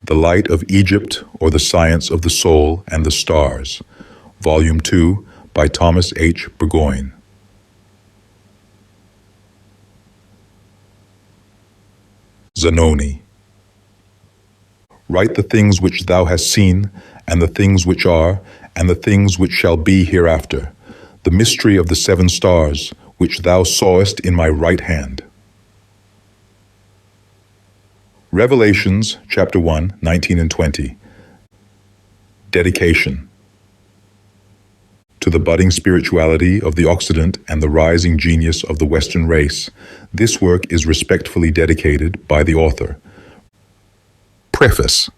The Light of Egypt, or the Science of the Soul and the Stars, Volume 2, by Thomas H. Burgoyne. Zanoni. Write the things which thou hast seen, and the things which are, and the things which shall be hereafter, the mystery of the 7 stars, which thou sawest in my right hand. Revelations, chapter 1, 19 and 20. Dedication. To the budding spirituality of the Occident and the rising genius of the Western race, this work is respectfully dedicated by the author. Preface.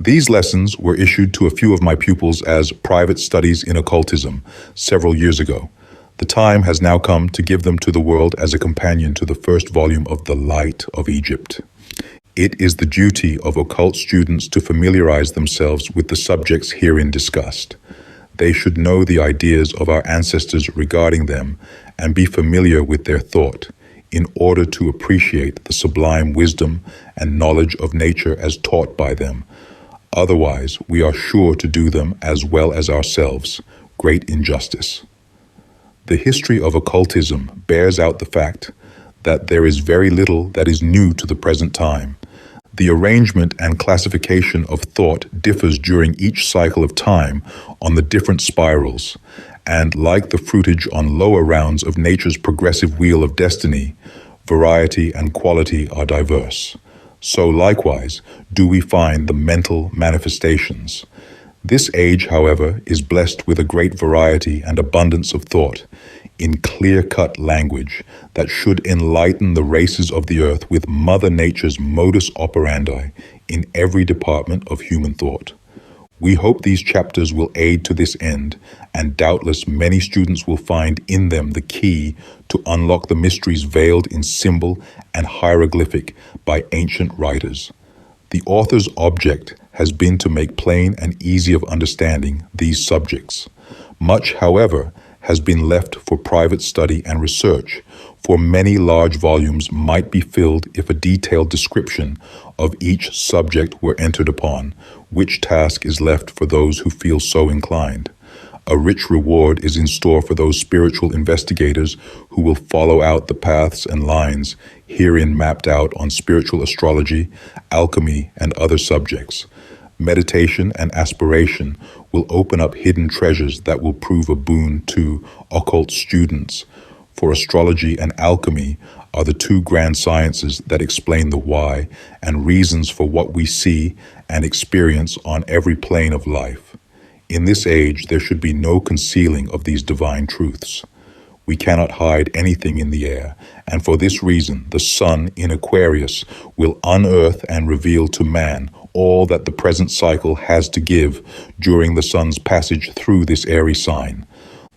These lessons were issued to a few of my pupils as private studies in occultism several years ago. The time has now come to give them to the world as a companion to the first volume of The Light of Egypt. It is the duty of occult students to familiarize themselves with the subjects herein discussed. They should know the ideas of our ancestors regarding them and be familiar with their thought in order to appreciate the sublime wisdom and knowledge of nature as taught by them. Otherwise, we are sure to do them, as well as ourselves, great injustice. The history of occultism bears out the fact that there is very little that is new to the present time. The arrangement and classification of thought differs during each cycle of time on the different spirals, and like the fruitage on lower rounds of nature's progressive wheel of destiny, variety and quality are diverse. So likewise do we find the mental manifestations. This age, however, is blessed with a great variety and abundance of thought, in clear-cut language that should enlighten the races of the earth with Mother Nature's modus operandi in every department of human thought. We hope these chapters will aid to this end, and doubtless many students will find in them the key to unlock the mysteries veiled in symbol and hieroglyphic by ancient writers. The author's object has been to make plain and easy of understanding these subjects. Much, however, has been left for private study and research, for many large volumes might be filled if a detailed description of each subject were entered upon, which task is left for those who feel so inclined. A rich reward is in store for those spiritual investigators who will follow out the paths and lines herein mapped out on spiritual astrology, alchemy, and other subjects. Meditation and aspiration will open up hidden treasures that will prove a boon to occult students, for astrology and alchemy are the 2 grand sciences that explain the why and reasons for what we see and experience on every plane of life. In this age, there should be no concealing of these divine truths. We cannot hide anything in the air, and for this reason, the sun in Aquarius will unearth and reveal to man all that the present cycle has to give during the sun's passage through this airy sign.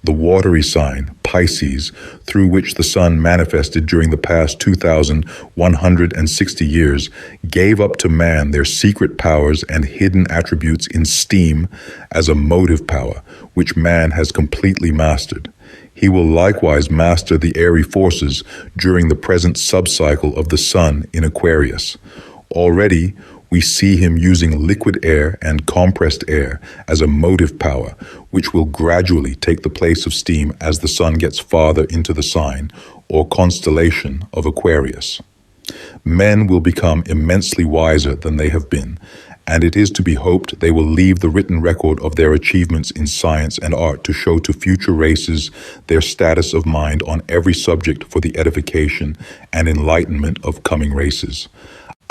The watery sign, Pisces, through which the sun manifested during the past 2,160 years, gave up to man their secret powers and hidden attributes in steam as a motive power, which man has completely mastered. He will likewise master the airy forces during the present subcycle of the sun in Aquarius. Already, we see him using liquid air and compressed air as a motive power, which will gradually take the place of steam as the sun gets farther into the sign or constellation of Aquarius. Men will become immensely wiser than they have been, and it is to be hoped they will leave the written record of their achievements in science and art to show to future races their status of mind on every subject for the edification and enlightenment of coming races.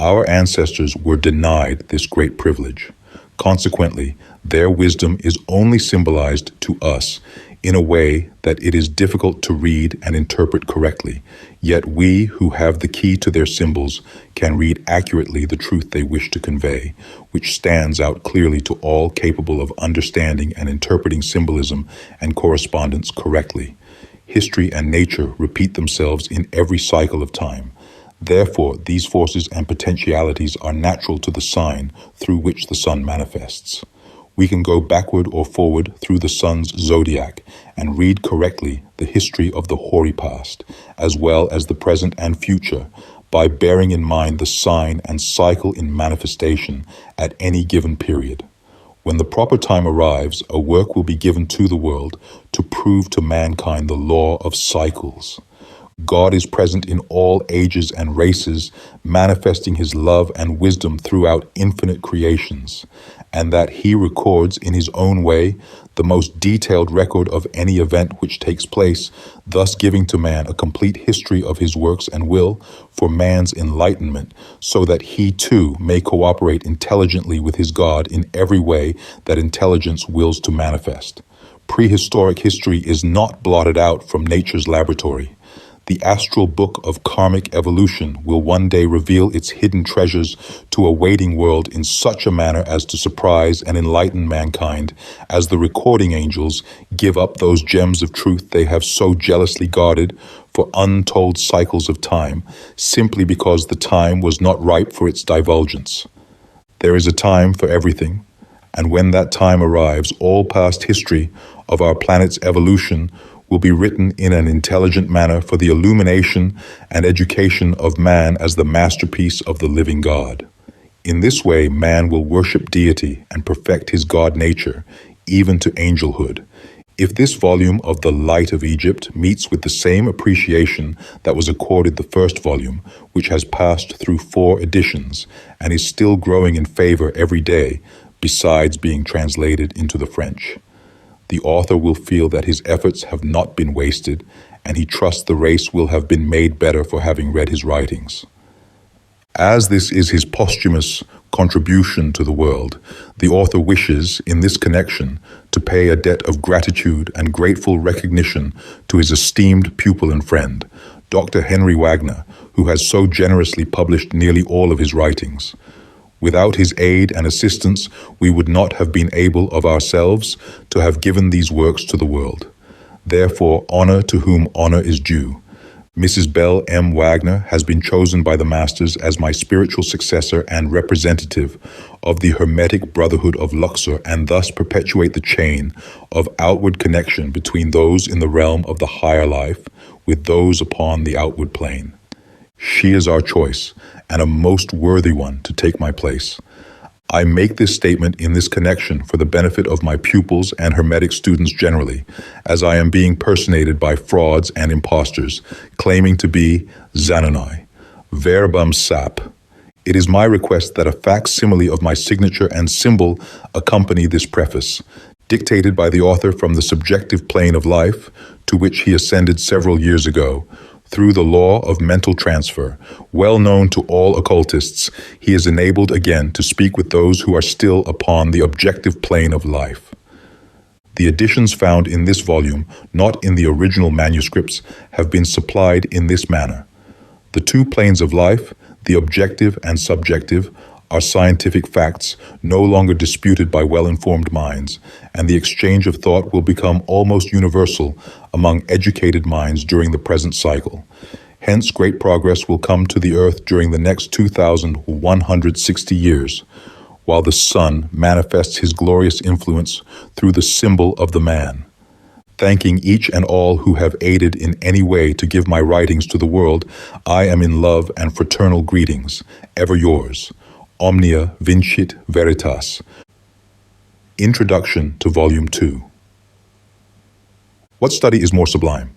Our ancestors were denied this great privilege. Consequently, their wisdom is only symbolized to us in a way that it is difficult to read and interpret correctly, yet we who have the key to their symbols can read accurately the truth they wish to convey, which stands out clearly to all capable of understanding and interpreting symbolism and correspondence correctly. History and nature repeat themselves in every cycle of time. Therefore, these forces and potentialities are natural to the sign through which the sun manifests. We can go backward or forward through the sun's zodiac and read correctly the history of the hoary past, as well as the present and future, by bearing in mind the sign and cycle in manifestation at any given period. When the proper time arrives, a work will be given to the world to prove to mankind the law of cycles. God is present in all ages and races, manifesting his love and wisdom throughout infinite creations, and that he records in his own way the most detailed record of any event which takes place, thus giving to man a complete history of his works and will for man's enlightenment, so that he too may cooperate intelligently with his God in every way that intelligence wills to manifest. Prehistoric history is not blotted out from nature's laboratory. The astral book of karmic evolution will one day reveal its hidden treasures to a waiting world in such a manner as to surprise and enlighten mankind, as the recording angels give up those gems of truth they have so jealously guarded for untold cycles of time, simply because the time was not ripe for its divulgence. There is a time for everything, and when that time arrives, all past history of our planet's evolution will be written in an intelligent manner for the illumination and education of man as the masterpiece of the living God. In this way, man will worship deity and perfect his God nature, even to angelhood. If this volume of The Light of Egypt meets with the same appreciation that was accorded the first volume, which has passed through 4 editions and is still growing in favor every day, besides being translated into the French, the author will feel that his efforts have not been wasted, and he trusts the race will have been made better for having read his writings. As this is his posthumous contribution to the world, the author wishes, in this connection, to pay a debt of gratitude and grateful recognition to his esteemed pupil and friend, Dr. Henry Wagner, who has so generously published nearly all of his writings. Without his aid and assistance, we would not have been able of ourselves to have given these works to the world. Therefore, honor to whom honor is due. Mrs. Bell M. Wagner has been chosen by the Masters as my spiritual successor and representative of the Hermetic Brotherhood of Luxor, and thus perpetuate the chain of outward connection between those in the realm of the higher life with those upon the outward plane. She is our choice, and a most worthy one to take my place. I make this statement in this connection for the benefit of my pupils and Hermetic students generally, as I am being personated by frauds and impostors, claiming to be Zanoni, verbum sap. It is my request that a facsimile of my signature and symbol accompany this preface, dictated by the author from the subjective plane of life, to which he ascended several years ago, through the law of mental transfer, well known to all occultists. He is enabled again to speak with those who are still upon the objective plane of life. The additions found in this volume, not in the original manuscripts, have been supplied in this manner. The 2 planes of life, the objective and subjective, are scientific facts no longer disputed by well-informed minds, and the exchange of thought will become almost universal among educated minds during the present cycle. Hence, great progress will come to the earth during the next 2,160 years, while the sun manifests his glorious influence through the symbol of the man. Thanking each and all who have aided in any way to give my writings to the world, I am in love and fraternal greetings. Ever yours, Omnia Vincit Veritas. Introduction to Volume 2. What study is more sublime,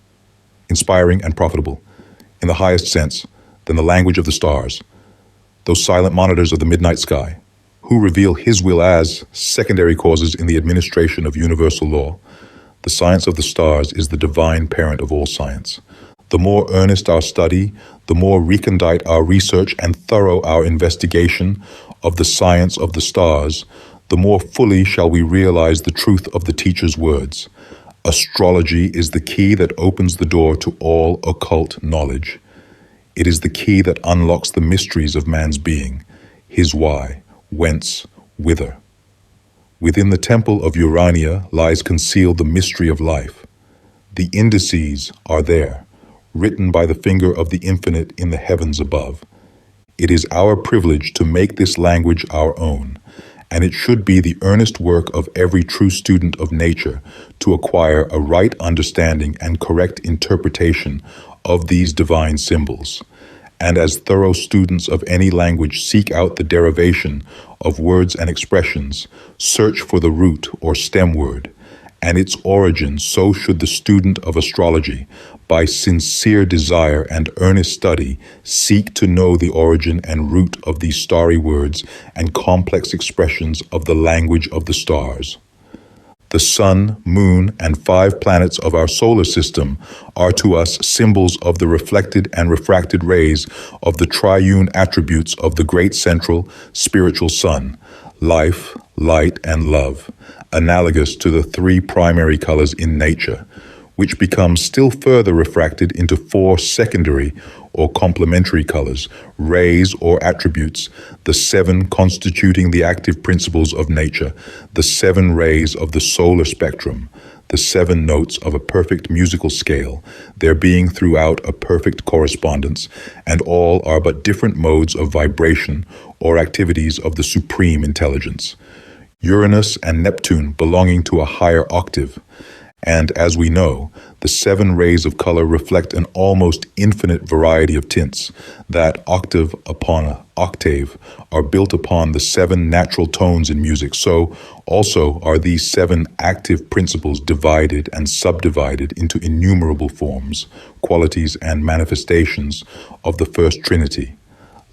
inspiring and profitable, in the highest sense, than the language of the stars, those silent monitors of the midnight sky, who reveal his will as secondary causes in the administration of universal law? The science of the stars is the divine parent of all science. The more earnest our study, the more recondite our research and thorough our investigation of the science of the stars, the more fully shall we realize the truth of the teacher's words. Astrology is the key that opens the door to all occult knowledge. It is the key that unlocks the mysteries of man's being, his why, whence, whither. Within the temple of Urania lies concealed the mystery of life. The indices are there, written by the finger of the infinite in the heavens above. It is our privilege to make this language our own, and it should be the earnest work of every true student of nature to acquire a right understanding and correct interpretation of these divine symbols. and as thorough students of any language seek out the derivation of words and expressions, search for the root or stem word and its origin, so should the student of astrology, by sincere desire and earnest study, seek to know the origin and root of these starry words and complex expressions of the language of the stars. The sun, moon, and 5 planets of our solar system are to us symbols of the reflected and refracted rays of the triune attributes of the great central spiritual sun, life, light, and love, analogous to the 3 primary colors in nature, which become still further refracted into 4 secondary or complementary colors, rays or attributes, the 7 constituting the active principles of nature, the 7 rays of the solar spectrum, the 7 notes of a perfect musical scale, there being throughout a perfect correspondence, and all are but different modes of vibration or activities of the supreme intelligence. Uranus and Neptune belonging to a higher octave, and as we know, the 7 rays of color reflect an almost infinite variety of tints that, octave upon octave, are built upon the 7 natural tones in music. So also are these 7 active principles divided and subdivided into innumerable forms, qualities, and manifestations of the first Trinity: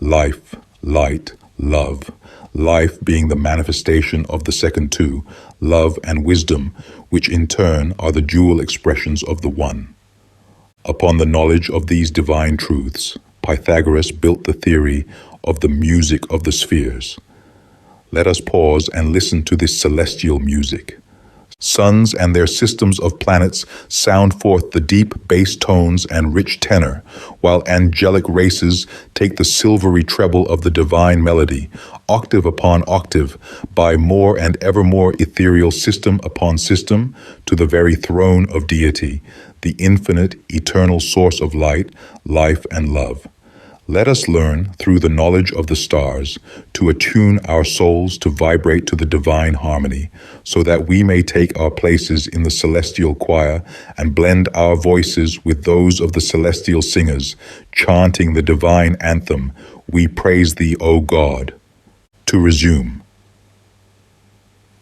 life, light, love. Life being the manifestation of the second 2, love and wisdom, which in turn are the dual expressions of the one. Upon the knowledge of these divine truths, Pythagoras built the theory of the music of the spheres. Let us pause and listen to this celestial music. Suns and their systems of planets sound forth the deep bass tones and rich tenor, while angelic races take the silvery treble of the divine melody, octave upon octave, by more and ever more ethereal system upon system, to the very throne of deity, the infinite, eternal source of light, life, and love. Let us learn, through the knowledge of the stars, to attune our souls to vibrate to the divine harmony, so that we may take our places in the celestial choir and blend our voices with those of the celestial singers, chanting the divine anthem, "We praise thee, O God." To resume.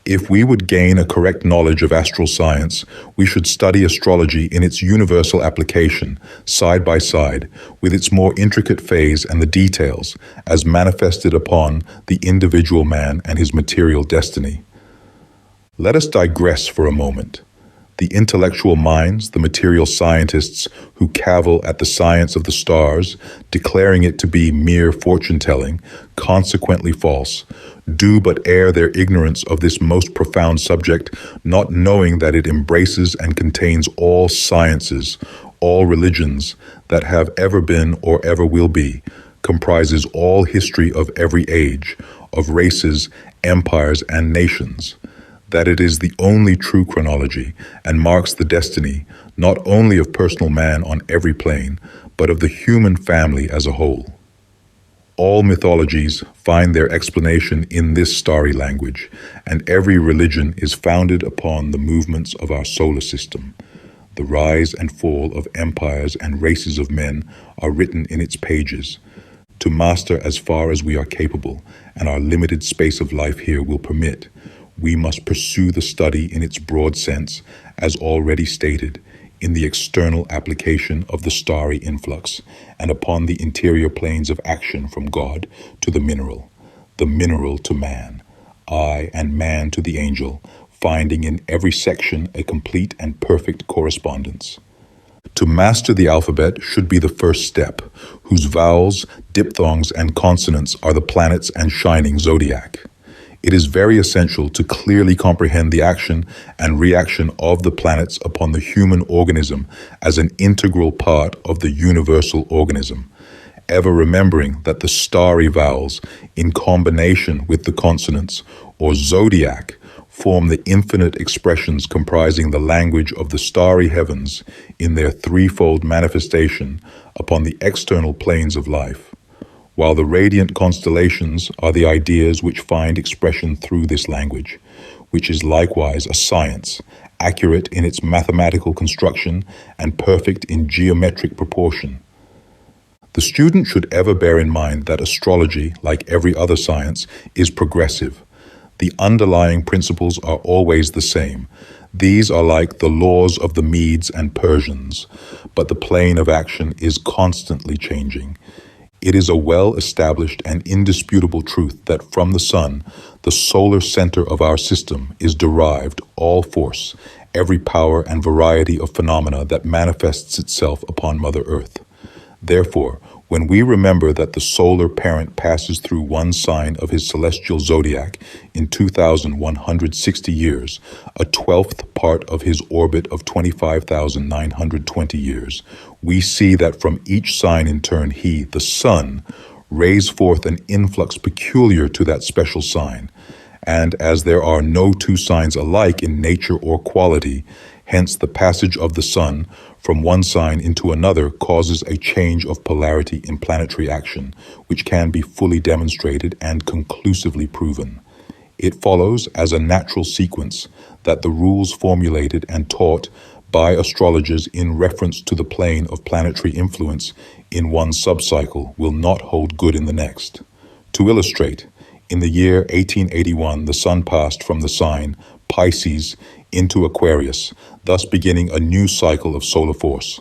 If we would gain a correct knowledge of astral science, we should study astrology in its universal application, side by side, with its more intricate phase and the details, as manifested upon the individual man and his material destiny. Let us digress for a moment. The intellectual minds, the material scientists who cavil at the science of the stars, declaring it to be mere fortune-telling, consequently false, do but air their ignorance of this most profound subject, not knowing that it embraces and contains all sciences, all religions that have ever been or ever will be, comprises all history of every age, of races, empires, and nations, that it is the only true chronology and marks the destiny not only of personal man on every plane, but of the human family as a whole. All mythologies find their explanation in this starry language, and every religion is founded upon the movements of our solar system. The rise and fall of empires and races of men are written in its pages. To master as far as we are capable, and our limited space of life here will permit, we must pursue the study in its broad sense, as already stated, in the external application of the starry influx, and upon the interior planes of action from God to the mineral to man, I and man to the angel, finding in every section a complete and perfect correspondence. To master the alphabet should be the first step, whose vowels, diphthongs, and consonants are the planets and shining zodiac. It is very essential to clearly comprehend the action and reaction of the planets upon the human organism as an integral part of the universal organism, ever remembering that the starry vowels, in combination with the consonants, or zodiac, form the infinite expressions comprising the language of the starry heavens in their threefold manifestation upon the external planes of life, while the radiant constellations are the ideas which find expression through this language, which is likewise a science, accurate in its mathematical construction and perfect in geometric proportion. The student should ever bear in mind that astrology, like every other science, is progressive. The underlying principles are always the same. These are like the laws of the Medes and Persians, but the plane of action is constantly changing. It is a well-established and indisputable truth that from the sun, the solar center of our system, is derived all force, every power and variety of phenomena that manifests itself upon Mother Earth. Therefore, when we remember that the solar parent passes through one sign of his celestial zodiac in 2,160 years, a 12th part of his orbit of 25,920 years, we see that from each sign in turn he, the sun, rays forth an influx peculiar to that special sign. And as there are no two signs alike in nature or quality, hence the passage of the sun from one sign into another causes a change of polarity in planetary action, which can be fully demonstrated and conclusively proven. It follows as a natural sequence that the rules formulated and taught by astrologers in reference to the plane of planetary influence in one subcycle will not hold good in the next. To illustrate, in the year 1881, the sun passed from the sign Pisces into Aquarius, thus beginning a new cycle of solar force.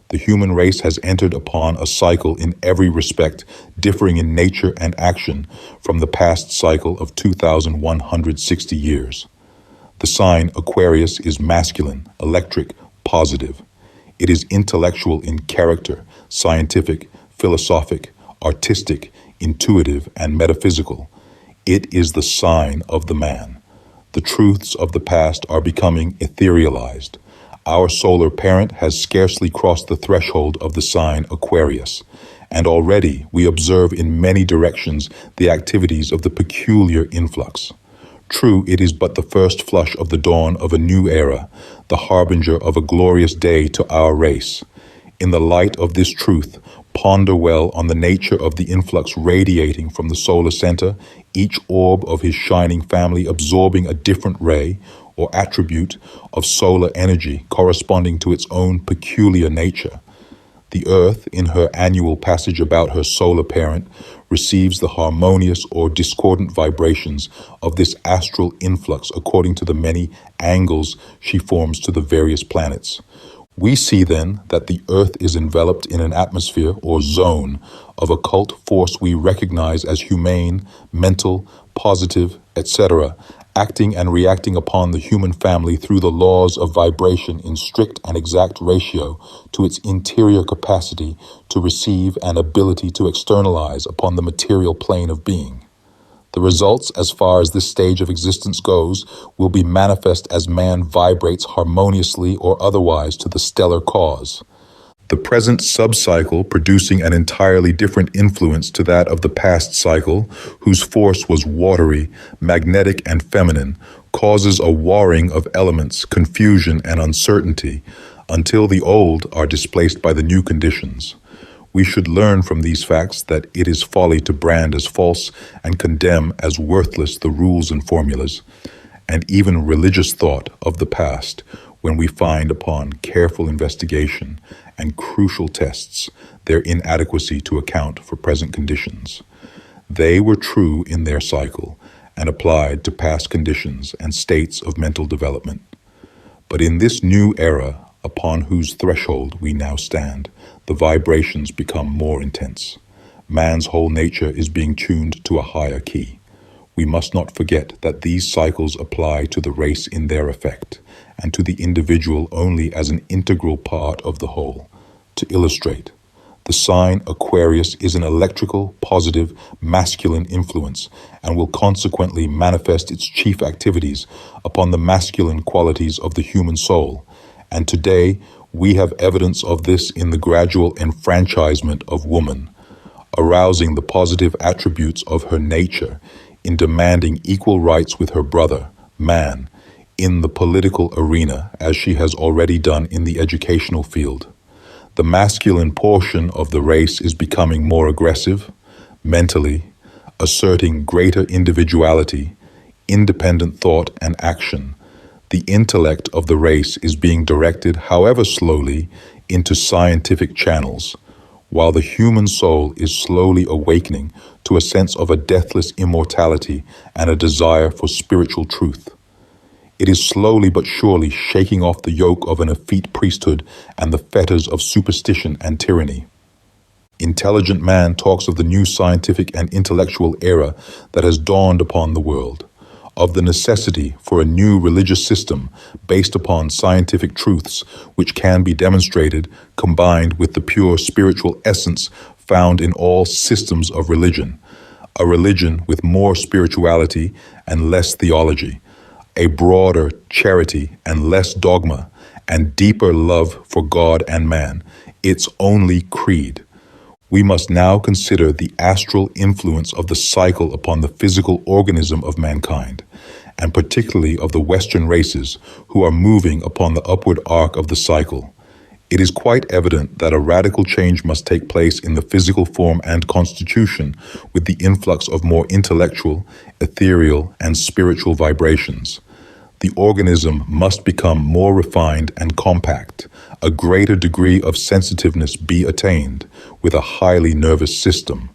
The human race has entered upon a cycle in every respect differing in nature and action from the past cycle of 2,160 years. The sign Aquarius is masculine, electric, positive. It is intellectual in character, scientific, philosophic, artistic, intuitive, and metaphysical. It is the sign of the man. The truths of the past are becoming etherealized. Our solar parent has scarcely crossed the threshold of the sign Aquarius, and already we observe in many directions the activities of the peculiar influx. True, it is but the first flush of the dawn of a new era, the harbinger of a glorious day to our race. In the light of this truth, ponder well on the nature of the influx radiating from the solar center, each orb of his shining family absorbing a different ray or attribute of solar energy corresponding to its own peculiar nature. The Earth, in her annual passage about her solar parent, receives the harmonious or discordant vibrations of this astral influx according to the many angles she forms to the various planets. We see then that the Earth is enveloped in an atmosphere or zone of occult force we recognize as humane, mental, positive, etc., acting and reacting upon the human family through the laws of vibration in strict and exact ratio to its interior capacity to receive and ability to externalize upon the material plane of being. The results, as far as this stage of existence goes, will be manifest as man vibrates harmoniously or otherwise to the stellar cause. The present subcycle, producing an entirely different influence to that of the past cycle, whose force was watery, magnetic, and feminine, causes a warring of elements, confusion, and uncertainty, until the old are displaced by the new conditions. We should learn from these facts that it is folly to brand as false and condemn as worthless the rules and formulas, and even religious thought of the past, when we find upon careful investigation and crucial tests their inadequacy to account for present conditions. They were true in their cycle and applied to past conditions and states of mental development. But in this new era, upon whose threshold we now stand, the vibrations become more intense. Man's whole nature is being tuned to a higher key. We must not forget that these cycles apply to the race in their effect, and to the individual only as an integral part of the whole. To illustrate, the sign Aquarius is an electrical, positive, masculine influence, and will consequently manifest its chief activities upon the masculine qualities of the human soul. And today, we have evidence of this in the gradual enfranchisement of woman, arousing the positive attributes of her nature in demanding equal rights with her brother, man, in the political arena, as she has already done in the educational field. The masculine portion of the race is becoming more aggressive, mentally, asserting greater individuality, independent thought and action. The intellect of the race is being directed, however slowly, into scientific channels. while the human soul is slowly awakening to a sense of a deathless immortality and a desire for spiritual truth. It is slowly but surely shaking off the yoke of an effete priesthood and the fetters of superstition and tyranny. Intelligent man talks of the new scientific and intellectual era that has dawned upon the world, of the necessity for a new religious system based upon scientific truths which can be demonstrated combined with the pure spiritual essence found in all systems of religion, a religion with more spirituality and less theology, a broader charity and less dogma, and deeper love for God and man, its only creed. We must now consider the astral influence of the cycle upon the physical organism of mankind, and particularly of the Western races who are moving upon the upward arc of the cycle. It is quite evident that a radical change must take place in the physical form and constitution with the influx of more intellectual, ethereal, and spiritual vibrations. The organism must become more refined and compact, a greater degree of sensitiveness be attained with a highly nervous system.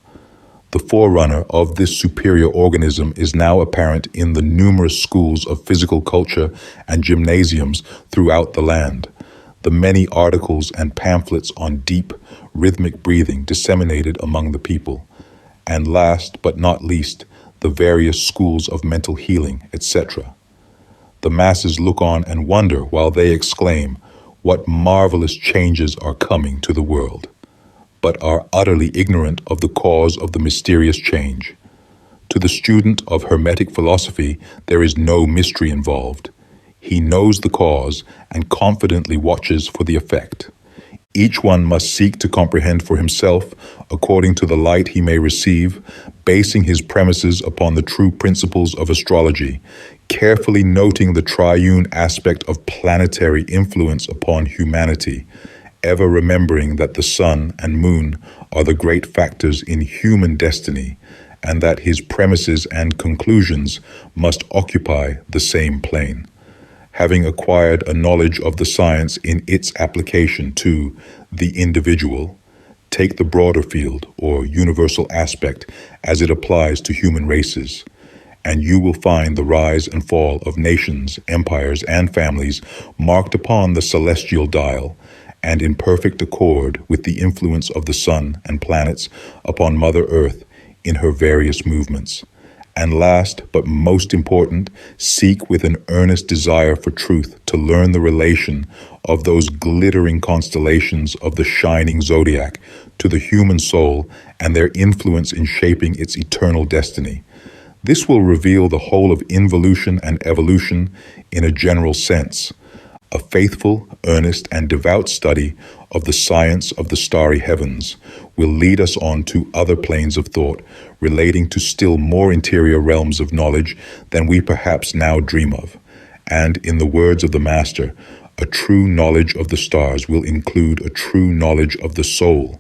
The forerunner of this superior organism is now apparent in the numerous schools of physical culture and gymnasiums throughout the land, the many articles and pamphlets on deep, rhythmic breathing disseminated among the people, and last but not least, the various schools of mental healing, etc. The masses look on and wonder while they exclaim, "What marvelous changes are coming to the world," but are utterly ignorant of the cause of the mysterious change. To the student of Hermetic philosophy, there is no mystery involved. He knows the cause and confidently watches for the effect. Each one must seek to comprehend for himself, according to the light he may receive, basing his premises upon the true principles of astrology, carefully noting the triune aspect of planetary influence upon humanity, ever remembering that the sun and moon are the great factors in human destiny, and that his premises and conclusions must occupy the same plane. Having acquired a knowledge of the science in its application to the individual, take the broader field or universal aspect as it applies to human races, and you will find the rise and fall of nations, empires, and families marked upon the celestial dial and in perfect accord with the influence of the sun and planets upon Mother Earth in her various movements. And last but most important, seek with an earnest desire for truth to learn the relation of those glittering constellations of the shining Zodiac to the human soul and their influence in shaping its eternal destiny. This will reveal the whole of involution and evolution in a general sense. A faithful, earnest, and devout study of the science of the starry heavens will lead us on to other planes of thought relating to still more interior realms of knowledge than we perhaps now dream of. And in the words of the Master, a true knowledge of the stars will include a true knowledge of the soul,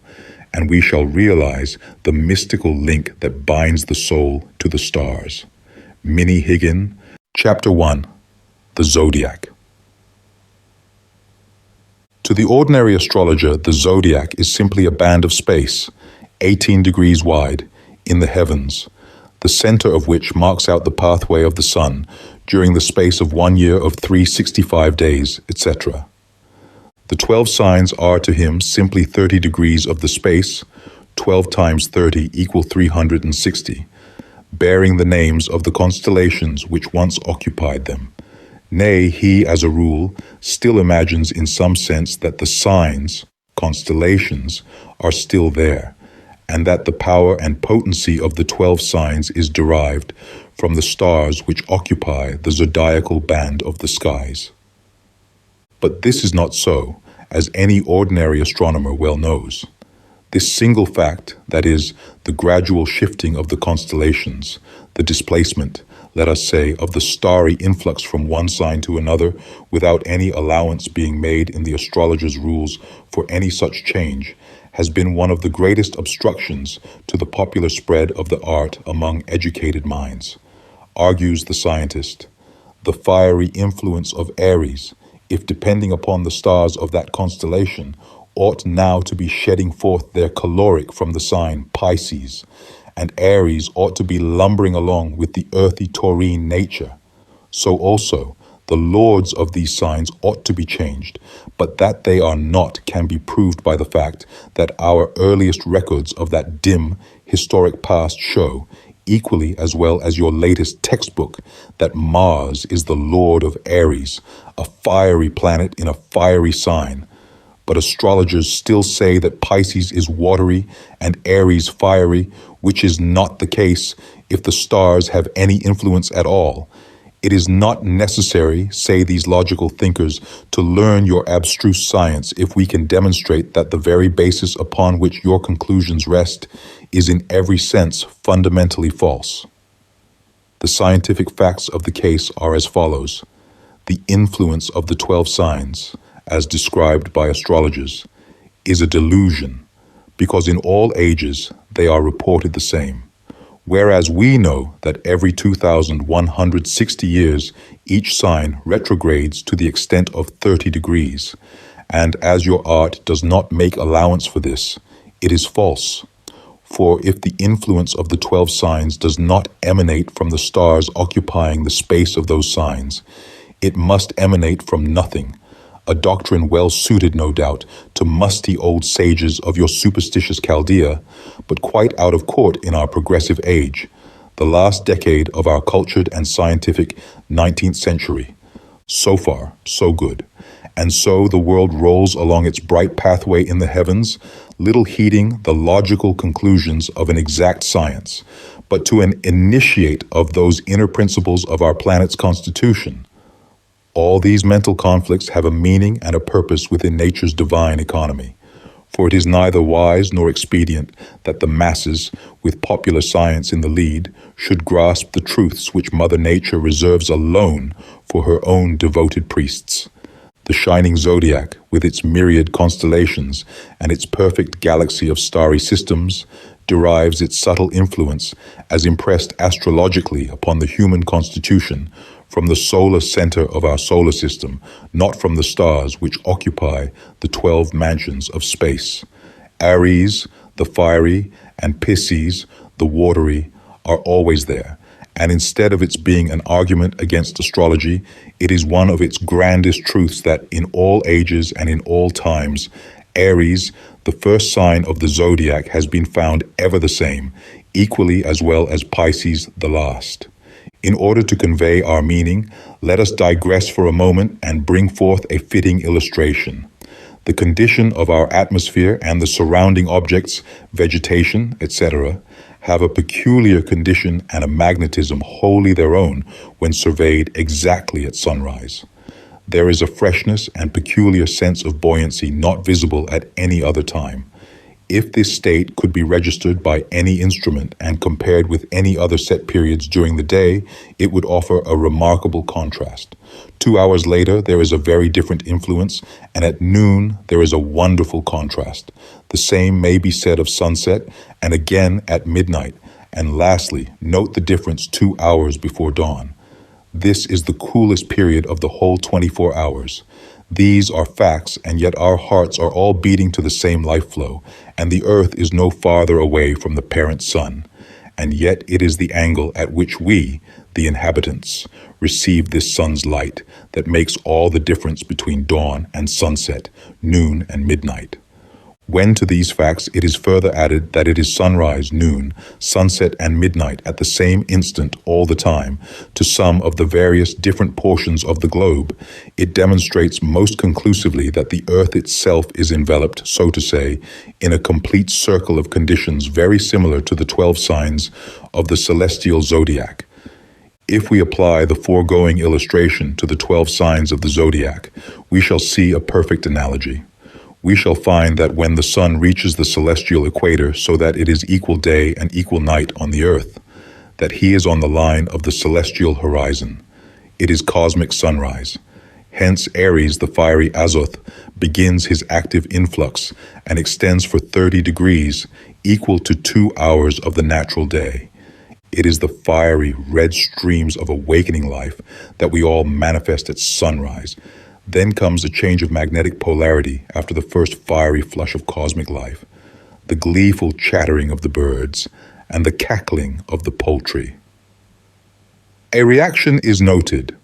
and we shall realize the mystical link that binds the soul to the stars. Minnie Higgin, Chapter 1, The Zodiac. To the ordinary astrologer, the zodiac is simply a band of space, 18 degrees wide, in the heavens, the center of which marks out the pathway of the sun during the space of 1 year of 365 days, etc. The 12 signs are to him simply 30 degrees of the space, 12 times 30 equal 360, bearing the names of the constellations which once occupied them. Nay, he, as a rule, still imagines in some sense that the signs, constellations, are still there, and that the power and potency of the 12 signs is derived from the stars which occupy the zodiacal band of the skies. But this is not so, as any ordinary astronomer well knows. This single fact, that is, the gradual shifting of the constellations, the displacement, let us say, of the starry influx from one sign to another without any allowance being made in the astrologer's rules for any such change, has been one of the greatest obstructions to the popular spread of the art among educated minds. Argues the scientist, the fiery influence of Aries, if depending upon the stars of that constellation, ought now to be shedding forth their caloric from the sign Pisces, and Aries ought to be lumbering along with the earthy taurine nature. So also, the lords of these signs ought to be changed, but that they are not can be proved by the fact that our earliest records of that dim, historic past show, equally as well as your latest textbook, that Mars is the lord of Aries, a fiery planet in a fiery sign. But astrologers still say that Pisces is watery and Aries fiery, which is not the case if the stars have any influence at all. It is not necessary, say these logical thinkers, to learn your abstruse science if we can demonstrate that the very basis upon which your conclusions rest is in every sense fundamentally false. The scientific facts of the case are as follows. The influence of the 12 signs, as described by astrologers, is a delusion, because in all ages they are reported the same. Whereas we know that every 2,160 years, each sign retrogrades to the extent of 30 degrees, and as your art does not make allowance for this, it is false. For if the influence of the 12 signs does not emanate from the stars occupying the space of those signs, it must emanate from nothing, a doctrine well suited, no doubt, to musty old sages of your superstitious Chaldea, but quite out of court in our progressive age, the last decade of our cultured and scientific 19th century. So far, so good. And so the world rolls along its bright pathway in the heavens, little heeding the logical conclusions of an exact science, but to an initiate of those inner principles of our planet's constitution. All these mental conflicts have a meaning and a purpose within nature's divine economy, for it is neither wise nor expedient that the masses, with popular science in the lead, should grasp the truths which Mother Nature reserves alone for her own devoted priests. The shining Zodiac, with its myriad constellations and its perfect galaxy of starry systems, derives its subtle influence, as impressed astrologically upon the human constitution, from the solar center of our solar system, not from the stars which occupy the 12 mansions of space. Aries, the fiery, and Pisces, the watery, are always there, and instead of its being an argument against astrology, it is one of its grandest truths that in all ages and in all times, Aries, the first sign of the zodiac, has been found ever the same, equally as well as Pisces the last. In order to convey our meaning, let us digress for a moment and bring forth a fitting illustration. The condition of our atmosphere and the surrounding objects, vegetation, etc., have a peculiar condition and a magnetism wholly their own when surveyed exactly at sunrise. There is a freshness and peculiar sense of buoyancy not visible at any other time. If this state could be registered by any instrument and compared with any other set periods during the day, it would offer a remarkable contrast. 2 hours later, there is a very different influence, and at noon, there is a wonderful contrast. The same may be said of sunset, and again at midnight. And lastly, note the difference 2 hours before dawn. This is the coolest period of the whole 24 hours. These are facts, and yet our hearts are all beating to the same life flow, and the earth is no farther away from the parent sun. And yet it is the angle at which we, the inhabitants, receive this sun's light that makes all the difference between dawn and sunset, noon and midnight. When to these facts it is further added that it is sunrise, noon, sunset, and midnight at the same instant all the time, to some of the various different portions of the globe, it demonstrates most conclusively that the earth itself is enveloped, so to say, in a complete circle of conditions very similar to the 12 signs of the celestial zodiac. If we apply the foregoing illustration to the 12 signs of the zodiac, we shall see a perfect analogy. We shall find that when the sun reaches the celestial equator so that it is equal day and equal night on the earth, that he is on the line of the celestial horizon. It is cosmic sunrise. Hence Aries, the fiery Azoth, begins his active influx and extends for 30 degrees, equal to 2 hours of the natural day. It is the fiery red streams of awakening life that we all manifest at sunrise. Then comes a change of magnetic polarity after the first fiery flush of cosmic life, the gleeful chattering of the birds, and the cackling of the poultry. A reaction is noted.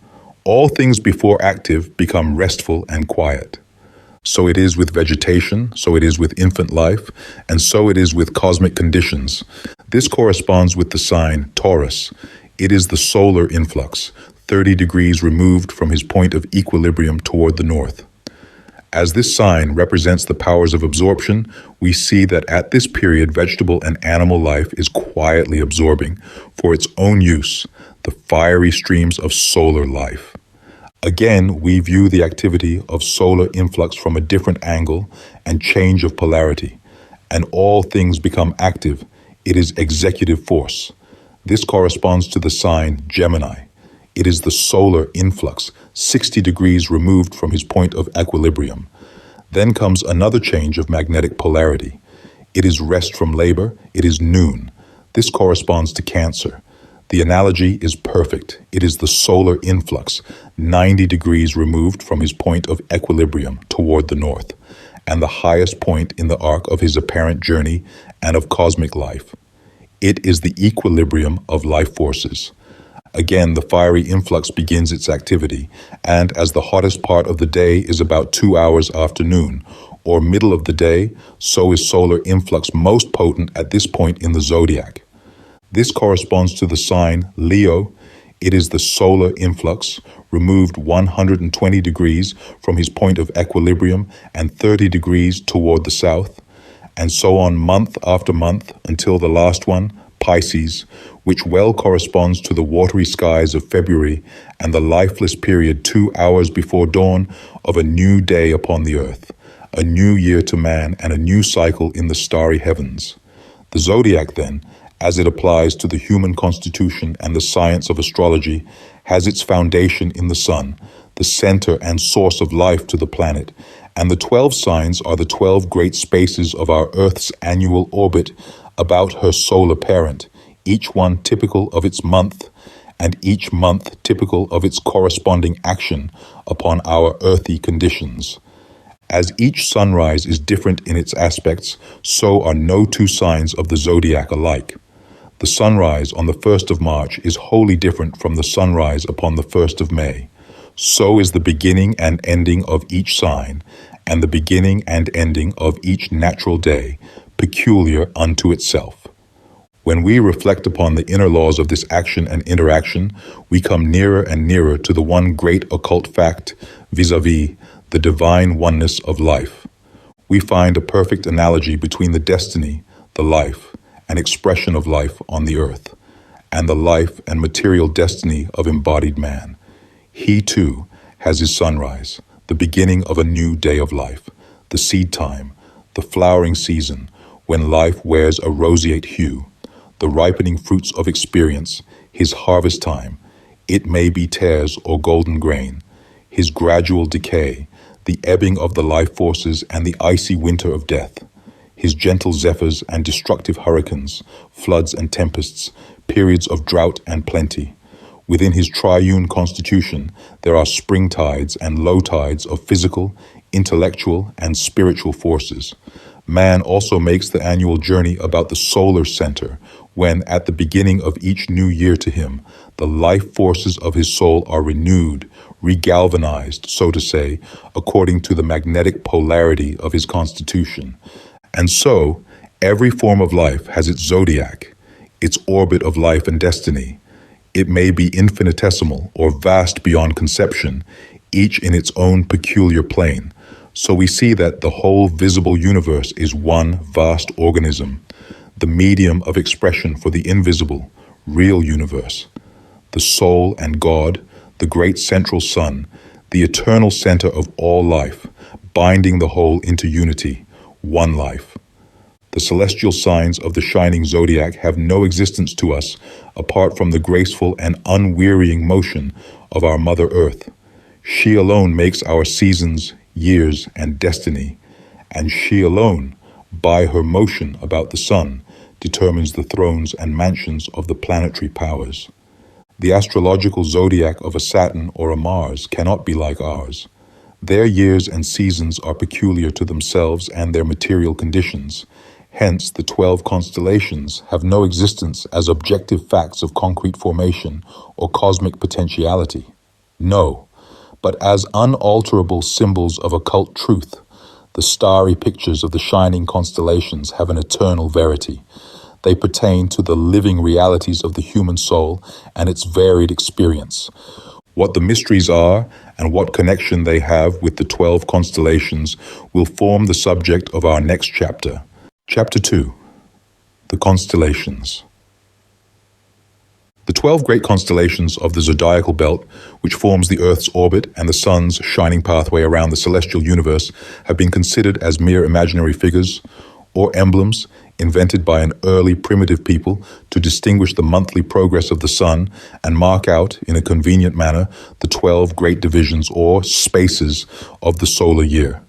All things before active become restful and quiet. So it is with vegetation, so it is with infant life, and so it is with cosmic conditions. This corresponds with the sign Taurus. It is the solar influx, 30 degrees removed from his point of equilibrium toward the north. As this sign represents the powers of absorption, we see that at this period vegetable and animal life is quietly absorbing, for its own use, the fiery streams of solar life. Again, we view the activity of solar influx from a different angle and change of polarity, and all things become active. It is executive force. This corresponds to the sign Gemini. It is the solar influx, 60 degrees removed from his point of equilibrium. Then comes another change of magnetic polarity. It is rest from labor. It is noon. This corresponds to Cancer. The analogy is perfect. It is the solar influx, 90 degrees removed from his point of equilibrium toward the north, and the highest point in the arc of his apparent journey and of cosmic life. It is the equilibrium of life forces. Again, the fiery influx begins its activity, and as the hottest part of the day is about 2 hours after noon, or middle of the day, so is solar influx most potent at this point in the zodiac. This corresponds to the sign Leo. It is the solar influx, removed 120 degrees from his point of equilibrium and 30 degrees toward the south, and so on month after month until the last one, Pisces, which well corresponds to the watery skies of February and the lifeless period 2 hours before dawn of a new day upon the earth, a new year to man and a new cycle in the starry heavens. The zodiac, then, as it applies to the human constitution and the science of astrology, has its foundation in the sun, the center and source of life to the planet, and the 12 signs are the 12 great spaces of our Earth's annual orbit about her solar parent, each one typical of its month, and each month typical of its corresponding action upon our earthy conditions. As each sunrise is different in its aspects, so are no two signs of the zodiac alike. The sunrise on the 1st of March is wholly different from the sunrise upon the 1st of May. So is the beginning and ending of each sign, and the beginning and ending of each natural day, peculiar unto itself. When we reflect upon the inner laws of this action and interaction, we come nearer and nearer to the one great occult fact, vis-a-vis the divine oneness of life. We find a perfect analogy between the destiny, the life, and expression of life on the earth, and the life and material destiny of embodied man. He, too, has his sunrise, the beginning of a new day of life, the seed time, the flowering season, when life wears a roseate hue, the ripening fruits of experience, his harvest time, it may be tares or golden grain, his gradual decay, the ebbing of the life forces and the icy winter of death, his gentle zephyrs and destructive hurricanes, floods and tempests, periods of drought and plenty. Within his triune constitution, there are spring tides and low tides of physical, intellectual, and spiritual forces. Man also makes the annual journey about the solar center, when, at the beginning of each new year to him, the life forces of his soul are renewed, regalvanized, so to say, according to the magnetic polarity of his constitution. And so, every form of life has its zodiac, its orbit of life and destiny. It may be infinitesimal or vast beyond conception, each in its own peculiar plane. So we see that the whole visible universe is one vast organism, the medium of expression for the invisible, real universe. The soul and God, the great central sun, the eternal center of all life, binding the whole into unity, one life. The celestial signs of the shining zodiac have no existence to us apart from the graceful and unwearying motion of our Mother Earth. She alone makes our seasons, years, and destiny, and she alone, by her motion about the sun, determines the thrones and mansions of the planetary powers. The astrological zodiac of a Saturn or a Mars cannot be like ours. Their years and seasons are peculiar to themselves and their material conditions. Hence, the 12 constellations have no existence as objective facts of concrete formation or cosmic potentiality. No, but as unalterable symbols of occult truth. The starry pictures of the shining constellations have an eternal verity. They pertain to the living realities of the human soul and its varied experience. What the mysteries are and what connection they have with the 12 constellations will form the subject of our next chapter. Chapter 2. The Constellations. The 12 great constellations of the zodiacal belt, which forms the Earth's orbit and the Sun's shining pathway around the celestial universe, have been considered as mere imaginary figures or emblems invented by an early primitive people to distinguish the monthly progress of the Sun and mark out, in a convenient manner, the 12 great divisions or spaces of the solar year.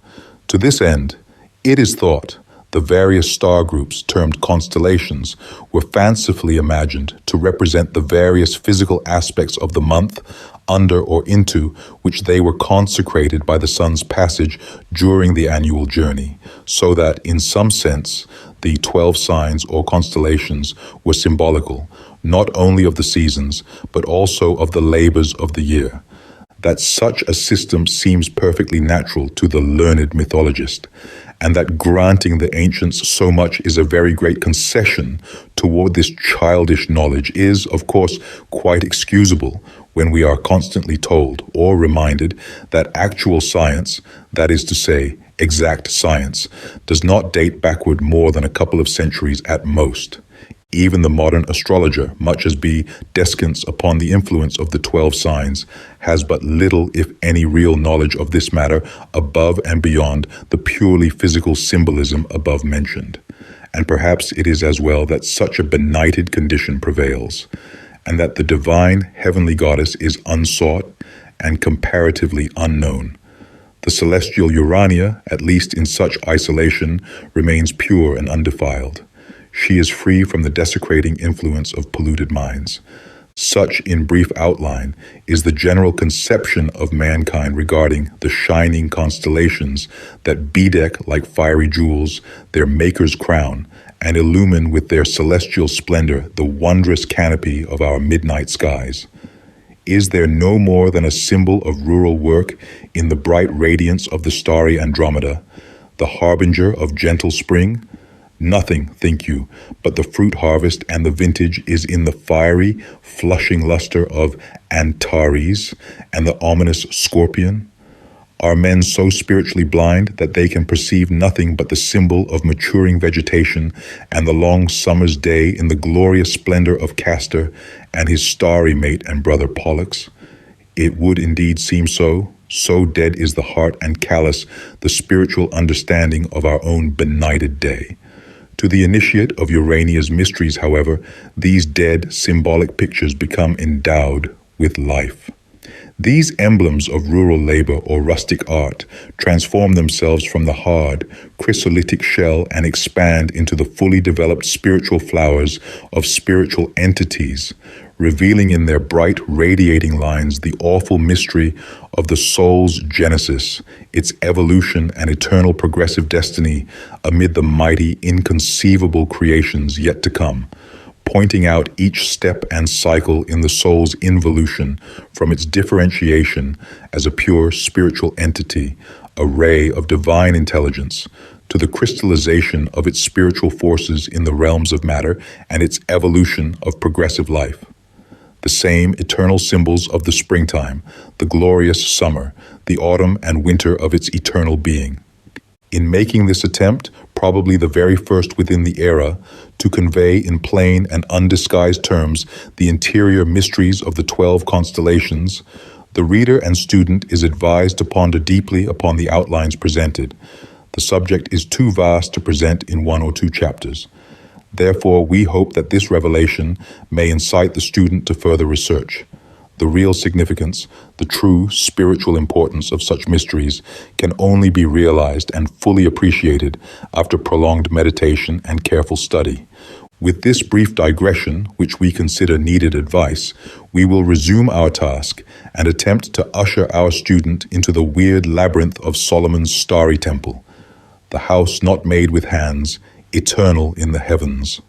To this end, it is thought the various star groups, termed constellations, were fancifully imagined to represent the various physical aspects of the month, under or into which they were consecrated by the Sun's passage during the annual journey, so that, in some sense, the 12 signs or constellations were symbolical, not only of the seasons, but also of the labors of the year. That such a system seems perfectly natural to the learned mythologist, and that granting the ancients so much is a very great concession toward this childish knowledge is, of course, quite excusable when we are constantly told or reminded that actual science, that is to say, exact science, does not date backward more than a couple of centuries at most. Even the modern astrologer, much as be descants upon the influence of the 12 signs, has but little, if any, real knowledge of this matter above and beyond the purely physical symbolism above mentioned. And perhaps it is as well that such a benighted condition prevails, and that the divine heavenly goddess is unsought and comparatively unknown. The celestial Urania, at least in such isolation, remains pure and undefiled. She is free from the desecrating influence of polluted minds. Such, in brief outline, is the general conception of mankind regarding the shining constellations that bedeck like fiery jewels their maker's crown and illumine with their celestial splendor the wondrous canopy of our midnight skies. Is there no more than a symbol of rural work in the bright radiance of the starry Andromeda, the harbinger of gentle spring? Nothing, think you, but the fruit harvest and the vintage is in the fiery, flushing luster of Antares and the ominous Scorpion? Are men so spiritually blind that they can perceive nothing but the symbol of maturing vegetation and the long summer's day in the glorious splendor of Castor and his starry mate and brother Pollux? It would indeed seem so. So dead is the heart and callous the spiritual understanding of our own benighted day. To the initiate of Urania's mysteries, however, these dead symbolic pictures become endowed with life. These emblems of rural labor or rustic art transform themselves from the hard, chrysolitic shell and expand into the fully developed spiritual flowers of spiritual entities, revealing in their bright, radiating lines the awful mystery of the soul's genesis, its evolution and eternal progressive destiny amid the mighty, inconceivable creations yet to come, pointing out each step and cycle in the soul's involution from its differentiation as a pure spiritual entity, a ray of divine intelligence, to the crystallization of its spiritual forces in the realms of matter and its evolution of progressive life. The same eternal symbols of the springtime, the glorious summer, the autumn and winter of its eternal being. In making this attempt, probably the very first within the era, to convey in plain and undisguised terms the interior mysteries of the 12 constellations, the reader and student is advised to ponder deeply upon the outlines presented. The subject is too vast to present in 1 or 2 chapters. Therefore, we hope that this revelation may incite the student to further research. The real significance, the true spiritual importance of such mysteries can only be realized and fully appreciated after prolonged meditation and careful study. With this brief digression, which we consider needed advice, we will resume our task and attempt to usher our student into the weird labyrinth of Solomon's starry temple, the house not made with hands, eternal in the heavens.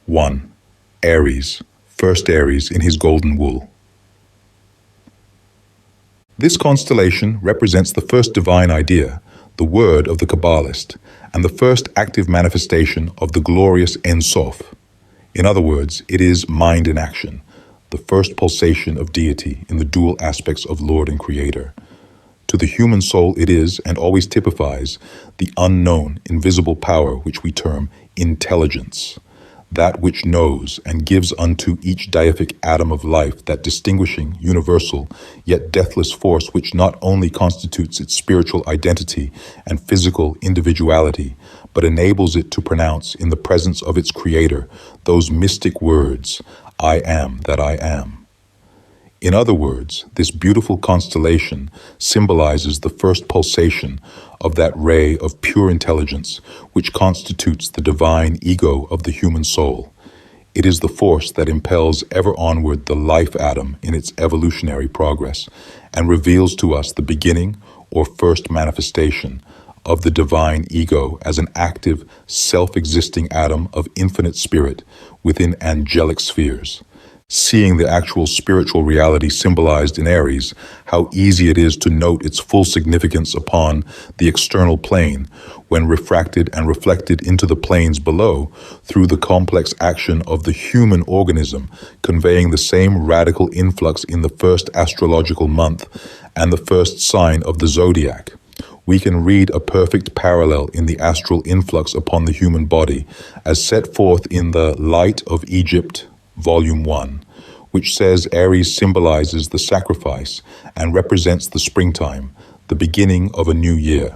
1. Aries, first Aries in his golden wool. This constellation represents the first divine idea, the word of the Kabbalist, and the first active manifestation of the glorious Ein Sof. In other words, it is mind in action, the first pulsation of deity in the dual aspects of Lord and Creator. To the human soul it is, and always typifies, the unknown, invisible power which we term intelligence, that which knows and gives unto each deific atom of life that distinguishing, universal, yet deathless force which not only constitutes its spiritual identity and physical individuality, but enables it to pronounce in the presence of its Creator those mystic words, I am that I am. In other words, this beautiful constellation symbolizes the first pulsation of that ray of pure intelligence which constitutes the divine ego of the human soul. It is the force that impels ever onward the life atom in its evolutionary progress and reveals to us the beginning or first manifestation of the divine ego as an active, self-existing atom of infinite spirit within angelic spheres. Seeing the actual spiritual reality symbolized in Aries, how easy it is to note its full significance upon the external plane when refracted and reflected into the planes below through the complex action of the human organism, conveying the same radical influx in the first astrological month and the first sign of the Zodiac. We can read a perfect parallel in the astral influx upon the human body as set forth in the Light of Egypt, Volume 1, which says Aries symbolizes the sacrifice and represents the springtime, the beginning of a new year.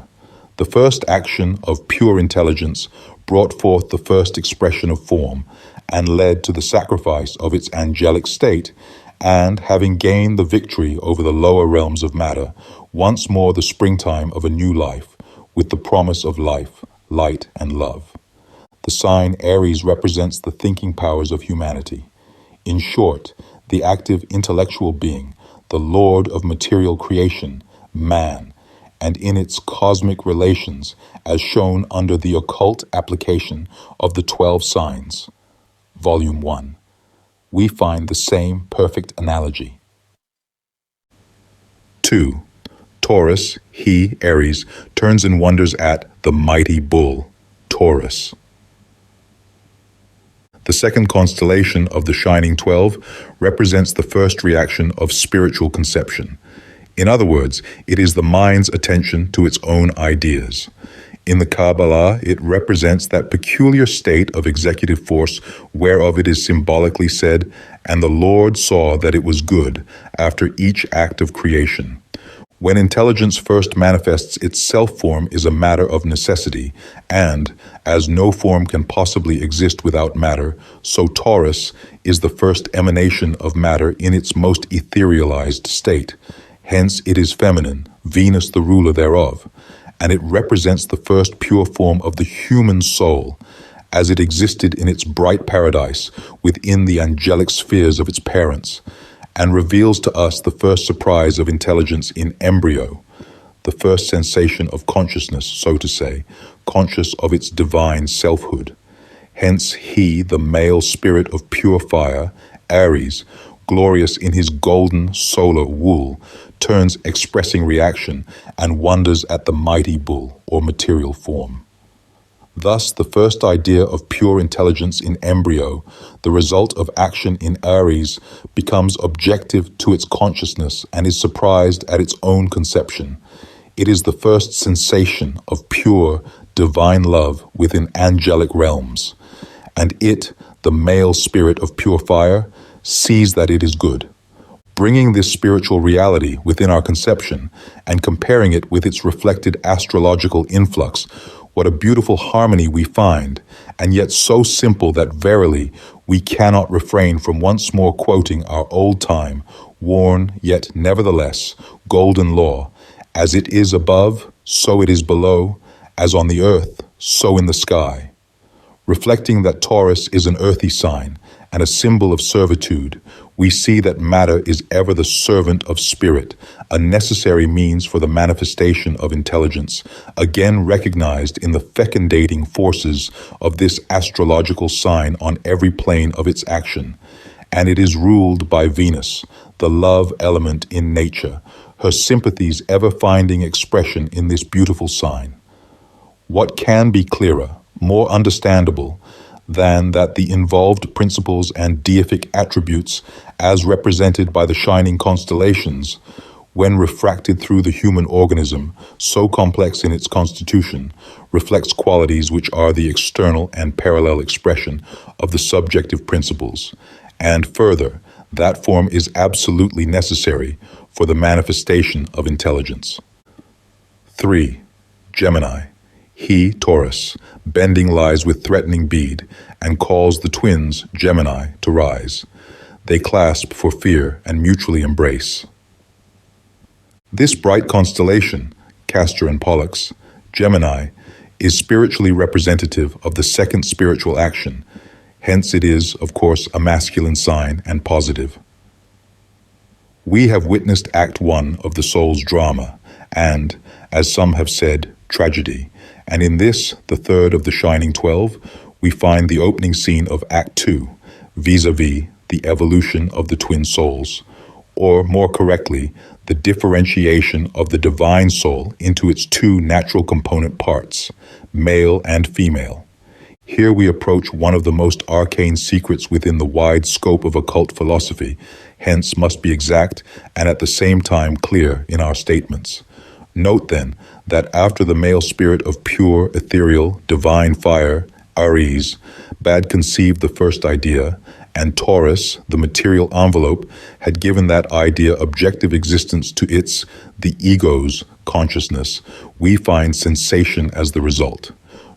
The first action of pure intelligence brought forth the first expression of form and led to the sacrifice of its angelic state, and, having gained the victory over the lower realms of matter, once more the springtime of a new life, with the promise of life, light, and love. The sign Aries represents the thinking powers of humanity. In short, the active intellectual being, the Lord of material creation, man, and in its cosmic relations as shown under the occult application of the 12 signs. Volume 1. We find the same perfect analogy. 2. Taurus, he, Aries, turns and wonders at the mighty bull, Taurus. The second constellation of the Shining 12 represents the first reaction of spiritual conception. In other words, it is the mind's attention to its own ideas. In the Kabbalah, it represents that peculiar state of executive force whereof it is symbolically said, "And the Lord saw that it was good," after each act of creation. When intelligence first manifests its self-form is a matter of necessity, and, as no form can possibly exist without matter, so Taurus is the first emanation of matter in its most etherealized state. Hence it is feminine, Venus the ruler thereof, and it represents the first pure form of the human soul, as it existed in its bright paradise within the angelic spheres of its parents, and reveals to us the first surprise of intelligence in embryo, the first sensation of consciousness, so to say, conscious of its divine selfhood. Hence he, the male spirit of pure fire, Aries, glorious in his golden solar wool, turns expressing reaction and wonders at the mighty bull or material form. Thus, the first idea of pure intelligence in embryo, the result of action in Aries, becomes objective to its consciousness and is surprised at its own conception. It is the first sensation of pure, divine love within angelic realms, and it, the male spirit of pure fire, sees that it is good. Bringing this spiritual reality within our conception and comparing it with its reflected astrological influx, what a beautiful harmony we find, and yet so simple that verily we cannot refrain from once more quoting our old-time, worn yet nevertheless golden law, as it is above, so it is below, as on the earth, so in the sky. Reflecting that Taurus is an earthy sign and a symbol of servitude, we see that matter is ever the servant of spirit, a necessary means for the manifestation of intelligence, again recognized in the fecundating forces of this astrological sign on every plane of its action. And it is ruled by Venus, the love element in nature, her sympathies ever finding expression in this beautiful sign. What can be clearer, more understandable, than that the involved principles and deific attributes, as represented by the shining constellations, when refracted through the human organism, so complex in its constitution, reflects qualities which are the external and parallel expression of the subjective principles, and further, that form is absolutely necessary for the manifestation of intelligence. 3. Gemini. He, Taurus, bending lies with threatening bead, and calls the twins, Gemini, to rise. They clasp for fear and mutually embrace. This bright constellation, Castor and Pollux, Gemini, is spiritually representative of the second spiritual action. Hence it is, of course, a masculine sign and positive. We have witnessed Act 1 of the soul's drama, and, as some have said, tragedy. And in this, the third of the Shining 12, we find the opening scene of Act 2, vis-a-vis the evolution of the twin souls, or more correctly, the differentiation of the divine soul into its two natural component parts, male and female. Here we approach one of the most arcane secrets within the wide scope of occult philosophy, hence must be exact and at the same time clear in our statements. Note then that after the male spirit of pure, ethereal, divine fire, Aries, bad conceived the first idea, and Taurus, the material envelope, had given that idea objective existence to its, the ego's, consciousness, we find sensation as the result.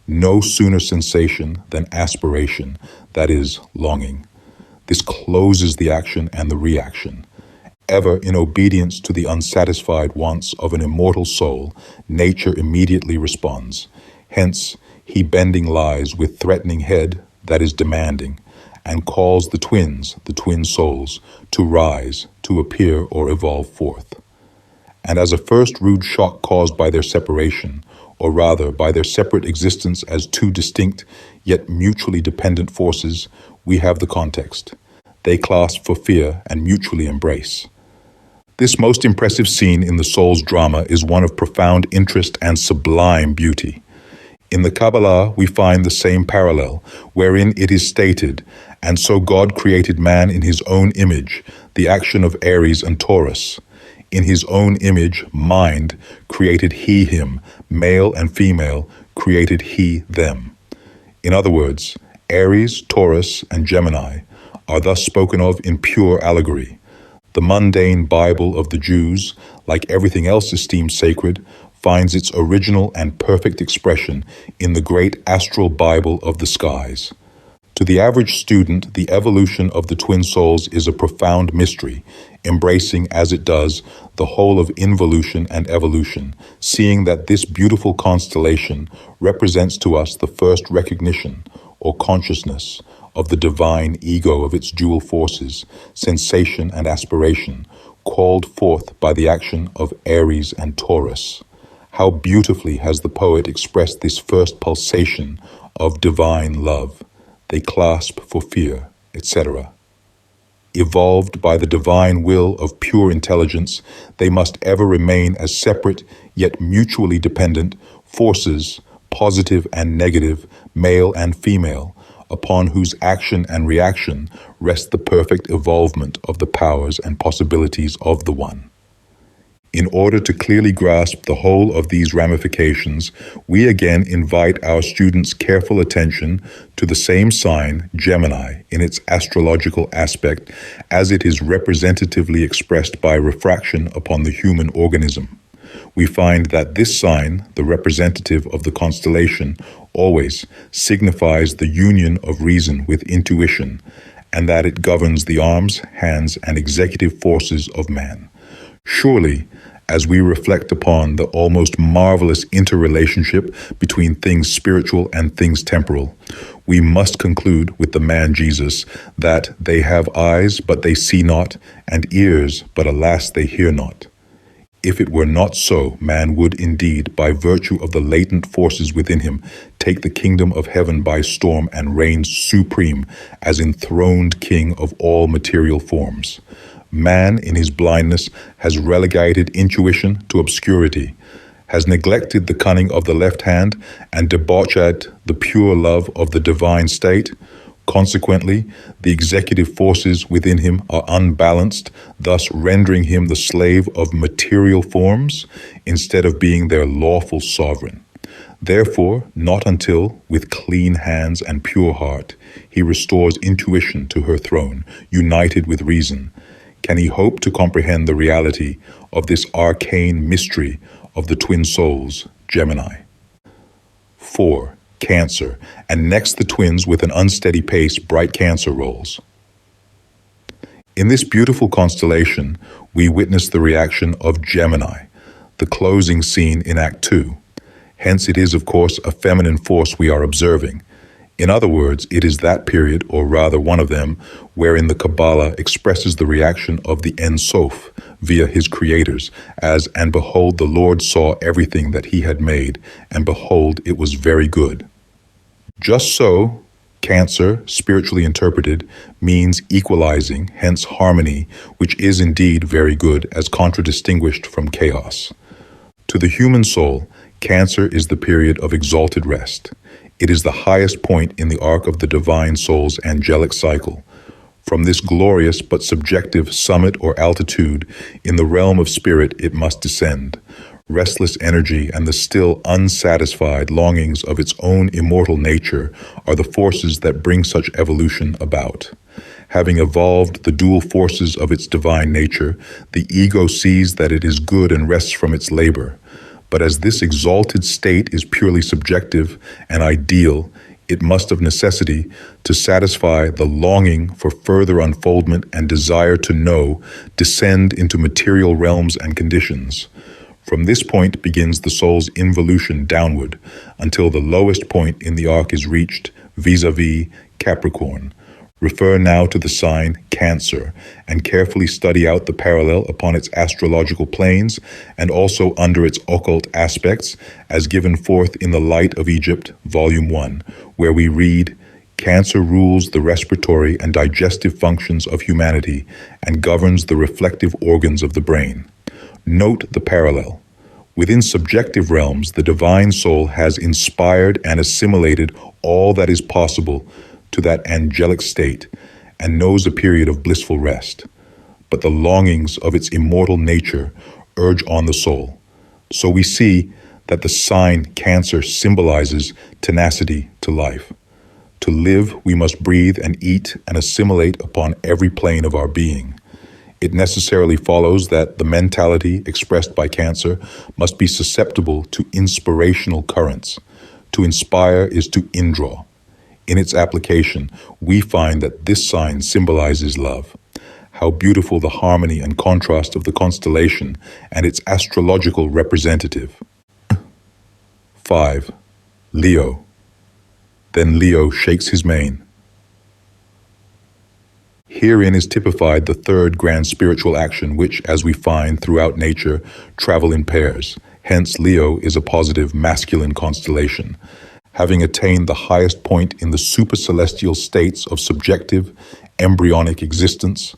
No sooner sensation than aspiration, that is, longing. This closes the action and the reaction. Ever in obedience to the unsatisfied wants of an immortal soul, nature immediately responds. Hence, he bending lies with threatening head, that is demanding, and calls the twins, the twin souls, to rise, to appear or evolve forth. And as a first rude shock caused by their separation, or rather by their separate existence as two distinct yet mutually dependent forces, we have the context. They clasp for fear and mutually embrace. This most impressive scene in the soul's drama is one of profound interest and sublime beauty. In the Kabbalah, we find the same parallel, wherein it is stated, "And so God created man in his own image, the action of Aries and Taurus. In his own image, mind, created he him, male and female, created he them." In other words, Aries, Taurus, and Gemini are thus spoken of in pure allegory. The mundane Bible of the Jews, like everything else esteemed sacred, finds its original and perfect expression in the great astral Bible of the skies. To the average student, the evolution of the twin souls is a profound mystery, embracing, as it does, the whole of involution and evolution, seeing that this beautiful constellation represents to us the first recognition, or consciousness, of the divine ego of its dual forces, sensation and aspiration, called forth by the action of Aries and Taurus. How beautifully has the poet expressed this first pulsation of divine love. They clasp for fear, etc. Evolved by the divine will of pure intelligence, they must ever remain as separate yet mutually dependent forces, positive and negative, male and female, upon whose action and reaction rest the perfect evolvement of the powers and possibilities of the One. In order to clearly grasp the whole of these ramifications, we again invite our students' careful attention to the same sign, Gemini, in its astrological aspect, as it is representatively expressed by refraction upon the human organism. We find that this sign, the representative of the constellation, always signifies the union of reason with intuition, and that it governs the arms, hands, and executive forces of man. Surely, As we reflect upon the almost marvelous interrelationship between things spiritual and things temporal, we must conclude with the man Jesus that they have eyes, but they see not, and ears, but alas, they hear not. If it were not so, man would indeed, by virtue of the latent forces within him, take the kingdom of heaven by storm and reign supreme as enthroned king of all material forms. Man, in his blindness, has relegated intuition to obscurity, has neglected the cunning of the left hand, and debauched the pure love of the divine state. Consequently, the executive forces within him are unbalanced, thus rendering him the slave of material forms instead of being their lawful sovereign. Therefore, not until, with clean hands and pure heart, he restores intuition to her throne, united with reason, can he hope to comprehend the reality of this arcane mystery of the twin souls, Gemini. 4. Cancer, and next the twins with an unsteady pace, bright Cancer rolls. In this beautiful constellation, we witness the reaction of Gemini, the closing scene in Act 2. Hence it is, of course, a feminine force we are observing. In other words, it is that period, or rather one of them, wherein the Kabbalah expresses the reaction of the Ein Sof via his creators, as, and behold, the Lord saw everything that he had made, and behold, it was very good. Just so, Cancer, spiritually interpreted, means equalizing, hence harmony, which is indeed very good, as contradistinguished from chaos. To the human soul, Cancer is the period of exalted rest. It is the highest point in the arc of the divine soul's angelic cycle. From this glorious but subjective summit or altitude, in the realm of spirit it must descend. Restless energy and the still unsatisfied longings of its own immortal nature are the forces that bring such evolution about. Having evolved the dual forces of its divine nature, the ego sees that it is good and rests from its labor. But as this exalted state is purely subjective and ideal, it must of necessity, to satisfy the longing for further unfoldment and desire to know, descend into material realms and conditions. From this point begins the soul's involution downward, until the lowest point in the arc is reached, vis-a-vis Capricorn. Refer now to the sign Cancer, and carefully study out the parallel upon its astrological planes, and also under its occult aspects, as given forth in the Light of Egypt, Volume 1, where we read, Cancer rules the respiratory and digestive functions of humanity, and governs the reflective organs of the brain. Note the parallel. Within subjective realms, the divine soul has inspired and assimilated all that is possible to that angelic state, and knows a period of blissful rest. But the longings of its immortal nature urge on the soul. So we see that the sign Cancer symbolizes tenacity to life. To live, we must breathe and eat and assimilate upon every plane of our being. It necessarily follows that the mentality expressed by Cancer must be susceptible to inspirational currents. To inspire is to indraw. In its application, we find that this sign symbolizes love. How beautiful the harmony and contrast of the constellation and its astrological representative. 5. Leo. Then Leo shakes his mane. Herein is typified the third grand spiritual action which, as we find throughout nature, travel in pairs. Hence, Leo is a positive masculine constellation. Having attained the highest point in the supercelestial states of subjective, embryonic existence,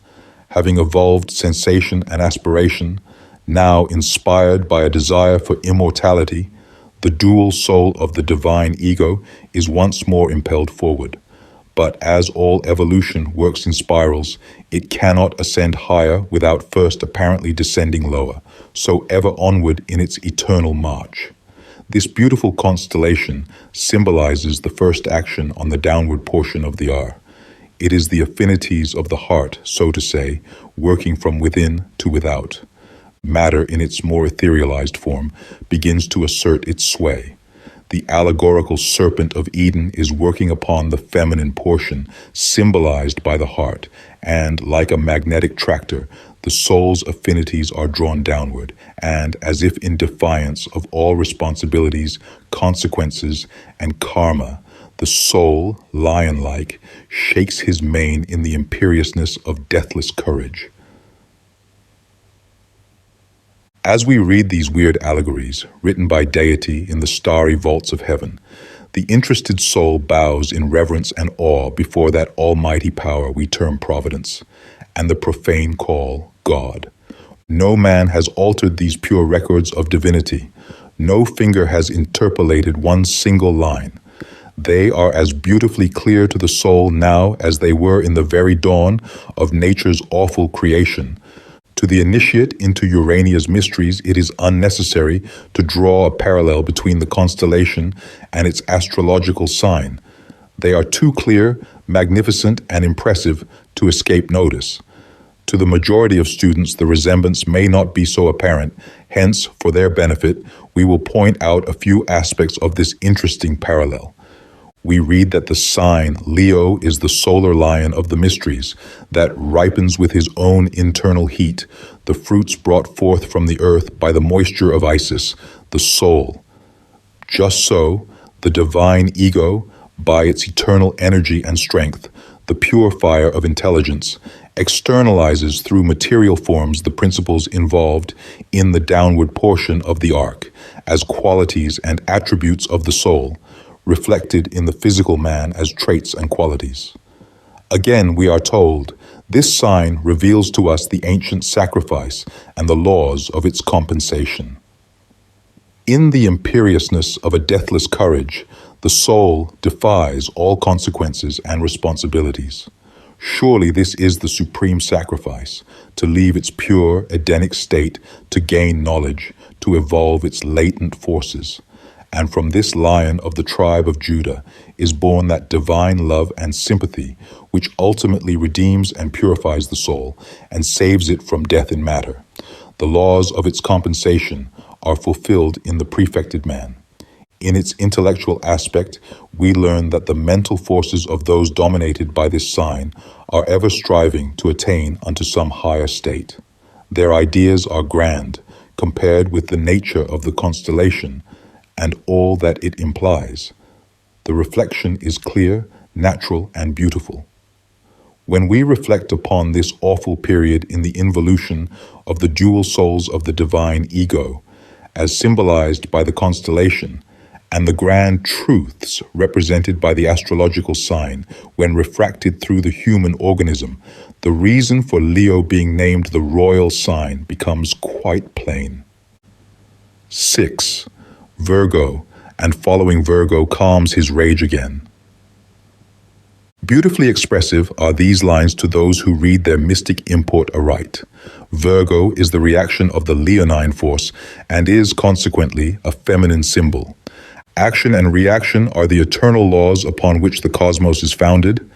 having evolved sensation and aspiration, now inspired by a desire for immortality, the dual soul of the divine ego is once more impelled forward. But as all evolution works in spirals, it cannot ascend higher without first apparently descending lower, so ever onward in its eternal march. This beautiful constellation symbolizes the first action on the downward portion of the R. It is the affinities of the heart, so to say, working from within to without. Matter in its more etherealized form begins to assert its sway. The allegorical serpent of Eden is working upon the feminine portion, symbolized by the heart, and, like a magnetic tractor, the the soul's affinities are drawn downward, and, as if in defiance of all responsibilities, consequences, and karma, the soul, lion-like, shakes his mane in the imperiousness of deathless courage. As we read these weird allegories, written by deity in the starry vaults of heaven, the interested soul bows in reverence and awe before that almighty power we term providence, and the profane call God. No man has altered these pure records of divinity. No finger has interpolated one single line. They are as beautifully clear to the soul now as they were in the very dawn of nature's awful creation. To the initiate into Urania's mysteries, it is unnecessary to draw a parallel between the constellation and its astrological sign. They are too clear, magnificent, and impressive to escape notice. To the majority of students, the resemblance may not be so apparent. Hence, for their benefit, we will point out a few aspects of this interesting parallel. We read that the sign Leo is the solar lion of the mysteries that ripens with his own internal heat, the fruits brought forth from the earth by the moisture of Isis, the soul. Just so, the divine ego, by its eternal energy and strength, the pure fire of intelligence, externalizes through material forms the principles involved in the downward portion of the arc as qualities and attributes of the soul, reflected in the physical man as traits and qualities. Again, we are told, this sign reveals to us the ancient sacrifice and the laws of its compensation. In the imperiousness of a deathless courage, the soul defies all consequences and responsibilities. Surely this is the supreme sacrifice, to leave its pure Edenic state, to gain knowledge, to evolve its latent forces. And from this lion of the tribe of Judah is born that divine love and sympathy which ultimately redeems and purifies the soul and saves it from death in matter. The laws of its compensation are fulfilled in the prefected man. In its intellectual aspect, we learn that the mental forces of those dominated by this sign are ever striving to attain unto some higher state. Their ideas are grand, compared with the nature of the constellation and all that it implies. The reflection is clear, natural, and beautiful. When we reflect upon this awful period in the involution of the dual souls of the divine ego, as symbolized by the constellation, and the grand truths represented by the astrological sign when refracted through the human organism, the reason for Leo being named the royal sign becomes quite plain. 6. Virgo, and following Virgo calms his rage again. Beautifully expressive are these lines to those who read their mystic import aright. Virgo is the reaction of the leonine force and is, consequently, a feminine symbol. Action and reaction are the eternal laws upon which the cosmos is founded.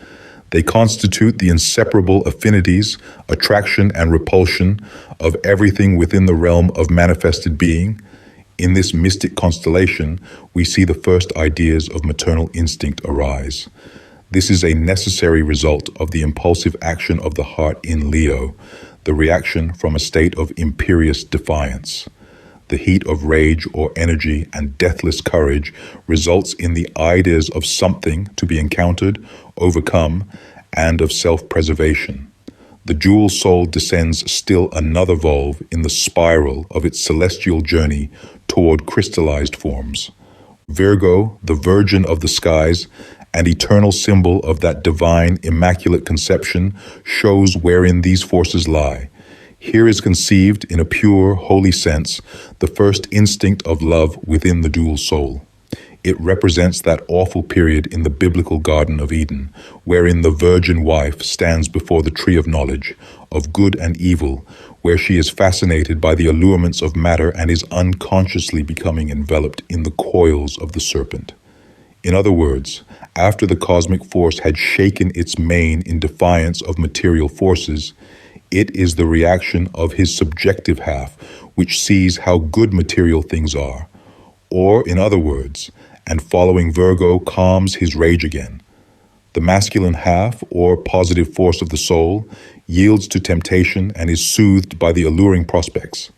They constitute the inseparable affinities, attraction and repulsion of everything within the realm of manifested being. In this mystic constellation, we see the first ideas of maternal instinct arise. This is a necessary result of the impulsive action of the heart in Leo, the reaction from a state of imperious defiance. The heat of rage or energy and deathless courage results in the ideas of something to be encountered, overcome, and of self-preservation. The dual soul descends still another volve in the spiral of its celestial journey toward crystallized forms. Virgo, the virgin of the skies, and eternal symbol of that divine immaculate conception, shows wherein these forces lie. Here is conceived, in a pure, holy sense, the first instinct of love within the dual soul. It represents that awful period in the biblical Garden of Eden, wherein the virgin wife stands before the tree of knowledge, of good and evil, where she is fascinated by the allurements of matter and is unconsciously becoming enveloped in the coils of the serpent. In other words, after the cosmic force had shaken its mane in defiance of material forces, it is the reaction of his subjective half which sees how good material things are. Or, in other words, and following Virgo calms his rage again. The masculine half, or positive force of the soul, yields to temptation and is soothed by the alluring prospects.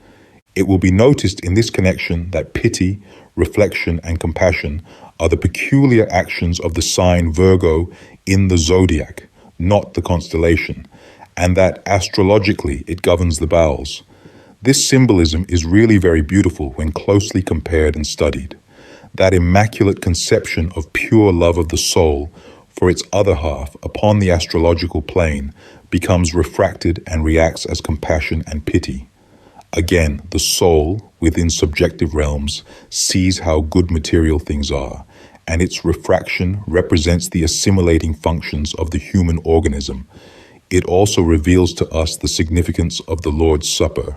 It will be noticed in this connection that pity, reflection, and compassion are the peculiar actions of the sign Virgo in the Zodiac, not the constellation, and that astrologically it governs the bowels. This symbolism is really very beautiful when closely compared and studied. That immaculate conception of pure love of the soul for its other half upon the astrological plane becomes refracted and reacts as compassion and pity. Again, the soul, within subjective realms, sees how good material things are, and its refraction represents the assimilating functions of the human organism. It also reveals to us the significance of the Lord's Supper.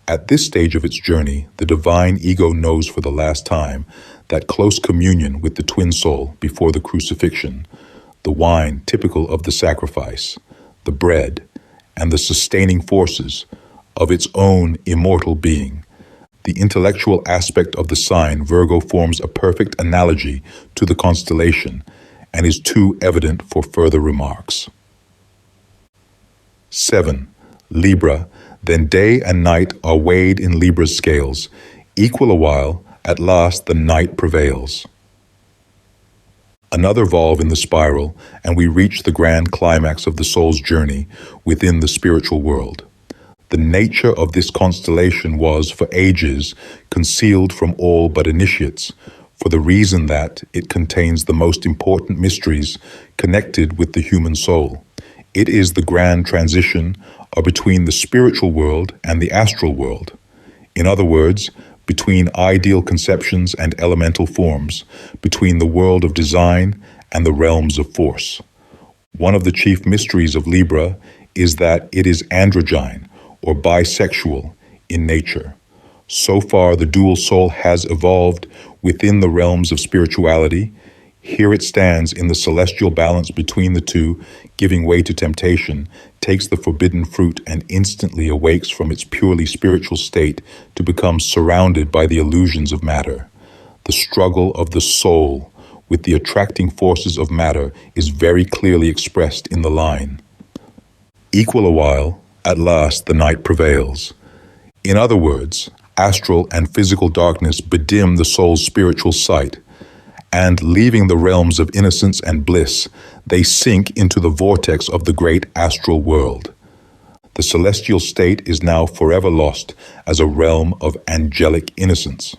At this stage of its journey, the divine ego knows for the last time that close communion with the twin soul before the crucifixion, the wine typical of the sacrifice, the bread, and the sustaining forces of its own immortal being. The intellectual aspect of the sign Virgo forms a perfect analogy to the constellation and is too evident for further remarks. 7. Libra. Then day and night are weighed in Libra's scales. Equal a while, at last the night prevails. Another volve in the spiral, and we reach the grand climax of the soul's journey within the spiritual world. The nature of this constellation was, for ages, concealed from all but initiates, for the reason that it contains the most important mysteries connected with the human soul. It is the grand transition between the spiritual world and the astral world. In other words, between ideal conceptions and elemental forms, between the world of design and the realms of force. One of the chief mysteries of Libra is that it is androgyne, or bisexual, in nature. So far, the dual soul has evolved within the realms of spirituality. Here it stands in the celestial balance between the two, giving way to temptation, takes the forbidden fruit, and instantly awakes from its purely spiritual state to become surrounded by the illusions of matter. The struggle of the soul with the attracting forces of matter is very clearly expressed in the line, "Equal a while, at last the night prevails." In other words, astral and physical darkness bedim the soul's spiritual sight, and leaving the realms of innocence and bliss, they sink into the vortex of the great astral world. The celestial state is now forever lost as a realm of angelic innocence.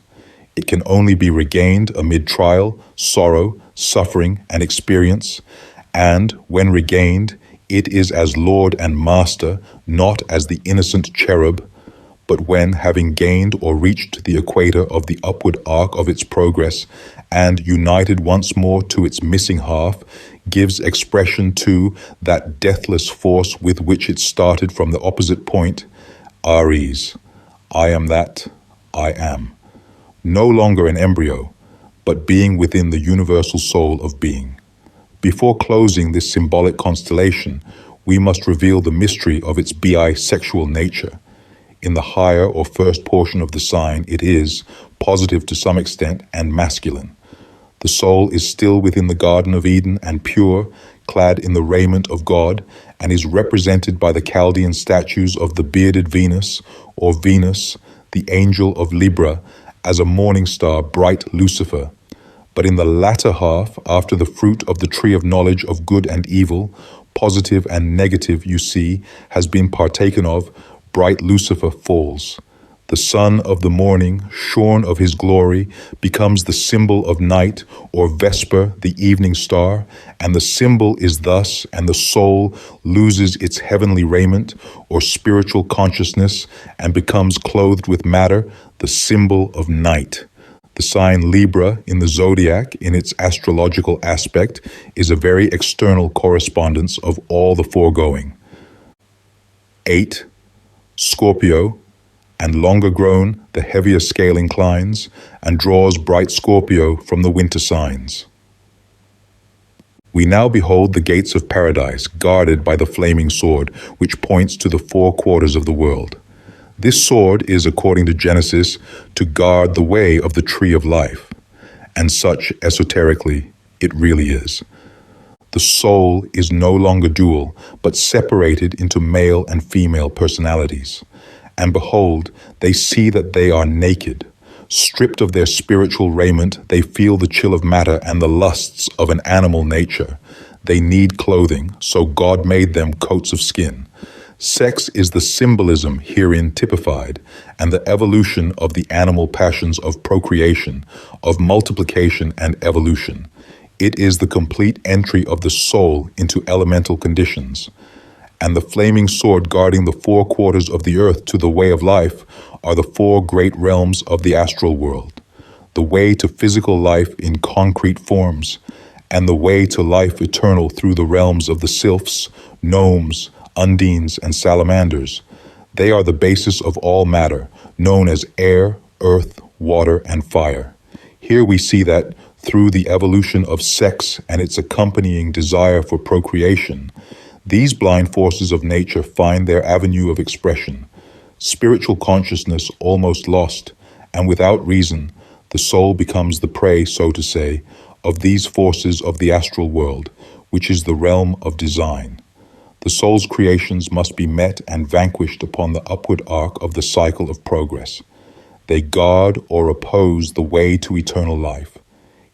It can only be regained amid trial, sorrow, suffering, and experience, and when regained, it is as Lord and Master, not as the innocent cherub, but when, having gained or reached the equator of the upward arc of its progress and united once more to its missing half, gives expression to that deathless force with which it started from the opposite point, Aries, I am that I am. No longer an embryo, but being within the universal soul of being. Before closing this symbolic constellation, we must reveal the mystery of its bisexual nature. In the higher or first portion of the sign, it is, positive to some extent, and masculine. The soul is still within the Garden of Eden and pure, clad in the raiment of God, and is represented by the Chaldean statues of the bearded Venus, or Venus, the angel of Libra, as a morning star, bright Lucifer. But in the latter half, after the fruit of the tree of knowledge of good and evil, positive and negative, you see, has been partaken of, bright Lucifer falls. The son of the morning, shorn of his glory, becomes the symbol of night, or Vesper, the evening star, and the symbol is thus, and the soul loses its heavenly raiment, or spiritual consciousness, and becomes clothed with matter, the symbol of night. The sign Libra in the Zodiac, in its astrological aspect, is a very external correspondence of all the foregoing. 8. Scorpio, and longer grown, the heavier scale inclines, and draws bright Scorpio from the winter signs. We now behold the gates of paradise, guarded by the flaming sword, which points to the 4 quarters of the world. This sword is, according to Genesis, to guard the way of the tree of life, and such, esoterically, it really is. The soul is no longer dual, but separated into male and female personalities. And behold, they see that they are naked. Stripped of their spiritual raiment, they feel the chill of matter and the lusts of an animal nature. They need clothing, so God made them coats of skin. Sex is the symbolism herein typified, and the evolution of the animal passions of procreation, of multiplication and evolution. It is the complete entry of the soul into elemental conditions. And the flaming sword guarding the 4 quarters of the earth to the way of life are the 4 great realms of the astral world, the way to physical life in concrete forms, and the way to life eternal through the realms of the sylphs, gnomes, undines, and salamanders. They are the basis of all matter, known as air, earth, water, and fire. Here we see that through the evolution of sex and its accompanying desire for procreation, these blind forces of nature find their avenue of expression. Spiritual consciousness almost lost, and without reason, the soul becomes the prey, so to say, of these forces of the astral world, which is the realm of design. The soul's creations must be met and vanquished upon the upward arc of the cycle of progress. They guard or oppose the way to eternal life.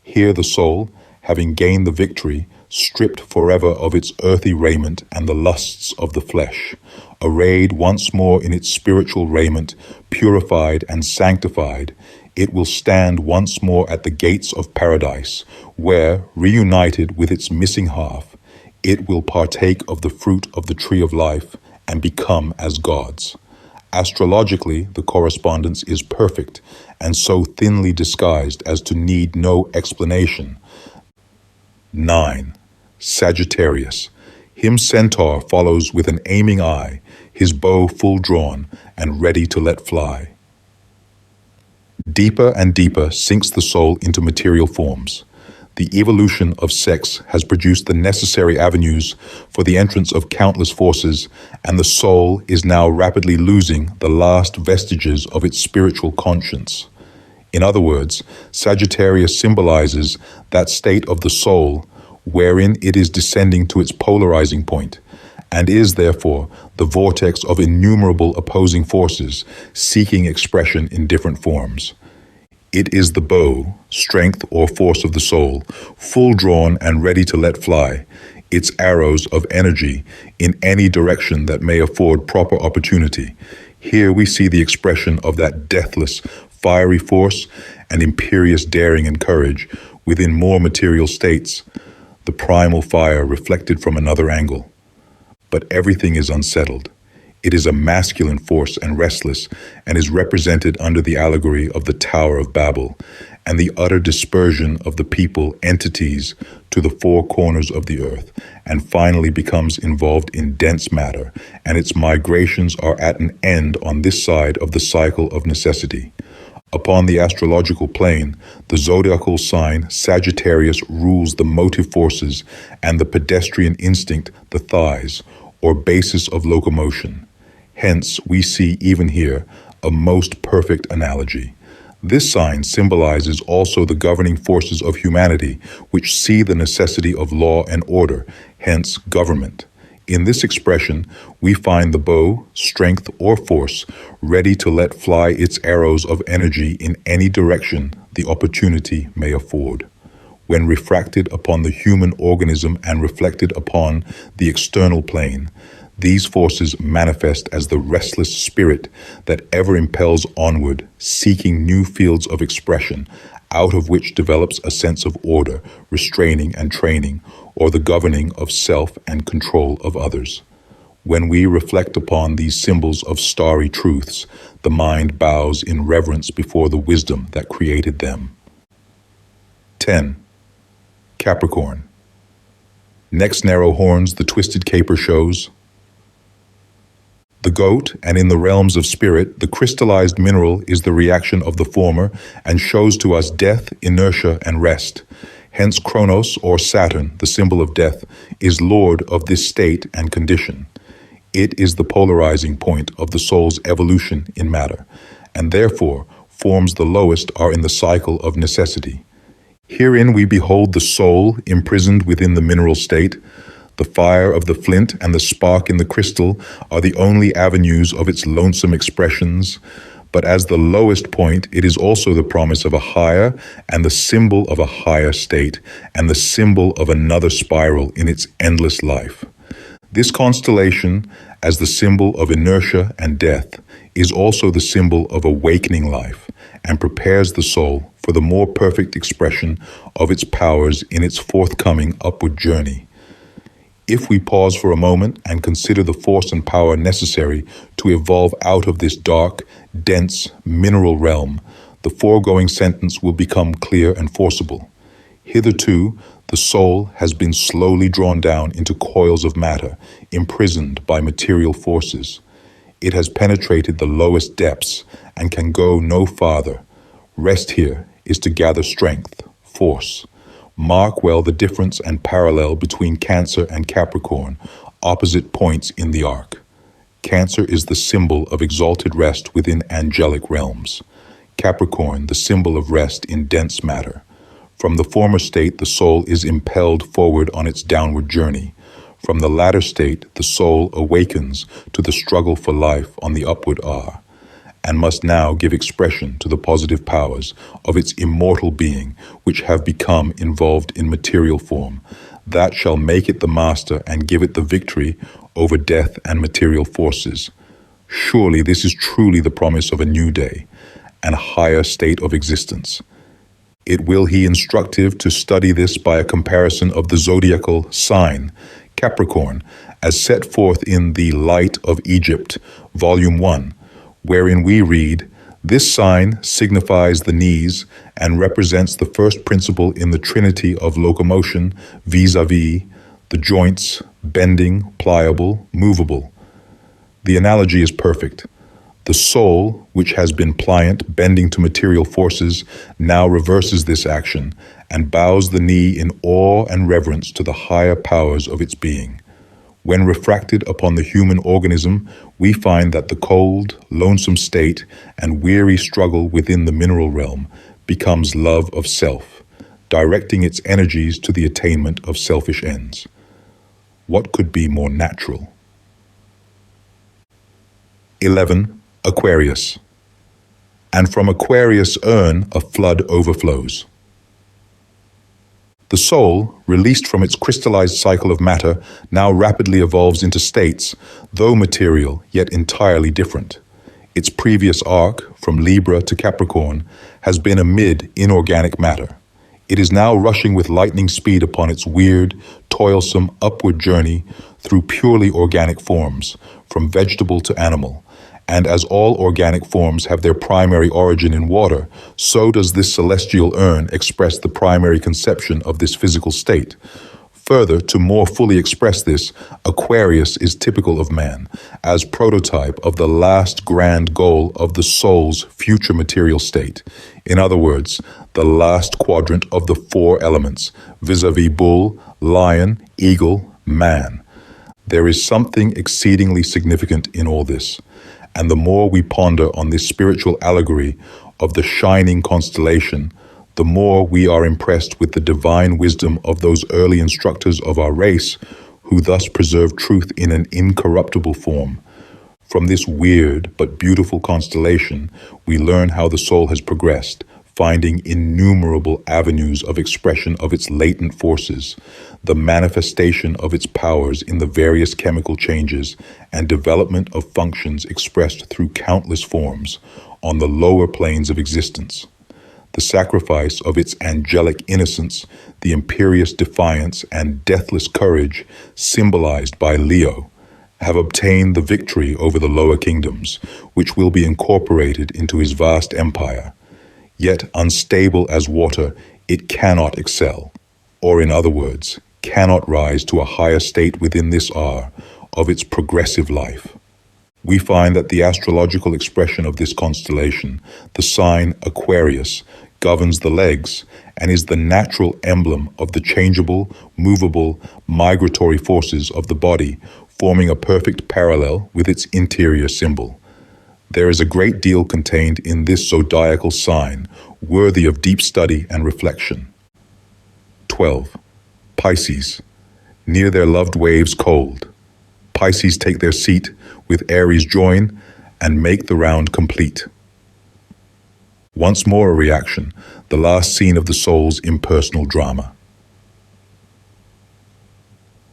Here the soul, having gained the victory, stripped forever of its earthy raiment and the lusts of the flesh, arrayed once more in its spiritual raiment, purified and sanctified, it will stand once more at the gates of paradise, where, reunited with its missing half, it will partake of the fruit of the tree of life and become as gods. Astrologically, the correspondence is perfect and so thinly disguised as to need no explanation. 9. Sagittarius. Him Centaur follows with an aiming eye, his bow full drawn and ready to let fly. Deeper and deeper sinks the soul into material forms. The evolution of sex has produced the necessary avenues for the entrance of countless forces, and the soul is now rapidly losing the last vestiges of its spiritual conscience. In other words, Sagittarius symbolizes that state of the soul wherein it is descending to its polarizing point, and is therefore the vortex of innumerable opposing forces seeking expression in different forms. It is the bow, strength or force of the soul, full drawn and ready to let fly, its arrows of energy in any direction that may afford proper opportunity. Here we see the expression of that deathless, fiery force and imperious daring and courage within more material states, the primal fire reflected from another angle. But everything is unsettled. It is a masculine force and restless, and is represented under the allegory of the Tower of Babel, and the utter dispersion of the people entities to the 4 corners of the earth, and finally becomes involved in dense matter, and its migrations are at an end on this side of the cycle of necessity. Upon the astrological plane, the zodiacal sign Sagittarius rules the motive forces and the pedestrian instinct, the thighs, or basis of locomotion. Hence, we see even here a most perfect analogy. This sign symbolizes also the governing forces of humanity, which see the necessity of law and order, hence government. In this expression, we find the bow, strength, or force ready to let fly its arrows of energy in any direction the opportunity may afford. When refracted upon the human organism and reflected upon the external plane, these forces manifest as the restless spirit that ever impels onward, seeking new fields of expression, out of which develops a sense of order, restraining and training, or the governing of self and control of others. When we reflect upon these symbols of starry truths, the mind bows in reverence before the wisdom that created them. 10. Capricorn. Next narrow horns the twisted caper shows. The goat, and in the realms of spirit, the crystallized mineral is the reaction of the former and shows to us death, inertia, and rest. Hence Kronos, or Saturn, the symbol of death, is lord of this state and condition. It is the polarizing point of the soul's evolution in matter, and therefore forms the lowest are in the cycle of necessity. Herein we behold the soul imprisoned within the mineral state. The fire of the flint and the spark in the crystal are the only avenues of its lonesome expressions. But as the lowest point, it is also the promise of a higher and the symbol of a higher state and the symbol of another spiral in its endless life. This constellation, as the symbol of inertia and death, is also the symbol of awakening life and prepares the soul for the more perfect expression of its powers in its forthcoming upward journey. If we pause for a moment and consider the force and power necessary to evolve out of this dark, dense, mineral realm, the foregoing sentence will become clear and forcible. Hitherto, the soul has been slowly drawn down into coils of matter, imprisoned by material forces. It has penetrated the lowest depths and can go no farther. Rest here is to gather strength, force. Mark well the difference and parallel between Cancer and Capricorn, opposite points in the arc. Cancer is the symbol of exalted rest within angelic realms. Capricorn, the symbol of rest in dense matter. From the former state, the soul is impelled forward on its downward journey. From the latter state, the soul awakens to the struggle for life on the upward R, and must now give expression to the positive powers of its immortal being, which have become involved in material form. That shall make it the master and give it the victory over death and material forces. Surely this is truly the promise of a new day, and a higher state of existence. It will be instructive to study this by a comparison of the zodiacal sign, Capricorn, as set forth in The Light of Egypt, Volume 1, wherein we read, "This sign signifies the knees and represents the first principle in the trinity of locomotion vis-a-vis the joints, bending, pliable, movable." The analogy is perfect. The soul, which has been pliant, bending to material forces, now reverses this action and bows the knee in awe and reverence to the higher powers of its being. When refracted upon the human organism, we find that the cold, lonesome state and weary struggle within the mineral realm becomes love of self, directing its energies to the attainment of selfish ends. What could be more natural? 11. Aquarius. And from Aquarius' urn a flood overflows. The soul, released from its crystallized cycle of matter, now rapidly evolves into states, though material, yet entirely different. Its previous arc, from Libra to Capricorn, has been amid inorganic matter. It is now rushing with lightning speed upon its weird, toilsome upward journey through purely organic forms, from vegetable to animal. And as all organic forms have their primary origin in water, so does this celestial urn express the primary conception of this physical state. Further, to more fully express this, Aquarius is typical of man, as prototype of the last grand goal of the soul's future material state. In other words, the last quadrant of the four elements, vis-a-vis bull, lion, eagle, man. There is something exceedingly significant in all this. And the more we ponder on this spiritual allegory of the shining constellation, the more we are impressed with the divine wisdom of those early instructors of our race who thus preserve truth in an incorruptible form. From this weird but beautiful constellation, we learn how the soul has progressed, finding innumerable avenues of expression of its latent forces, the manifestation of its powers in the various chemical changes and development of functions expressed through countless forms on the lower planes of existence. The sacrifice of its angelic innocence, the imperious defiance and deathless courage symbolized by Leo, have obtained the victory over the lower kingdoms, which will be incorporated into his vast empire. Yet unstable as water, it cannot excel, or in other words, cannot rise to a higher state within this hour of its progressive life. We find that the astrological expression of this constellation, the sign Aquarius, governs the legs and is the natural emblem of the changeable, movable, migratory forces of the body, forming a perfect parallel with its interior symbol. There is a great deal contained in this zodiacal sign, worthy of deep study and reflection. 12. Pisces. Near their loved waves cold. Pisces take their seat, with Aries join, and make the round complete. Once more a reaction, the last scene of the soul's impersonal drama.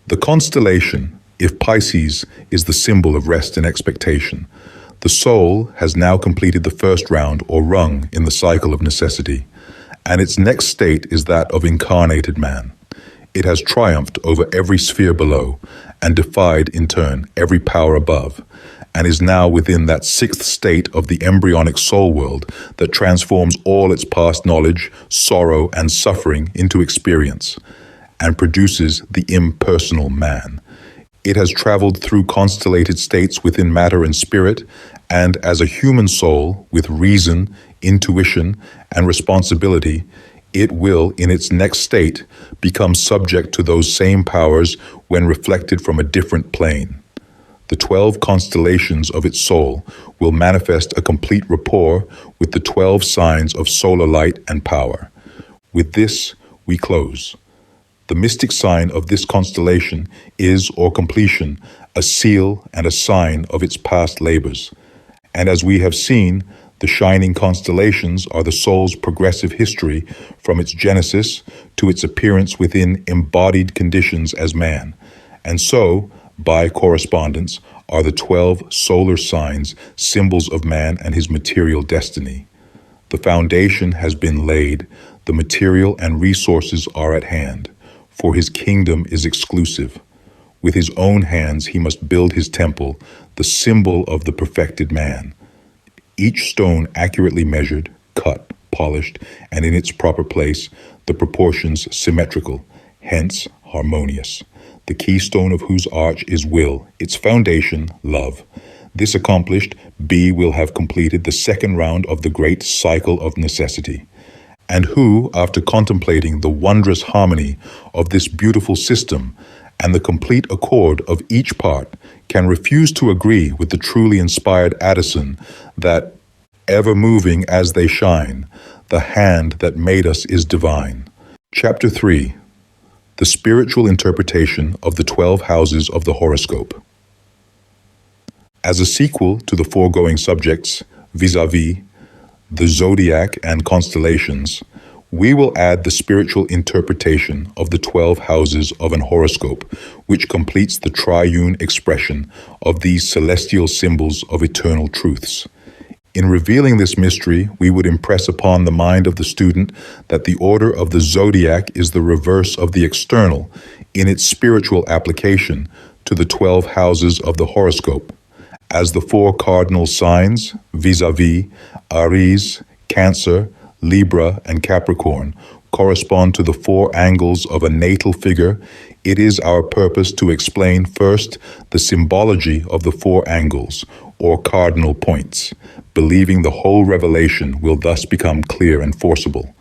The constellation, if Pisces is the symbol of rest and expectation, the soul has now completed the first round or rung in the cycle of necessity, and its next state is that of incarnated man. It has triumphed over every sphere below and defied, in turn, every power above, and is now within that sixth state of the embryonic soul world that transforms all its past knowledge, sorrow, and suffering into experience, and produces the impersonal man. It has traveled through constellated states within matter and spirit, and as a human soul with reason, intuition, and responsibility, it will, in its next state, become subject to those same powers when reflected from a different plane. The 12 constellations of its soul will manifest a complete rapport with the 12 signs of solar light and power. With this, we close. The mystic sign of this constellation is, or completion, a seal and a sign of its past labors. And as we have seen, the shining constellations are the soul's progressive history from its genesis to its appearance within embodied conditions as man. And so, by correspondence, are the 12 solar signs symbols of man and his material destiny. The foundation has been laid, the material and resources are at hand, for his kingdom is exclusive. With his own hands he must build his temple, the symbol of the perfected man. Each stone accurately measured, cut, polished, and in its proper place, the proportions symmetrical, hence harmonious. The keystone of whose arch is will, its foundation, love. This accomplished, B will have completed the second round of the great cycle of necessity. And who, after contemplating the wondrous harmony of this beautiful system and the complete accord of each part, can refuse to agree with the truly inspired Addison that, ever moving as they shine, the hand that made us is divine. Chapter 3. The spiritual interpretation of the 12 houses of the horoscope. As a sequel to the foregoing subjects, vis-a-vis the Zodiac and Constellations, we will add the spiritual interpretation of the 12 houses of an horoscope, which completes the triune expression of these celestial symbols of eternal truths. In revealing this mystery, we would impress upon the mind of the student that the order of the Zodiac is the reverse of the external in its spiritual application to the 12 houses of the horoscope, as the 4 cardinal signs, vis-a-vis, Aries, Cancer, Libra, and Capricorn, correspond to the 4 angles of a natal figure. It is our purpose to explain first the symbology of the 4 angles, or cardinal points, believing the whole revelation will thus become clear and forcible.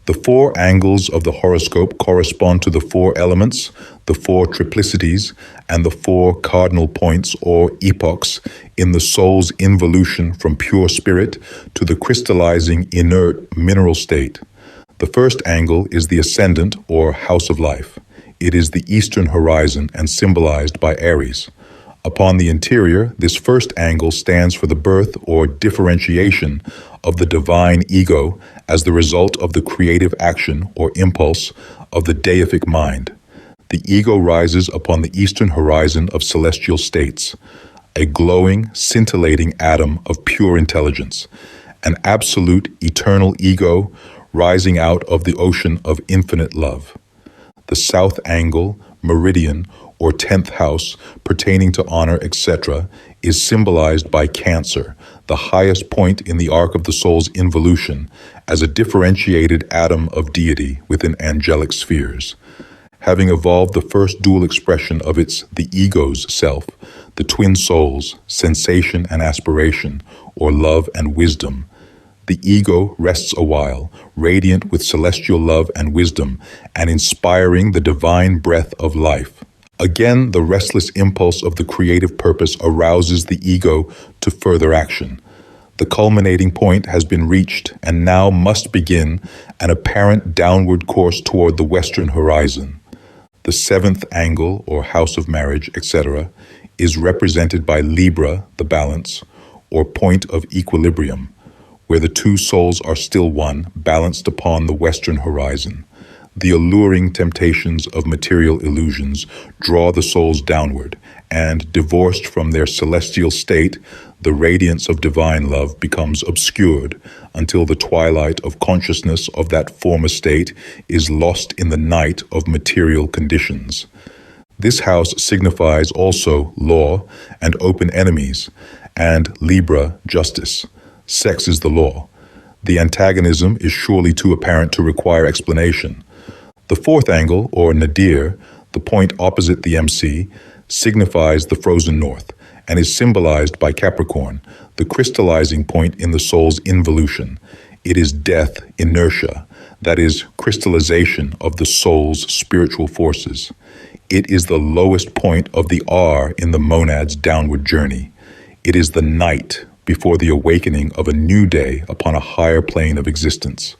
The 4 angles of the horoscope correspond to the 4 elements, the 4 triplicities, and the 4 cardinal points or epochs in the soul's involution from pure spirit to the crystallizing inert mineral state. The first angle is the ascendant or house of life. It is the eastern horizon and symbolized by Aries. Upon the interior, this first angle stands for the birth or differentiation of the divine ego as the result of the creative action or impulse of the deific mind. The ego rises upon the eastern horizon of celestial states, a glowing, scintillating atom of pure intelligence, an absolute, eternal ego rising out of the ocean of infinite love. The south angle, meridian, or 10th house pertaining to honor, etc., is symbolized by Cancer, the highest point in the arc of the soul's involution, as a differentiated atom of deity within angelic spheres. Having evolved the first dual expression of the ego's self, the twin souls, sensation and aspiration, or love and wisdom, the ego rests a while, radiant with celestial love and wisdom, and inspiring the divine breath of life. Again, the restless impulse of the creative purpose arouses the ego to further action. The culminating point has been reached, and now must begin an apparent downward course toward the western horizon. The seventh angle, or house of marriage, etc., is represented by Libra, the balance, or point of equilibrium, where the two souls are still one, balanced upon the western horizon. The alluring temptations of material illusions draw the souls downward, and, divorced from their celestial state, the radiance of divine love becomes obscured until the twilight of consciousness of that former state is lost in the night of material conditions. This house signifies also law and open enemies, and Libra, justice. Sex is the law. The antagonism is surely too apparent to require explanation. The fourth angle, or nadir, the point opposite the MC, signifies the frozen north, and is symbolized by Capricorn, the crystallizing point in the soul's involution. It is death, inertia, that is, crystallization of the soul's spiritual forces. It is the lowest point of the R in the monad's downward journey. It is the night before the awakening of a new day upon a higher plane of existence.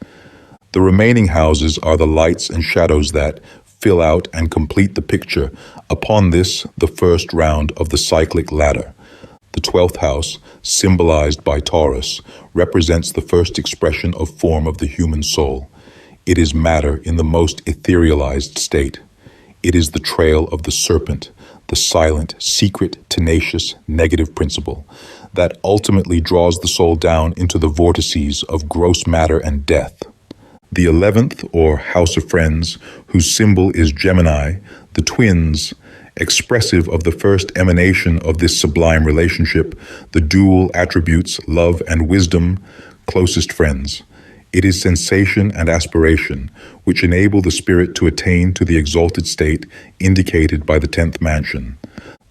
The remaining houses are the lights and shadows that fill out and complete the picture upon this, the first round of the cyclic ladder. The 12th house, symbolized by Taurus, represents the first expression of form of the human soul. It is matter in the most etherealized state. It is the trail of the serpent, the silent, secret, tenacious, negative principle that ultimately draws the soul down into the vortices of gross matter and death. The 11th, or House of Friends, whose symbol is Gemini, the twins, expressive of the first emanation of this sublime relationship, the dual attributes, love and wisdom, closest friends. It is sensation and aspiration, which enable the spirit to attain to the exalted state indicated by the 10th mansion.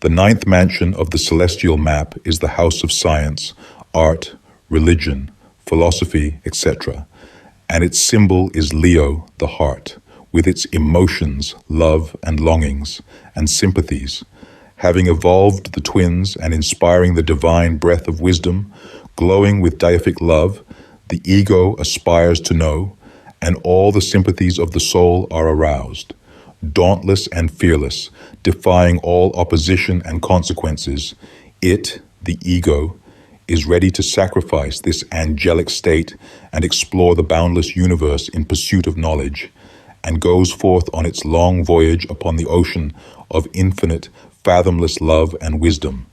The 9th mansion of the celestial map is the house of science, art, religion, philosophy, etc., and its symbol is Leo, the heart, with its emotions, love and longings, and sympathies. Having evolved the twins and inspiring the divine breath of wisdom, glowing with deific love, the ego aspires to know, and all the sympathies of the soul are aroused. Dauntless and fearless, defying all opposition and consequences, it, the ego, is ready to sacrifice this angelic state and explore the boundless universe in pursuit of knowledge, and goes forth on its long voyage upon the ocean of infinite, fathomless love and wisdom.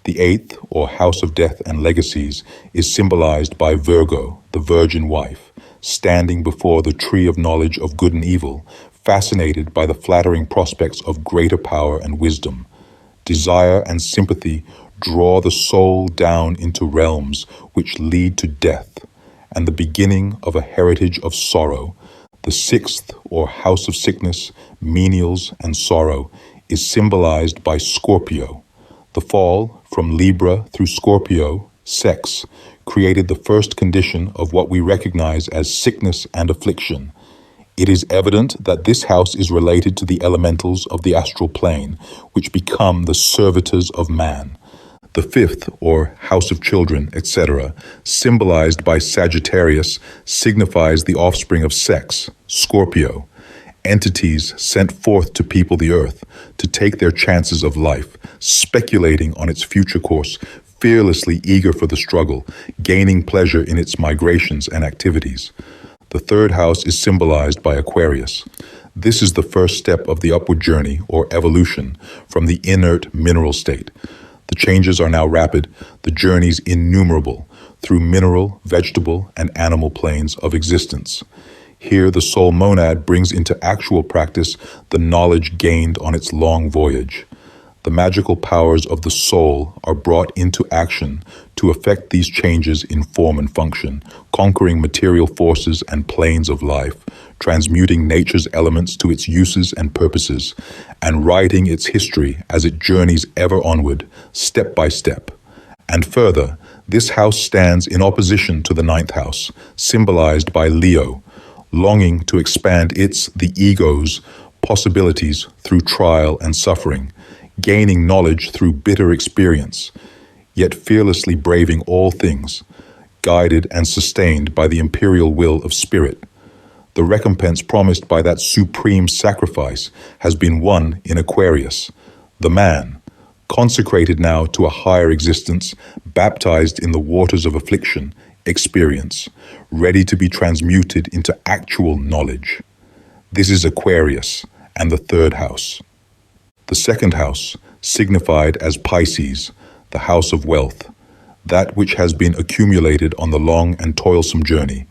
The 8th, or House of Death and Legacies, is symbolized by Virgo, the virgin wife, standing before the tree of knowledge of good and evil, fascinated by the flattering prospects of greater power and wisdom. Desire and sympathy draw the soul down into realms which lead to death, and the beginning of a heritage of sorrow. The 6th, or House of Sickness, Menials, and Sorrow, is symbolized by Scorpio. The fall, from Libra through Scorpio, sex, created the first condition of what we recognize as sickness and affliction. It is evident that this house is related to the elementals of the astral plane, which become the servitors of man. The 5th, or House of Children, etc., symbolized by Sagittarius, signifies the offspring of sex, Scorpio, entities sent forth to people the earth, to take their chances of life, speculating on its future course, fearlessly eager for the struggle, gaining pleasure in its migrations and activities. The 3rd house is symbolized by Aquarius. This is the first step of the upward journey, or evolution, from the inert mineral state. The changes are now rapid, the journeys innumerable, through mineral, vegetable, and animal planes of existence. Here the soul monad brings into actual practice the knowledge gained on its long voyage. The magical powers of the soul are brought into action to effect these changes in form and function, conquering material forces and planes of life, transmuting nature's elements to its uses and purposes, and writing its history as it journeys ever onward, step by step. And further, this house stands in opposition to the 9th house, symbolized by Leo, longing to expand the ego's, possibilities through trial and suffering, gaining knowledge through bitter experience, yet fearlessly braving all things. guided and sustained by the imperial will of spirit. The recompense promised by that supreme sacrifice has been won in Aquarius, the man, consecrated now to a higher existence, baptized in the waters of affliction, experience, ready to be transmuted into actual knowledge. This is Aquarius and the third house. The second house, signified as Pisces, the house of wealth, that which has been accumulated on the long and toilsome journey,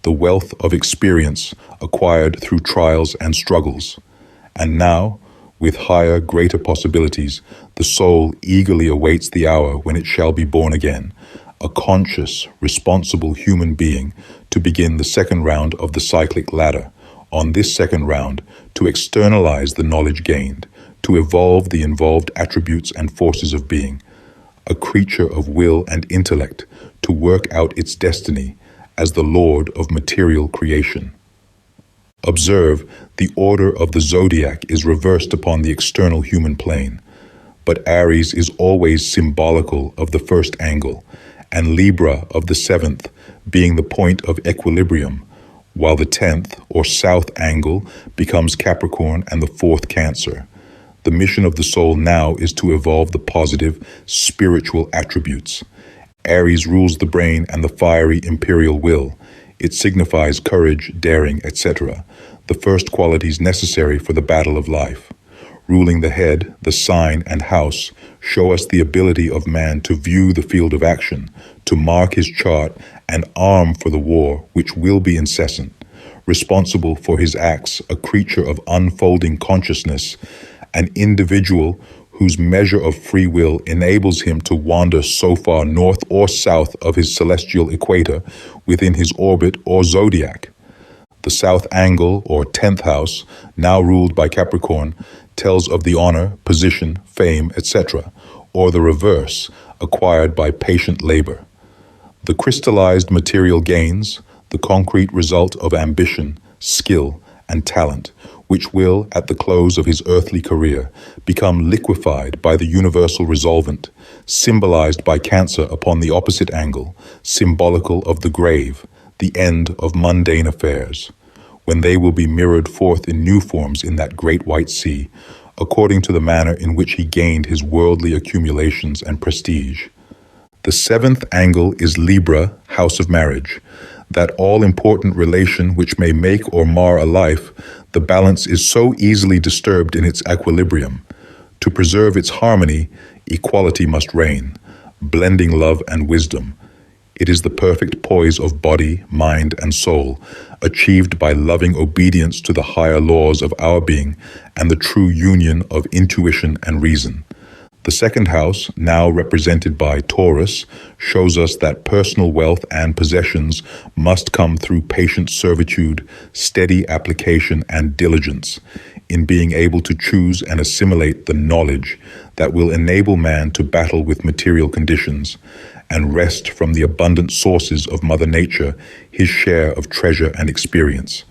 the wealth of experience acquired through trials and struggles. And now, with higher, greater possibilities, the soul eagerly awaits the hour when it shall be born again, a conscious, responsible human being, to begin the second round of the cyclic ladder. On this second round, to externalize the knowledge gained, to evolve the involved attributes and forces of being, a creature of will and intellect, to work out its destiny as the Lord of material creation. Observe, the order of the Zodiac is reversed upon the external human plane, but Aries is always symbolical of the first angle, and Libra of the seventh being the point of equilibrium, while the 10th or south angle becomes Capricorn and the fourth Cancer. The mission of the soul now is to evolve the positive, spiritual attributes. Aries rules the brain and the fiery imperial will. It signifies courage, daring, etc., the first qualities necessary for the battle of life. Ruling the head, the sign, and house show us the ability of man to view the field of action, to mark his chart and arm for the war which will be incessant. Responsible for his acts, a creature of unfolding consciousness, an individual whose measure of free will enables him to wander so far north or south of his celestial equator within his orbit or zodiac. The south angle, or 10th house, now ruled by Capricorn, tells of the honor, position, fame, etc., or the reverse, acquired by patient labor. The crystallized material gains, the concrete result of ambition, skill, and talent, which will, at the close of his earthly career, become liquefied by the universal resolvent, symbolized by Cancer upon the opposite angle, symbolical of the grave, the end of mundane affairs, when they will be mirrored forth in new forms in that great white sea, according to the manner in which he gained his worldly accumulations and prestige. The seventh angle is Libra, house of marriage, that all-important relation which may make or mar a life. The balance is so easily disturbed in its equilibrium. To preserve its harmony, equality must reign, blending love and wisdom. It is the perfect poise of body, mind, and soul, achieved by loving obedience to the higher laws of our being and the true union of intuition and reason. The second house, now represented by Taurus, shows us that personal wealth and possessions must come through patient servitude, steady application, and diligence in being able to choose and assimilate the knowledge that will enable man to battle with material conditions and wrest from the abundant sources of Mother Nature his share of treasure and experience.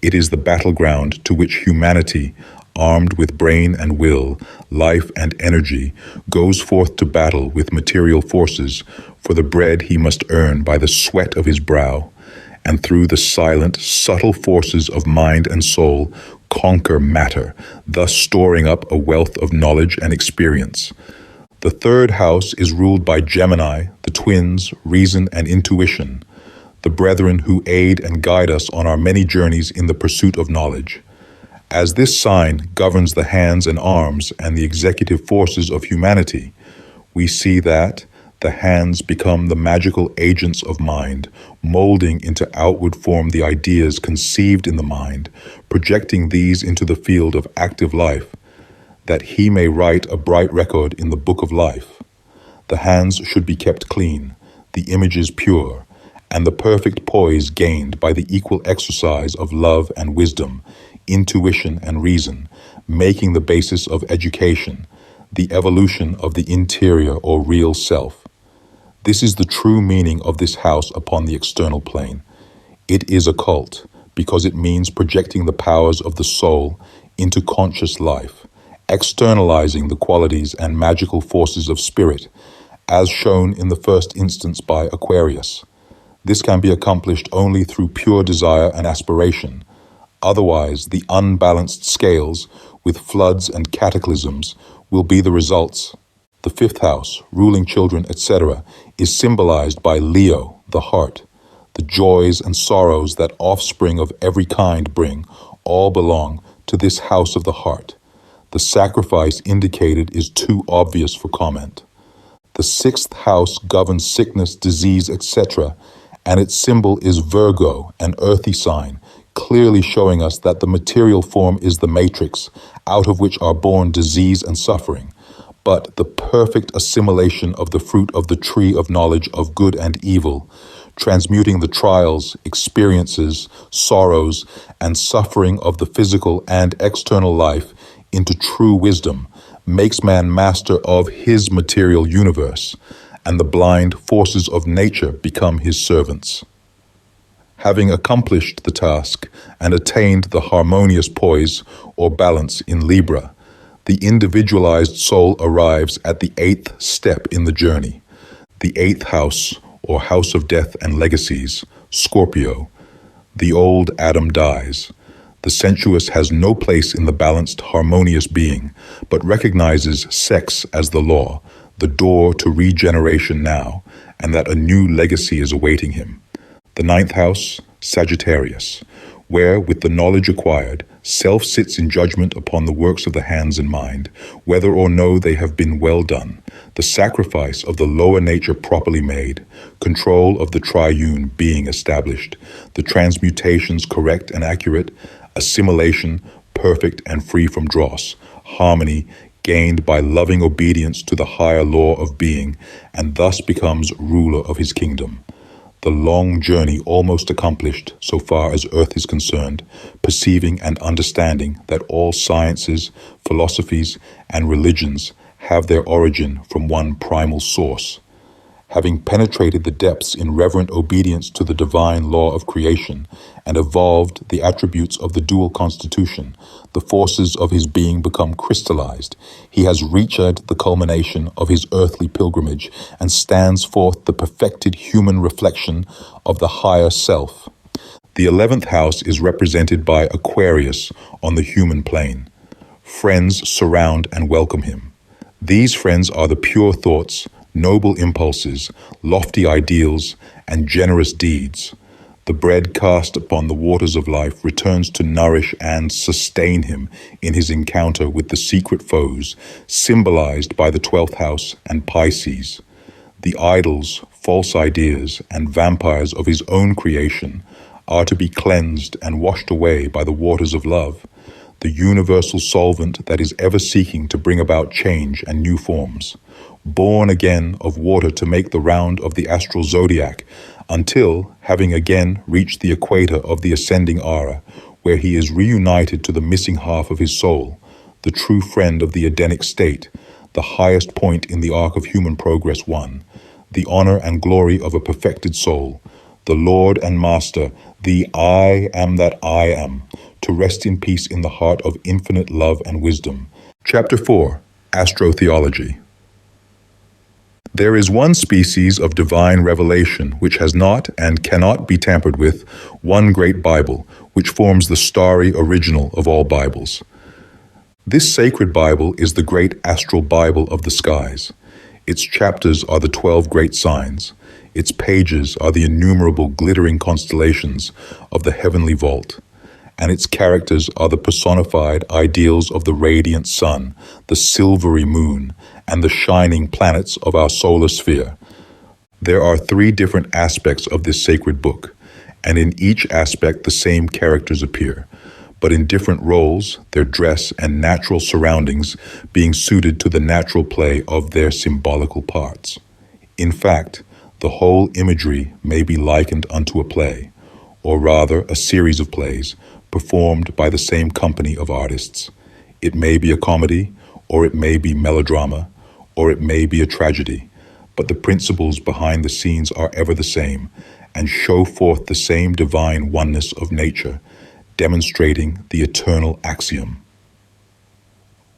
It is the battleground to which humanity, armed with brain and will, life and energy, goes forth to battle with material forces for the bread he must earn by the sweat of his brow, and through the silent, subtle forces of mind and soul conquer matter, thus storing up a wealth of knowledge and experience. The third house is ruled by Gemini, the twins, reason and intuition, the brethren who aid and guide us on our many journeys in the pursuit of knowledge. As this sign governs the hands and arms and the executive forces of humanity, we see that the hands become the magical agents of mind, molding into outward form the ideas conceived in the mind, projecting these into the field of active life, that he may write a bright record in the book of life. The hands should be kept clean, the images pure, and the perfect poise gained by the equal exercise of love and wisdom, intuition and reason, making the basis of education, the evolution of the interior or real self. This is the true meaning of this house upon the external plane. It is occult because it means projecting the powers of the soul into conscious life, externalizing the qualities and magical forces of spirit, as shown in the first instance by Aquarius. This can be accomplished only through pure desire and aspiration. Otherwise, the unbalanced scales, with floods and cataclysms, will be the results. The fifth house, ruling children, etc., is symbolized by Leo, the heart. The joys and sorrows that offspring of every kind bring all belong to this house of the heart. The sacrifice indicated is too obvious for comment. The sixth house governs sickness, disease, etc., and its symbol is Virgo, an earthy sign, clearly showing us that the material form is the matrix, out of which are born disease and suffering, but the perfect assimilation of the fruit of the tree of knowledge of good and evil, transmuting the trials, experiences, sorrows, and suffering of the physical and external life into true wisdom, makes man master of his material universe, and the blind forces of nature become his servants. Having accomplished the task and attained the harmonious poise or balance in Libra, the individualized soul arrives at the eighth step in the journey. The eighth house, or house of death and legacies, Scorpio. The old Adam dies. The sensuous has no place in the balanced, harmonious being, but recognizes sex as the law, the door to regeneration now, and that a new legacy is awaiting him. The ninth house, Sagittarius, where, with the knowledge acquired, self sits in judgment upon the works of the hands and mind, whether or no they have been well done, the sacrifice of the lower nature properly made, control of the triune being established, the transmutations correct and accurate, assimilation perfect and free from dross, harmony gained by loving obedience to the higher law of being, and thus becomes ruler of his kingdom. The long journey almost accomplished so far as earth is concerned, perceiving and understanding that all sciences, philosophies, and religions have their origin from one primal source. Having penetrated the depths in reverent obedience to the divine law of creation and evolved the attributes of the dual constitution, the forces of his being become crystallized. He has reached the culmination of his earthly pilgrimage and stands forth the perfected human reflection of the higher self. The 11th house is represented by Aquarius on the human plane. Friends surround and welcome him. These friends are the pure thoughts, noble impulses, lofty ideals, and generous deeds. The bread cast upon the waters of life returns to nourish and sustain him in his encounter with the secret foes, symbolized by the 12th house and Pisces. The idols, false ideas, and vampires of his own creation are to be cleansed and washed away by the waters of love, the universal solvent that is ever seeking to bring about change and new forms. Born again of water to make the round of the astral zodiac, until, having again reached the equator of the ascending aura, where he is reunited to the missing half of his soul, the true friend of the Edenic state, the highest point in the arc of human progress won, the honor and glory of a perfected soul, the Lord and Master, the I am that I am, to rest in peace in the heart of infinite love and wisdom. Chapter 4, Astro-Theology. There is one species of divine revelation which has not and cannot be tampered with, one great Bible, which forms the starry original of all Bibles. This sacred Bible is the great astral Bible of the skies. Its chapters are the 12 great signs. Its pages are the innumerable glittering constellations of the heavenly vault. And its characters are the personified ideals of the radiant sun, the silvery moon, and the shining planets of our solar sphere. There are 3 different aspects of this sacred book, and in each aspect the same characters appear, but in different roles, their dress and natural surroundings being suited to the natural play of their symbolical parts. In fact, the whole imagery may be likened unto a play, or rather a series of plays, performed by the same company of artists. It may be a comedy, or it may be melodrama, or it may be a tragedy, but the principles behind the scenes are ever the same, and show forth the same divine oneness of nature, demonstrating the eternal axiom.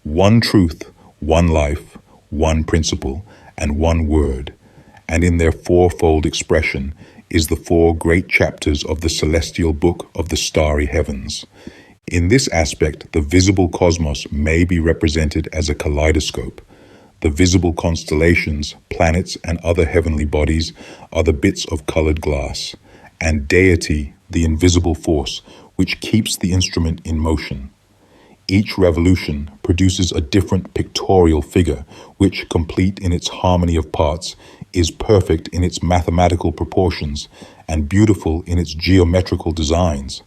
One truth, one life, one principle, and one word, and in their fourfold expression is the 4 great chapters of the celestial book of the starry heavens. In this aspect, the visible cosmos may be represented as a kaleidoscope. The visible constellations, planets, and other heavenly bodies are the bits of colored glass, and deity, the invisible force, which keeps the instrument in motion. Each revolution produces a different pictorial figure, which, complete in its harmony of parts, is perfect in its mathematical proportions and beautiful in its geometrical designs.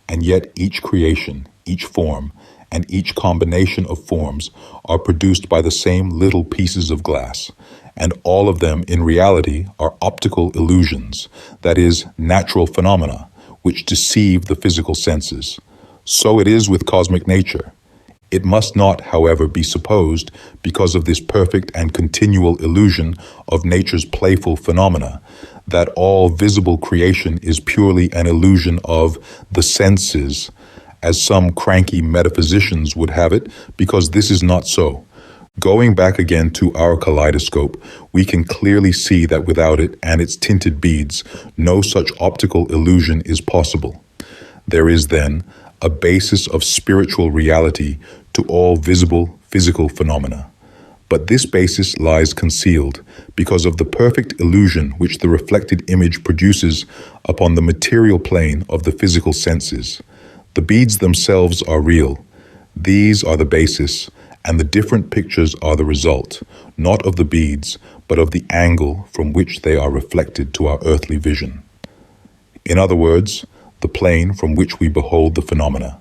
And yet each creation, each form, and each combination of forms are produced by the same little pieces of glass, and all of them in reality are optical illusions, that is, natural phenomena, which deceive the physical senses. So it is with cosmic nature. It must not, however, be supposed, because of this perfect and continual illusion of nature's playful phenomena, that all visible creation is purely an illusion of the senses, as some cranky metaphysicians would have it, because this is not so. Going back again to our kaleidoscope, we can clearly see that without it and its tinted beads, no such optical illusion is possible. There is, then, a basis of spiritual reality to all visible physical phenomena. But this basis lies concealed because of the perfect illusion which the reflected image produces upon the material plane of the physical senses. The beads themselves are real. These are the basis, and the different pictures are the result, not of the beads, but of the angle from which they are reflected to our earthly vision. In other words, the plane from which we behold the phenomena.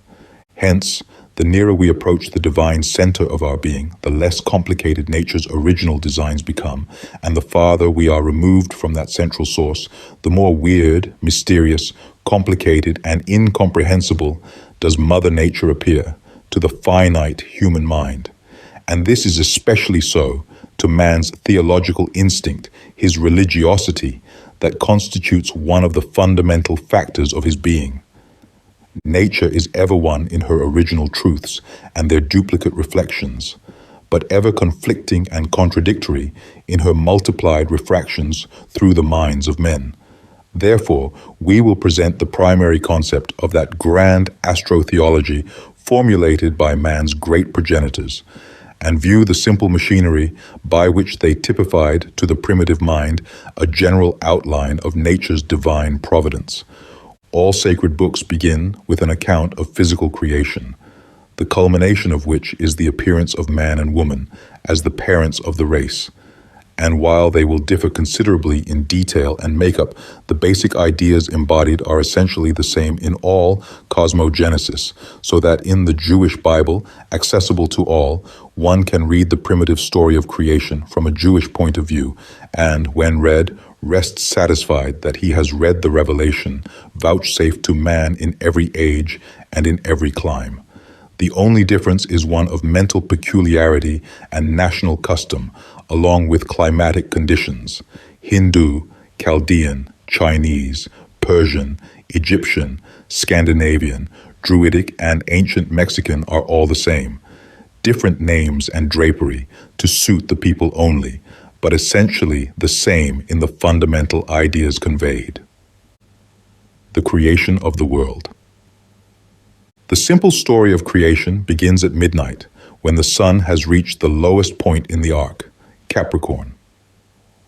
Hence, the nearer we approach the divine center of our being, the less complicated nature's original designs become, and the farther we are removed from that central source, the more weird, mysterious, complicated, and incomprehensible does Mother Nature appear to the finite human mind. And this is especially so to man's theological instinct, his religiosity, that constitutes one of the fundamental factors of his being. Nature is ever one in her original truths and their duplicate reflections, but ever conflicting and contradictory in her multiplied refractions through the minds of men. Therefore, we will present the primary concept of that grand astro-theology formulated by man's great progenitors, and view the simple machinery by which they typified to the primitive mind a general outline of nature's divine providence. All sacred books begin with an account of physical creation, the culmination of which is the appearance of man and woman as the parents of the race. And while they will differ considerably in detail and makeup, the basic ideas embodied are essentially the same in all cosmogenesis, so that in the Jewish Bible, accessible to all, one can read the primitive story of creation from a Jewish point of view, and, when read, rest satisfied that he has read the revelation vouchsafed to man in every age and in every clime. The only difference is one of mental peculiarity and national custom, along with climatic conditions. Hindu, Chaldean, Chinese, Persian, Egyptian, Scandinavian, Druidic, and ancient Mexican are all the same. Different names and drapery to suit the people only, but essentially the same in the fundamental ideas conveyed. The creation of the world. The simple story of creation begins at midnight, when the sun has reached the lowest point in the arc, Capricorn.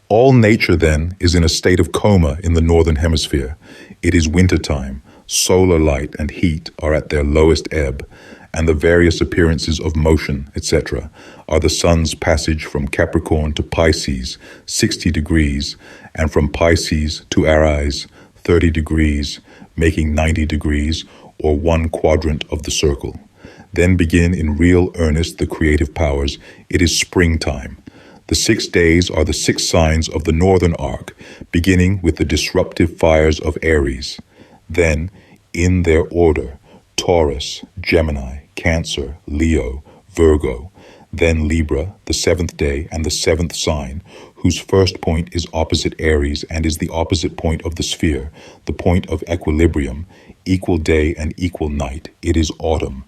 All nature, then, is in a state of coma in the northern hemisphere. It is wintertime, solar light and heat are at their lowest ebb, and the various appearances of motion, etc., are the sun's passage from Capricorn to Pisces, 60 degrees, and from Pisces to Aries, 30 degrees, making 90 degrees, or one quadrant of the circle. Then begin in real earnest the creative powers. It is springtime. The 6 days are the 6 signs of the northern arc, beginning with the disruptive fires of Aries. Then, in their order, Taurus, Gemini, Cancer, Leo, Virgo, then Libra, the 7th day and the 7th sign, whose first point is opposite Aries and is the opposite point of the sphere, the point of equilibrium, equal day and equal night. It is autumn.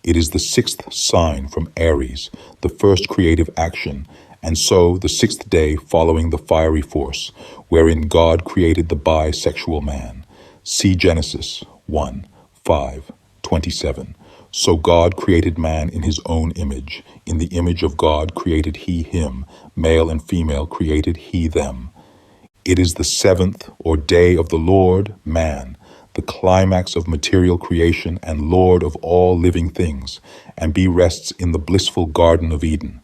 It is the 6th sign from Aries, the first creative action, and so the sixth day following the fiery force, wherein God created the bisexual man. See Genesis 1:5-27. So God created man in his own image. In the image of God created he him, male and female created he them. It is the seventh, or day of the Lord, man, the climax of material creation and Lord of all living things, and he rests in the blissful Garden of Eden.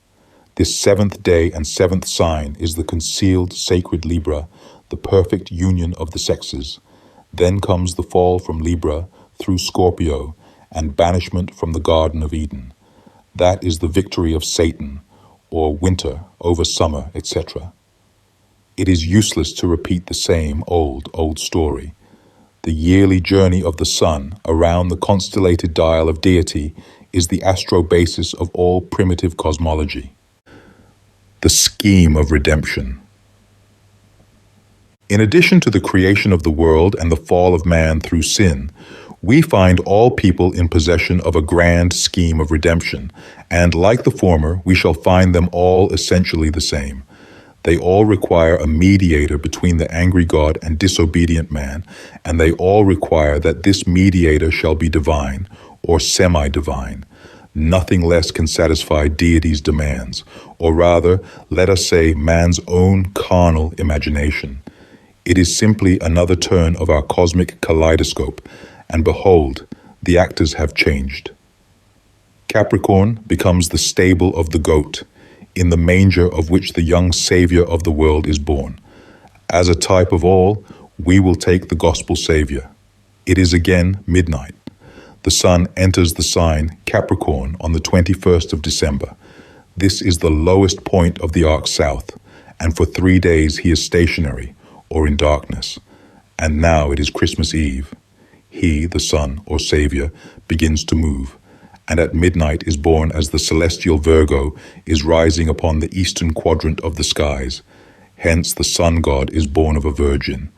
This seventh day and seventh sign is the concealed sacred Libra, the perfect union of the sexes. Then comes the fall from Libra through Scorpio and banishment from the Garden of Eden. That is the victory of Satan, or winter over summer, etc. It is useless to repeat the same old story. The yearly journey of the sun around the constellated dial of deity is the astro-basis of all primitive cosmology. The scheme of redemption. In addition to the creation of the world and the fall of man through sin, we find all people in possession of a grand scheme of redemption, and like the former, we shall find them all essentially the same. They all require a mediator between the angry God and disobedient man, and they all require that this mediator shall be divine, or semi-divine. Nothing less can satisfy deity's demands, or rather, let us say, man's own carnal imagination. It is simply another turn of our cosmic kaleidoscope, and behold, the actors have changed. Capricorn becomes the stable of the goat, in the manger of which the young Savior of the world is born. As a type of all, we will take the gospel Savior. It is again midnight. The sun enters the sign Capricorn on the 21st of December. This is the lowest point of the arc south, and for 3 days he is stationary, or in darkness. And now it is Christmas Eve. He, the sun, or Savior, begins to move, and at midnight is born as the celestial Virgo is rising upon the eastern quadrant of the skies. Hence the sun god is born of a virgin.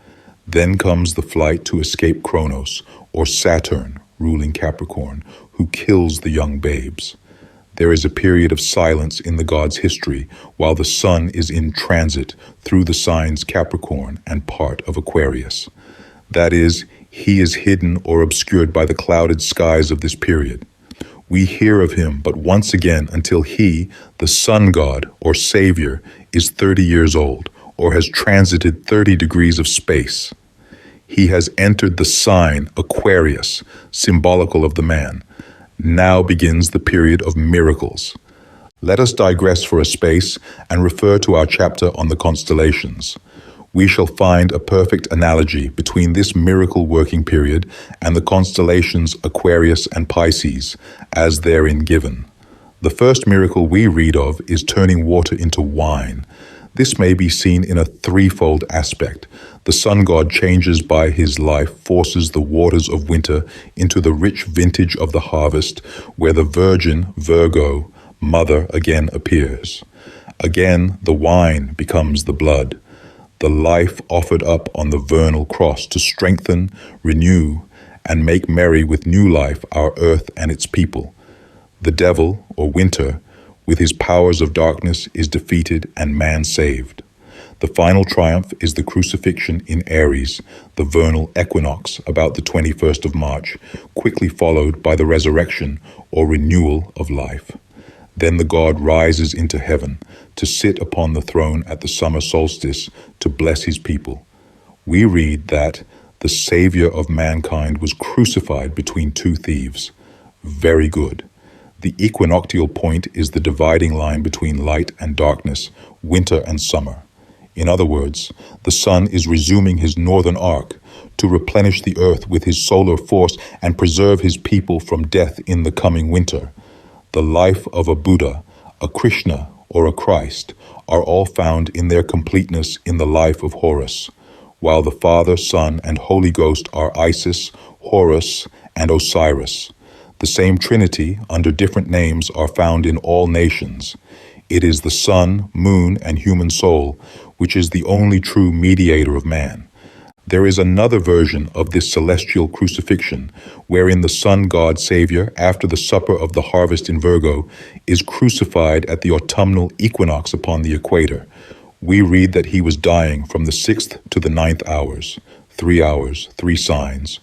Then comes the flight to escape Kronos, or Saturn, ruling Capricorn, who kills the young babes. There is a period of silence in the god's history while the sun is in transit through the signs Capricorn and part of Aquarius. That is, he is hidden or obscured by the clouded skies of this period. We hear of him but once again until he, the sun god or savior, is 30 years old or has transited 30 degrees of space. He has entered the sign Aquarius, symbolical of the man. Now begins the period of miracles. Let us digress for a space and refer to our chapter on the constellations. We shall find a perfect analogy between this miracle working period and the constellations Aquarius and Pisces, as therein given. The first miracle we read of is turning water into wine. This may be seen in a threefold aspect. The sun god changes by his life, forces the waters of winter into the rich vintage of the harvest, where the virgin, Virgo, mother again appears. Again, the wine becomes the blood, the life offered up on the vernal cross to strengthen, renew, and make merry with new life our earth and its people. The devil, or winter, with his powers of darkness, is defeated and man saved. The final triumph is the crucifixion in Aries, the vernal equinox about the 21st of March, quickly followed by the resurrection or renewal of life. Then the god rises into heaven to sit upon the throne at the summer solstice to bless his people. We read that the Savior of mankind was crucified between two thieves. Very good. The equinoctial point is the dividing line between light and darkness, winter and summer. In other words, the sun is resuming his northern arc to replenish the earth with his solar force and preserve his people from death in the coming winter. The life of a Buddha, a Krishna, or a Christ are all found in their completeness in the life of Horus, while the Father, Son, and Holy Ghost are Isis, Horus, and Osiris. The same Trinity, under different names, are found in all nations. It is the sun, moon, and human soul, which is the only true mediator of man. There is another version of this celestial crucifixion, wherein the sun god Savior, after the supper of the harvest in Virgo, is crucified at the autumnal equinox upon the equator. We read that he was dying from the 6th to the 9th hours, 3 signs,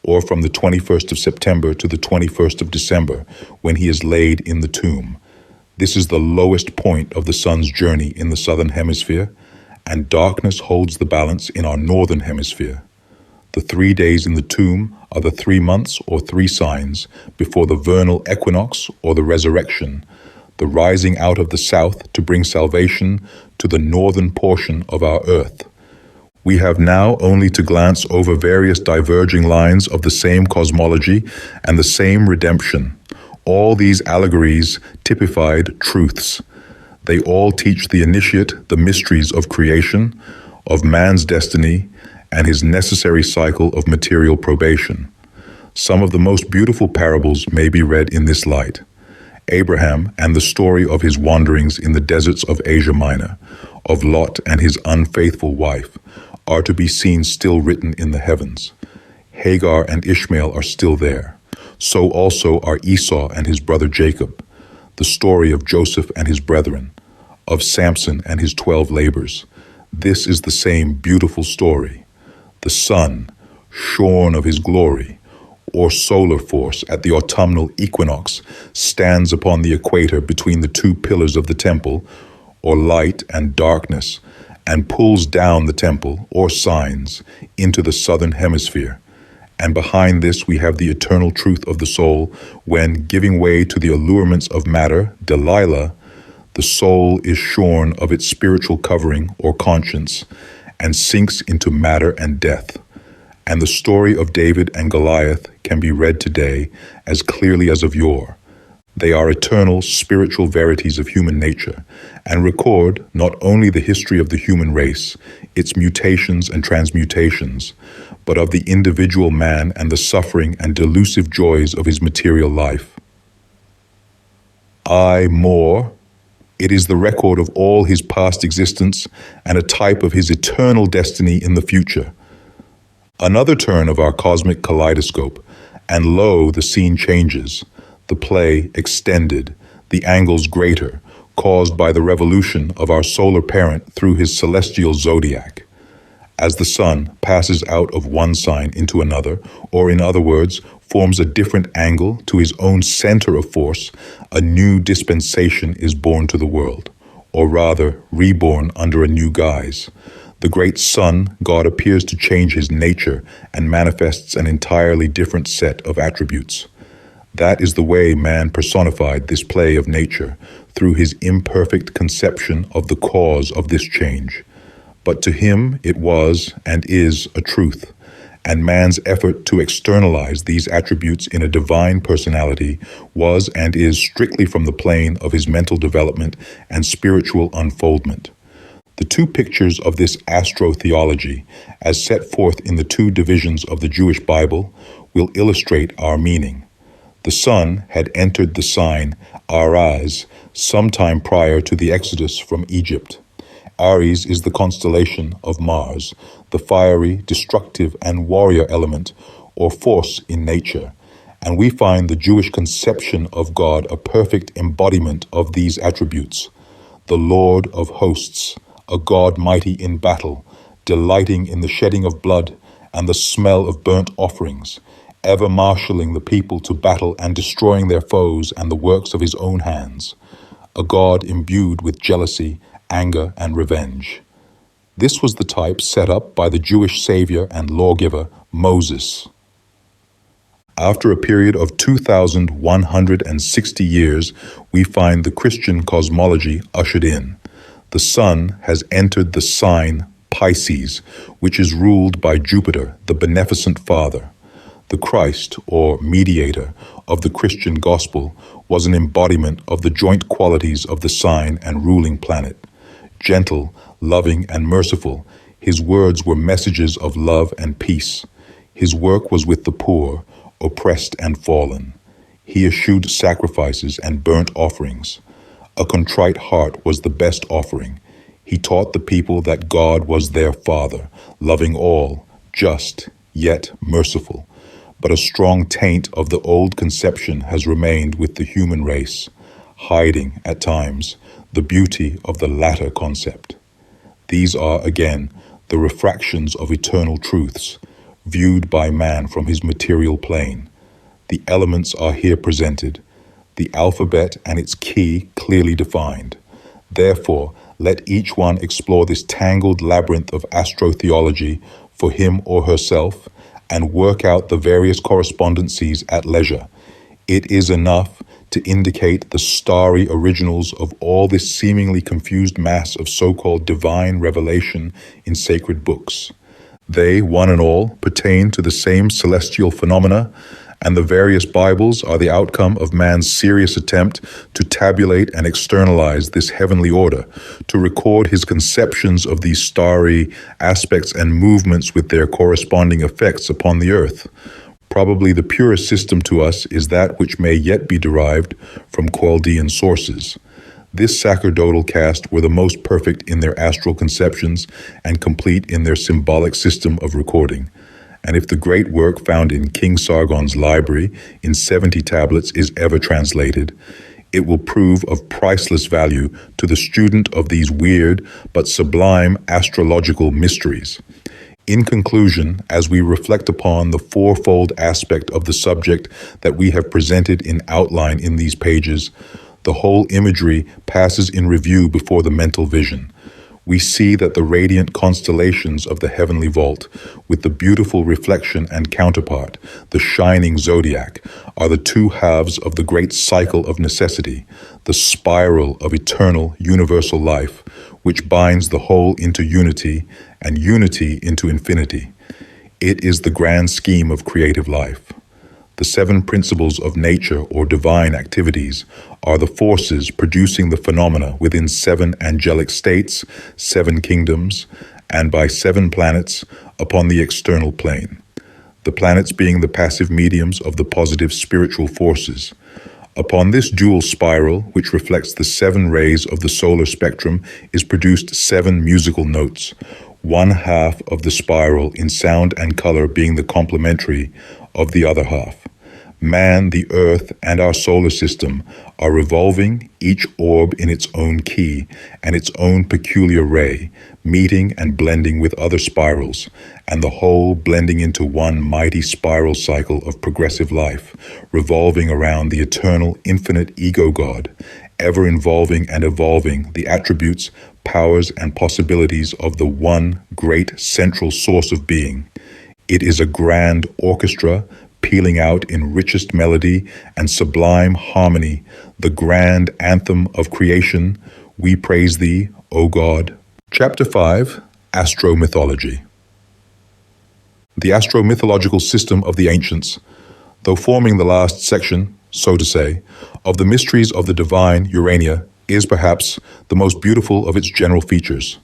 or from the 21st of September to the 21st of December, when he is laid in the tomb. This is the lowest point of the sun's journey in the southern hemisphere, and darkness holds the balance in our northern hemisphere. The 3 days in the tomb are the 3 months or 3 signs before the vernal equinox or the resurrection, the rising out of the south to bring salvation to the northern portion of our earth. We have now only to glance over various diverging lines of the same cosmology and the same redemption. All these allegories typified truths. They all teach the initiate the mysteries of creation, of man's destiny, and his necessary cycle of material probation. Some of the most beautiful parables may be read in this light. Abraham and the story of his wanderings in the deserts of Asia Minor, of Lot and his unfaithful wife, are to be seen still written in the heavens. Hagar and Ishmael are still there. So also are Esau and his brother Jacob, the story of Joseph and his brethren, of Samson and his 12 labors. This is the same beautiful story. The sun, shorn of his glory, or solar force at the autumnal equinox, stands upon the equator between the 2 pillars of the temple, or light and darkness, and pulls down the temple, or signs, into the southern hemisphere. And behind this we have the eternal truth of the soul, when, giving way to the allurements of matter, Delilah, the soul is shorn of its spiritual covering or conscience, and sinks into matter and death. And the story of David and Goliath can be read today as clearly as of yore. They are eternal spiritual verities of human nature, and record not only the history of the human race, its mutations and transmutations, but of the individual man and the suffering and delusive joys of his material life. It is the record of all his past existence and a type of his eternal destiny in the future. Another turn of our cosmic kaleidoscope, and lo, the scene changes, the play extended, the angles greater, caused by the revolution of our solar parent through his celestial zodiac. As the sun passes out of one sign into another, or in other words, forms a different angle to his own center of force, a new dispensation is born to the world, or rather, reborn under a new guise. The great sun god appears to change his nature and manifests an entirely different set of attributes. That is the way man personified this play of nature, through his imperfect conception of the cause of this change. But to him it was and is a truth, and man's effort to externalize these attributes in a divine personality was and is strictly from the plane of his mental development and spiritual unfoldment. The 2 pictures of this Astro-Theology, as set forth in the 2 divisions of the Jewish Bible, will illustrate our meaning. The sun had entered the sign Aries sometime prior to the exodus from Egypt. Aries is the constellation of Mars, the fiery, destructive, and warrior element, or force in nature, and we find the Jewish conception of God a perfect embodiment of these attributes. The Lord of hosts, a God mighty in battle, delighting in the shedding of blood and the smell of burnt offerings, ever marshalling the people to battle and destroying their foes and the works of his own hands. A God imbued with jealousy, anger, and revenge. This was the type set up by the Jewish savior and lawgiver, Moses. After a period of 2,160 years, we find the Christian cosmology ushered in. The sun has entered the sign Pisces, which is ruled by Jupiter, the beneficent father. The Christ, or mediator, of the Christian gospel was an embodiment of the joint qualities of the sign and ruling planet. Gentle, loving, and merciful, his words were messages of love and peace. His work was with the poor, oppressed and fallen. He eschewed sacrifices and burnt offerings. A contrite heart was the best offering. He taught the people that God was their Father, loving all, just, yet merciful. But a strong taint of the old conception has remained with the human race, hiding, at times, the beauty of the latter concept. These are, again, the refractions of eternal truths, viewed by man from his material plane. The elements are here presented, the alphabet and its key clearly defined. Therefore, let each one explore this tangled labyrinth of astro-theology for him or herself and work out the various correspondencies at leisure. It is enough to indicate the starry originals of all this seemingly confused mass of so-called divine revelation in sacred books. They, one and all, pertain to the same celestial phenomena, and the various Bibles are the outcome of man's serious attempt to tabulate and externalize this heavenly order, to record his conceptions of these starry aspects and movements with their corresponding effects upon the earth. Probably the purest system to us is that which may yet be derived from Chaldean sources. This sacerdotal caste were the most perfect in their astral conceptions and complete in their symbolic system of recording. And if the great work found in King Sargon's library in 70 tablets is ever translated, it will prove of priceless value to the student of these weird but sublime astrological mysteries. In conclusion, as we reflect upon the fourfold aspect of the subject that we have presented in outline in these pages, the whole imagery passes in review before the mental vision. We see that the radiant constellations of the heavenly vault, with the beautiful reflection and counterpart, the shining Zodiac, are the two halves of the great cycle of necessity, the spiral of eternal universal life, which binds the whole into unity and unity into infinity. It is the grand scheme of creative life. The seven principles of nature or divine activities are the forces producing the phenomena within seven angelic states, seven kingdoms, and by seven planets upon the external plane. The planets being the passive mediums of the positive spiritual forces. Upon this dual spiral, which reflects the seven rays of the solar spectrum, is produced seven musical notes, one half of the spiral in sound and color being the complementary of the other half. Man, the earth, and our solar system are revolving, each orb in its own key and its own peculiar ray, meeting and blending with other spirals, and the whole blending into one mighty spiral cycle of progressive life, revolving around the eternal, infinite ego God, ever involving and evolving the attributes, powers, and possibilities of the one great central source of being. It is a grand orchestra, pealing out in richest melody and sublime harmony, the grand anthem of creation, we praise thee, O God. Chapter 5, Astro-Mythology. The astro-mythological system of the ancients, though forming the last section, so to say, of the mysteries of the divine Urania, is perhaps the most beautiful of its general features,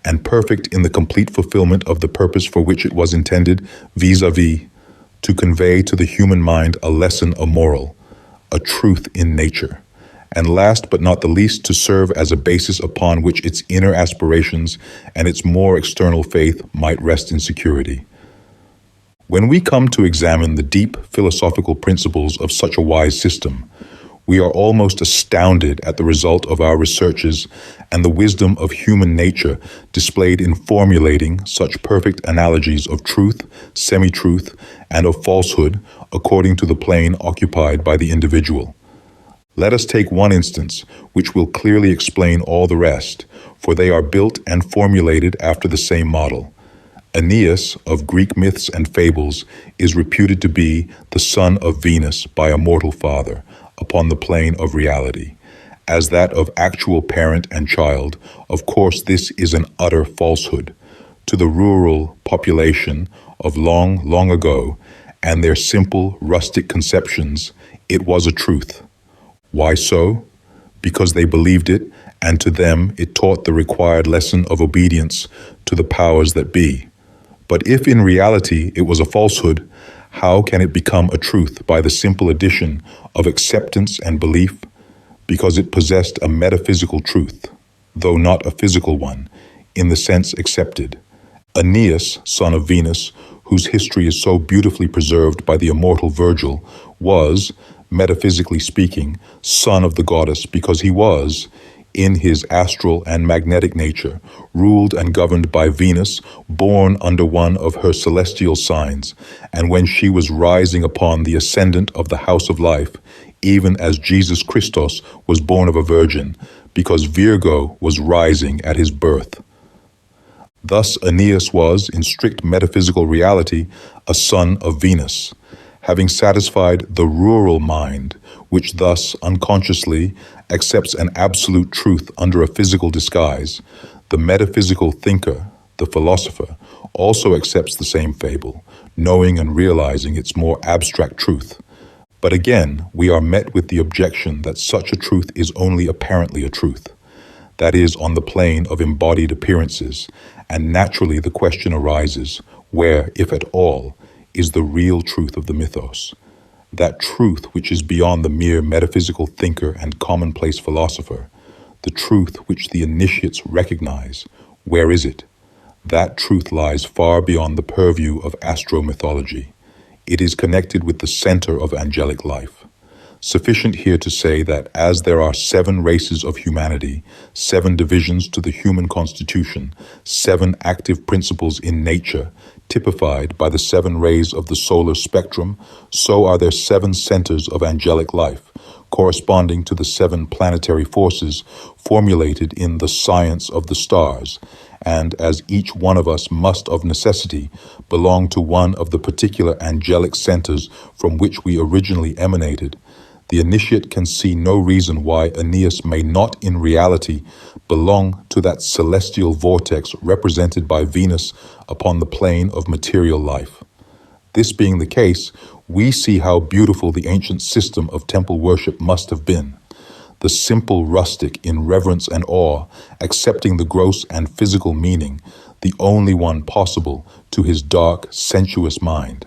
and perfect in the complete fulfillment of the purpose for which it was intended, vis-a-vis, to convey to the human mind a lesson, a moral, a truth in nature, and last but not the least to serve as a basis upon which its inner aspirations and its more external faith might rest in security. When we come to examine the deep philosophical principles of such a wise system, we are almost astounded at the result of our researches and the wisdom of human nature displayed in formulating such perfect analogies of truth, semi-truth, and of falsehood according to the plane occupied by the individual. Let us take one instance, which will clearly explain all the rest, for they are built and formulated after the same model. Aeneas, of Greek myths and fables, is reputed to be the son of Venus by a mortal father, upon the plane of reality. As that of actual parent and child, of course this is an utter falsehood. To the rural population of long, long ago, and their simple, rustic conceptions, it was a truth. Why so? Because they believed it, and to them it taught the required lesson of obedience to the powers that be. But if in reality it was a falsehood, how can it become a truth by the simple addition of acceptance and belief? Because it possessed a metaphysical truth, though not a physical one, in the sense accepted, Aeneas, son of Venus, whose history is so beautifully preserved by the immortal Virgil, was, metaphysically speaking, son of the goddess because he was, in his astral and magnetic nature, ruled and governed by Venus, born under one of her celestial signs, and when she was rising upon the ascendant of the house of life, even as Jesus Christos was born of a virgin, because Virgo was rising at his birth. Thus Aeneas was, in strict metaphysical reality, a son of Venus, having satisfied the rural mind, which thus unconsciously accepts an absolute truth under a physical disguise. The metaphysical thinker, the philosopher, also accepts the same fable, knowing and realizing its more abstract truth. But again, we are met with the objection that such a truth is only apparently a truth, that is, on the plane of embodied appearances, and naturally the question arises, where, if at all, is the real truth of the mythos? That truth which is beyond the mere metaphysical thinker and commonplace philosopher, the truth which the initiates recognize, where is it? That truth lies far beyond the purview of astro-mythology. It is connected with the center of angelic life. Sufficient here to say that as there are 7 races of humanity, 7 divisions to the human constitution, 7 active principles in nature, typified by the 7 rays of the solar spectrum, so are there 7 centers of angelic life, corresponding to the 7 planetary forces formulated in the science of the stars, and as each one of us must of necessity belong to one of the particular angelic centers from which we originally emanated, the initiate can see no reason why Aeneas may not in reality belong to that celestial vortex represented by Venus upon the plane of material life. This being the case, we see how beautiful the ancient system of temple worship must have been. The simple rustic in reverence and awe, accepting the gross and physical meaning, the only one possible to his dark, sensuous mind.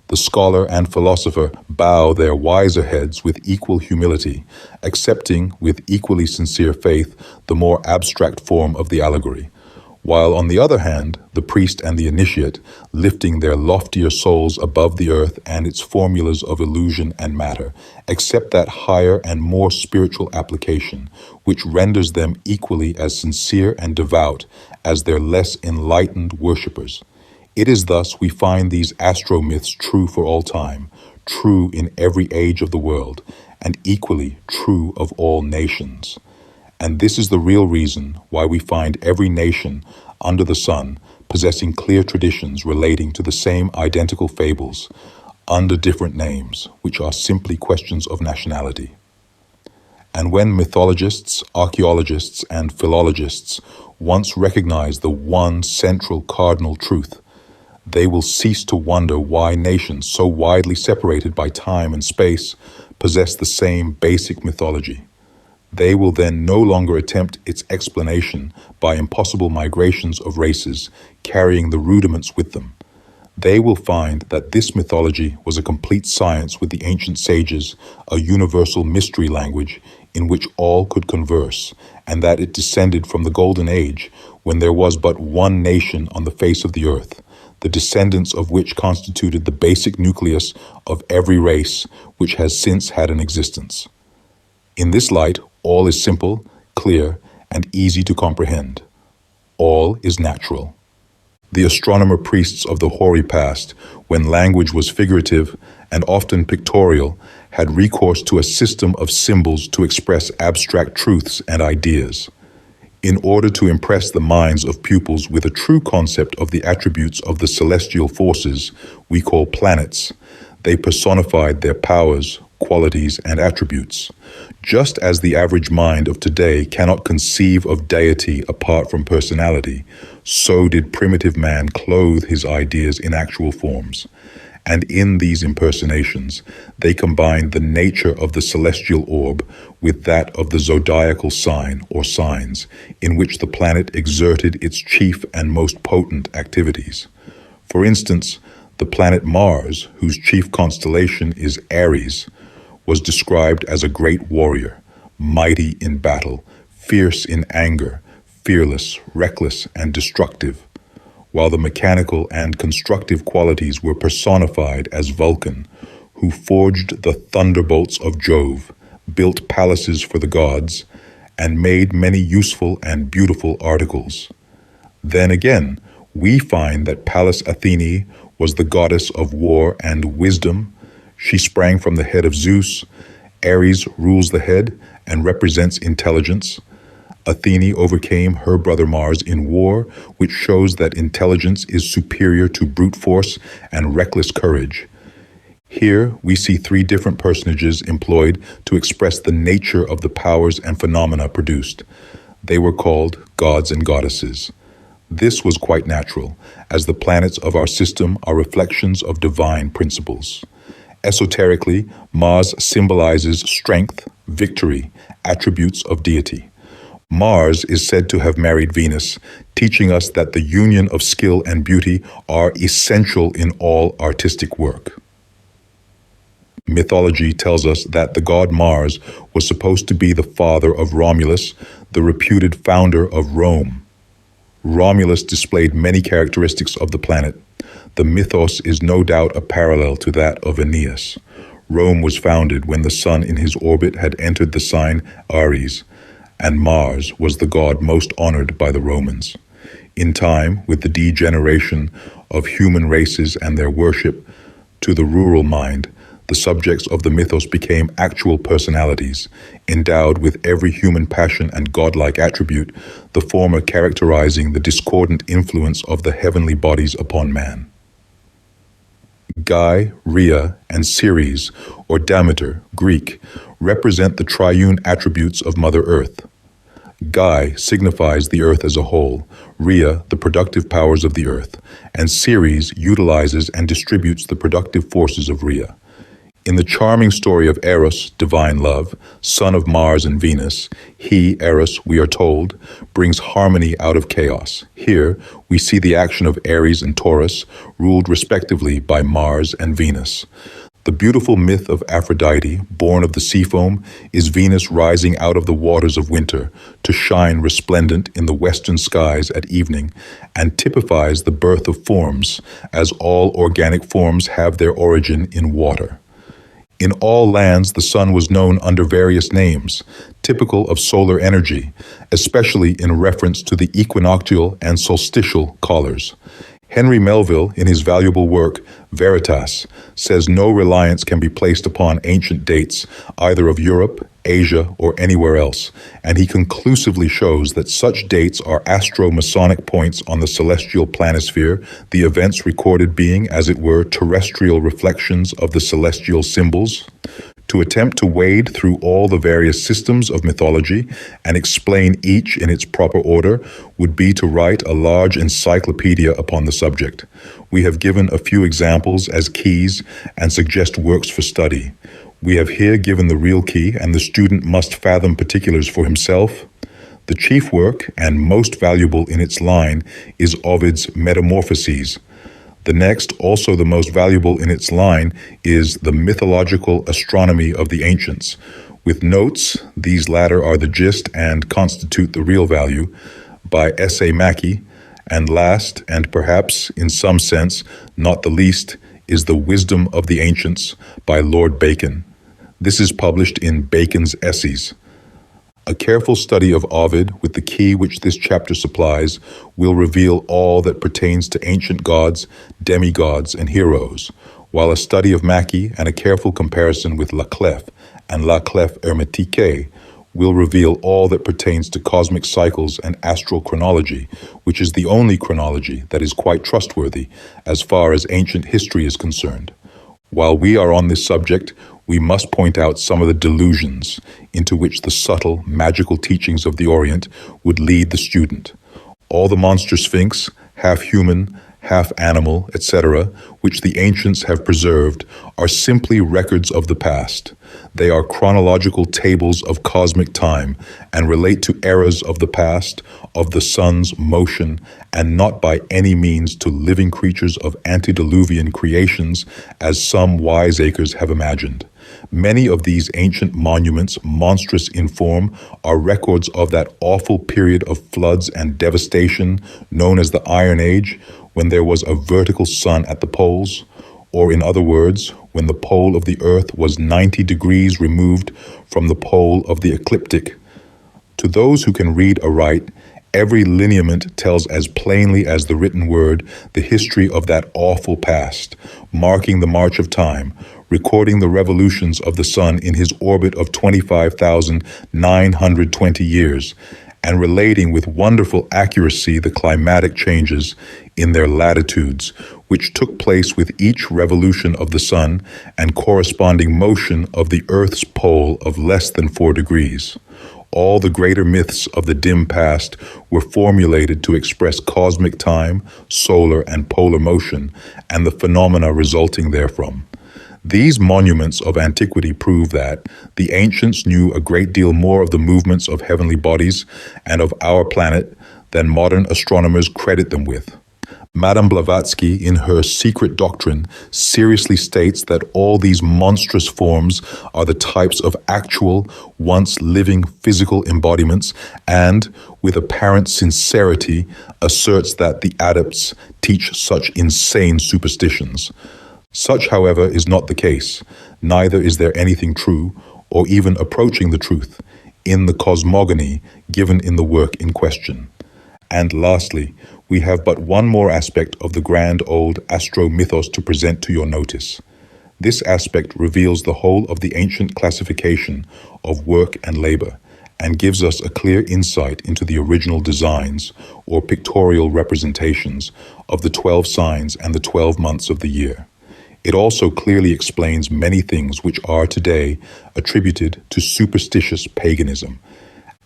The scholar and philosopher bow their wiser heads with equal humility, accepting with equally sincere faith the more abstract form of the allegory, while on the other hand, the priest and the initiate, lifting their loftier souls above the earth and its formulas of illusion and matter, accept that higher and more spiritual application, which renders them equally as sincere and devout as their less enlightened worshippers. It is thus we find these astro-myths true for all time, true in every age of the world, and equally true of all nations. And this is the real reason why we find every nation under the sun possessing clear traditions relating to the same identical fables, under different names, which are simply questions of nationality. And when mythologists, archaeologists, and philologists once recognize the one central cardinal truth, they will cease to wonder why nations so widely separated by time and space possess the same basic mythology. They will then no longer attempt its explanation by impossible migrations of races carrying the rudiments with them. They will find that this mythology was a complete science with the ancient sages, a universal mystery language in which all could converse, and that it descended from the Golden Age when there was but one nation on the face of the earth, the descendants of which constituted the basic nucleus of every race which has since had an existence. In this light, all is simple, clear, and easy to comprehend. All is natural. The astronomer priests of the hoary past, when language was figurative and often pictorial, had recourse to a system of symbols to express abstract truths and ideas. In order to impress the minds of pupils with a true concept of the attributes of the celestial forces we call planets, they personified their powers, qualities, and attributes. Just as the average mind of today cannot conceive of deity apart from personality, so did primitive man clothe his ideas in actual forms. And in these impersonations, they combined the nature of the celestial orb with that of the zodiacal sign or signs, in which the planet exerted its chief and most potent activities. For instance, the planet Mars, whose chief constellation is Aries, was described as a great warrior, mighty in battle, fierce in anger, fearless, reckless, and destructive, while the mechanical and constructive qualities were personified as Vulcan, who forged the thunderbolts of Jove, built palaces for the gods, and made many useful and beautiful articles. Then again, we find that Pallas Athene was the goddess of war and wisdom. She sprang from the head of Zeus. Ares rules the head and represents intelligence. Athene overcame her brother Mars in war, which shows that intelligence is superior to brute force and reckless courage. Here, we see three different personages employed to express the nature of the powers and phenomena produced. They were called gods and goddesses. This was quite natural, as the planets of our system are reflections of divine principles. Esoterically, Mars symbolizes strength, victory, attributes of deity. Mars is said to have married Venus, teaching us that the union of skill and beauty are essential in all artistic work. Mythology tells us that the god Mars was supposed to be the father of Romulus, the reputed founder of Rome. Romulus displayed many characteristics of the planet. The mythos is no doubt a parallel to that of Aeneas. Rome was founded when the sun in his orbit had entered the sign Aries, and Mars was the god most honored by the Romans. In time, with the degeneration of human races and their worship to the rural mind, the subjects of the mythos became actual personalities, endowed with every human passion and godlike attribute, the former characterizing the discordant influence of the heavenly bodies upon man. Guy, Rhea, and Ceres, or Demeter, Greek, represent the triune attributes of Mother Earth. Guy signifies the earth as a whole, Rhea the productive powers of the earth, and Ceres utilizes and distributes the productive forces of Rhea. In the charming story of Eros, divine love, son of Mars and Venus, he, Eros, we are told, brings harmony out of chaos. Here, we see the action of Aries and Taurus, ruled respectively by Mars and Venus. The beautiful myth of Aphrodite, born of the sea foam, is Venus rising out of the waters of winter to shine resplendent in the western skies at evening, and typifies the birth of forms, as all organic forms have their origin in water. In all lands, the sun was known under various names, typical of solar energy, especially in reference to the equinoctial and solstitial callers. Henry Melville, in his valuable work, Veritas, says no reliance can be placed upon ancient dates, either of Europe, Asia, or anywhere else, and he conclusively shows that such dates are astro-Masonic points on the celestial planisphere, the events recorded being, as it were, terrestrial reflections of the celestial symbols. To attempt to wade through all the various systems of mythology and explain each in its proper order would be to write a large encyclopedia upon the subject. We have given a few examples as keys and suggest works for study. We have here given the real key, and the student must fathom particulars for himself. The chief work, and most valuable in its line, is Ovid's Metamorphoses. The next, also the most valuable in its line, is the Mythological Astronomy of the Ancients. With notes, these latter are the gist and constitute the real value, by S.A. Mackey. And last, and perhaps in some sense not the least, is The Wisdom of the Ancients by Lord Bacon. This is published in Bacon's Essays. A careful study of Ovid, with the key which this chapter supplies, will reveal all that pertains to ancient gods, demigods, and heroes, while a study of Mackey and a careful comparison with La Clef and La Clef Hermetique will reveal all that pertains to cosmic cycles and astral chronology, which is the only chronology that is quite trustworthy as far as ancient history is concerned. While we are on this subject, we must point out some of the delusions into which the subtle, magical teachings of the Orient would lead the student. All the monster sphinx, half human, half animal, etc., which the ancients have preserved, are simply records of the past. They are chronological tables of cosmic time and relate to eras of the past, of the sun's motion, and not by any means to living creatures of antediluvian creations, as some wiseacres have imagined. Many of these ancient monuments, monstrous in form, are records of that awful period of floods and devastation known as the Iron Age, when there was a vertical sun at the poles, or in other words, when the pole of the earth was 90 degrees removed from the pole of the ecliptic. To those who can read aright, every lineament tells as plainly as the written word the history of that awful past, marking the march of time, recording the revolutions of the sun in his orbit of 25,920 years, and relating with wonderful accuracy the climatic changes in their latitudes, which took place with each revolution of the sun and corresponding motion of the earth's pole of less than 4 degrees. All the greater myths of the dim past were formulated to express cosmic time, solar and polar motion, and the phenomena resulting therefrom. These monuments of antiquity prove that the ancients knew a great deal more of the movements of heavenly bodies and of our planet than modern astronomers credit them with. Madame Blavatsky, in her Secret Doctrine, seriously states that all these monstrous forms are the types of actual, once living physical embodiments, and, with apparent sincerity, asserts that the adepts teach such insane superstitions. Such, however, is not the case. Neither is there anything true, or even approaching the truth, in the cosmogony given in the work in question. And lastly, we have but one more aspect of the grand old astro-mythos to present to your notice. This aspect reveals the whole of the ancient classification of work and labor, and gives us a clear insight into the original designs, or pictorial representations, of the 12 signs and the 12 months of the year. It also clearly explains many things which are today attributed to superstitious paganism.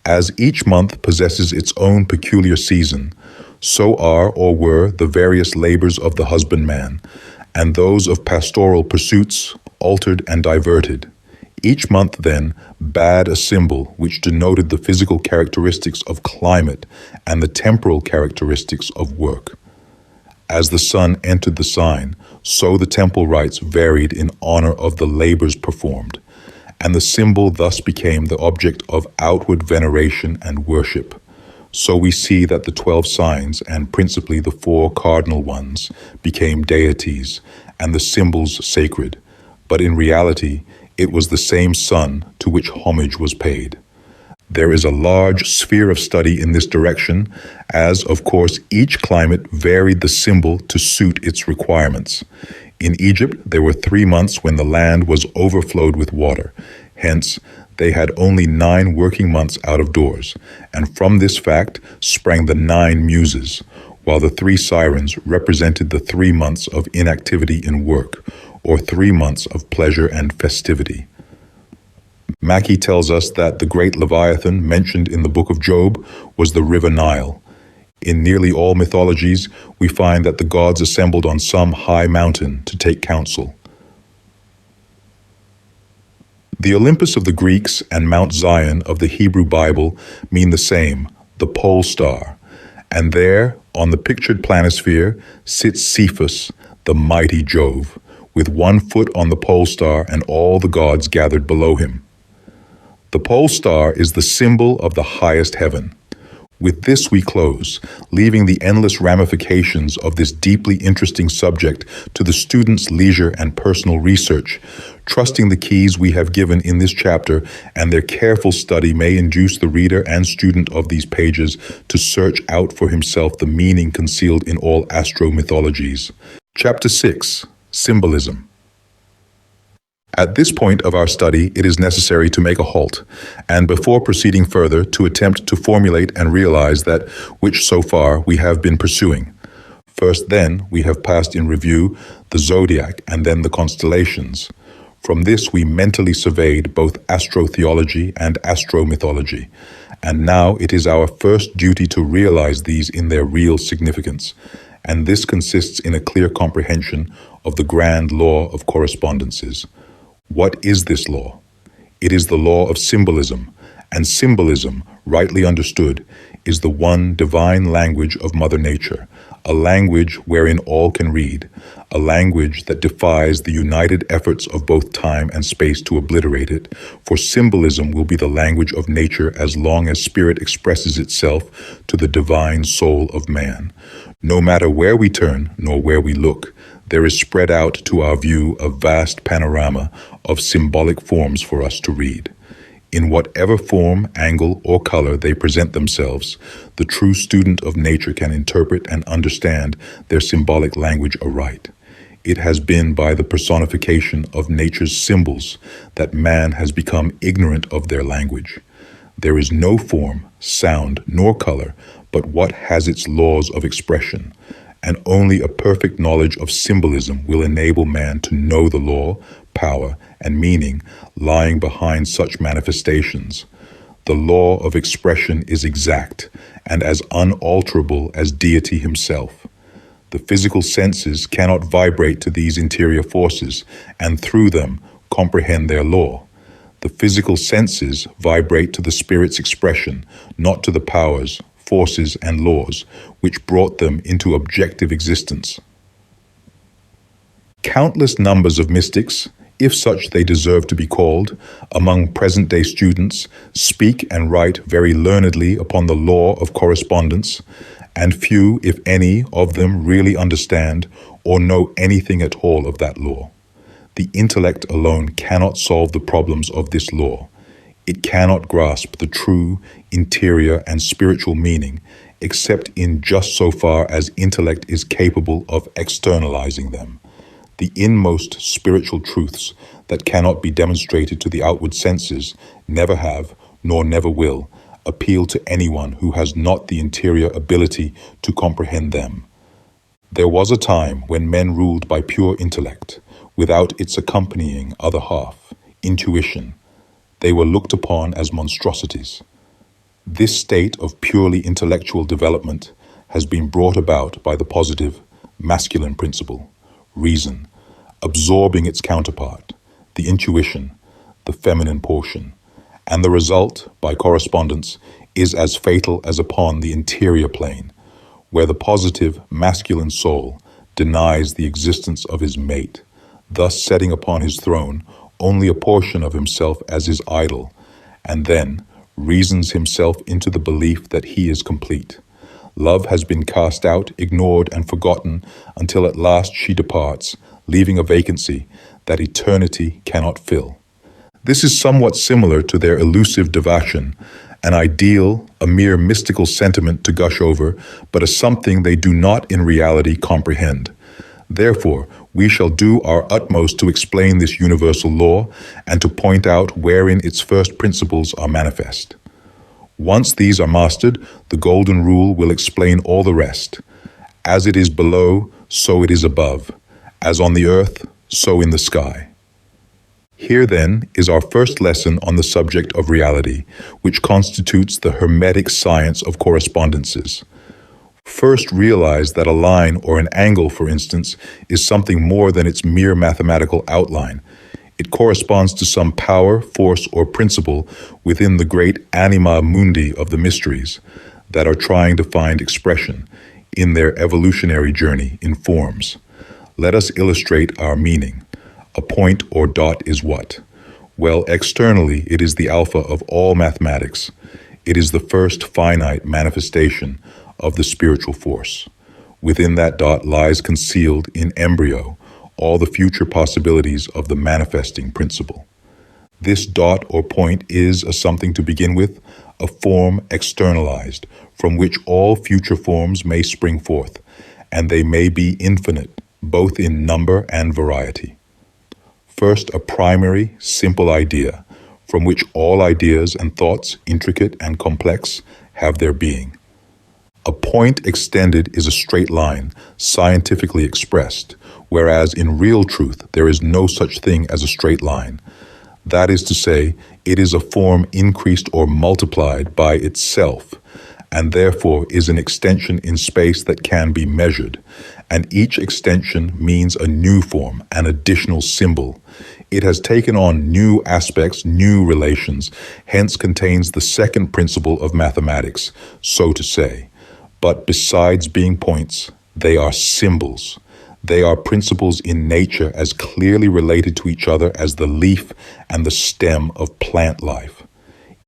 As each month possesses its own peculiar season, so are or were the various labors of the husbandman, and those of pastoral pursuits altered and diverted. Each month, then, bade a symbol which denoted the physical characteristics of climate and the temporal characteristics of work. As the sun entered the sign, so the temple rites varied in honor of the labors performed, and the symbol thus became the object of outward veneration and worship. So we see that the 12 signs, and principally the 4 cardinal ones, became deities, and the symbols sacred, but in reality it was the same sun to which homage was paid. There is a large sphere of study in this direction, as, of course, each climate varied the symbol to suit its requirements. In Egypt, there were 3 months when the land was overflowed with water. Hence, they had only 9 working months out of doors, and from this fact sprang the 9 muses, while the 3 sirens represented the 3 months of inactivity in work, or 3 months of pleasure and festivity. Mackey tells us that the great Leviathan mentioned in the book of Job was the river Nile. In nearly all mythologies, we find that the gods assembled on some high mountain to take counsel. The Olympus of the Greeks and Mount Zion of the Hebrew Bible mean the same, the pole star, and there, on the pictured planisphere, sits Cephus, the mighty Jove, with 1 foot on the pole star and all the gods gathered below him. The pole star is the symbol of the highest heaven. With this we close, leaving the endless ramifications of this deeply interesting subject to the student's leisure and personal research, trusting the keys we have given in this chapter and their careful study may induce the reader and student of these pages to search out for himself the meaning concealed in all astro-mythologies. Chapter 6. Symbolism. At this point of our study, it is necessary to make a halt, and before proceeding further, to attempt to formulate and realize that which so far we have been pursuing. First, then, we have passed in review the Zodiac and then the Constellations. From this, we mentally surveyed both Astro-Theology and Astro-Mythology, and now it is our first duty to realize these in their real significance, and this consists in a clear comprehension of the grand law of correspondences. What is this law? It is the law of symbolism, And symbolism, rightly understood, is the one divine language of Mother Nature, a language wherein all can read, a language that defies the united efforts of both time and space to obliterate it, for symbolism will be the language of nature as long as spirit expresses itself to the divine soul of man. No matter where we turn, nor where we look, there is spread out to our view a vast panorama of symbolic forms for us to read. In whatever form, angle, or color they present themselves, the true student of nature can interpret and understand their symbolic language aright. It has been by the personification of nature's symbols that man has become ignorant of their language. There is no form, sound, nor color, but what has its laws of expression, and only a perfect knowledge of symbolism will enable man to know the law, power, and meaning lying behind such manifestations. The law of expression is exact and as unalterable as deity himself. The physical senses cannot vibrate to these interior forces and through them comprehend their law. The physical senses vibrate to the spirit's expression, not to the powers, forces, and laws which brought them into objective existence. Countless numbers of mystics, if such they deserve to be called, among present-day students, speak and write very learnedly upon the law of correspondence, and few, if any, of them really understand or know anything at all of that law. The intellect alone cannot solve the problems of this law. It cannot grasp the true, interior, and spiritual meaning, except in just so far as intellect is capable of externalizing them. The inmost spiritual truths that cannot be demonstrated to the outward senses never have, nor never will, appeal to anyone who has not the interior ability to comprehend them. There was a time when men ruled by pure intellect, without its accompanying other half, intuition. They were looked upon as monstrosities. This state of purely intellectual development has been brought about by the positive, masculine principle, reason, absorbing its counterpart, the intuition, the feminine portion, and the result, by correspondence, is as fatal as upon the interior plane, where the positive, masculine soul denies the existence of his mate, thus setting upon his throne only a portion of himself as his idol, and then reasons himself into the belief that he is complete. Love has been cast out, ignored, and forgotten until at last she departs, leaving a vacancy that eternity cannot fill. This is somewhat similar to their elusive devotion, an ideal, a mere mystical sentiment to gush over, but a something they do not in reality comprehend. Therefore, we shall do our utmost to explain this universal law and to point out wherein its first principles are manifest. Once these are mastered, the golden rule will explain all the rest. As it is below, so it is above. As on the earth, so in the sky. Here then is our first lesson on the subject of reality, which constitutes the Hermetic science of correspondences. First, realize that a line or an angle, for instance, is something more than its mere mathematical outline. It corresponds to some power, force, or principle within the great anima mundi of the mysteries that are trying to find expression in their evolutionary journey in forms. Let us illustrate our meaning. A point or dot is what? Well, externally, it is the alpha of all mathematics. It is the first finite manifestation of the spiritual force. Within that dot lies concealed in embryo all the future possibilities of the manifesting principle. This dot or point is a something to begin with, a form externalized, from which all future forms may spring forth, and they may be infinite, both in number and variety. First, a primary, simple idea, from which all ideas and thoughts, intricate and complex, have their being. A point extended is a straight line, scientifically expressed, whereas in real truth there is no such thing as a straight line. That is to say, it is a form increased or multiplied by itself, and therefore is an extension in space that can be measured, and each extension means a new form, an additional symbol. It has taken on new aspects, new relations, hence contains the second principle of mathematics, so to say. But besides being points, they are symbols. They are principles in nature as clearly related to each other as the leaf and the stem of plant life.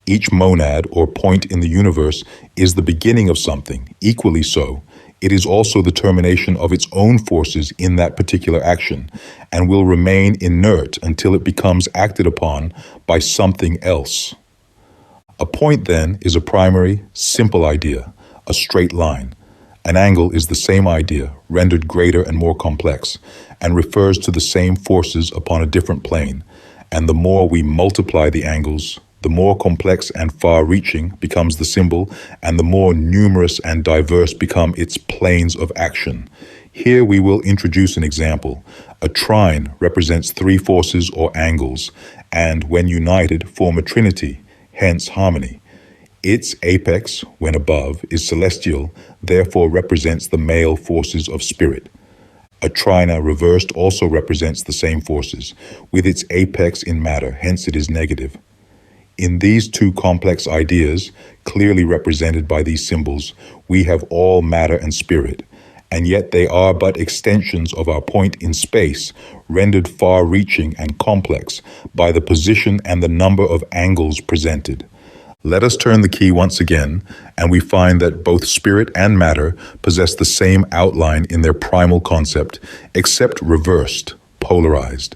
Each monad or point in the universe is the beginning of something. Equally so, it is also the termination of its own forces in that particular action, and will remain inert until it becomes acted upon by something else. A point, then, is a primary, simple idea, a straight line. An angle is the same idea, rendered greater and more complex, and refers to the same forces upon a different plane. And the more we multiply the angles, the more complex and far-reaching becomes the symbol, and the more numerous and diverse become its planes of action. Here we will introduce an example. A trine represents three forces or angles, and when united form a trinity, hence harmony. Its apex, when above, is celestial, therefore represents the male forces of spirit. A trina reversed also represents the same forces, with its apex in matter, hence it is negative. In these two complex ideas, clearly represented by these symbols, we have all matter and spirit, and yet they are but extensions of our point in space, rendered far-reaching and complex by the position and the number of angles presented. Let us turn the key once again, and we find that both spirit and matter possess the same outline in their primal concept, except reversed, polarized.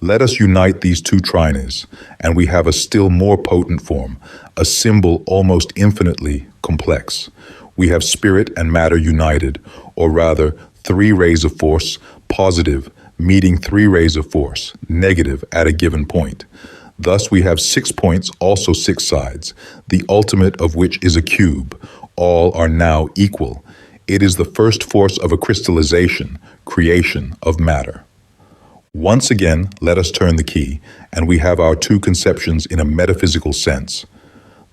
Let us unite these two trines, and we have a still more potent form, a symbol almost infinitely complex. We have spirit and matter united, or rather, three rays of force, positive, meeting three rays of force, negative at a given point. Thus we have 6 points, also 6 sides, the ultimate of which is a cube. All are now equal. It is the first force of a crystallization, creation of matter. Once again, let us turn the key, and we have our two conceptions in a metaphysical sense.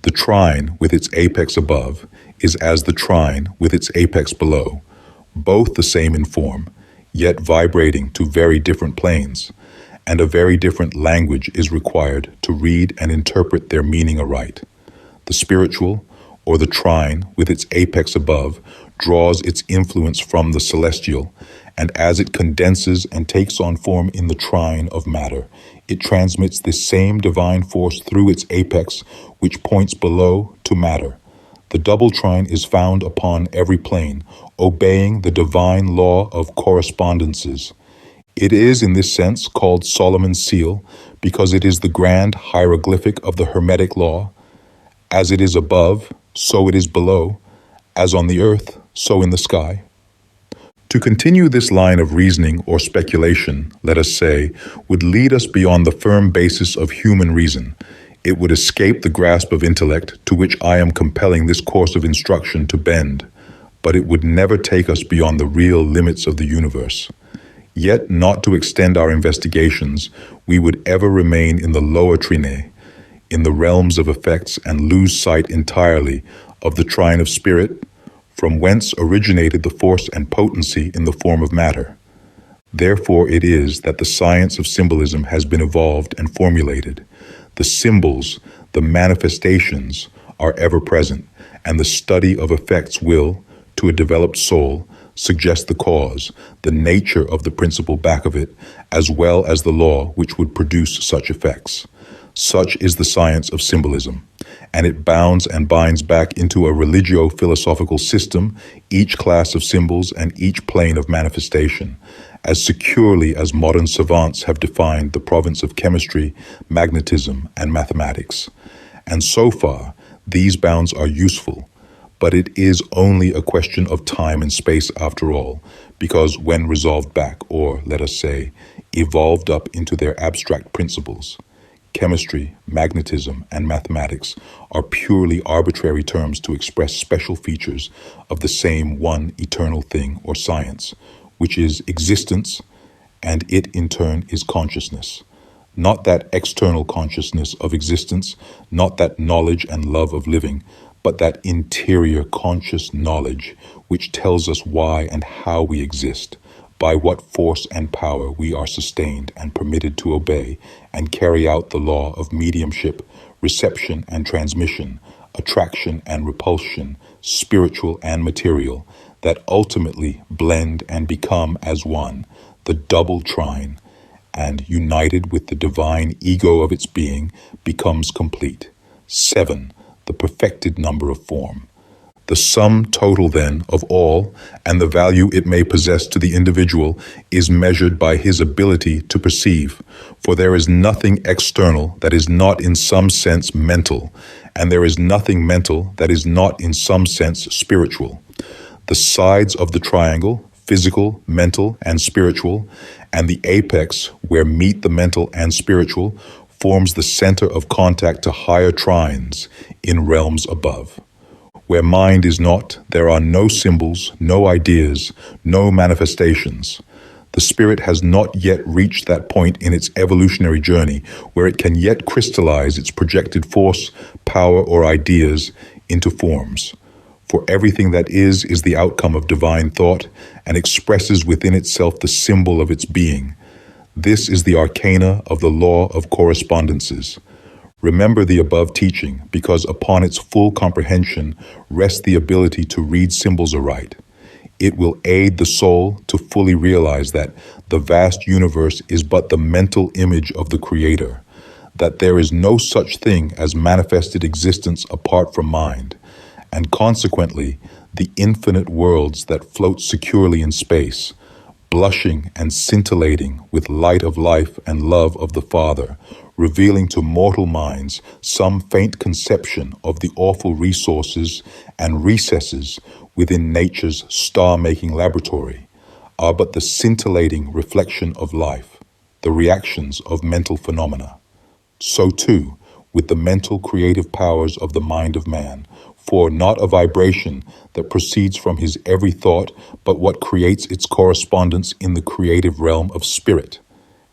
The trine, with its apex above, is as the trine with its apex below, both the same in form, yet vibrating to very different planes, and a very different language is required to read and interpret their meaning aright. The spiritual, or the trine with its apex above, draws its influence from the celestial, and as it condenses and takes on form in the trine of matter, it transmits this same divine force through its apex, which points below to matter. The double trine is found upon every plane, obeying the divine law of correspondences. It is, in this sense, called Solomon's seal, because it is the grand hieroglyphic of the Hermetic law. As it is above, so it is below. As on the earth, so in the sky. To continue this line of reasoning or speculation, let us say, would lead us beyond the firm basis of human reason. It would escape the grasp of intellect to which I am compelling this course of instruction to bend, but it would never take us beyond the real limits of the universe. Yet not to extend our investigations, we would ever remain in the lower trine, in the realms of effects, and lose sight entirely of the trine of spirit, from whence originated the force and potency in the form of matter. Therefore it is that the science of symbolism has been evolved and formulated. The symbols, the manifestations, are ever present, and the study of effects will, to a developed soul, suggest the cause, the nature of the principle back of it, as well as the law which would produce such effects. Such is the science of symbolism, and it bounds and binds back into a religio-philosophical system each class of symbols and each plane of manifestation, as securely as modern savants have defined the province of chemistry, magnetism, and mathematics. And so far, these bounds are useful, but it is only a question of time and space after all, because when resolved back, or, let us say, evolved up into their abstract principles, chemistry, magnetism, and mathematics are purely arbitrary terms to express special features of the same one eternal thing or science, which is existence, and it in turn is consciousness. Not that external consciousness of existence, not that knowledge and love of living, but that interior conscious knowledge which tells us why and how we exist, by what force and power we are sustained and permitted to obey and carry out the law of mediumship, reception and transmission, attraction and repulsion, spiritual and material, that ultimately blend and become as one, the double trine, and united with the divine ego of its being, becomes complete. 7, the perfected number of form. The sum total, then, of all, and the value it may possess to the individual, is measured by his ability to perceive, for there is nothing external that is not in some sense mental, and there is nothing mental that is not in some sense spiritual. The sides of the triangle, physical, mental, and spiritual, and the apex, where meet the mental and spiritual, forms the center of contact to higher trines in realms above. Where mind is not, there are no symbols, no ideas, no manifestations. The spirit has not yet reached that point in its evolutionary journey where it can yet crystallize its projected force, power, or ideas into forms. For everything that is the outcome of divine thought and expresses within itself the symbol of its being. This is the arcana of the law of correspondences. Remember the above teaching, because upon its full comprehension rests the ability to read symbols aright. It will aid the soul to fully realize that the vast universe is but the mental image of the Creator, that there is no such thing as manifested existence apart from mind, and consequently the infinite worlds that float securely in space, blushing and scintillating with light of life and love of the Father, revealing to mortal minds some faint conception of the awful resources and recesses within nature's star-making laboratory, are but the scintillating reflection of life, the reactions of mental phenomena. So too, with the mental creative powers of the mind of man, for not a vibration that proceeds from his every thought, but what creates its correspondence in the creative realm of spirit.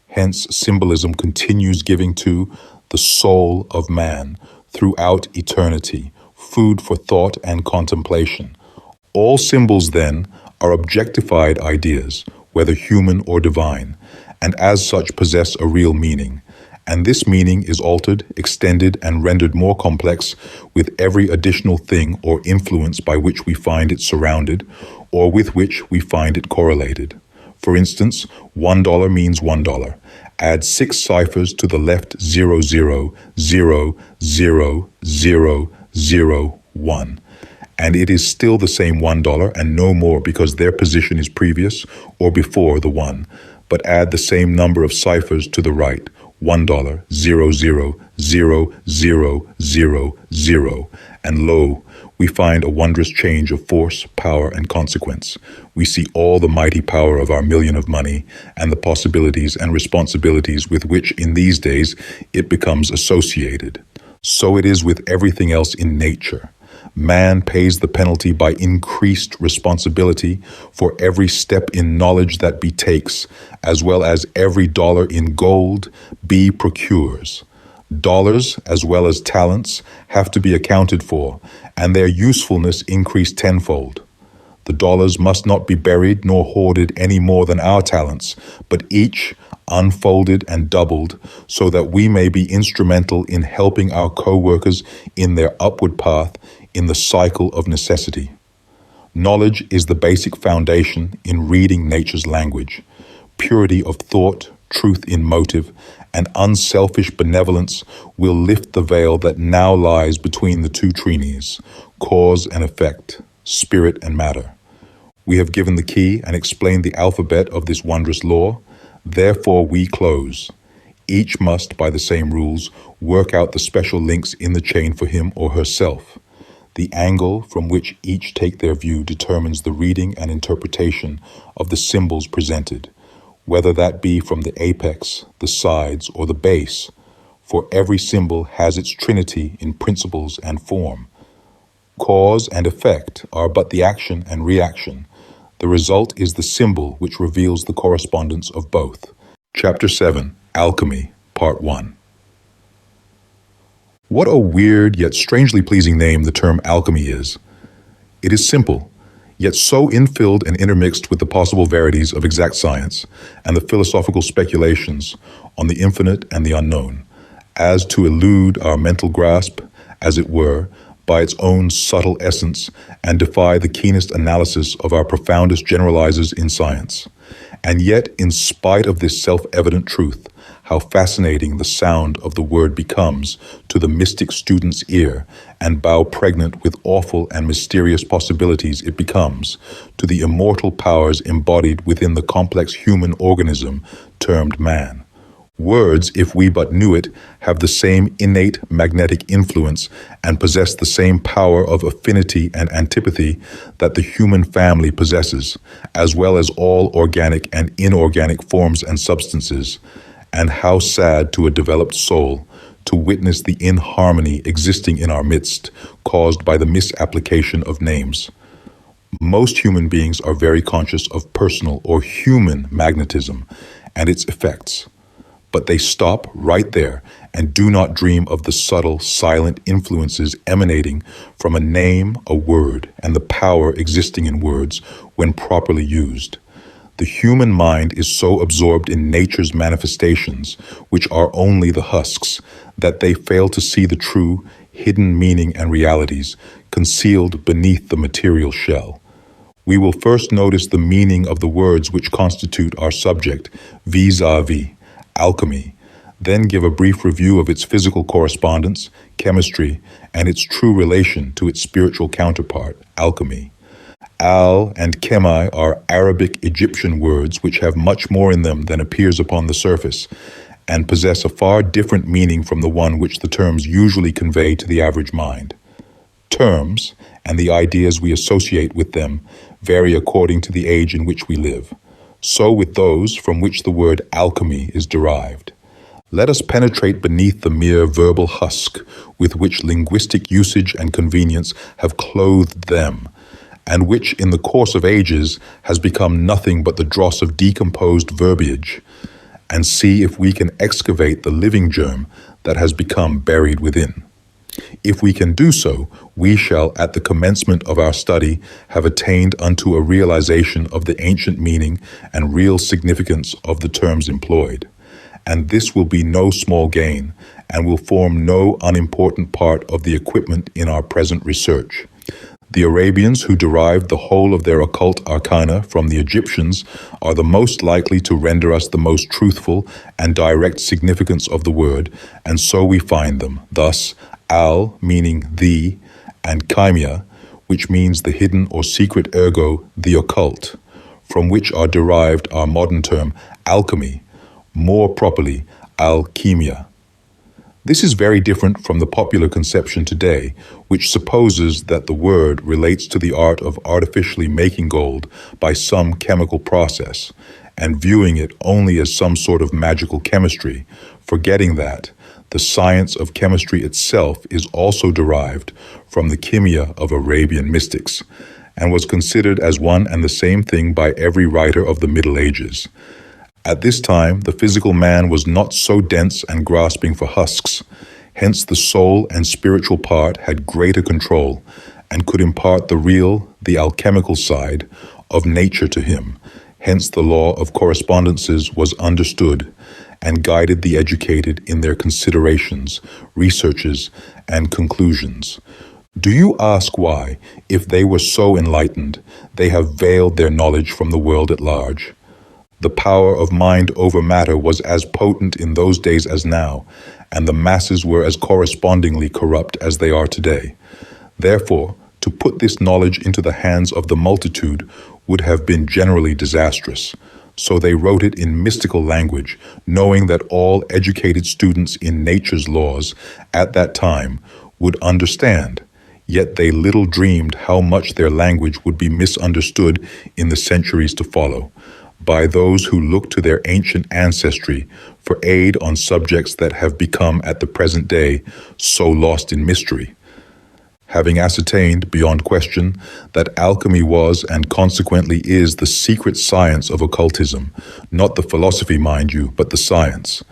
Hence, symbolism continues giving to the soul of man throughout eternity food for thought and contemplation. All symbols, then, are objectified ideas, whether human or divine, and as such possess a real meaning. And this meaning is altered, extended, and rendered more complex with every additional thing or influence by which we find it surrounded, or with which we find it correlated. For instance, $1 means $1. Add 6 ciphers to the left 0, 0, 0, 0, 0, 0, 1. And it is still the same $1 and no more because their position is previous or before the 1. But add the same number of ciphers to the right, $1, 0, 0, 0, 0, 0, 0, and lo, we find a wondrous change of force, power, and consequence. We see all the mighty power of our million of money and the possibilities and responsibilities with which in these days it becomes associated. So it is with everything else in nature. Man pays the penalty by increased responsibility for every step in knowledge that B takes, as well as every dollar in gold B procures. Dollars, as well as talents, have to be accounted for, and their usefulness increased tenfold. The dollars must not be buried nor hoarded any more than our talents, but each unfolded and doubled so that we may be instrumental in helping our co-workers in their upward path in the cycle of necessity. Knowledge is the basic foundation in reading nature's language. Purity of thought, truth in motive, and unselfish benevolence will lift the veil that now lies between the two trinities, cause and effect, spirit and matter. We have given the key and explained the alphabet of this wondrous law. Therefore we close. Each must, by the same rules, work out the special links in the chain for him or herself. The angle from which each take their view determines the reading and interpretation of the symbols presented, whether that be from the apex, the sides, or the base, for every symbol has its trinity in principles and form. Cause and effect are but the action and reaction. The result is the symbol which reveals the correspondence of both. Chapter 7, Alchemy, Part I. What a weird yet strangely pleasing name the term alchemy is. It is simple, yet so infilled and intermixed with the possible verities of exact science and the philosophical speculations on the infinite and the unknown, as to elude our mental grasp, as it were, by its own subtle essence and defy the keenest analysis of our profoundest generalizers in science. And yet, in spite of this self-evident truth, how fascinating the sound of the word becomes to the mystic student's ear, and bow pregnant with awful and mysterious possibilities it becomes to the immortal powers embodied within the complex human organism termed man. Words, if we but knew it, have the same innate magnetic influence and possess the same power of affinity and antipathy that the human family possesses, as well as all organic and inorganic forms and substances. And how sad to a developed soul to witness the inharmony existing in our midst, caused by the misapplication of names. Most human beings are very conscious of personal or human magnetism and its effects. But they stop right there and do not dream of the subtle, silent influences emanating from a name, a word, and the power existing in words when properly used. The human mind is so absorbed in nature's manifestations, which are only the husks, that they fail to see the true, hidden meaning and realities concealed beneath the material shell. We will first notice the meaning of the words which constitute our subject, vis-a-vis, alchemy, then give a brief review of its physical correspondence, chemistry, and its true relation to its spiritual counterpart, alchemy. Al and chemi are Arabic Egyptian words which have much more in them than appears upon the surface, and possess a far different meaning from the one which the terms usually convey to the average mind. Terms, and the ideas we associate with them, vary according to the age in which we live. So with those from which the word alchemy is derived. Let us penetrate beneath the mere verbal husk with which linguistic usage and convenience have clothed them, and which in the course of ages has become nothing but the dross of decomposed verbiage, and see if we can excavate the living germ that has become buried within. If we can do so, we shall, at the commencement of our study, have attained unto a realization of the ancient meaning and real significance of the terms employed. And this will be no small gain, and will form no unimportant part of the equipment in our present research. The Arabians, who derived the whole of their occult arcana from the Egyptians, are the most likely to render us the most truthful and direct significance of the word, and so we find them. Thus, al, meaning the, and chimia, which means the hidden or secret, ergo, the occult, from which are derived our modern term alchemy, more properly alchemia. This is very different from the popular conception today, which supposes that the word relates to the art of artificially making gold by some chemical process, and viewing it only as some sort of magical chemistry, forgetting that the science of chemistry itself is also derived from the chemia of Arabian mystics, and was considered as one and the same thing by every writer of the Middle Ages. At this time, the physical man was not so dense and grasping for husks, hence the soul and spiritual part had greater control and could impart the real, the alchemical side of nature to him, hence the law of correspondences was understood and guided the educated in their considerations, researches, and conclusions. Do you ask why, if they were so enlightened, they have veiled their knowledge from the world at large? The power of mind over matter was as potent in those days as now, and the masses were as correspondingly corrupt as they are today. Therefore, to put this knowledge into the hands of the multitude would have been generally disastrous. So they wrote it in mystical language, knowing that all educated students in nature's laws at that time would understand, yet they little dreamed how much their language would be misunderstood in the centuries to follow by those who look to their ancient ancestry for aid on subjects that have become at the present day so lost in mystery. Having ascertained, beyond question, that alchemy was and consequently is the secret science of occultism, not the philosophy, mind you, but the science,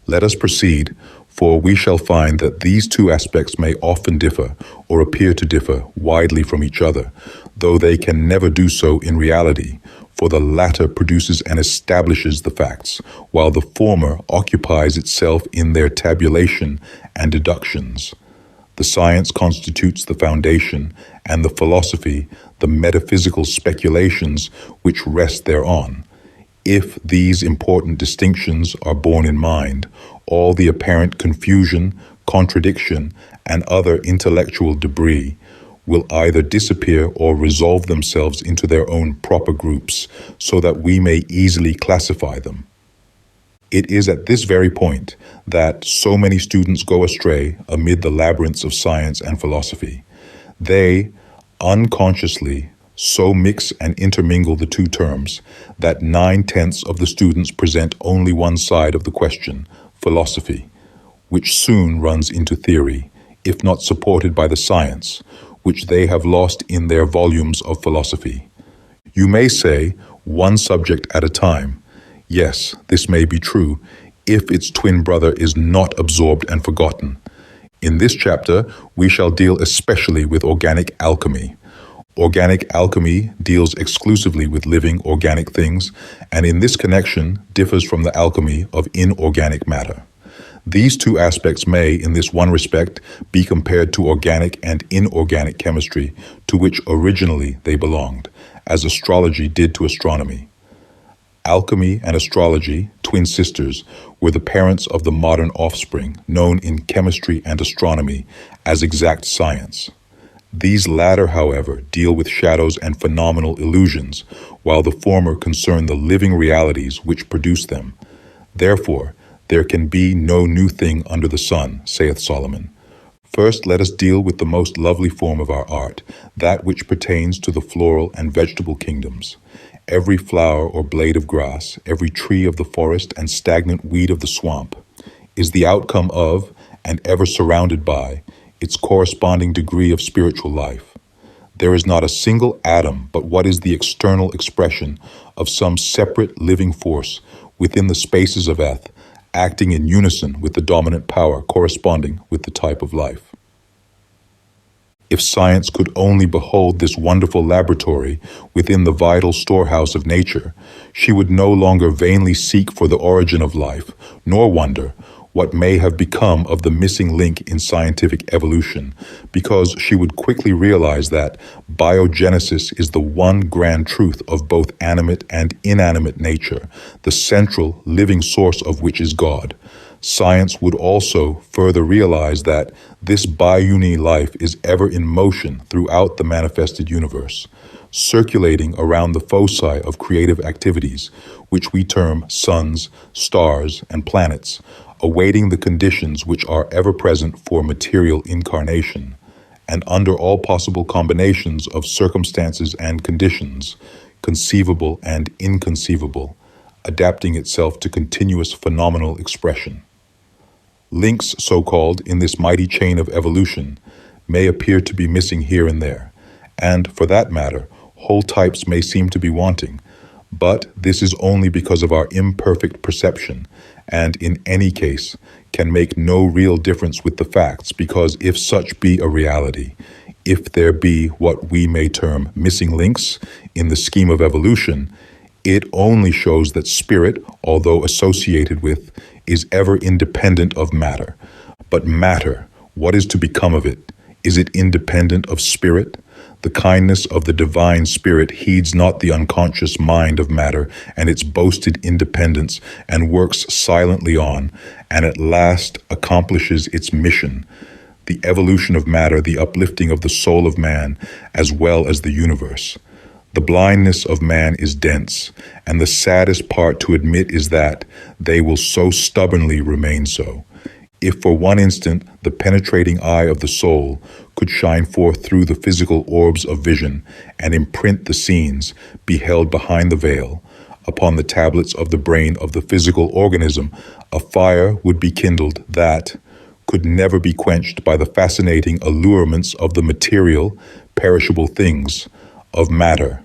let us proceed, For we shall find that these two aspects may often differ, or appear to differ widely from each other, though they can never do so in reality, for the latter produces and establishes the facts, while the former occupies itself in their tabulation and deductions. The science constitutes the foundation, and the philosophy the metaphysical speculations which rest thereon. If these important distinctions are borne in mind, all the apparent confusion, contradiction, and other intellectual debris will either disappear or resolve themselves into their own proper groups, so that we may easily classify them. It is at this very point that so many students go astray amid the labyrinths of science and philosophy. They, unconsciously, so mix and intermingle the two terms that 9/10 of the students present only one side of the question, philosophy, which soon runs into theory, if not supported by the science, which they have lost in their volumes of philosophy. You may say, one subject at a time. Yes, this may be true, if its twin brother is not absorbed and forgotten. In this chapter, we shall deal especially with organic alchemy. Organic alchemy deals exclusively with living organic things, and in this connection differs from the alchemy of inorganic matter. These two aspects may, in this one respect, be compared to organic and inorganic chemistry, to which originally they belonged, as astrology did to astronomy. Alchemy and astrology, twin sisters, were the parents of the modern offspring, known in chemistry and astronomy as exact science. These latter, however, deal with shadows and phenomenal illusions, while the former concern the living realities which produce them. Therefore, there can be no new thing under the sun, saith Solomon. First, let us deal with the most lovely form of our art, that which pertains to the floral and vegetable kingdoms. Every flower or blade of grass, every tree of the forest and stagnant weed of the swamp, is the outcome of, and ever surrounded by, its corresponding degree of spiritual life. There is not a single atom but what is the external expression of some separate living force within the spaces of Eth, acting in unison with the dominant power corresponding with the type of life. If science could only behold this wonderful laboratory within the vital storehouse of nature, she would no longer vainly seek for the origin of life, nor wonder what may have become of the missing link in scientific evolution, because she would quickly realize that biogenesis is the one grand truth of both animate and inanimate nature, the central living source of which is God. Science would also further realize that this biuni life is ever in motion throughout the manifested universe, circulating around the foci of creative activities, which we term suns, stars, and planets, awaiting the conditions which are ever present for material incarnation, and under all possible combinations of circumstances and conditions, conceivable and inconceivable, adapting itself to continuous phenomenal expression. Links, so-called, in this mighty chain of evolution may appear to be missing here and there, and, for that matter, whole types may seem to be wanting, but this is only because of our imperfect perception, and in any case, can make no real difference with the facts, because if such be a reality, if there be what we may term missing links in the scheme of evolution, it only shows that spirit, although associated with, is ever independent of matter. But matter, what is to become of it? Is it independent of spirit? The kindness of the divine spirit heeds not the unconscious mind of matter and its boasted independence, and works silently on, and at last accomplishes its mission, the evolution of matter, the uplifting of the soul of man, as well as the universe. The blindness of man is dense, and the saddest part to admit is that they will so stubbornly remain so. If for one instant the penetrating eye of the soul could shine forth through the physical orbs of vision and imprint the scenes beheld behind the veil, upon the tablets of the brain of the physical organism, a fire would be kindled that could never be quenched by the fascinating allurements of the material, perishable things, of matter.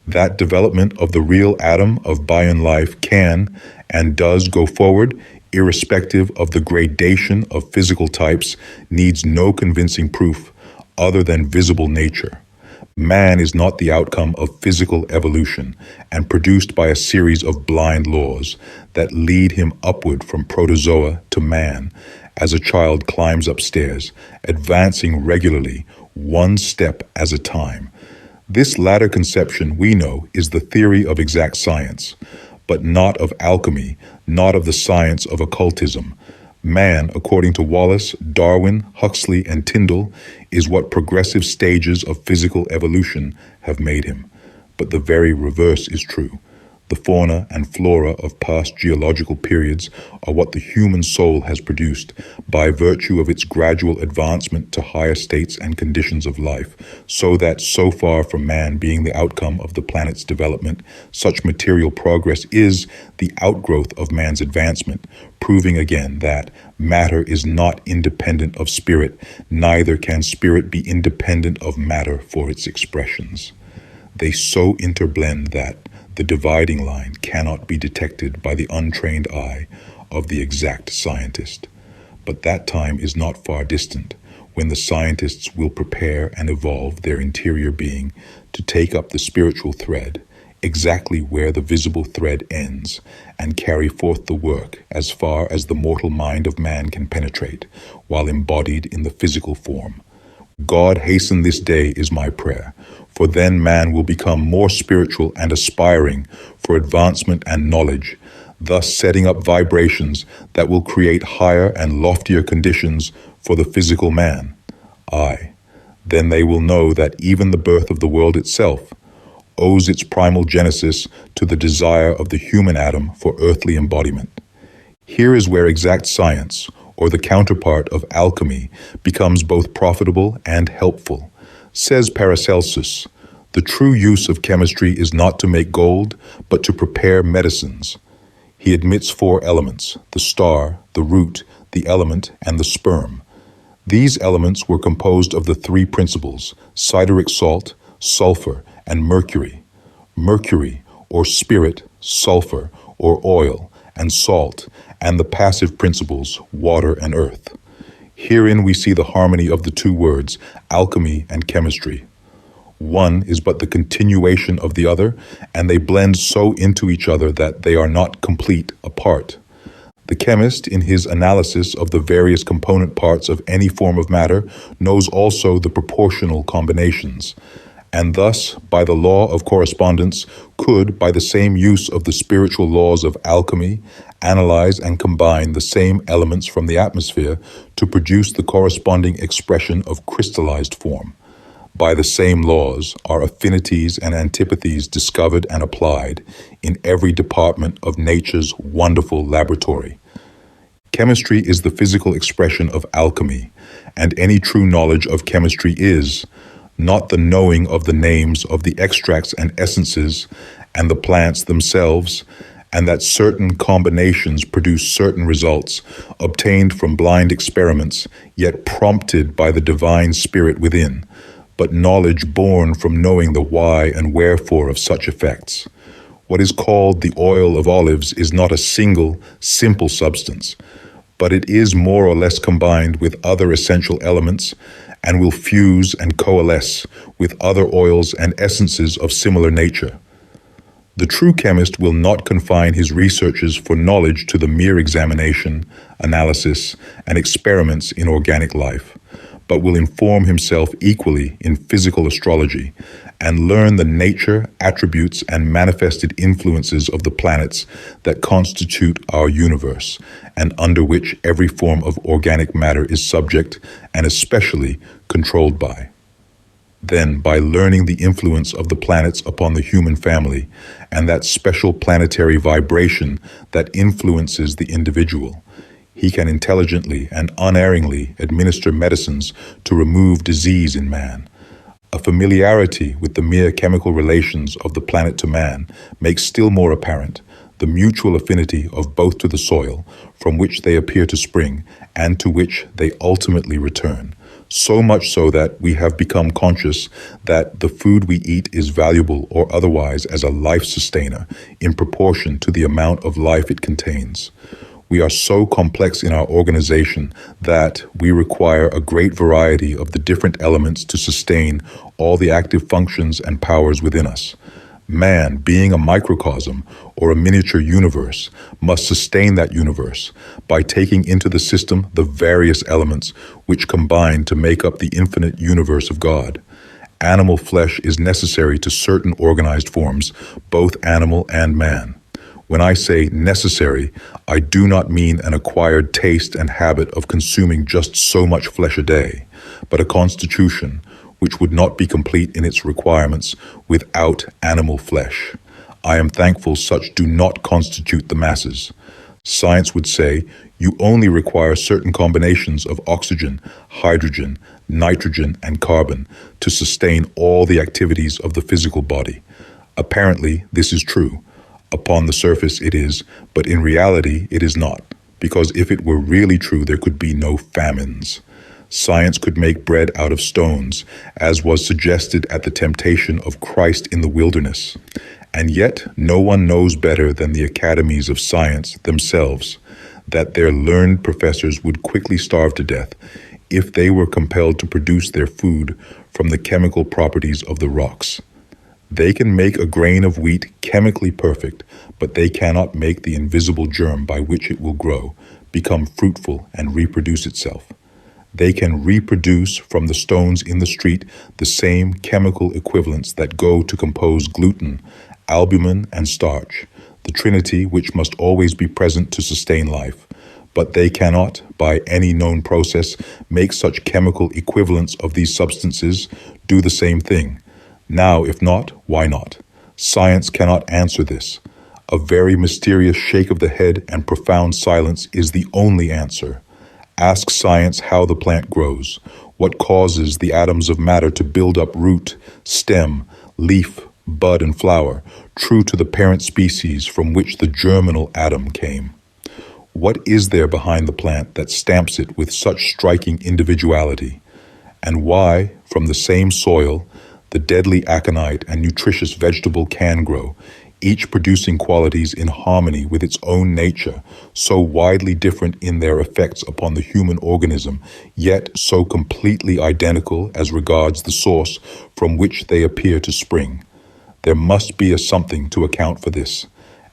That development of the real atom of bion life can and does go forward irrespective of the gradation of physical types, needs no convincing proof other than visible nature. Man is not the outcome of physical evolution and produced by a series of blind laws that lead him upward from protozoa to man as a child climbs upstairs, advancing regularly, one step at a time. This latter conception, we know, is the theory of exact science, but not of alchemy, not of the science of occultism. Man, according to Wallace, Darwin, Huxley, and Tyndall, is what progressive stages of physical evolution have made him. But the very reverse is true. The fauna and flora of past geological periods are what the human soul has produced by virtue of its gradual advancement to higher states and conditions of life, so that so far from man being the outcome of the planet's development, such material progress is the outgrowth of man's advancement, proving again that matter is not independent of spirit, neither can spirit be independent of matter for its expressions. They so interblend that the dividing line cannot be detected by the untrained eye of the exact scientist. But that time is not far distant, when the scientists will prepare and evolve their interior being to take up the spiritual thread, exactly where the visible thread ends, and carry forth the work as far as the mortal mind of man can penetrate, while embodied in the physical form. God, hasten this day is my prayer, for then man will become more spiritual and aspiring for advancement and knowledge, thus setting up vibrations that will create higher and loftier conditions for the physical man. Aye, then they will know that even the birth of the world itself owes its primal genesis to the desire of the human atom for earthly embodiment. Here is where exact science, or the counterpart of alchemy, becomes both profitable and helpful. Says Paracelsus, the true use of chemistry is not to make gold, but to prepare medicines. He admits 4 elements: the star, the root, the element, and the sperm. These elements were composed of the 3 principles: sideric salt, sulfur, and mercury. Mercury, or spirit, sulfur, or oil, and salt, and the passive principles, water and earth. Herein we see the harmony of the 2 words, alchemy and chemistry. One is but the continuation of the other, and they blend so into each other that they are not complete apart. The chemist, in his analysis of the various component parts of any form of matter, knows also the proportional combinations, and thus, by the law of correspondence, could, by the same use of the spiritual laws of alchemy, analyze and combine the same elements from the atmosphere to produce the corresponding expression of crystallized form. By the same laws are affinities and antipathies discovered and applied in every department of nature's wonderful laboratory. Chemistry is the physical expression of alchemy, and any true knowledge of chemistry is not the knowing of the names of the extracts and essences and the plants themselves, and that certain combinations produce certain results obtained from blind experiments, yet prompted by the divine spirit within, but knowledge born from knowing the why and wherefore of such effects. What is called the oil of olives is not a single, simple substance, but it is more or less combined with other essential elements and will fuse and coalesce with other oils and essences of similar nature. The true chemist will not confine his researches for knowledge to the mere examination, analysis, and experiments in organic life, but will inform himself equally in physical astrology and learn the nature, attributes, and manifested influences of the planets that constitute our universe, and under which every form of organic matter is subject and especially controlled by. Then, by learning the influence of the planets upon the human family and that special planetary vibration that influences the individual, he can intelligently and unerringly administer medicines to remove disease in man. A familiarity with the mere chemical relations of the planet to man makes still more apparent the mutual affinity of both to the soil, from which they appear to spring, and to which they ultimately return. So much so that we have become conscious that the food we eat is valuable or otherwise as a life sustainer in proportion to the amount of life it contains. We are so complex in our organization that we require a great variety of the different elements to sustain all the active functions and powers within us. Man, being a microcosm or a miniature universe, must sustain that universe by taking into the system the various elements which combine to make up the infinite universe of God. Animal flesh is necessary to certain organized forms, both animal and man. When I say necessary, I do not mean an acquired taste and habit of consuming just so much flesh a day, but a constitution which would not be complete in its requirements without animal flesh. I am thankful such do not constitute the masses. Science would say you only require certain combinations of oxygen, hydrogen, nitrogen, and carbon to sustain all the activities of the physical body. Apparently, this is true. Upon the surface it is, but in reality it is not, because if it were really true, there could be no famines. Science could make bread out of stones, as was suggested at the temptation of Christ in the wilderness. And yet, no one knows better than the academies of science themselves that their learned professors would quickly starve to death if they were compelled to produce their food from the chemical properties of the rocks. They can make a grain of wheat chemically perfect, but they cannot make the invisible germ by which it will grow, become fruitful, and reproduce itself. They can reproduce from the stones in the street the same chemical equivalents that go to compose gluten, albumin, and starch, the trinity which must always be present to sustain life. But they cannot, by any known process, make such chemical equivalents of these substances do the same thing. Now, if not, why not? Science cannot answer this. A very mysterious shake of the head and profound silence is the only answer. Ask science how the plant grows, what causes the atoms of matter to build up root, stem, leaf, bud, and flower, true to the parent species from which the germinal atom came. What is there behind the plant that stamps it with such striking individuality? And why, from the same soil, the deadly aconite and nutritious vegetable can grow, each producing qualities in harmony with its own nature, so widely different in their effects upon the human organism, yet so completely identical as regards the source from which they appear to spring. There must be a something to account for this,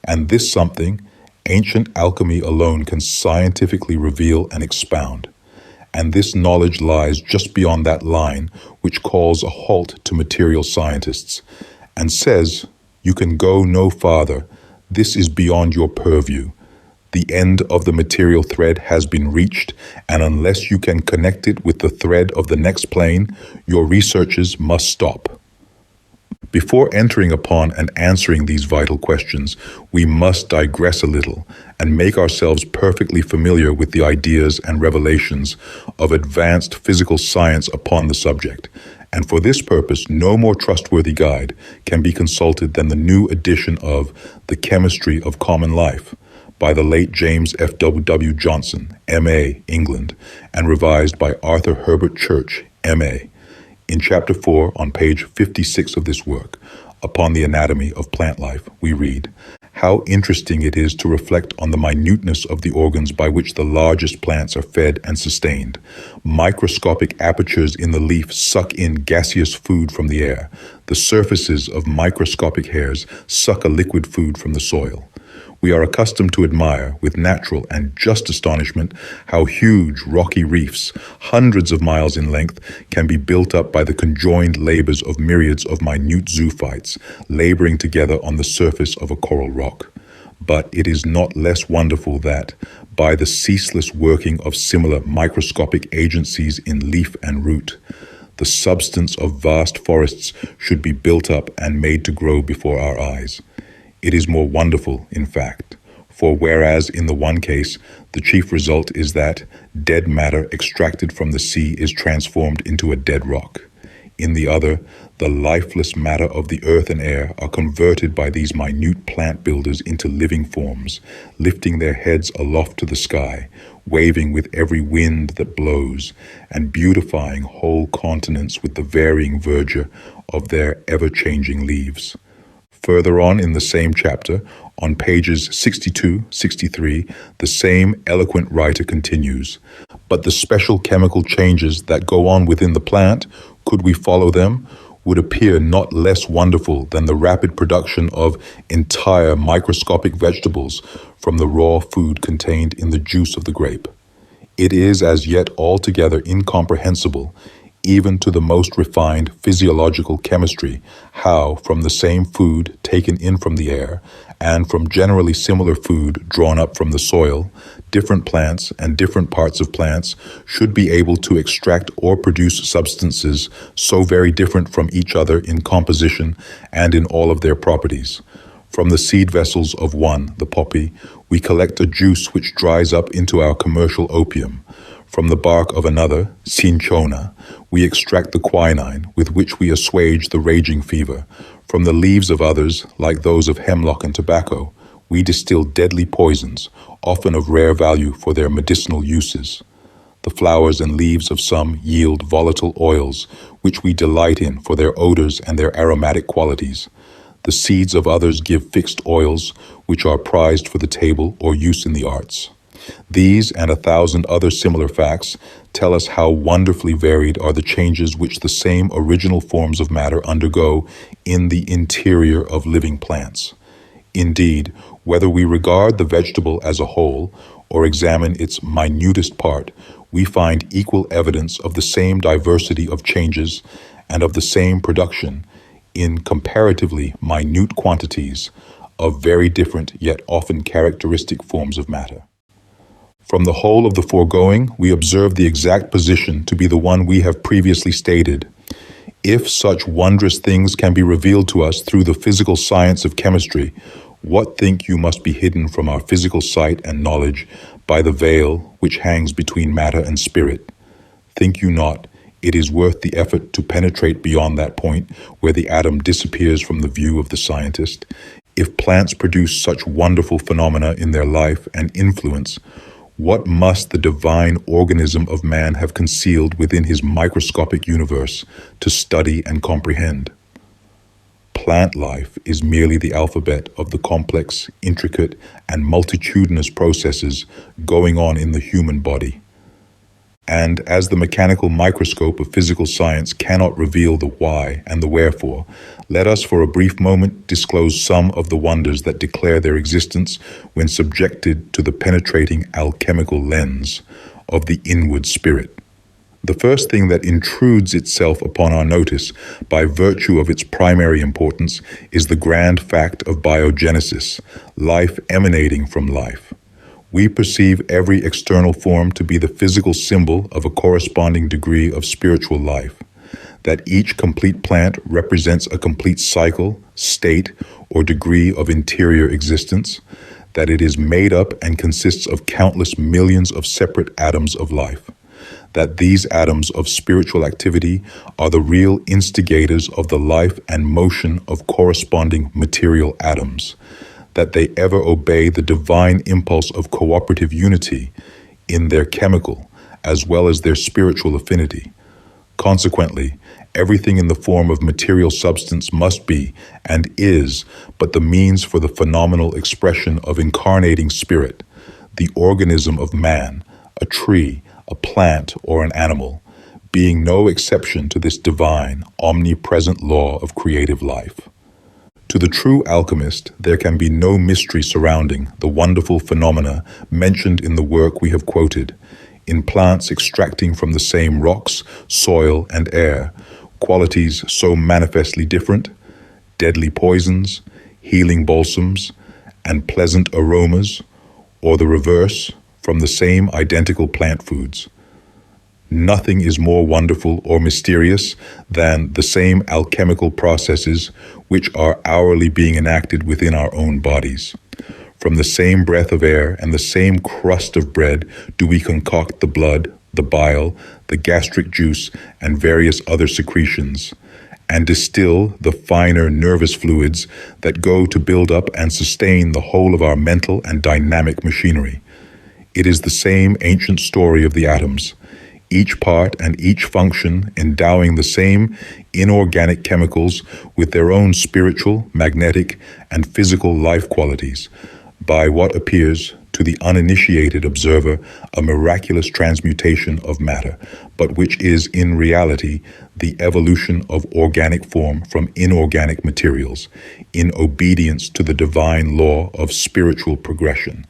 and this something, ancient alchemy alone can scientifically reveal and expound. And this knowledge lies just beyond that line which calls a halt to material scientists, and says, you can go no farther. This is beyond your purview. The end of the material thread has been reached, and unless you can connect it with the thread of the next plane, your researches must stop. Before entering upon and answering these vital questions, we must digress a little and make ourselves perfectly familiar with the ideas and revelations of advanced physical science upon the subject. And for this purpose, no more trustworthy guide can be consulted than the new edition of The Chemistry of Common Life by the late James F. W. Johnson, M.A., England, and revised by Arthur Herbert Church, M.A. In Chapter 4, on page 56 of this work, upon the anatomy of plant life, we read, how interesting it is to reflect on the minuteness of the organs by which the largest plants are fed and sustained. Microscopic apertures in the leaf suck in gaseous food from the air. The surfaces of microscopic hairs suck a liquid food from the soil. We are accustomed to admire, with natural and just astonishment, how huge rocky reefs, hundreds of miles in length, can be built up by the conjoined labors of myriads of minute zoophytes, laboring together on the surface of a coral rock. But it is not less wonderful that, by the ceaseless working of similar microscopic agencies in leaf and root, the substance of vast forests should be built up and made to grow before our eyes. It is more wonderful, in fact, for whereas in the one case, the chief result is that dead matter extracted from the sea is transformed into a dead rock, in the other, the lifeless matter of the earth and air are converted by these minute plant builders into living forms, lifting their heads aloft to the sky, waving with every wind that blows, and beautifying whole continents with the varying verdure of their ever-changing leaves. Further on in the same chapter, on pages 62, 63, the same eloquent writer continues, "But the special chemical changes that go on within the plant, could we follow them, would appear not less wonderful than the rapid production of entire microscopic vegetables from the raw food contained in the juice of the grape. It is as yet altogether incomprehensible, even to the most refined physiological chemistry, how from the same food taken in from the air, and from generally similar food drawn up from the soil, different plants and different parts of plants should be able to extract or produce substances so very different from each other in composition and in all of their properties. From the seed vessels of one, the poppy, we collect a juice which dries up into our commercial opium. From the bark of another, cinchona, we extract the quinine with which we assuage the raging fever. From the leaves of others, like those of hemlock and tobacco, we distill deadly poisons, often of rare value for their medicinal uses. The flowers and leaves of some yield volatile oils, which we delight in for their odors and their aromatic qualities. The seeds of others give fixed oils, which are prized for the table or use in the arts. These and 1,000 other similar facts tell us how wonderfully varied are the changes which the same original forms of matter undergo in the interior of living plants. Indeed, whether we regard the vegetable as a whole or examine its minutest part, we find equal evidence of the same diversity of changes and of the same production in comparatively minute quantities of very different yet often characteristic forms of matter. From the whole of the foregoing, we observe the exact position to be the one we have previously stated. If such wondrous things can be revealed to us through the physical science of chemistry, what think you must be hidden from our physical sight and knowledge by the veil which hangs between matter and spirit? Think you not it is worth the effort to penetrate beyond that point where the atom disappears from the view of the scientist? If plants produce such wonderful phenomena in their life and influence, what must the divine organism of man have concealed within his microscopic universe to study and comprehend? Plant life is merely the alphabet of the complex, intricate, and multitudinous processes going on in the human body. And as the mechanical microscope of physical science cannot reveal the why and the wherefore, let us for a brief moment disclose some of the wonders that declare their existence when subjected to the penetrating alchemical lens of the inward spirit. The first thing that intrudes itself upon our notice by virtue of its primary importance is the grand fact of biogenesis, life emanating from life. We perceive every external form to be the physical symbol of a corresponding degree of spiritual life, that each complete plant represents a complete cycle, state, or degree of interior existence, that it is made up and consists of countless millions of separate atoms of life, that these atoms of spiritual activity are the real instigators of the life and motion of corresponding material atoms, that they ever obey the divine impulse of cooperative unity in their chemical as well as their spiritual affinity. Consequently, everything in the form of material substance must be and is but the means for the phenomenal expression of incarnating spirit, the organism of man, a tree, a plant, or an animal, being no exception to this divine, omnipresent law of creative life. To the true alchemist, there can be no mystery surrounding the wonderful phenomena mentioned in the work we have quoted, in plants extracting from the same rocks, soil, and air, qualities so manifestly different, deadly poisons, healing balsams, and pleasant aromas, or the reverse, from the same identical plant foods. Nothing is more wonderful or mysterious than the same alchemical processes which are hourly being enacted within our own bodies. From the same breath of air and the same crust of bread do we concoct the blood, the bile, the gastric juice, and various other secretions, and distill the finer nervous fluids that go to build up and sustain the whole of our mental and dynamic machinery. It is the same ancient story of the atoms. each part and each function endowing the same inorganic chemicals with their own spiritual, magnetic, and physical life qualities, by what appears to the uninitiated observer a miraculous transmutation of matter, but which is in reality the evolution of organic form from inorganic materials, in obedience to the divine law of spiritual progression.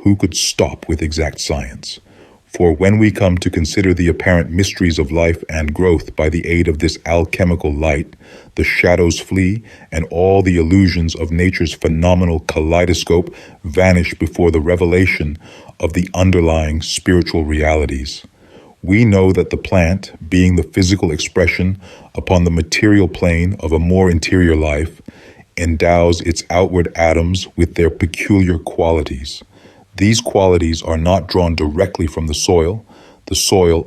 Who could stop with exact science? For when we come to consider the apparent mysteries of life and growth by the aid of this alchemical light, the shadows flee and all the illusions of nature's phenomenal kaleidoscope vanish before the revelation of the underlying spiritual realities. We know that the plant, being the physical expression upon the material plane of a more interior life, endows its outward atoms with their peculiar qualities. These qualities are not drawn directly from the soil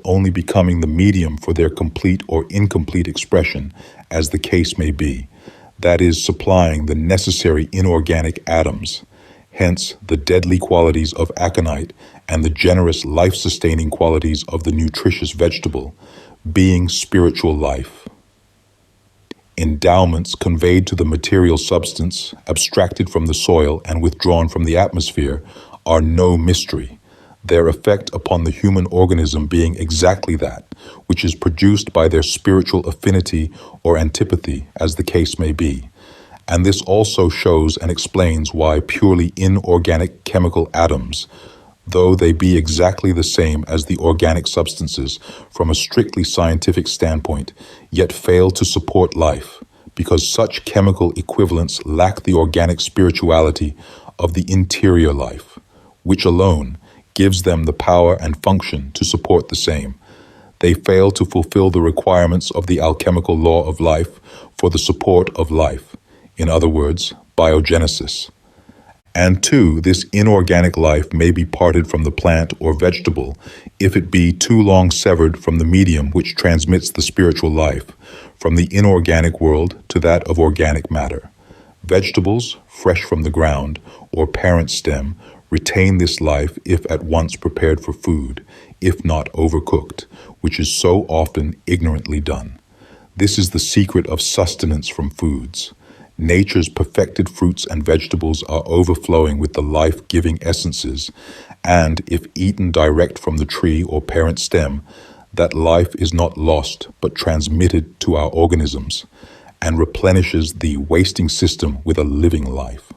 only becoming the medium for their complete or incomplete expression, as the case may be, that is, supplying the necessary inorganic atoms, hence the deadly qualities of aconite and the generous life-sustaining qualities of the nutritious vegetable, being spiritual life. Endowments conveyed to the material substance, abstracted from the soil and withdrawn from the atmosphere, are no mystery, their effect upon the human organism being exactly that, which is produced by their spiritual affinity or antipathy, as the case may be. And this also shows and explains why purely inorganic chemical atoms, though they be exactly the same as the organic substances from a strictly scientific standpoint, yet fail to support life, because such chemical equivalents lack the organic spirituality of the interior life, which alone gives them the power and function to support the same. They fail to fulfill the requirements of the alchemical law of life for the support of life, in other words, biogenesis. And two, this inorganic life may be parted from the plant or vegetable if it be too long severed from the medium which transmits the spiritual life, from the inorganic world to that of organic matter. Vegetables, fresh from the ground, or parent stem, retain this life if at once prepared for food, if not overcooked, which is so often ignorantly done. This is the secret of sustenance from foods. Nature's perfected fruits and vegetables are overflowing with the life-giving essences, and if eaten direct from the tree or parent stem, that life is not lost but transmitted to our organisms, and replenishes the wasting system with a living life.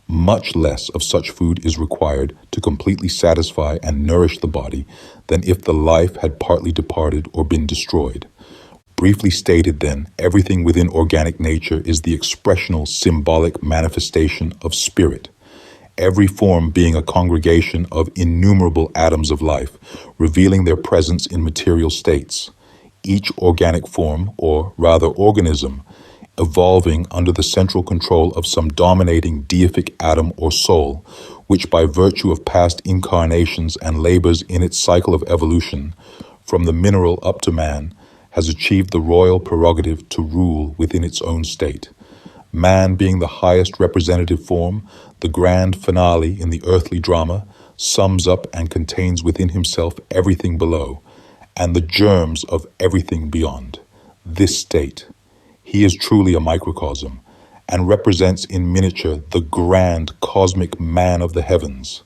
Much less of such food is required to completely satisfy and nourish the body than if the life had partly departed or been destroyed. Briefly stated then, everything within organic nature is the expressional symbolic manifestation of spirit, every form being a congregation of innumerable atoms of life, revealing their presence in material states. Each organic form, or rather organism, evolving under the central control of some dominating deific atom or soul, which by virtue of past incarnations and labors in its cycle of evolution, from the mineral up to man, has achieved the royal prerogative to rule within its own state. Man being the highest representative form, the grand finale in the earthly drama, sums up and contains within himself everything below, and the germs of everything beyond. This state, he is truly a microcosm, and represents in miniature the grand cosmic man of the heavens.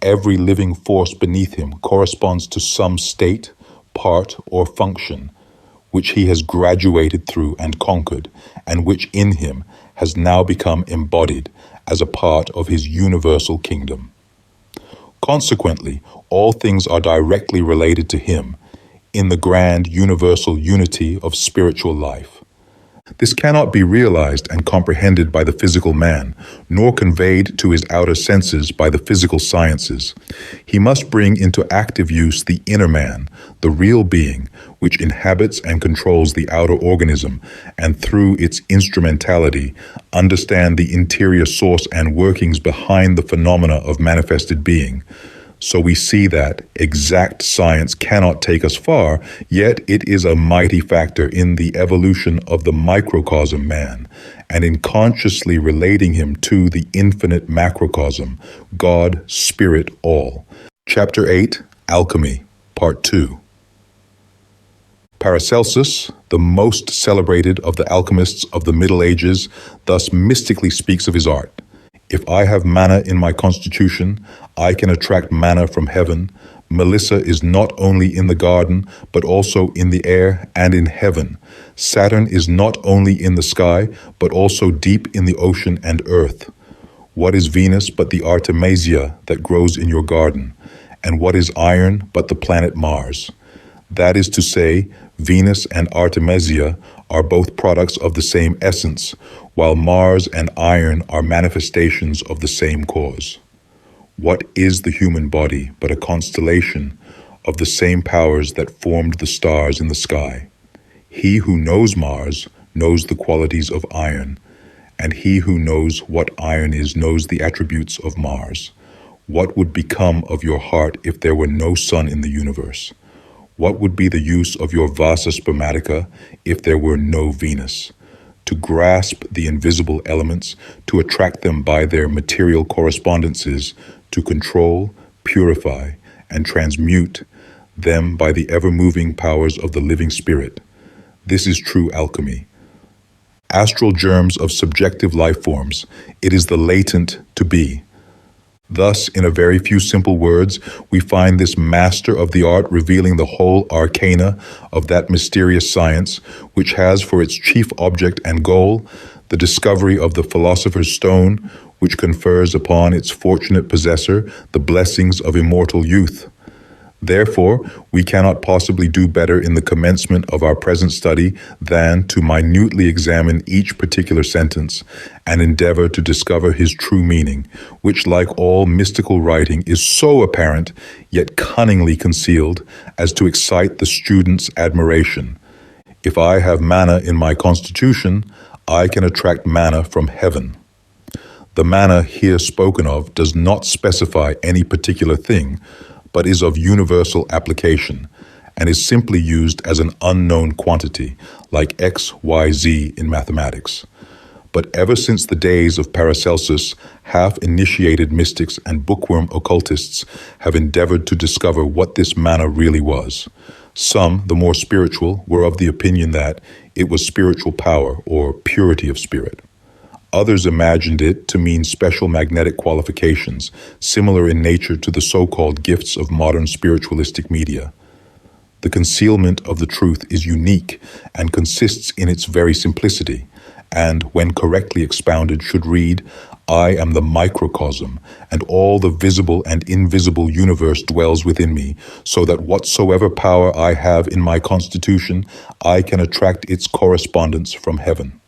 Every living force beneath him corresponds to some state, part, or function, which he has graduated through and conquered, and which in him has now become embodied as a part of his universal kingdom. Consequently, all things are directly related to him in the grand universal unity of spiritual life. This cannot be realized and comprehended by the physical man, nor conveyed to his outer senses by the physical sciences. He must bring into active use the inner man, the real being, which inhabits and controls the outer organism, and through its instrumentality, understand the interior source and workings behind the phenomena of manifested being. So we see that exact science cannot take us far, yet it is a mighty factor in the evolution of the microcosm man, and in consciously relating him to the infinite macrocosm, God, Spirit, All. Chapter 8, Alchemy, Part II. Paracelsus, the most celebrated of the alchemists of the Middle Ages, thus mystically speaks of his art. If I have manna in my constitution, I can attract manna from heaven. Melissa is not only in the garden, but also in the air and in heaven. Saturn is not only in the sky, but also deep in the ocean and earth. What is Venus but the Artemisia that grows in your garden? And what is iron but the planet Mars? That is to say, Venus and Artemisia are both products of the same essence, while Mars and iron are manifestations of the same cause. What is the human body but a constellation of the same powers that formed the stars in the sky? He who knows Mars knows the qualities of iron, and he who knows what iron is knows the attributes of Mars. What would become of your heart if there were no sun in the universe? What would be the use of your vasa spermatica if there were no Venus? To grasp the invisible elements, to attract them by their material correspondences, to control, purify, and transmute them by the ever-moving powers of the living spirit. This is true alchemy. Astral germs of subjective life forms, it is the latent to be. Thus, in a very few simple words, we find this master of the art revealing the whole arcana of that mysterious science, which has for its chief object and goal the discovery of the philosopher's stone, which confers upon its fortunate possessor the blessings of immortal youth. Therefore, we cannot possibly do better in the commencement of our present study than to minutely examine each particular sentence and endeavor to discover his true meaning, which, like all mystical writing, is so apparent yet cunningly concealed as to excite the student's admiration. If I have manna in my constitution, I can attract manna from heaven. The manna here spoken of does not specify any particular thing, but is of universal application, and is simply used as an unknown quantity, like X, Y, Z in mathematics. But ever since the days of Paracelsus, half-initiated mystics and bookworm occultists have endeavored to discover what this manna really was. Some, the more spiritual, were of the opinion that it was spiritual power or purity of spirit. Others imagined it to mean special magnetic qualifications, similar in nature to the so-called gifts of modern spiritualistic media. The concealment of the truth is unique and consists in its very simplicity, and, when correctly expounded, should read, I am the microcosm, and all the visible and invisible universe dwells within me, so that whatsoever power I have in my constitution, I can attract its correspondence from heaven.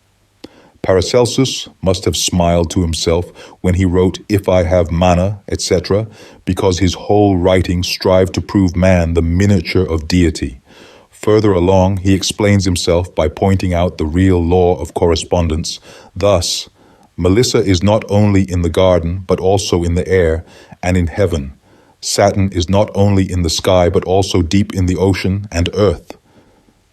Paracelsus must have smiled to himself when he wrote, If I have manna, etc., because his whole writing strived to prove man the miniature of deity. Further along, he explains himself by pointing out the real law of correspondence. Thus, Melissa is not only in the garden, but also in the air and in heaven. Saturn is not only in the sky, but also deep in the ocean and earth.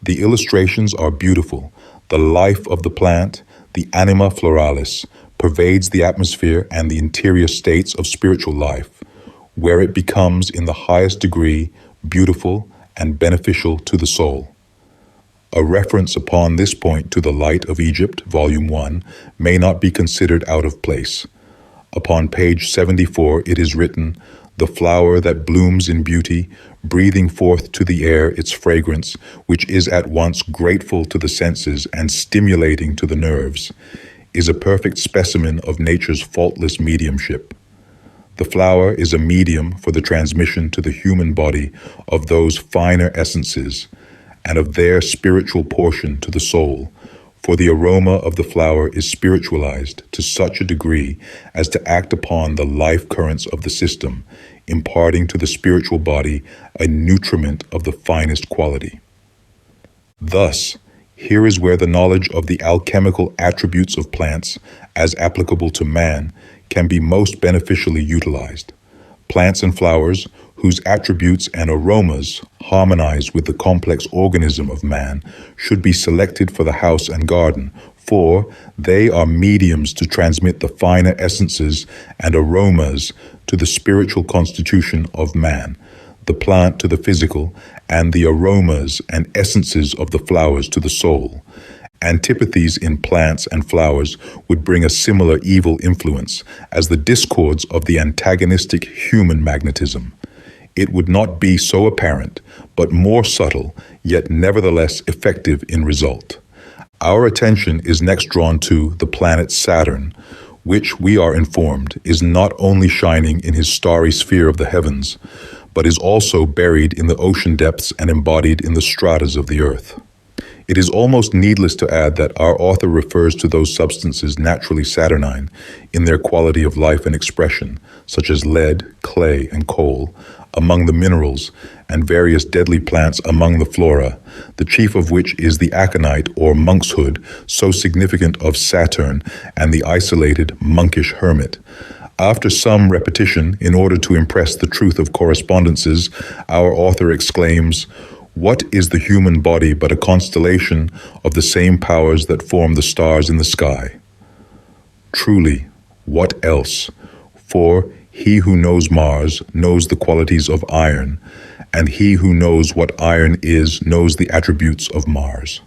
The illustrations are beautiful. The life of the plant, the anima floralis, pervades the atmosphere and the interior states of spiritual life, where it becomes in the highest degree beautiful and beneficial to the soul. A reference upon this point to the Light of Egypt, Volume 1, may not be considered out of place. Upon page 74 it is written, The flower that blooms in beauty, breathing forth to the air its fragrance, which is at once grateful to the senses and stimulating to the nerves, is a perfect specimen of nature's faultless mediumship. The flower is a medium for the transmission to the human body of those finer essences and of their spiritual portion to the soul, for the aroma of the flower is spiritualized to such a degree as to act upon the life currents of the system, imparting to the spiritual body a nutriment of the finest quality. Thus, here is where the knowledge of the alchemical attributes of plants, as applicable to man, can be most beneficially utilized. Plants and flowers, whose attributes and aromas harmonize with the complex organism of man, should be selected for the house and garden, for they are mediums to transmit the finer essences and aromas to the spiritual constitution of man. the plant to the physical, and the aromas and essences of the flowers to the soul. Antipathies in plants and flowers would bring a similar evil influence as the discords of the antagonistic human magnetism. It would not be so apparent, but more subtle, yet nevertheless effective in result. Our attention is next drawn to the planet Saturn, which, we are informed, is not only shining in his starry sphere of the heavens, but is also buried in the ocean depths and embodied in the stratas of the earth. It is almost needless to add that our author refers to those substances naturally Saturnine in their quality of life and expression, such as lead, clay, and coal, among the minerals, and various deadly plants among the flora, the chief of which is the aconite or monkshood, so significant of Saturn and the isolated monkish hermit. After some repetition, in order to impress the truth of correspondences, our author exclaims, "What is the human body but a constellation of the same powers that form the stars in the sky?" Truly, what else? For he who knows Mars knows the qualities of iron, and he who knows what iron is knows the attributes of Mars.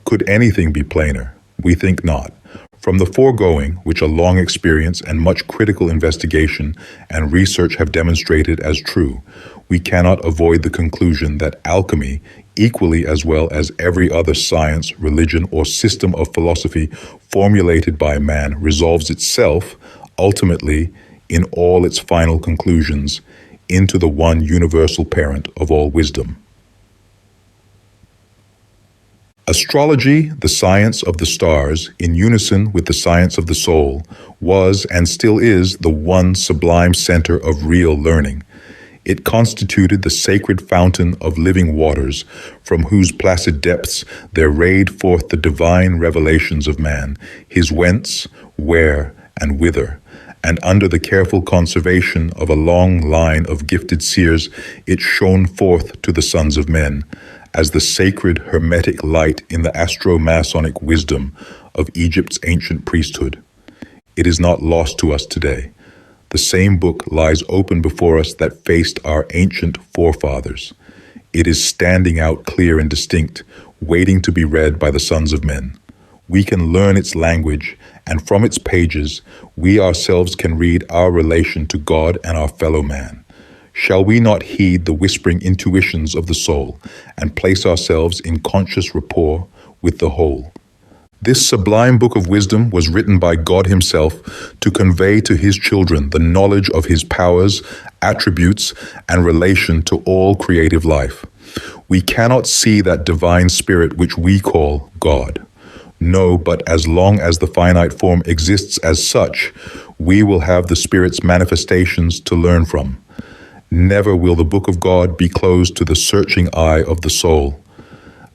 Could anything be plainer? We think not. From the foregoing, which a long experience and much critical investigation and research have demonstrated as true, we cannot avoid the conclusion that alchemy, equally as well as every other science, religion, or system of philosophy formulated by man, resolves itself, ultimately, in all its final conclusions, into the one universal parent of all wisdom. Astrology, the science of the stars, in unison with the science of the soul, was and still is the one sublime center of real learning. It constituted the sacred fountain of living waters, from whose placid depths there rayed forth the divine revelations of man, his whence, where, and whither. And under the careful conservation of a long line of gifted seers, it shone forth to the sons of men, as the sacred hermetic light in the astro-Masonic wisdom of Egypt's ancient priesthood. It is not lost to us today. The same book lies open before us that faced our ancient forefathers. It is standing out clear and distinct, waiting to be read by the sons of men. We can learn its language, and from its pages, we ourselves can read our relation to God and our fellow man. Shall we not heed the whispering intuitions of the soul and place ourselves in conscious rapport with the whole? This sublime book of wisdom was written by God himself to convey to his children the knowledge of his powers, attributes, and relation to all creative life. We cannot see that divine spirit which we call God. No, but as long as the finite form exists as such, we will have the Spirit's manifestations to learn from. Never will the book of God be closed to the searching eye of the soul.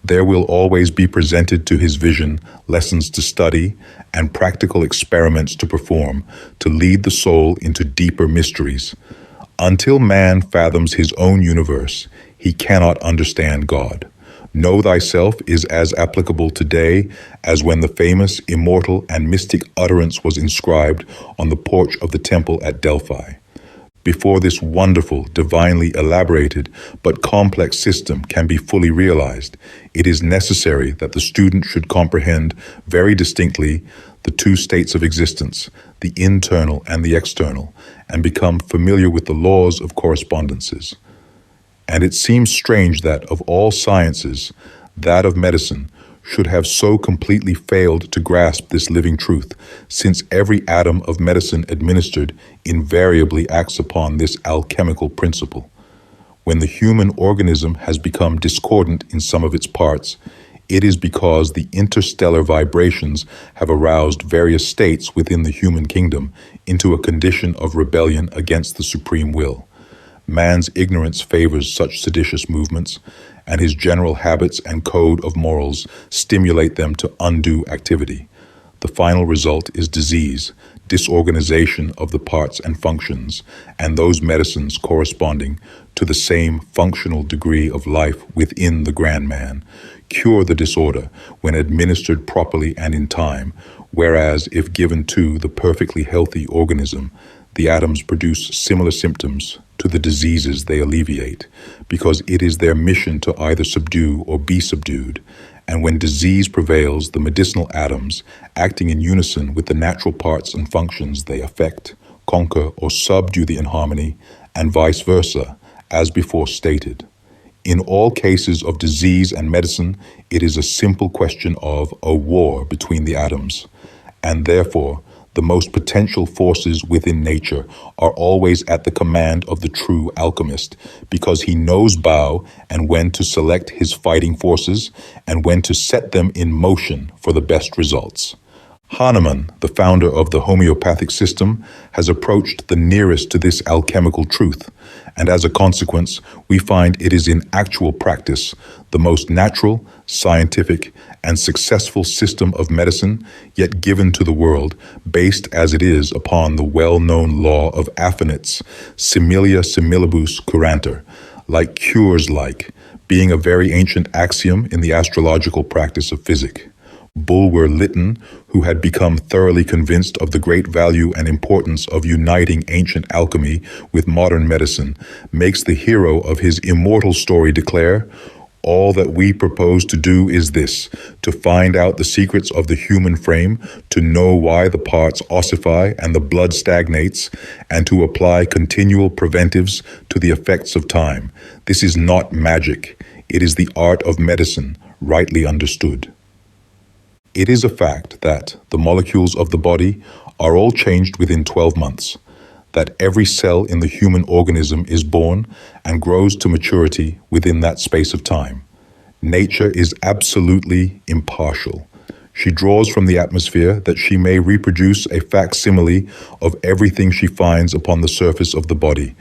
There will always be presented to his vision lessons to study and practical experiments to perform to lead the soul into deeper mysteries. Until man fathoms his own universe, he cannot understand God. Know thyself is as applicable today as when the famous, immortal, and mystic utterance was inscribed on the porch of the temple at Delphi. Before this wonderful, divinely elaborated, but complex system can be fully realized, it is necessary that the student should comprehend very distinctly the two states of existence, the internal and the external, and become familiar with the laws of correspondences. And it seems strange that, of all sciences, that of medicine should have so completely failed to grasp this living truth, since every atom of medicine administered invariably acts upon this alchemical principle. When the human organism has become discordant in some of its parts, it is because the interstellar vibrations have aroused various states within the human kingdom into a condition of rebellion against the supreme will. Man's ignorance favors such seditious movements, and his general habits and code of morals stimulate them to undue activity. The final result is disease, disorganization of the parts and functions, and those medicines corresponding to the same functional degree of life within the grand man cure the disorder when administered properly and in time, whereas if given to the perfectly healthy organism, the atoms produce similar symptoms to the diseases they alleviate, because it is their mission to either subdue or be subdued. And when disease prevails, the medicinal atoms, acting in unison with the natural parts and functions they affect, conquer or subdue the inharmony, and vice versa, as before stated. In all cases of disease and medicine, it is a simple question of a war between the atoms, and therefore, the most potential forces within nature are always at the command of the true alchemist, because he knows how and when to select his fighting forces and when to set them in motion for the best results. Hahnemann, the founder of the homeopathic system, has approached the nearest to this alchemical truth, and as a consequence, we find it is in actual practice the most natural, scientific, and successful system of medicine yet given to the world, based as it is upon the well-known law of affinites, similia similibus curantur, like cures like, being a very ancient axiom in the astrological practice of physic. Bulwer Lytton, who had become thoroughly convinced of the great value and importance of uniting ancient alchemy with modern medicine, makes the hero of his immortal story declare, "All that we propose to do is this, to find out the secrets of the human frame, to know why the parts ossify and the blood stagnates, and to apply continual preventives to the effects of time. This is not magic. It is the art of medicine, rightly understood." It is a fact that the molecules of the body are all changed within 12 months, that every cell in the human organism is born and grows to maturity within that space of time. Nature is absolutely impartial. She draws from the atmosphere that she may reproduce a facsimile of everything she finds upon the surface of the body.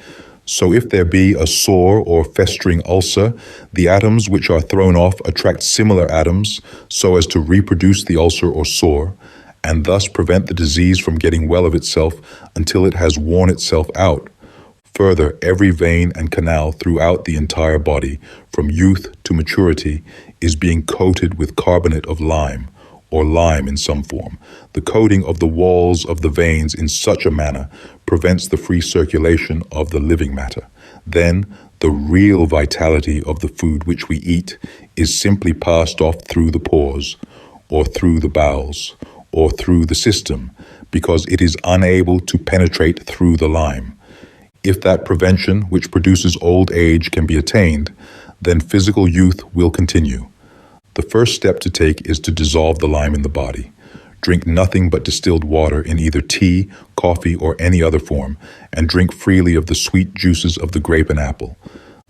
So if there be a sore or festering ulcer, the atoms which are thrown off attract similar atoms so as to reproduce the ulcer or sore, and thus prevent the disease from getting well of itself until it has worn itself out. Further, every vein and canal throughout the entire body, from youth to maturity, is being coated with carbonate of lime, or lime in some form. The coating of the walls of the veins in such a manner prevents the free circulation of the living matter. Then, the real vitality of the food which we eat is simply passed off through the pores, or through the bowels, or through the system, because it is unable to penetrate through the lime. If that prevention which produces old age can be attained, then physical youth will continue. The first step to take is to dissolve the lime in the body. Drink nothing but distilled water in either tea, coffee, or any other form, and drink freely of the sweet juices of the grape and apple.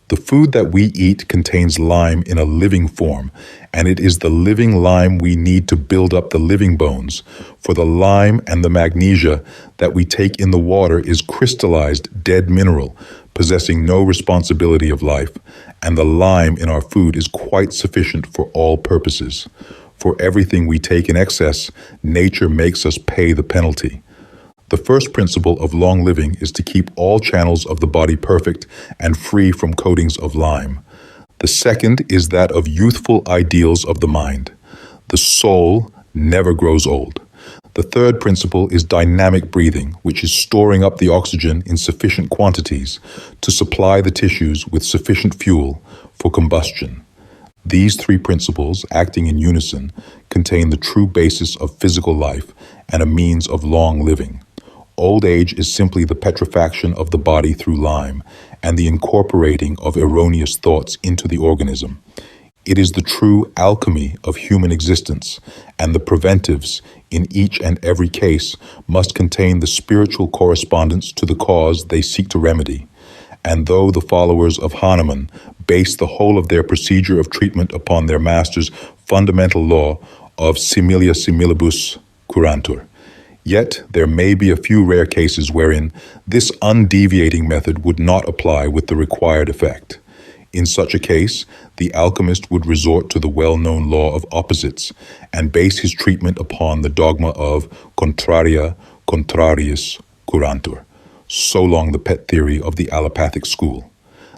The food that we eat contains lime in a living form, and it is the living lime we need to build up the living bones, for the lime and the magnesia that we take in the water is crystallized dead mineral, possessing no responsibility of life, and the lime in our food is quite sufficient for all purposes. For everything we take in excess, nature makes us pay the penalty. The first principle of long living is to keep all channels of the body perfect and free from coatings of lime. The second is that of youthful ideals of the mind. The soul never grows old. The third principle is dynamic breathing, which is storing up the oxygen in sufficient quantities to supply the tissues with sufficient fuel for combustion. These three principles, acting in unison, contain the true basis of physical life and a means of long living. Old age is simply the petrifaction of the body through lime and the incorporating of erroneous thoughts into the organism. It is the true alchemy of human existence, and the preventives in each and every case must contain the spiritual correspondence to the cause they seek to remedy. And though the followers of Hahnemann base the whole of their procedure of treatment upon their master's fundamental law of similia similibus curantur, yet there may be a few rare cases wherein this undeviating method would not apply with the required effect. In such a case, the alchemist would resort to the well-known law of opposites and base his treatment upon the dogma of contraria contrarius curantur, so long the pet theory of the allopathic school.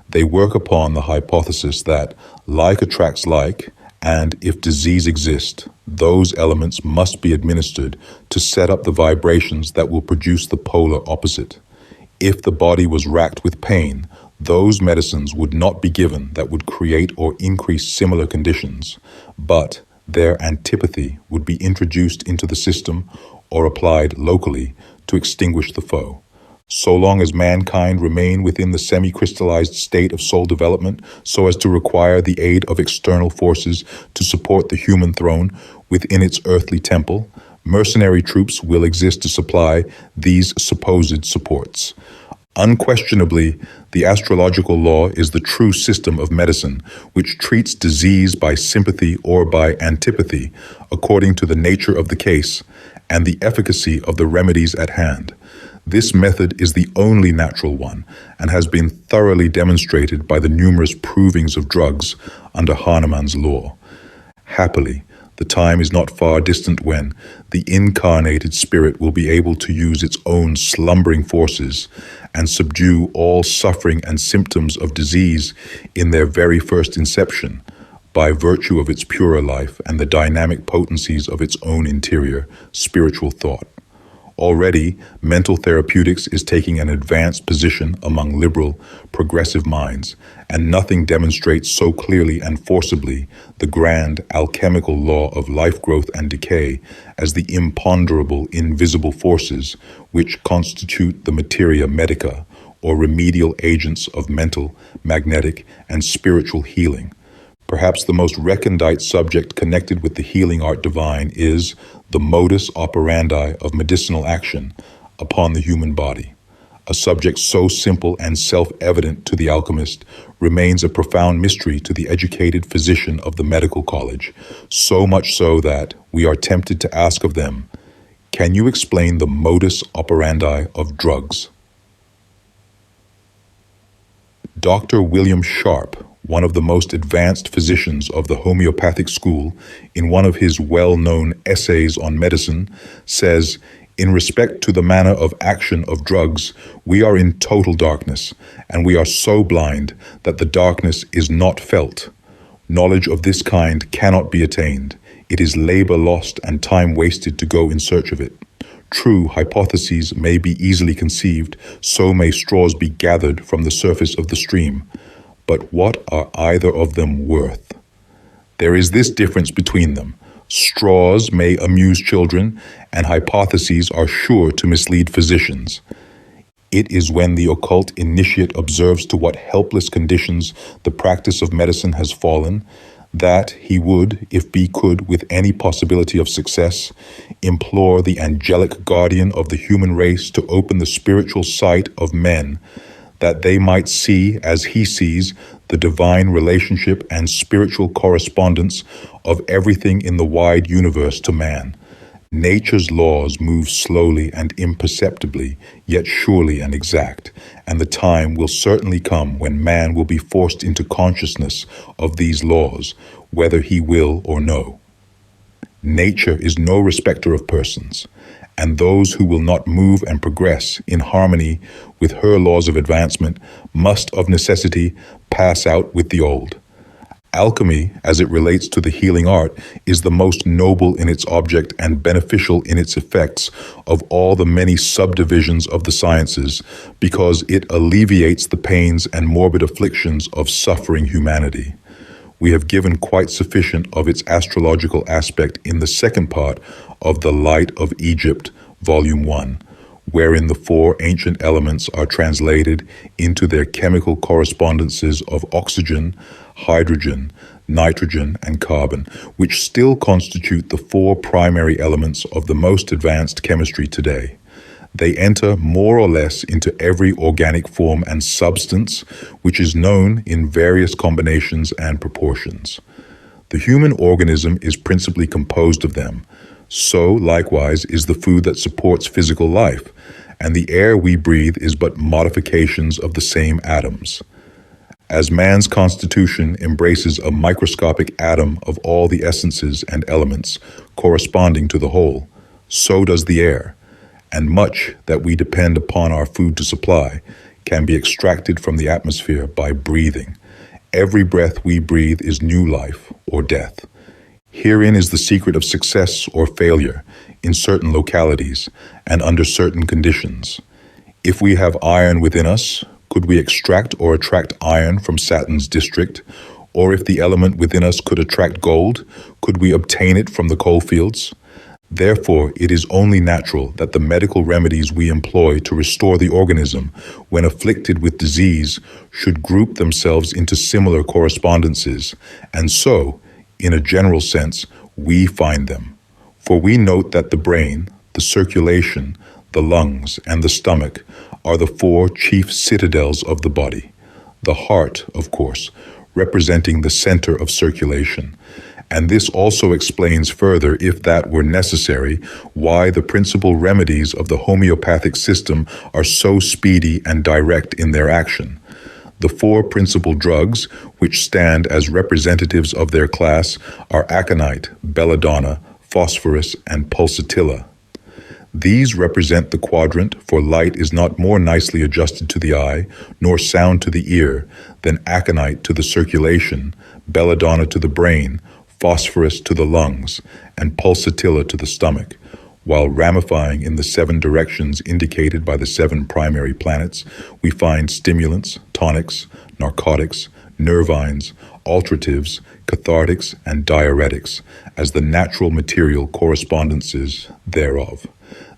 They work upon the hypothesis that like attracts like, and if disease exists, those elements must be administered to set up the vibrations that will produce the polar opposite. If the body was racked with pain, those medicines would not be given that would create or increase similar conditions, but their antipathy would be introduced into the system or applied locally to extinguish the foe. So long as mankind remain within the semi-crystallized state of soul development so as to require the aid of external forces to support the human throne within its earthly temple, mercenary troops will exist to supply these supposed supports. Unquestionably, the astrological law is the true system of medicine, which treats disease by sympathy or by antipathy, according to the nature of the case and the efficacy of the remedies at hand. This method is the only natural one and has been thoroughly demonstrated by the numerous provings of drugs under Hahnemann's law. Happily, the time is not far distant when the incarnated spirit will be able to use its own slumbering forces and subdue all suffering and symptoms of disease in their very first inception, by virtue of its purer life and the dynamic potencies of its own interior spiritual thought. Already, mental therapeutics is taking an advanced position among liberal, progressive minds, and nothing demonstrates so clearly and forcibly the grand alchemical law of life growth and decay as the imponderable invisible forces which constitute the materia medica, or remedial agents of mental, magnetic, and spiritual healing. Perhaps the most recondite subject connected with the healing art divine is the modus operandi of medicinal action upon the human body. A subject so simple and self-evident to the alchemist remains a profound mystery to the educated physician of the medical college, so much so that we are tempted to ask of them, "Can you explain the modus operandi of drugs?" Dr. William Sharp, one of the most advanced physicians of the homeopathic school, in one of his well-known essays on medicine, says, "In respect to the manner of action of drugs, we are in total darkness, and we are so blind that the darkness is not felt. Knowledge of this kind cannot be attained. It is labor lost and time wasted to go in search of it. True hypotheses may be easily conceived, so may straws be gathered from the surface of the stream. But what are either of them worth? There is this difference between them. Straws may amuse children, and hypotheses are sure to mislead physicians. It is when the occult initiate observes to what helpless conditions the practice of medicine has fallen, that he would, if he could with any possibility of success, implore the angelic guardian of the human race to open the spiritual sight of men, that they might see, as he sees, the divine relationship and spiritual correspondence of everything in the wide universe to man. Nature's laws move slowly and imperceptibly, yet surely and exact, and the time will certainly come when man will be forced into consciousness of these laws, whether he will or no. Nature is no respecter of persons, and those who will not move and progress in harmony with her laws of advancement must of necessity pass out with the old. Alchemy, as it relates to the healing art, is the most noble in its object and beneficial in its effects of all the many subdivisions of the sciences, because it alleviates the pains and morbid afflictions of suffering humanity. We have given quite sufficient of its astrological aspect in the second part of The Light of Egypt, Volume 1, wherein the four ancient elements are translated into their chemical correspondences of oxygen, hydrogen, nitrogen, and carbon, which still constitute the four primary elements of the most advanced chemistry today. They enter more or less into every organic form and substance which is known in various combinations and proportions. The human organism is principally composed of them. So, likewise, is the food that supports physical life, and the air we breathe is but modifications of the same atoms. As man's constitution embraces a microscopic atom of all the essences and elements corresponding to the whole, so does the air, and much that we depend upon our food to supply can be extracted from the atmosphere by breathing. Every breath we breathe is new life or death. Herein is the secret of success or failure in certain localities and under certain conditions. If we have iron within us, could we extract or attract iron from Saturn's district? Or if the element within us could attract gold, could we obtain it from the coalfields? Therefore, it is only natural that the medical remedies we employ to restore the organism when afflicted with disease should group themselves into similar correspondences, and so, in a general sense, we find them. For we note that the brain, the circulation, the lungs, and the stomach are the four chief citadels of the body. The heart, of course, representing the center of circulation. And this also explains further, if that were necessary, why the principal remedies of the homeopathic system are so speedy and direct in their action. The four principal drugs, which stand as representatives of their class, are aconite, belladonna, phosphorus, and pulsatilla. These represent the quadrant, for light is not more nicely adjusted to the eye, nor sound to the ear, than aconite to the circulation, belladonna to the brain, phosphorus to the lungs, and pulsatilla to the stomach, while ramifying in the 7 directions indicated by the 7 primary planets, we find stimulants, tonics, narcotics, nervines, alteratives, cathartics, and diuretics as the natural material correspondences thereof.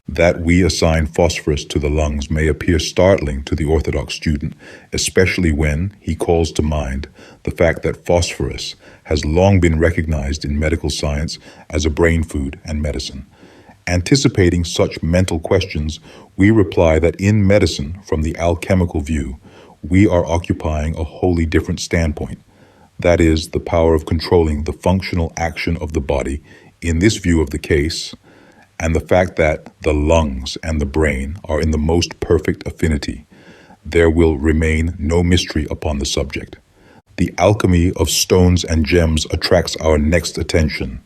That we assign phosphorus to the lungs may appear startling to the orthodox student, especially when he calls to mind the fact that phosphorus has long been recognized in medical science as a brain food and medicine. Anticipating such mental questions, we reply that in medicine, from the alchemical view, we are occupying a wholly different standpoint. That is, the power of controlling the functional action of the body, in this view of the case, and the fact that the lungs and the brain are in the most perfect affinity. There will remain no mystery upon the subject. The alchemy of stones and gems attracts our next attention.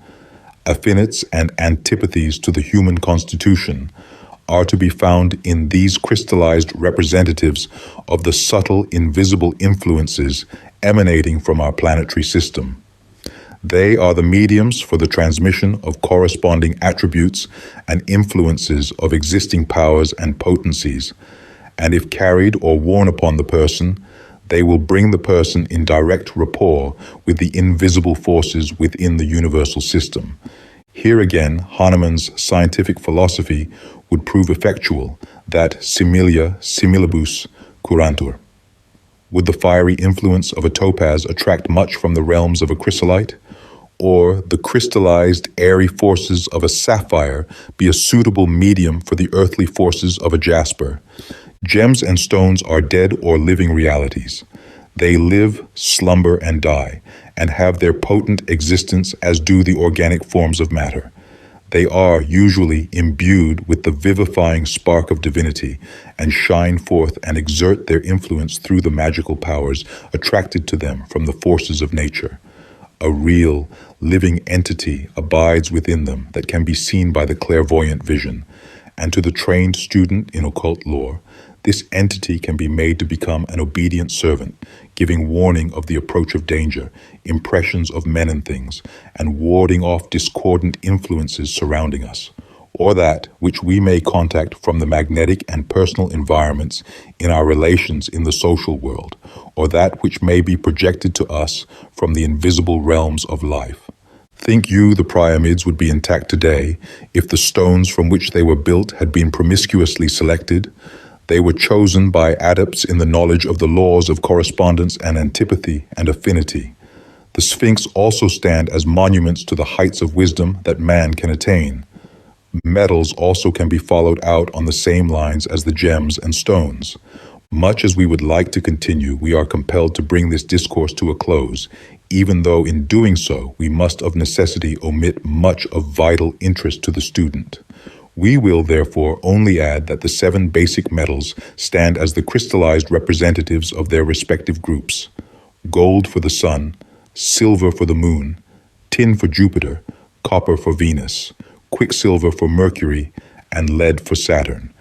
Affinities and antipathies to the human constitution are to be found in these crystallized representatives of the subtle, invisible influences emanating from our planetary system. They are the mediums for the transmission of corresponding attributes and influences of existing powers and potencies, and if carried or worn upon the person, they will bring the person in direct rapport with the invisible forces within the universal system. Here again, Hahnemann's scientific philosophy would prove effectual, that similia similibus curantur. Would the fiery influence of a topaz attract much from the realms of a chrysolite? Or the crystallized airy forces of a sapphire be a suitable medium for the earthly forces of a jasper? Gems and stones are dead or living realities. They live, slumber, and die, and have their potent existence as do the organic forms of matter. They are usually imbued with the vivifying spark of divinity and shine forth and exert their influence through the magical powers attracted to them from the forces of nature. A real, living entity abides within them that can be seen by the clairvoyant vision, and to the trained student in occult lore, this entity can be made to become an obedient servant, giving warning of the approach of danger, impressions of men and things, and warding off discordant influences surrounding us, or that which we may contact from the magnetic and personal environments in our relations in the social world, or that which may be projected to us from the invisible realms of life. Think you the pyramids would be intact today if the stones from which they were built had been promiscuously selected? They were chosen by adepts in the knowledge of the laws of correspondence and antipathy and affinity. The Sphinx also stand as monuments to the heights of wisdom that man can attain. Metals also can be followed out on the same lines as the gems and stones. Much as we would like to continue, we are compelled to bring this discourse to a close, even though in doing so, we must of necessity omit much of vital interest to the student. We will therefore only add that the 7 basic metals stand as the crystallized representatives of their respective groups: gold for the sun, silver for the moon, tin for Jupiter, copper for Venus, quicksilver for Mercury, and lead for Saturn.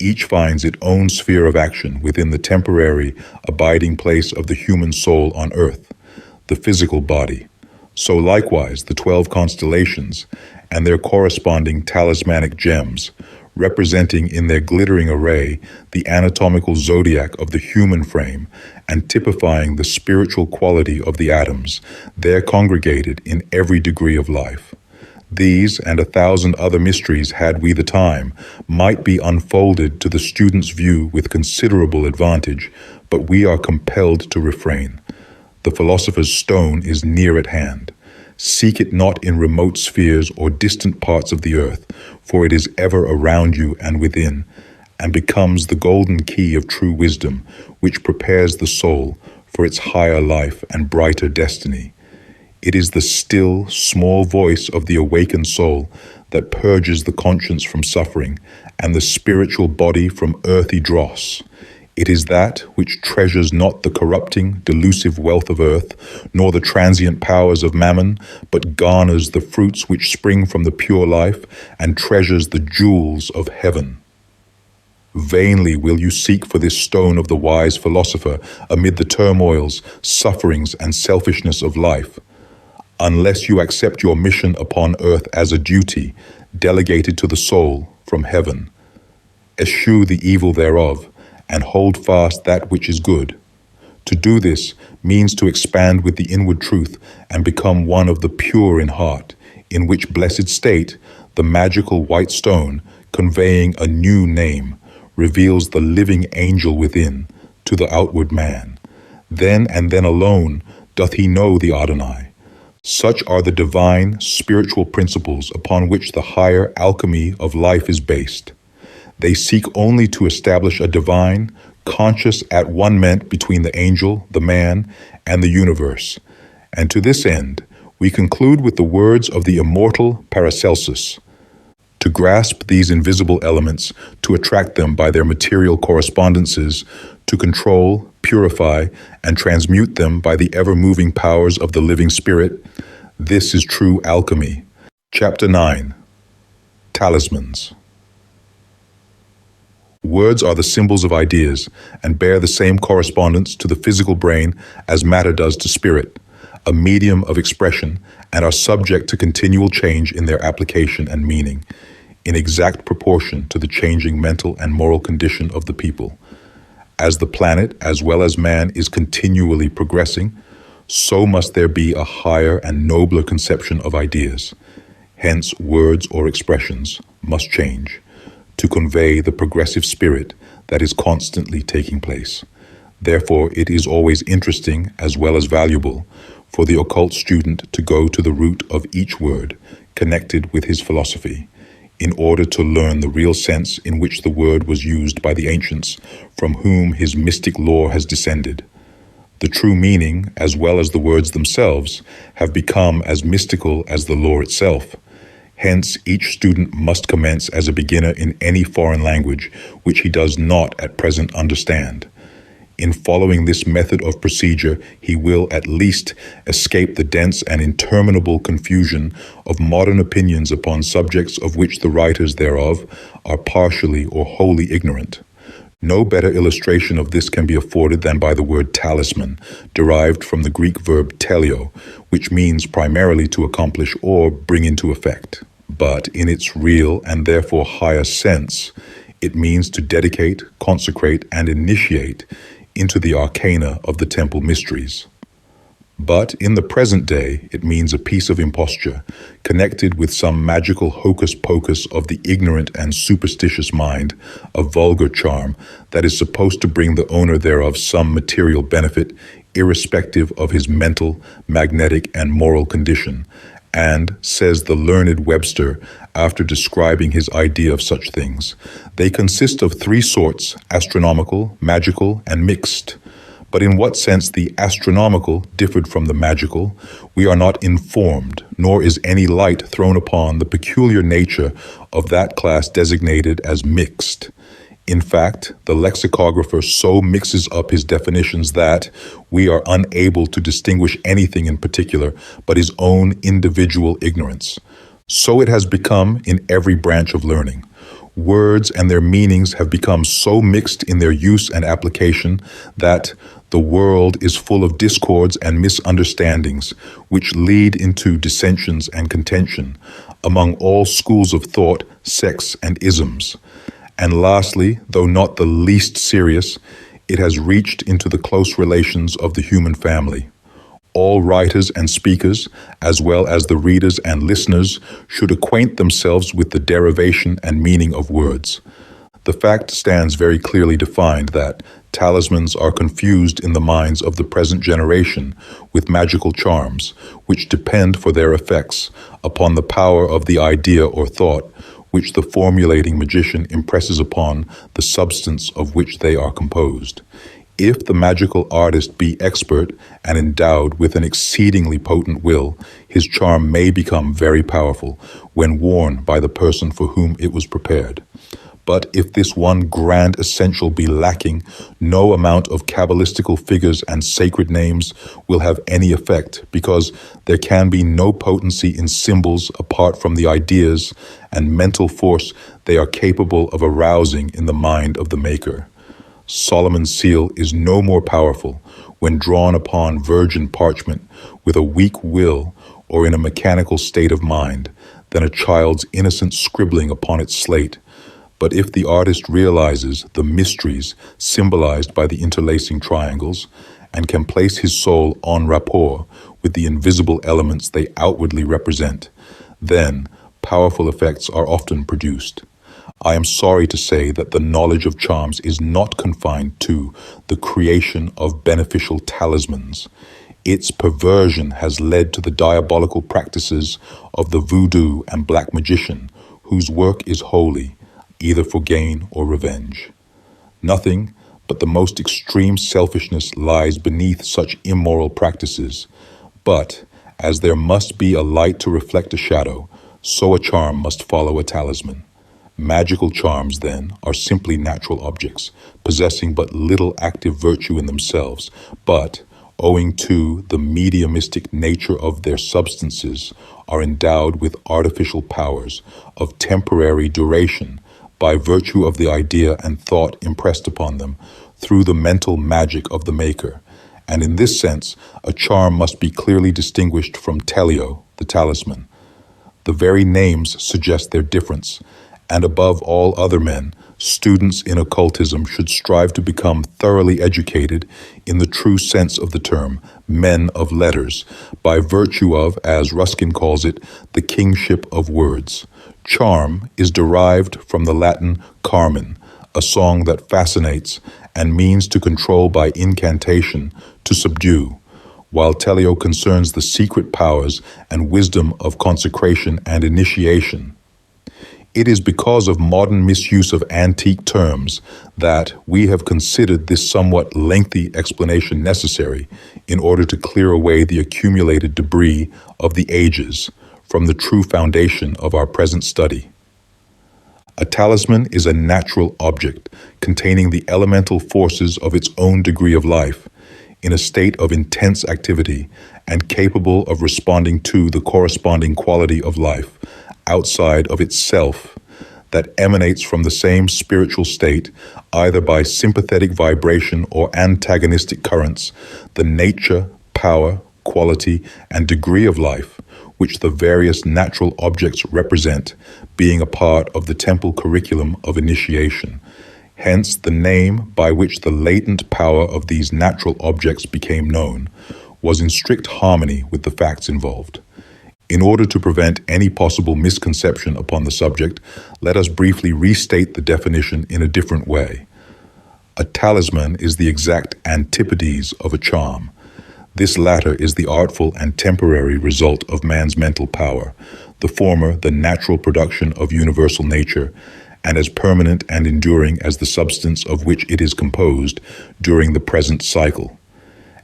Each finds its own sphere of action within the temporary abiding place of the human soul on earth, the physical body. So likewise the 12 constellations and their corresponding talismanic gems representing in their glittering array the anatomical zodiac of the human frame and typifying the spiritual quality of the atoms, there congregated in every degree of life. These and 1,000 other mysteries, had we the time, might be unfolded to the student's view with considerable advantage, but we are compelled to refrain. The philosopher's stone is near at hand. Seek it not in remote spheres or distant parts of the earth, for it is ever around you and within, and becomes the golden key of true wisdom, which prepares the soul for its higher life and brighter destiny. It is the still, small voice of the awakened soul that purges the conscience from suffering and the spiritual body from earthy dross. It is that which treasures not the corrupting, delusive wealth of earth, nor the transient powers of mammon, but garners the fruits which spring from the pure life and treasures the jewels of heaven. Vainly will you seek for this stone of the wise philosopher amid the turmoils, sufferings, and selfishness of life, unless you accept your mission upon earth as a duty delegated to the soul from heaven. Eschew the evil thereof, and hold fast that which is good. To do this means to expand with the inward truth and become one of the pure in heart, in which blessed state the magical white stone, conveying a new name, reveals the living angel within to the outward man. Then and then alone doth he know the Adonai. Such are the divine, spiritual principles upon which the higher alchemy of life is based. They seek only to establish a divine, conscious at-one-ment between the angel, the man, and the universe. And to this end, we conclude with the words of the immortal Paracelsus: to grasp these invisible elements, to attract them by their material correspondences, to control, purify, and transmute them by the ever-moving powers of the living spirit, this is true alchemy. Chapter 9. Talismans. Words are the symbols of ideas and bear the same correspondence to the physical brain as matter does to spirit, a medium of expression, and are subject to continual change in their application and meaning, in exact proportion to the changing mental and moral condition of the people. As the planet, as well as man, is continually progressing, so must there be a higher and nobler conception of ideas. Hence, words or expressions must change to convey the progressive spirit that is constantly taking place. Therefore, it is always interesting as well as valuable for the occult student to go to the root of each word connected with his philosophy, in order to learn the real sense in which the word was used by the ancients from whom his mystic lore has descended. The true meaning, as well as the words themselves, have become as mystical as the lore itself. Hence, each student must commence as a beginner in any foreign language which he does not at present understand. In following this method of procedure, he will at least escape the dense and interminable confusion of modern opinions upon subjects of which the writers thereof are partially or wholly ignorant. No better illustration of this can be afforded than by the word talisman, derived from the Greek verb telio, which means primarily to accomplish or bring into effect. But in its real and therefore higher sense, it means to dedicate, consecrate, and initiate into the arcana of the temple mysteries. But in the present day, it means a piece of imposture, connected with some magical hocus-pocus of the ignorant and superstitious mind, a vulgar charm that is supposed to bring the owner thereof some material benefit, irrespective of his mental, magnetic, and moral condition. And, says the learned Webster, after describing his idea of such things, they consist of three sorts: astronomical, magical, and mixed. But in what sense the astronomical differed from the magical, we are not informed, nor is any light thrown upon the peculiar nature of that class designated as mixed. In fact, the lexicographer so mixes up his definitions that we are unable to distinguish anything in particular but his own individual ignorance. So it has become in every branch of learning. Words and their meanings have become so mixed in their use and application that the world is full of discords and misunderstandings, which lead into dissensions and contention, among all schools of thought, sects, and isms. And lastly, though not the least serious, it has reached into the close relations of the human family. All writers and speakers, as well as the readers and listeners, should acquaint themselves with the derivation and meaning of words. The fact stands very clearly defined that talismans are confused in the minds of the present generation with magical charms, which depend for their effects upon the power of the idea or thought which the formulating magician impresses upon the substance of which they are composed. If the magical artist be expert and endowed with an exceedingly potent will, his charm may become very powerful when worn by the person for whom it was prepared. But if this one grand essential be lacking, no amount of Kabbalistical figures and sacred names will have any effect, because there can be no potency in symbols apart from the ideas and mental force they are capable of arousing in the mind of the maker. Solomon's seal is no more powerful when drawn upon virgin parchment with a weak will or in a mechanical state of mind than a child's innocent scribbling upon its slate. But if the artist realizes the mysteries symbolized by the interlacing triangles and can place his soul en rapport with the invisible elements they outwardly represent, then powerful effects are often produced. I am sorry to say that the knowledge of charms is not confined to the creation of beneficial talismans. Its perversion has led to the diabolical practices of the voodoo and black magician, whose work is holy, either for gain or revenge. Nothing but the most extreme selfishness lies beneath such immoral practices. But, as there must be a light to reflect a shadow, so a charm must follow a talisman. Magical charms, then, are simply natural objects, possessing but little active virtue in themselves, but, owing to the mediumistic nature of their substances, are endowed with artificial powers of temporary duration, by virtue of the idea and thought impressed upon them through the mental magic of the maker. And in this sense, a charm must be clearly distinguished from telio, the talisman. The very names suggest their difference, and above all other men, students in occultism should strive to become thoroughly educated in the true sense of the term, men of letters, by virtue of, as Ruskin calls it, the kingship of words. Charm is derived from the Latin carmen, a song that fascinates and means to control by incantation, to subdue, while telio concerns the secret powers and wisdom of consecration and initiation. It is because of modern misuse of antique terms that we have considered this somewhat lengthy explanation necessary in order to clear away the accumulated debris of the ages from the true foundation of our present study. A talisman is a natural object containing the elemental forces of its own degree of life, in a state of intense activity and capable of responding to the corresponding quality of life outside of itself that emanates from the same spiritual state, either by sympathetic vibration or antagonistic currents, the nature, power, quality, and degree of life which the various natural objects represent, being a part of the temple curriculum of initiation. Hence the name by which the latent power of these natural objects became known was in strict harmony with the facts involved. In order to prevent any possible misconception upon the subject, let us briefly restate the definition in a different way. A talisman is the exact antipodes of a charm. This latter is the artful and temporary result of man's mental power, the former the natural production of universal nature, and as permanent and enduring as the substance of which it is composed during the present cycle.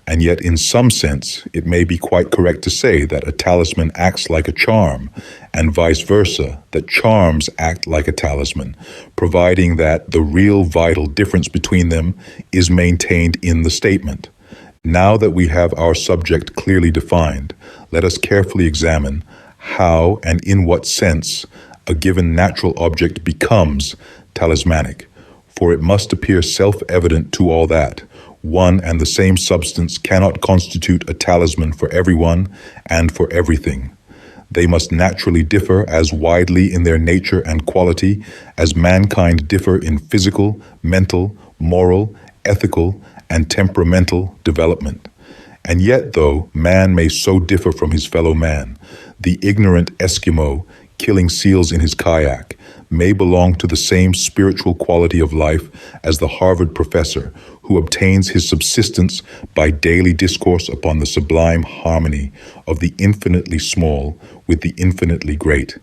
And yet, in some sense, it may be quite correct to say that a talisman acts like a charm, and vice versa, that charms act like a talisman, providing that the real vital difference between them is maintained in the statement. Now that we have our subject clearly defined, let us carefully examine how and in what sense a given natural object becomes talismanic, for it must appear self-evident to all that one and the same substance cannot constitute a talisman for everyone and for everything. They must naturally differ as widely in their nature and quality as mankind differ in physical, mental, moral, ethical, and temperamental development. And yet, though man may so differ from his fellow man, the ignorant Eskimo killing seals in his kayak may belong to the same spiritual quality of life as the Harvard professor who obtains his subsistence by daily discourse upon the sublime harmony of the infinitely small with the infinitely great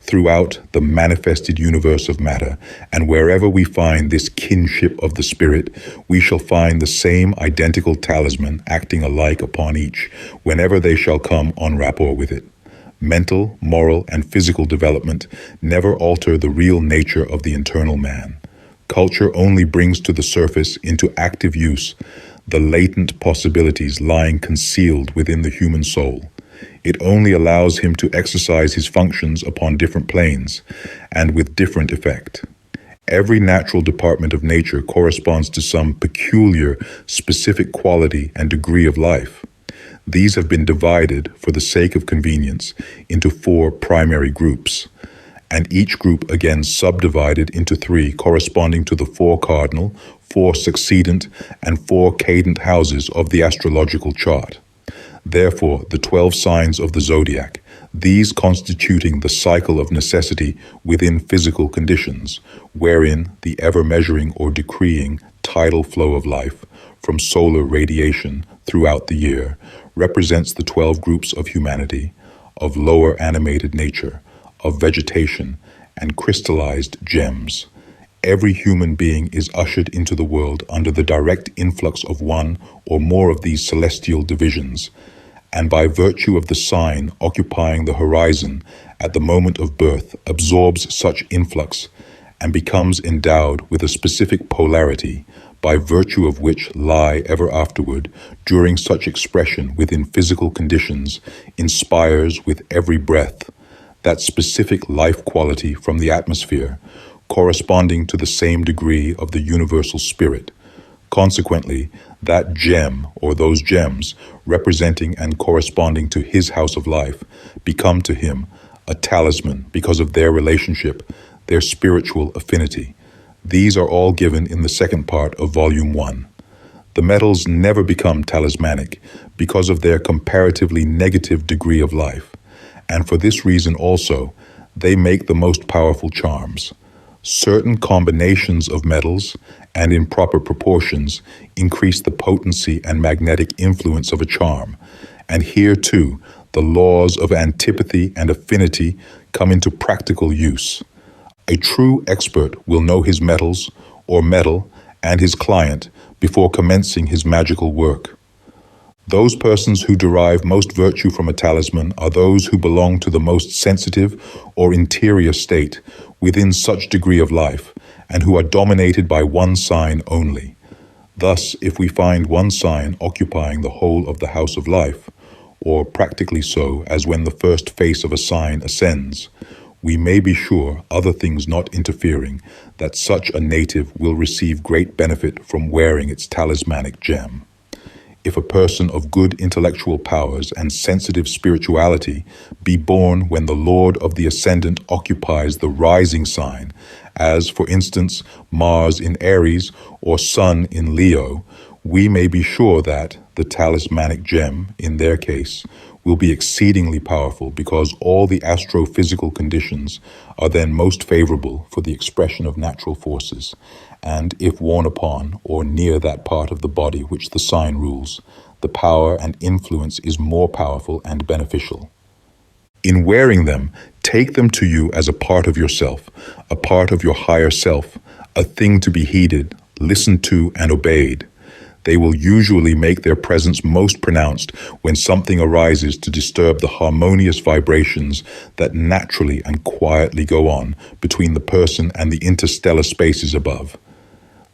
throughout the manifested universe of matter. And wherever we find this kinship of the spirit, we shall find the same identical talisman acting alike upon each whenever they shall come en rapport with it. Mental, moral, and physical development never alter the real nature of the internal man. Culture only brings to the surface into active use the latent possibilities lying concealed within the human soul. It only allows him to exercise his functions upon different planes and with different effect. Every natural department of nature corresponds to some peculiar, specific quality and degree of life. These have been divided, for the sake of convenience, into 4 primary groups, and each group again subdivided into 3 corresponding to the 4 cardinal, 4 succedent, and 4 cadent houses of the astrological chart. Therefore, the 12 signs of the zodiac, these constituting the cycle of necessity within physical conditions, wherein the ever-measuring or decreeing tidal flow of life from solar radiation throughout the year represents the 12 groups of humanity, of lower animated nature, of vegetation, and crystallized gems. Every human being is ushered into the world under the direct influx of one or more of these celestial divisions, and by virtue of the sign occupying the horizon at the moment of birth absorbs such influx and becomes endowed with a specific polarity, by virtue of which lie ever afterward, during such expression within physical conditions, inspires with every breath that specific life quality from the atmosphere, corresponding to the same degree of the universal spirit. Consequently, that gem or those gems representing and corresponding to his house of life become to him a talisman because of their relationship, their spiritual affinity. These are all given in the second part of Volume 1. The metals never become talismanic because of their comparatively negative degree of life, and for this reason also, they make the most powerful charms. Certain combinations of metals, and in proper proportions, increase the potency and magnetic influence of a charm, and here too, the laws of antipathy and affinity come into practical use. A true expert will know his metals or metal and his client before commencing his magical work. Those persons who derive most virtue from a talisman are those who belong to the most sensitive or interior state within such degree of life and who are dominated by one sign only. Thus, if we find one sign occupying the whole of the house of life, or practically so as when the first face of a sign ascends, we may be sure, other things not interfering, that such a native will receive great benefit from wearing its talismanic gem. If a person of good intellectual powers and sensitive spirituality be born when the Lord of the Ascendant occupies the rising sign, as, for instance, Mars in Aries or Sun in Leo, we may be sure that the talismanic gem, in their case, will be exceedingly powerful because all the astrophysical conditions are then most favorable for the expression of natural forces, and if worn upon or near that part of the body which the sign rules, the power and influence is more powerful and beneficial. In wearing them, take them to you as a part of yourself, a part of your higher self, a thing to be heeded, listened to, and obeyed. They will usually make their presence most pronounced when something arises to disturb the harmonious vibrations that naturally and quietly go on between the person and the interstellar spaces above.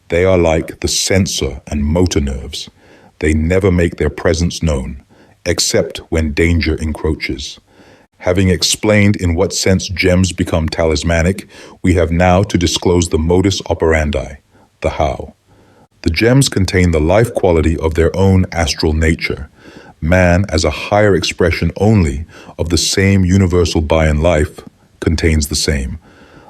They are like the sensor and motor nerves. They never make their presence known, except when danger encroaches. Having explained in what sense gems become talismanic, we have now to disclose the modus operandi, the how. The gems contain the life quality of their own astral nature. Man, as a higher expression only of the same universal by and life, contains the same.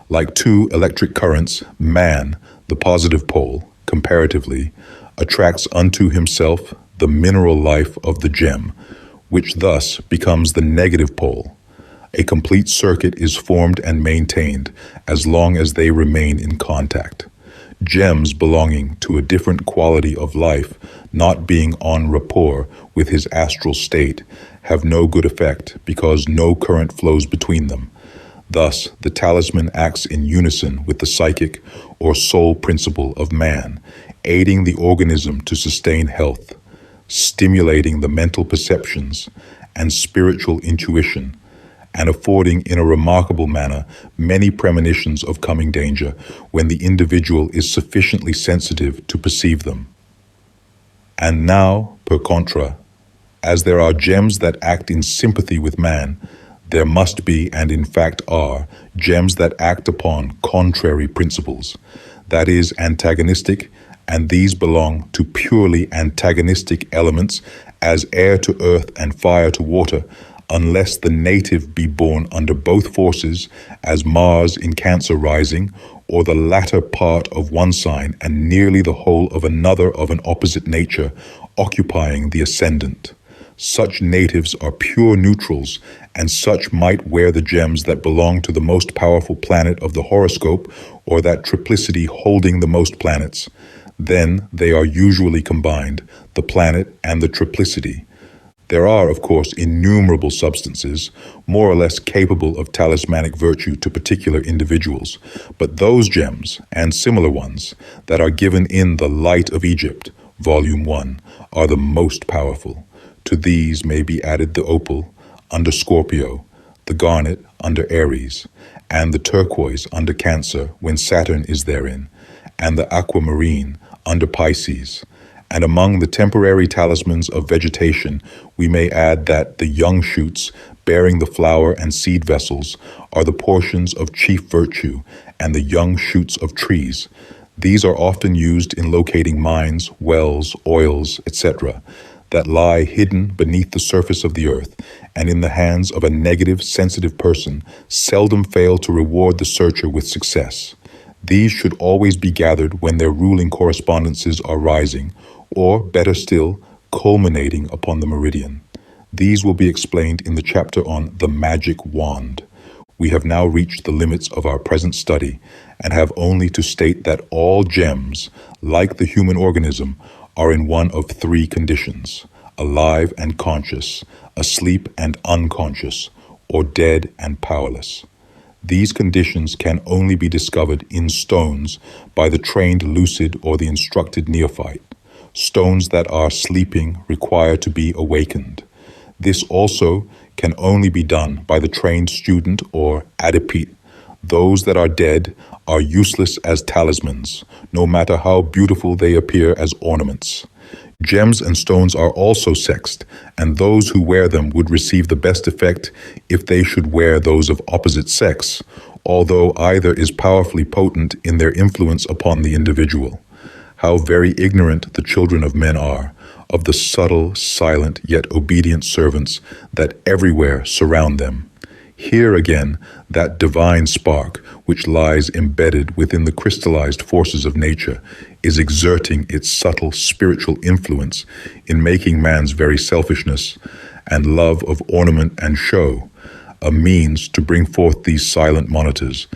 Like two electric currents, man, the positive pole, comparatively, attracts unto himself the mineral life of the gem, which thus becomes the negative pole. A complete circuit is formed and maintained as long as they remain in contact. Gems belonging to a different quality of life, not being en rapport with his astral state, have no good effect because no current flows between them. Thus, the talisman acts in unison with the psychic or soul principle of man, aiding the organism to sustain health, stimulating the mental perceptions and spiritual intuition, and affording in a remarkable manner many premonitions of coming danger when the individual is sufficiently sensitive to perceive them. And now, per contra, as there are gems that act in sympathy with man, there must be, and in fact are, gems that act upon contrary principles, that is, antagonistic, and these belong to purely antagonistic elements as air to earth and fire to water, unless the native be born under both forces, as Mars in Cancer rising, or the latter part of one sign and nearly the whole of another of an opposite nature, occupying the ascendant. Such natives are pure neutrals, and such might wear the gems that belong to the most powerful planet of the horoscope, or that triplicity holding the most planets. Then they are usually combined, the planet and the triplicity. There are, of course, innumerable substances, more or less capable of talismanic virtue to particular individuals, but those gems, and similar ones, that are given in The Light of Egypt, Volume 1, are the most powerful. To these may be added the opal, under Scorpio, the garnet, under Aries, and the turquoise, under Cancer, when Saturn is therein, and the aquamarine, under Pisces. And among the temporary talismans of vegetation, we may add that the young shoots, bearing the flower and seed vessels, are the portions of chief virtue, and the young shoots of trees. These are often used in locating mines, wells, oils, etc., that lie hidden beneath the surface of the earth, and in the hands of a negative, sensitive person, seldom fail to reward the searcher with success. These should always be gathered when their ruling correspondences are rising, or, better still, culminating upon the meridian. These will be explained in the chapter on the magic wand. We have now reached the limits of our present study, and have only to state that all gems, like the human organism, are in one of three conditions: alive and conscious, asleep and unconscious, or dead and powerless. These conditions can only be discovered in stones by the trained lucid or the instructed neophyte. Stones that are sleeping require to be awakened. This also can only be done by the trained student or adepte. Those that are dead are useless as talismans, no matter how beautiful they appear as ornaments. Gems and stones are also sexed, and those who wear them would receive the best effect if they should wear those of opposite sex, although either is powerfully potent in their influence upon the individual. How very ignorant the children of men are of the subtle, silent, yet obedient servants that everywhere surround them. Here again, that divine spark, which lies embedded within the crystallized forces of nature, is exerting its subtle spiritual influence in making man's very selfishness and love of ornament and show a means to bring forth these silent monitors,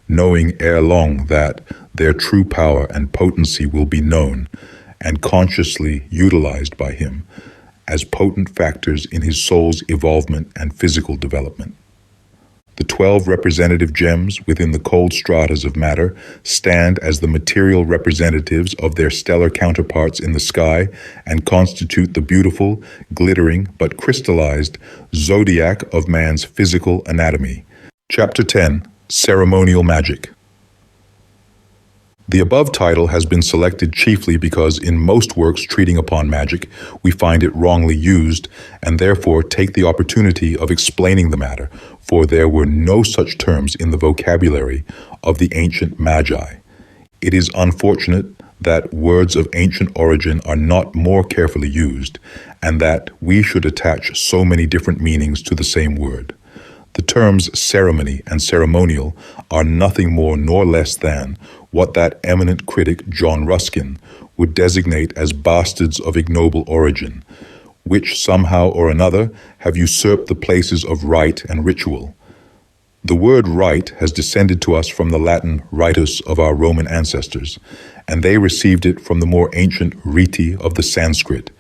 knowing ere long that their true power and potency will be known and consciously utilized by him as potent factors in his soul's evolvement and physical development. The 12 representative gems within the cold stratas of matter stand as the material representatives of their stellar counterparts in the sky and constitute the beautiful, glittering, but crystallized zodiac of man's physical anatomy. Chapter 10, Ceremonial Magic. The above title has been selected chiefly because in most works treating upon magic, we find it wrongly used and therefore take the opportunity of explaining the matter, for there were no such terms in the vocabulary of the ancient magi. It is unfortunate that words of ancient origin are not more carefully used, and that we should attach so many different meanings to the same word. The terms ceremony and ceremonial are nothing more nor less than what that eminent critic John Ruskin would designate as bastards of ignoble origin, which somehow or another have usurped the places of rite and ritual. The word rite has descended to us from the Latin ritus of our Roman ancestors, and they received it from the more ancient riti of the Sanskrit,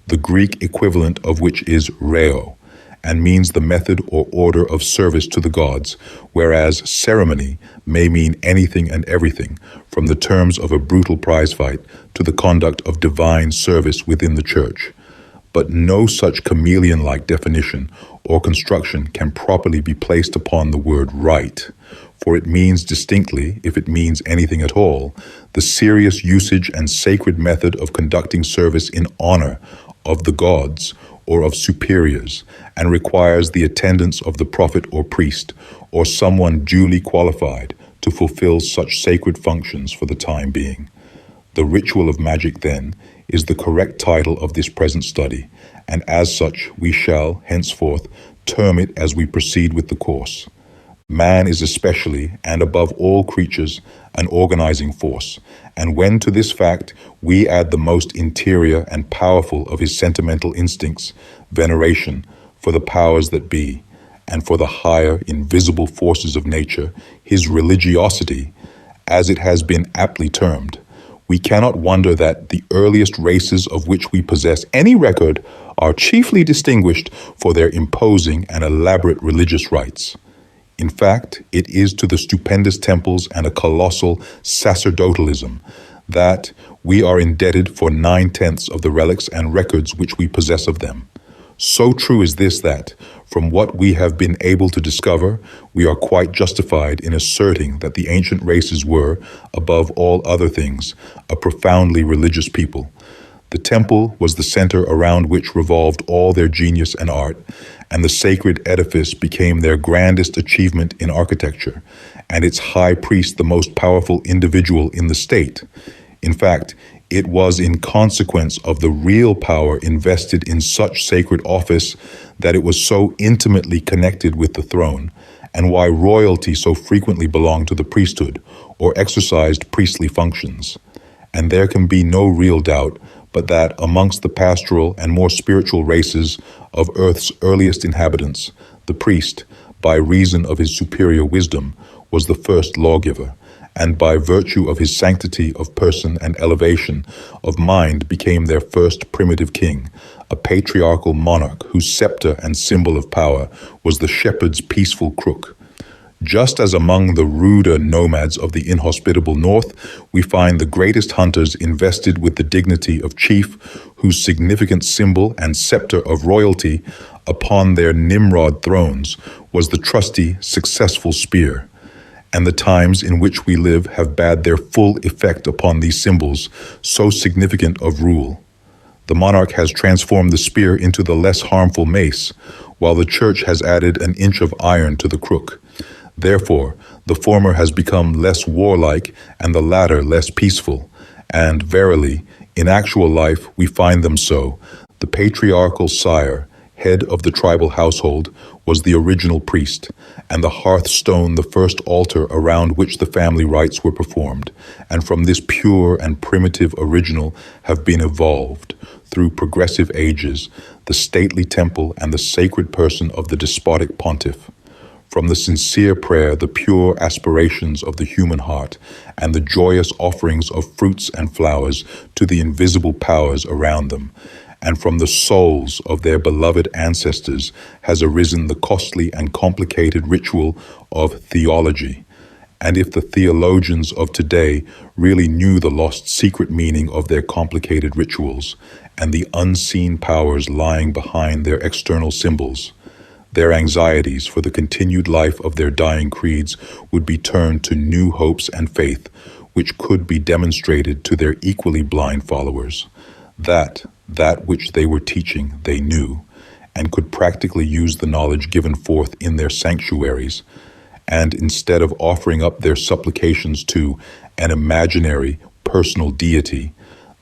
the Greek equivalent of which is reo, and means the method or order of service to the gods, whereas ceremony may mean anything and everything, from the terms of a brutal prize fight to the conduct of divine service within the church. But no such chameleon-like definition or construction can properly be placed upon the word rite, for it means distinctly, if it means anything at all, the serious usage and sacred method of conducting service in honor of the gods or of superiors, and requires the attendance of the prophet or priest, or someone duly qualified to fulfill such sacred functions for the time being. The ritual of magic, then, is the correct title of this present study, and as such we shall, henceforth, term it as we proceed with the course. Man is especially, and above all creatures, an organizing force, and when to this fact we add the most interior and powerful of his sentimental instincts, veneration for the powers that be, and for the higher, invisible forces of nature, his religiosity, as it has been aptly termed, we cannot wonder that the earliest races of which we possess any record are chiefly distinguished for their imposing and elaborate religious rites. In fact, it is to the stupendous temples and a colossal sacerdotalism that we are indebted for 9/10 of the relics and records which we possess of them. So true is this that, from what we have been able to discover, we are quite justified in asserting that the ancient races were, above all other things, a profoundly religious people. The temple was the center around which revolved all their genius and art, and the sacred edifice became their grandest achievement in architecture, and its high priest the most powerful individual in the state. In fact, it was in consequence of the real power invested in such sacred office that it was so intimately connected with the throne, and why royalty so frequently belonged to the priesthood or exercised priestly functions. And there can be no real doubt but that amongst the pastoral and more spiritual races of Earth's earliest inhabitants, the priest, by reason of his superior wisdom, was the first lawgiver, and by virtue of his sanctity of person and elevation of mind became their first primitive king, a patriarchal monarch whose scepter and symbol of power was the shepherd's peaceful crook. Just as among the ruder nomads of the inhospitable north, we find the greatest hunters invested with the dignity of chief, whose significant symbol and scepter of royalty upon their Nimrod thrones was the trusty, successful spear. And the times in which we live have bade their full effect upon these symbols, so significant of rule. The monarch has transformed the spear into the less harmful mace, while the church has added an inch of iron to the crook. Therefore, the former has become less warlike and the latter less peaceful, and verily, in actual life we find them so. The patriarchal sire, head of the tribal household, was the original priest, and the hearthstone the first altar around which the family rites were performed, and from this pure and primitive original have been evolved, through progressive ages, the stately temple and the sacred person of the despotic pontiff. From the sincere prayer, the pure aspirations of the human heart, and the joyous offerings of fruits and flowers to the invisible powers around them, and from the souls of their beloved ancestors has arisen the costly and complicated ritual of theology. And if the theologians of today really knew the lost secret meaning of their complicated rituals, and the unseen powers lying behind their external symbols, their anxieties for the continued life of their dying creeds would be turned to new hopes and faith, which could be demonstrated to their equally blind followers. That which they were teaching they knew, and could practically use the knowledge given forth in their sanctuaries, and instead of offering up their supplications to an imaginary, personal deity,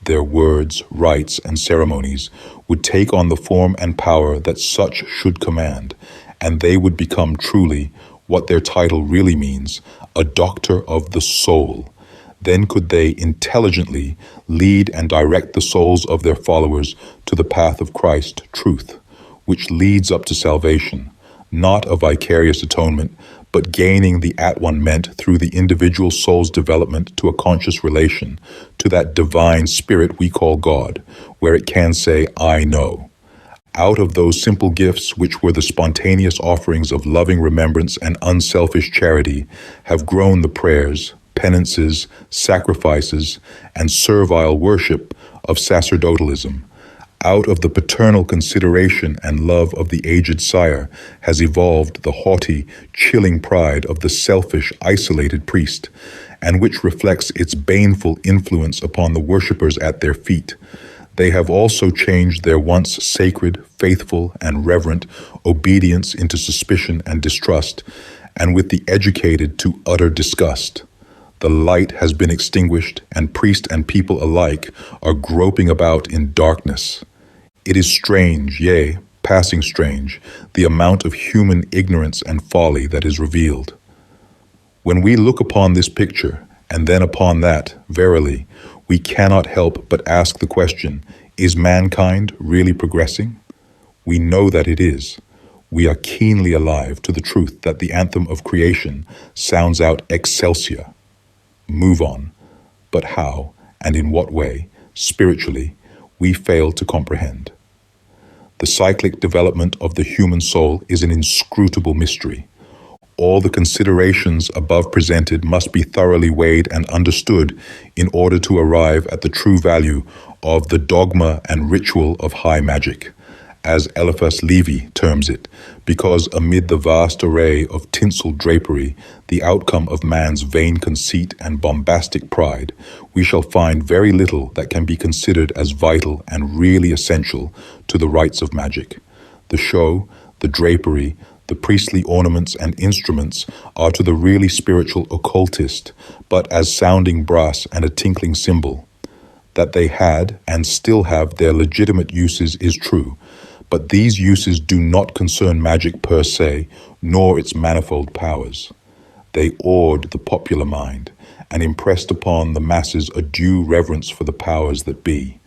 their words, rites, and ceremonies would take on the form and power that such should command, and they would become truly what their title really means, a doctor of the soul. Then could they intelligently lead and direct the souls of their followers to the path of Christ, truth, which leads up to salvation, not a vicarious atonement, but gaining the at-one meant through the individual soul's development to a conscious relation to that divine spirit we call God, where it can say, I know. Out of those simple gifts, which were the spontaneous offerings of loving remembrance and unselfish charity, have grown the prayers, penances, sacrifices, and servile worship of sacerdotalism. Out of the paternal consideration and love of the aged sire has evolved the haughty, chilling pride of the selfish, isolated priest, and which reflects its baneful influence upon the worshippers at their feet. They have also changed their once sacred, faithful, and reverent obedience into suspicion and distrust, and with the educated to utter disgust. The light has been extinguished, and priest and people alike are groping about in darkness. It is strange, yea, passing strange, the amount of human ignorance and folly that is revealed. When we look upon this picture, and then upon that, verily, we cannot help but ask the question, is mankind really progressing? We know that it is. We are keenly alive to the truth that the anthem of creation sounds out Excelsior. Move on. But how, and in what way, spiritually, we fail to comprehend. The cyclic development of the human soul is an inscrutable mystery. All the considerations above presented must be thoroughly weighed and understood in order to arrive at the true value of the dogma and ritual of high magic, as Eliphas Levi terms it, because amid the vast array of tinseled drapery, the outcome of man's vain conceit and bombastic pride, we shall find very little that can be considered as vital and really essential to the rites of magic. The show, the drapery, the priestly ornaments and instruments are to the really spiritual occultist, but as sounding brass and a tinkling cymbal. That they had and still have their legitimate uses is true, but these uses do not concern magic per se, nor its manifold powers. They awed the popular mind and impressed upon the masses a due reverence for the powers that be.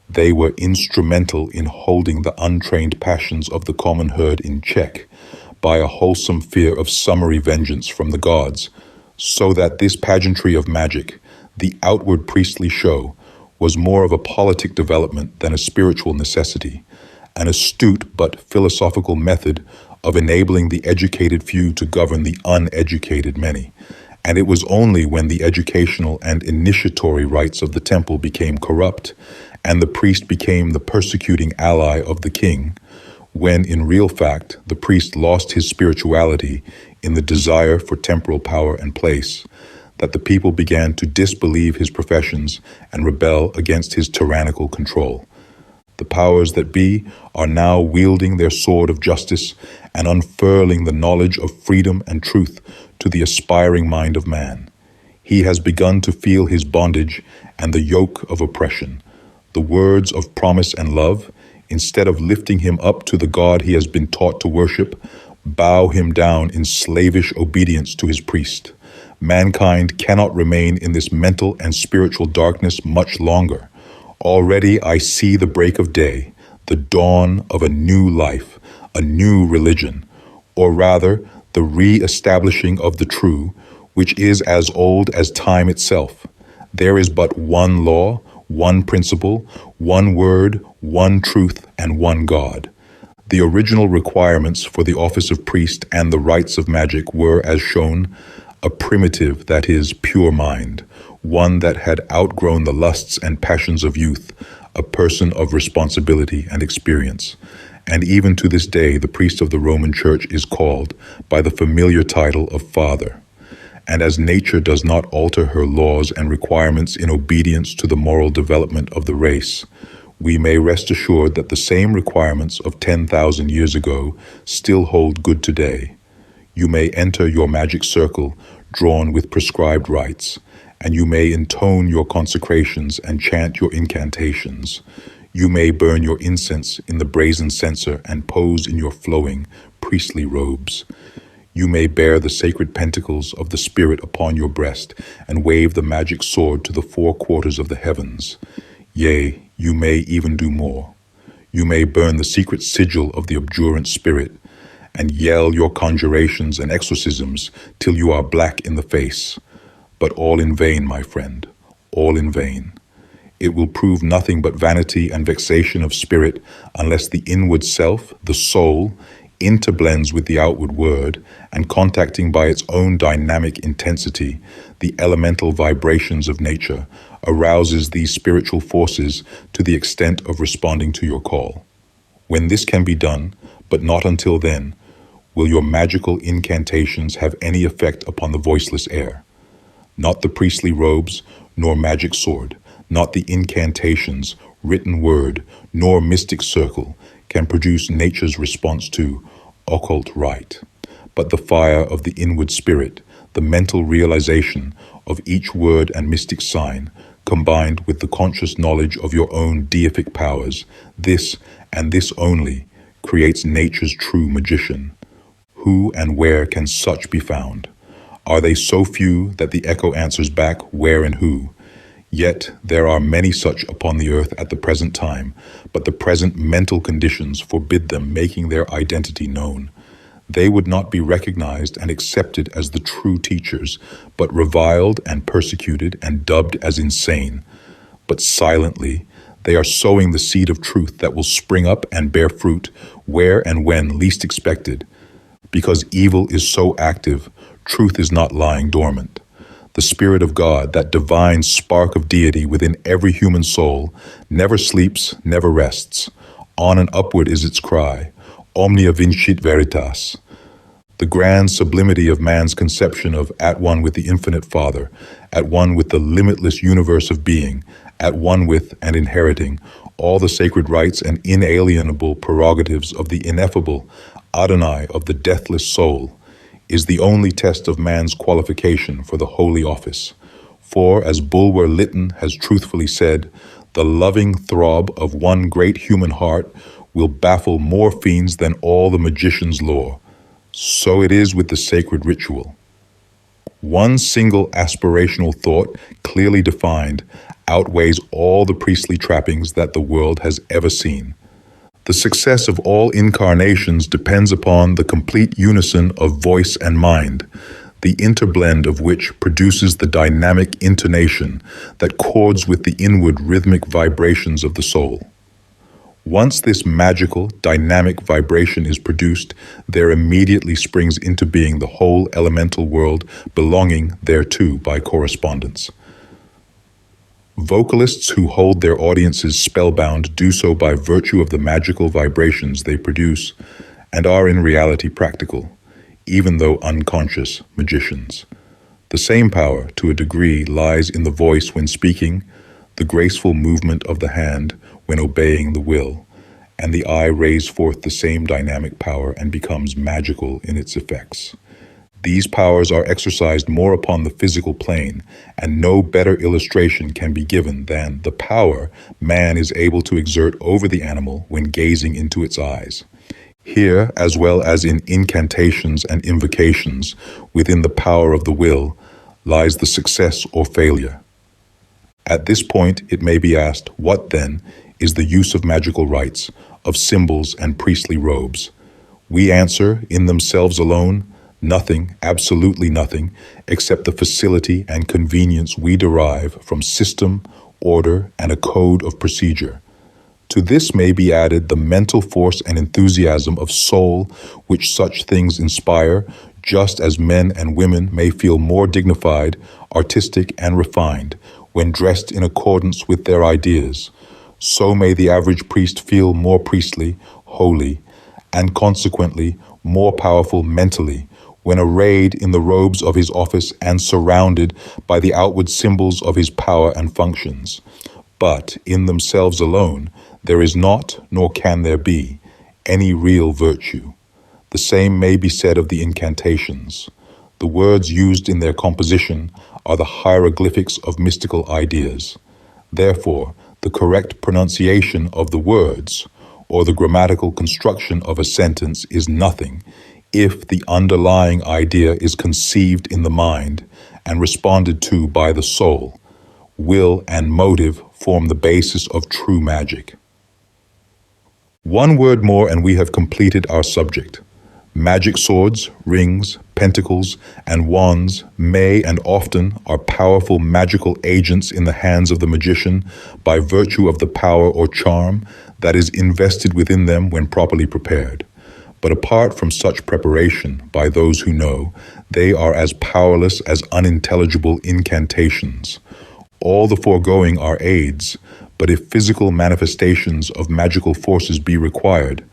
They were instrumental in holding the untrained passions of the common herd in check by a wholesome fear of summary vengeance from the gods, so that this pageantry of magic, the outward priestly show, was more of a politic development than a spiritual necessity, an astute but philosophical method of enabling the educated few to govern the uneducated many. And it was only when the educational and initiatory rites of the temple became corrupt, and the priest became the persecuting ally of the king, when in real fact the priest lost his spirituality in the desire for temporal power and place, that the people began to disbelieve his professions and rebel against his tyrannical control. The powers that be are now wielding their sword of justice and unfurling the knowledge of freedom and truth to the aspiring mind of man. He has begun to feel his bondage and the yoke of oppression. The words of promise and love, instead of lifting him up to the God he has been taught to worship, bow him down in slavish obedience to his priest. Mankind cannot remain in this mental and spiritual darkness much longer. Already I see the break of day, the dawn of a new life, a new religion, or rather, the re-establishing of the true, which is as old as time itself. There is but one law, one principle, one word, one truth, and one God. The original requirements for the office of priest and the rites of magic were, as shown, a primitive, that is, pure mind, one that had outgrown the lusts and passions of youth, a person of responsibility and experience. And even to this day, the priest of the Roman Church is called by the familiar title of Father. And as nature does not alter her laws and requirements in obedience to the moral development of the race, we may rest assured that the same requirements of 10,000 years ago still hold good today. You may enter your magic circle drawn with prescribed rites, and you may intone your consecrations and chant your incantations. You may burn your incense in the brazen censer and pose in your flowing, priestly robes. You may bear the sacred pentacles of the Spirit upon your breast and wave the magic sword to the four quarters of the heavens. Yea, you may even do more. You may burn the secret sigil of the abjurant spirit and yell your conjurations and exorcisms till you are black in the face. But all in vain, my friend, all in vain. It will prove nothing but vanity and vexation of spirit unless the inward self, the soul, interblends with the outward word and contacting by its own dynamic intensity the elemental vibrations of nature arouses these spiritual forces to the extent of responding to your call. When this can be done, but not until then, will your magical incantations have any effect upon the voiceless air. Not the priestly robes, nor magic sword, not the incantations, written word, nor mystic circle can produce nature's response to occult rite, but the fire of the inward spirit, the mental realization of each word and mystic sign, combined with the conscious knowledge of your own deific powers, this and this only creates nature's true magician. Who and where can such be found? Are they so few that the echo answers back where and who? Yet there are many such upon the earth at the present time, but the present mental conditions forbid them making their identity known. They would not be recognized and accepted as the true teachers, but reviled and persecuted and dubbed as insane. But silently, they are sowing the seed of truth that will spring up and bear fruit where and when least expected. Because evil is so active, truth is not lying dormant. The Spirit of God, that divine spark of deity within every human soul, never sleeps, never rests. On and upward is its cry, omnia vincit veritas. The grand sublimity of man's conception of at one with the infinite Father, at one with the limitless universe of being, at one with and inheriting all the sacred rights and inalienable prerogatives of the ineffable Adonai of the deathless soul, is the only test of man's qualification for the holy office. For, as Bulwer Lytton has truthfully said, the loving throb of one great human heart will baffle more fiends than all the magician's lore. So it is with the sacred ritual. One single aspirational thought, clearly defined, outweighs all the priestly trappings that the world has ever seen. The success of all incarnations depends upon the complete unison of voice and mind, the interblend of which produces the dynamic intonation that chords with the inward rhythmic vibrations of the soul. Once this magical, dynamic vibration is produced, there immediately springs into being the whole elemental world belonging thereto by correspondence. Vocalists who hold their audiences spellbound do so by virtue of the magical vibrations they produce and are in reality practical, even though unconscious magicians. The same power, to a degree, lies in the voice when speaking, the graceful movement of the hand when obeying the will, and the eye rays forth the same dynamic power and becomes magical in its effects. These powers are exercised more upon the physical plane, and no better illustration can be given than the power man is able to exert over the animal when gazing into its eyes. Here, as well as in incantations and invocations, within the power of the will, lies the success or failure. At this point, it may be asked, what then is the use of magical rites, of symbols and priestly robes? We answer, in themselves alone, nothing, absolutely nothing, except the facility and convenience we derive from system, order, and a code of procedure. To this may be added the mental force and enthusiasm of soul which such things inspire, just as men and women may feel more dignified, artistic, and refined when dressed in accordance with their ideas. So may the average priest feel more priestly, holy, and consequently more powerful mentally, when arrayed in the robes of his office and surrounded by the outward symbols of his power and functions. But in themselves alone, there is not, nor can there be, any real virtue. The same may be said of the incantations. The words used in their composition are the hieroglyphics of mystical ideas. Therefore, the correct pronunciation of the words, or the grammatical construction of a sentence, is nothing if the underlying idea is conceived in the mind and responded to by the soul. Will and motive form the basis of true magic. One word more and we have completed our subject. Magic swords, rings, pentacles, and wands may and often are powerful magical agents in the hands of the magician by virtue of the power or charm that is invested within them when properly prepared. But apart from such preparation by those who know, they are as powerless as unintelligible incantations. All the foregoing are aids, but if physical manifestations of magical forces be required,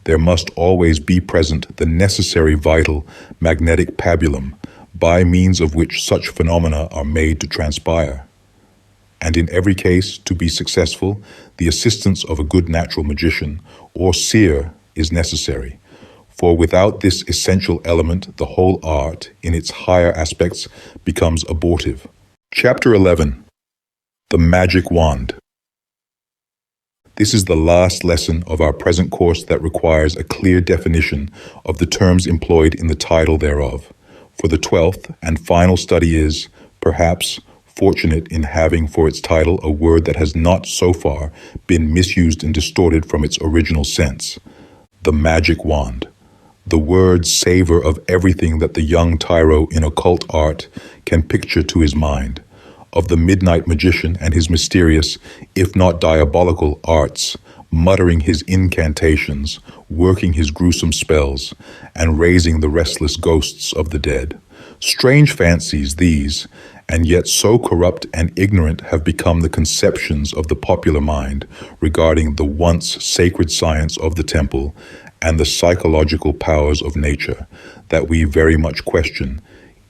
there must always be present the necessary vital magnetic pabulum, by means of which such phenomena are made to transpire. And in every case, to be successful, the assistance of a good natural magician or seer is necessary. For without this essential element, the whole art, in its higher aspects, becomes abortive. Chapter 11. The Magic Wand. This is the last lesson of our present course that requires a clear definition of the terms employed in the title thereof. For the 12th and final study is, perhaps, fortunate in having for its title a word that has not so far been misused and distorted from its original sense: the magic wand. The words savor of everything that the young tyro in occult art can picture to his mind, of the midnight magician and his mysterious, if not diabolical, arts, muttering his incantations, working his gruesome spells, and raising the restless ghosts of the dead. Strange fancies these, and yet so corrupt and ignorant have become the conceptions of the popular mind regarding the once sacred science of the temple and the psychological powers of nature, that we very much question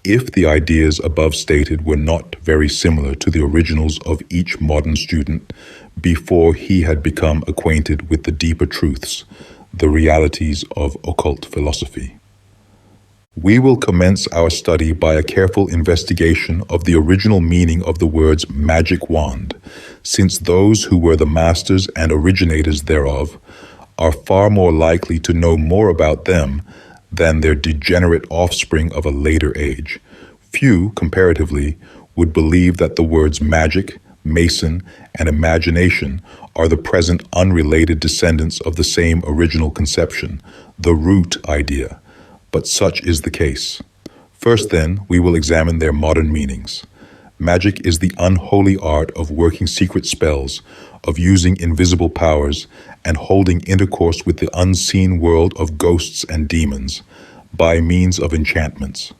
if the ideas above stated were not very similar to the originals of each modern student before he had become acquainted with the deeper truths, the realities of occult philosophy. We will commence our study by a careful investigation of the original meaning of the words magic wand, since those who were the masters and originators thereof are far more likely to know more about them than their degenerate offspring of a later age. Few, comparatively, would believe that the words magic, mason, and imagination are the present unrelated descendants of the same original conception, the root idea. But such is the case. First, then, we will examine their modern meanings. Magic is the unholy art of working secret spells, of using invisible powers, and holding intercourse with the unseen world of ghosts and demons by means of enchantments.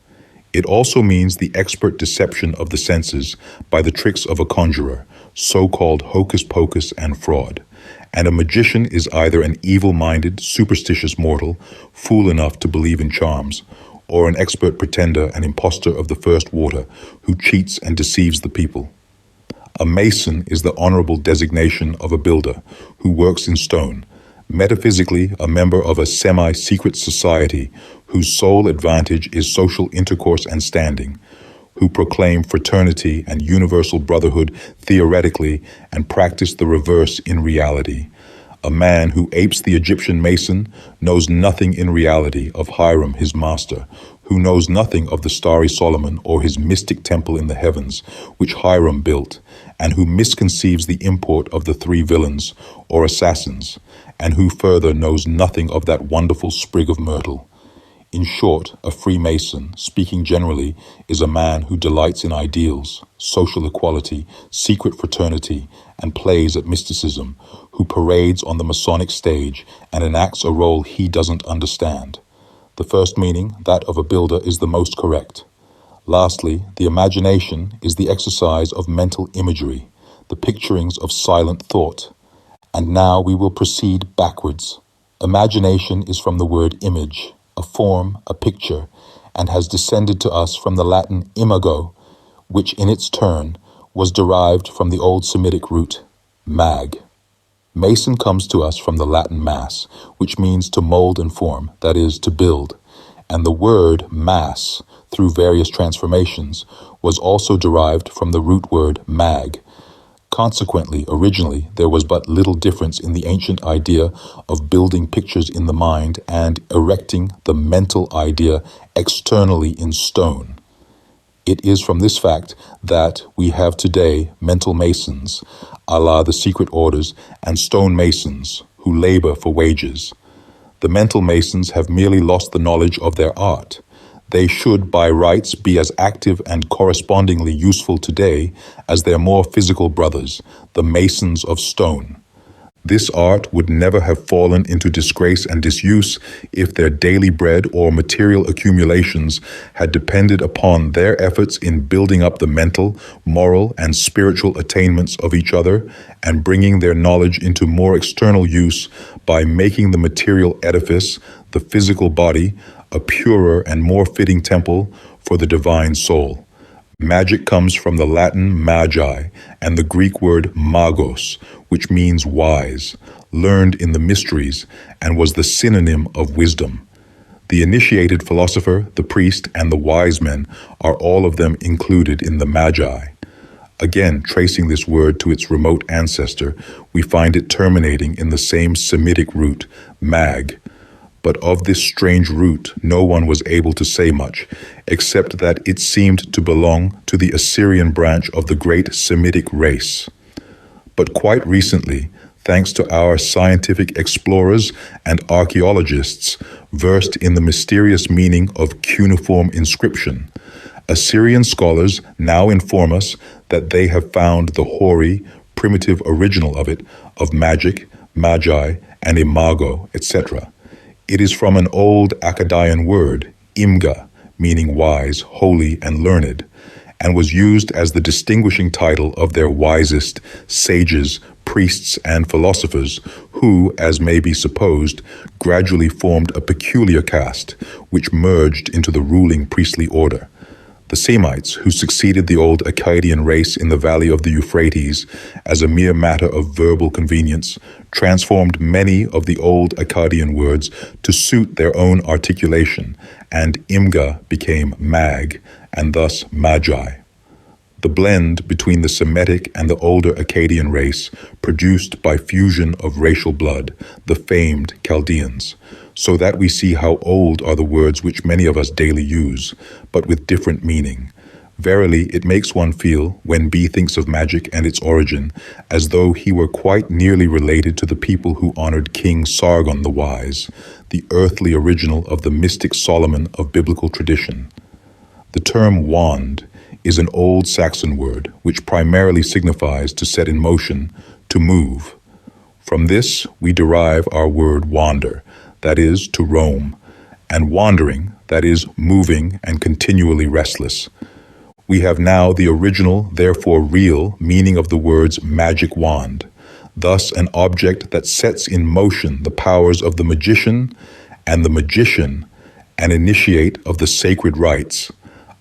It also means the expert deception of the senses by the tricks of a conjurer, so-called hocus pocus and fraud. And a magician is either an evil-minded, superstitious mortal, fool enough to believe in charms, or an expert pretender and impostor of the first water who cheats and deceives the people. A mason is the honorable designation of a builder who works in stone, metaphysically a member of a semi-secret society whose sole advantage is social intercourse and standing, who proclaim fraternity and universal brotherhood theoretically and practice the reverse in reality. A man who apes the Egyptian mason knows nothing in reality of Hiram, his master, who knows nothing of the starry Solomon or his mystic temple in the heavens, which Hiram built, and who misconceives the import of the three villains or assassins, and who further knows nothing of that wonderful sprig of myrtle. In short, a Freemason, speaking generally, is a man who delights in ideals, social equality, secret fraternity, and plays at mysticism, who parades on the Masonic stage and enacts a role he doesn't understand. The first meaning, that of a builder, is the most correct. Lastly, the imagination is the exercise of mental imagery, the picturings of silent thought. And now we will proceed backwards. Imagination is from the word image, a form, a picture, and has descended to us from the Latin imago, which in its turn was derived from the Old Semitic root mag. Mason comes to us from the Latin mass, which means to mold and form, that is, to build, and the word mass, through various transformations, was also derived from the root word mag. Consequently, originally, there was but little difference in the ancient idea of building pictures in the mind and erecting the mental idea externally in stone. It is from this fact that we have today mental masons, a la the secret orders, and stone masons who labor for wages. The mental masons have merely lost the knowledge of their art. They should, by rights, be as active and correspondingly useful today as their more physical brothers, the masons of stone. This art would never have fallen into disgrace and disuse if their daily bread or material accumulations had depended upon their efforts in building up the mental, moral, and spiritual attainments of each other and bringing their knowledge into more external use by making the material edifice, the physical body, a purer and more fitting temple for the divine soul. Magic comes from the Latin magi and the Greek word magos, which means wise, learned in the mysteries, and was the synonym of wisdom. The initiated philosopher, the priest, and the wise men are all of them included in the magi. Again, tracing this word to its remote ancestor, we find it terminating in the same Semitic root, mag. But of this strange root, no one was able to say much, except that it seemed to belong to the Assyrian branch of the great Semitic race. But quite recently, thanks to our scientific explorers and archaeologists versed in the mysterious meaning of cuneiform inscription, Assyrian scholars now inform us that they have found the hoary, primitive original of it, of magic, magi, and imago, etc. It is from an old Akkadian word, imga, meaning wise, holy, and learned, and was used as the distinguishing title of their wisest sages, priests, and philosophers who, as may be supposed, gradually formed a peculiar caste, which merged into the ruling priestly order. The Semites, who succeeded the old Akkadian race in the valley of the Euphrates as a mere matter of verbal convenience, transformed many of the old Akkadian words to suit their own articulation, and imga became mag, and thus magi. The blend between the Semitic and the older Akkadian race produced by fusion of racial blood, the famed Chaldeans, so that we see how old are the words which many of us daily use, but with different meaning. Verily, it makes one feel, when B thinks of magic and its origin, as though he were quite nearly related to the people who honored King Sargon the Wise, the earthly original of the mystic Solomon of biblical tradition. The term wand is an old Saxon word which primarily signifies to set in motion, to move. From this, we derive our word wander, that is, to roam, and wandering, that is, moving and continually restless. We have now the original, therefore real, meaning of the words magic wand, thus an object that sets in motion the powers of the magician, and the magician, an initiate of the sacred rites,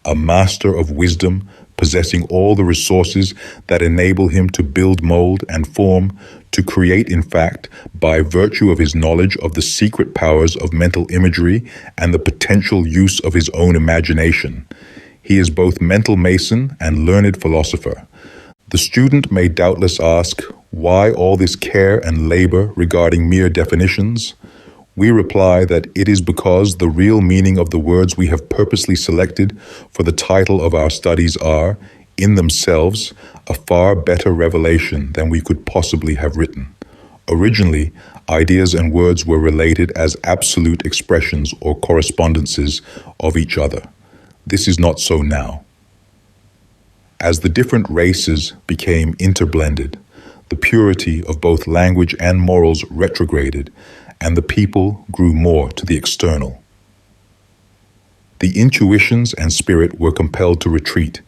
a master of wisdom, possessing all the resources that enable him to build, mold, and form, to create, in fact, by virtue of his knowledge of the secret powers of mental imagery and the potential use of his own imagination. He is both mental mason and learned philosopher. The student may doubtless ask, why all this care and labor regarding mere definitions? We reply that it is because the real meaning of the words we have purposely selected for the title of our studies are, in themselves, a far better revelation than we could possibly have written. Originally, ideas and words were related as absolute expressions or correspondences of each other. This is not so now. As the different races became interblended, the purity of both language and morals retrograded, and the people grew more to the external. The intuitions and spirit were compelled to retreat,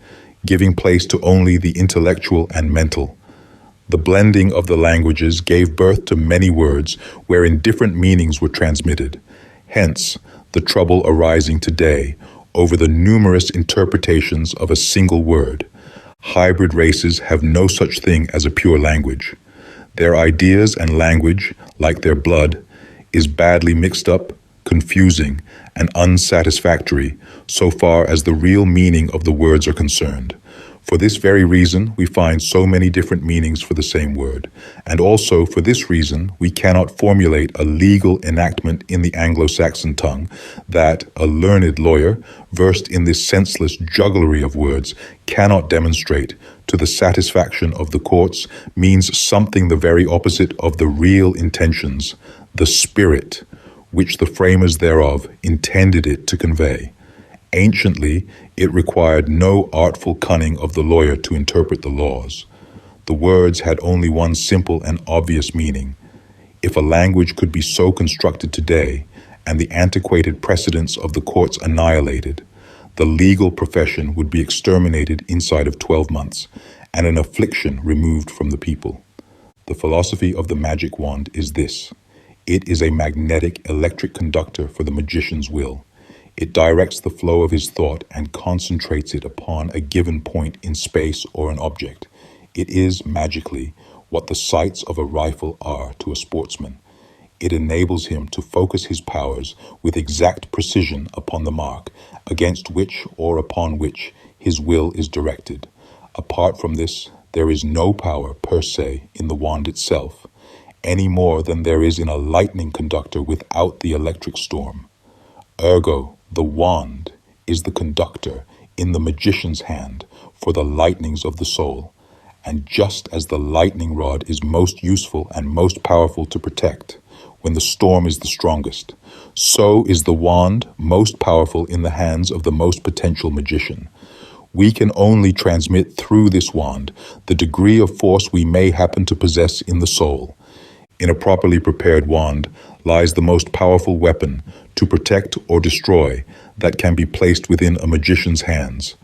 giving place to only the intellectual and mental. The blending of the languages gave birth to many words wherein different meanings were transmitted. Hence, the trouble arising today over the numerous interpretations of a single word. Hybrid races have no such thing as a pure language. Their ideas and language, like their blood, is badly mixed up, confusing, and unsatisfactory so far as the real meaning of the words are concerned. For this very reason, we find so many different meanings for the same word. And also for this reason, we cannot formulate a legal enactment in the Anglo-Saxon tongue that a learned lawyer, versed in this senseless jugglery of words, cannot demonstrate to the satisfaction of the courts means something the very opposite of the real intentions, the spirit, which the framers thereof intended it to convey. Anciently, it required no artful cunning of the lawyer to interpret the laws. The words had only one simple and obvious meaning. If a language could be so constructed today, and the antiquated precedents of the courts annihilated, the legal profession would be exterminated inside of 12 months, and an affliction removed from the people. The philosophy of the magic wand is this. It is a magnetic electric conductor for the magician's will. It directs the flow of his thought and concentrates it upon a given point in space or an object. It is, magically, what the sights of a rifle are to a sportsman. It enables him to focus his powers with exact precision upon the mark, against which or upon which his will is directed. Apart from this, there is no power per se in the wand itself, any more than there is in a lightning conductor without the electric storm. Ergo, the wand is the conductor in the magician's hand for the lightnings of the soul. And just as the lightning rod is most useful and most powerful to protect when the storm is the strongest, so is the wand most powerful in the hands of the most potential magician. We can only transmit through this wand the degree of force we may happen to possess in the soul. In a properly prepared wand lies the most powerful weapon to protect or destroy that can be placed within a magician's hands.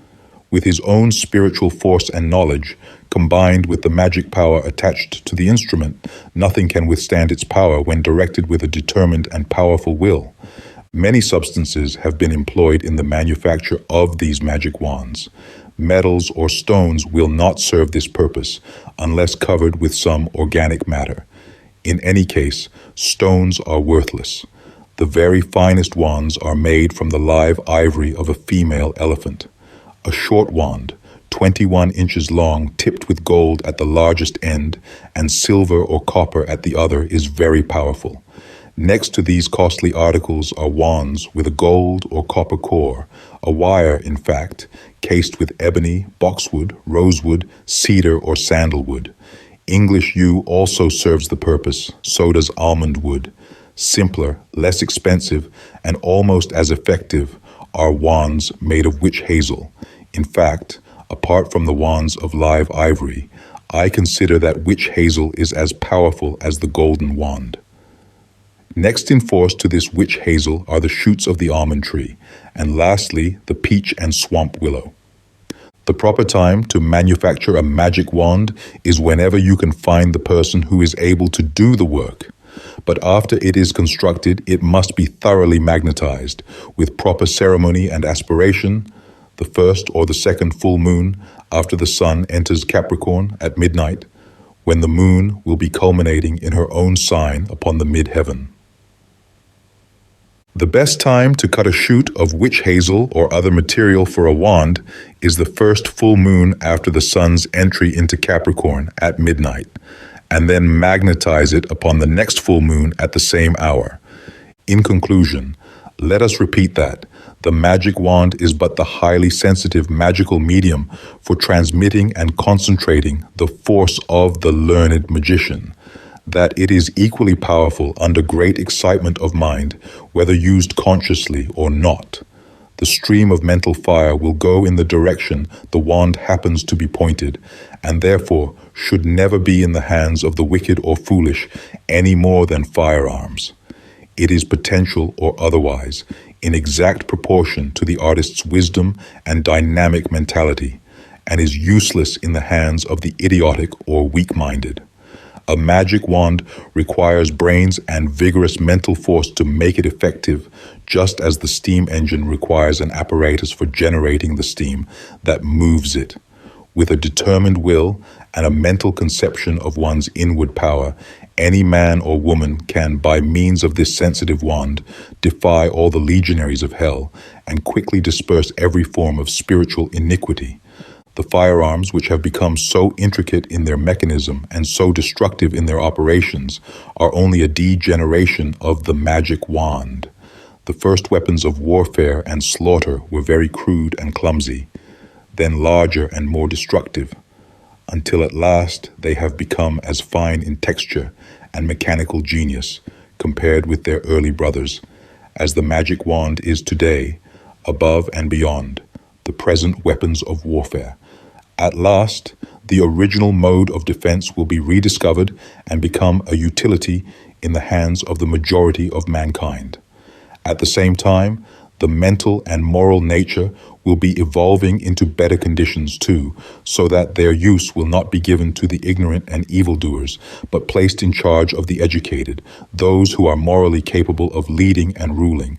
With his own spiritual force and knowledge, combined with the magic power attached to the instrument, nothing can withstand its power when directed with a determined and powerful will. Many substances have been employed in the manufacture of these magic wands. Metals or stones will not serve this purpose unless covered with some organic matter. In any case, stones are worthless. The very finest wands are made from the live ivory of a female elephant. A short wand, 21 inches long, tipped with gold at the largest end and silver or copper at the other, is very powerful. Next to these costly articles are wands with a gold or copper core, a wire, in fact, cased with ebony, boxwood, rosewood, cedar, or sandalwood. English yew also serves the purpose, so does almond wood. Simpler, less expensive, and almost as effective are wands made of witch hazel. In fact, apart from the wands of live ivory, I consider that witch hazel is as powerful as the golden wand. Next in force to this witch hazel are the shoots of the almond tree, and lastly, the peach and swamp willow. The proper time to manufacture a magic wand is whenever you can find the person who is able to do the work. But after it is constructed, it must be thoroughly magnetized, with proper ceremony and aspiration, the first or the second full moon after the sun enters Capricorn at midnight, when the moon will be culminating in her own sign upon the mid-heaven. The best time to cut a shoot of witch hazel or other material for a wand is the first full moon after the sun's entry into Capricorn at midnight, and then magnetize it upon the next full moon at the same hour. In conclusion, let us repeat that the magic wand is but the highly sensitive magical medium for transmitting and concentrating the force of the learned magician, that it is equally powerful under great excitement of mind, whether used consciously or not. The stream of mental fire will go in the direction the wand happens to be pointed, and therefore should never be in the hands of the wicked or foolish any more than firearms. It is potential or otherwise, in exact proportion to the artist's wisdom and dynamic mentality, and is useless in the hands of the idiotic or weak-minded. A magic wand requires brains and vigorous mental force to make it effective, just as the steam engine requires an apparatus for generating the steam that moves it. With a determined will and a mental conception of one's inward power, Any man or woman can, by means of this sensitive wand, defy all the legionaries of hell and quickly disperse every form of spiritual iniquity. The firearms, which have become so intricate in their mechanism and so destructive in their operations, are only a degeneration of the magic wand. The first weapons of warfare and slaughter were very crude and clumsy, then larger and more destructive, until at last they have become as fine in texture and mechanical genius, compared with their early brothers, as the magic wand is today, above and beyond the present weapons of warfare. At last, the original mode of defense will be rediscovered and become a utility in the hands of the majority of mankind. At the same time, the mental and moral nature will be evolving into better conditions too, so that their use will not be given to the ignorant and evildoers, but placed in charge of the educated, those who are morally capable of leading and ruling.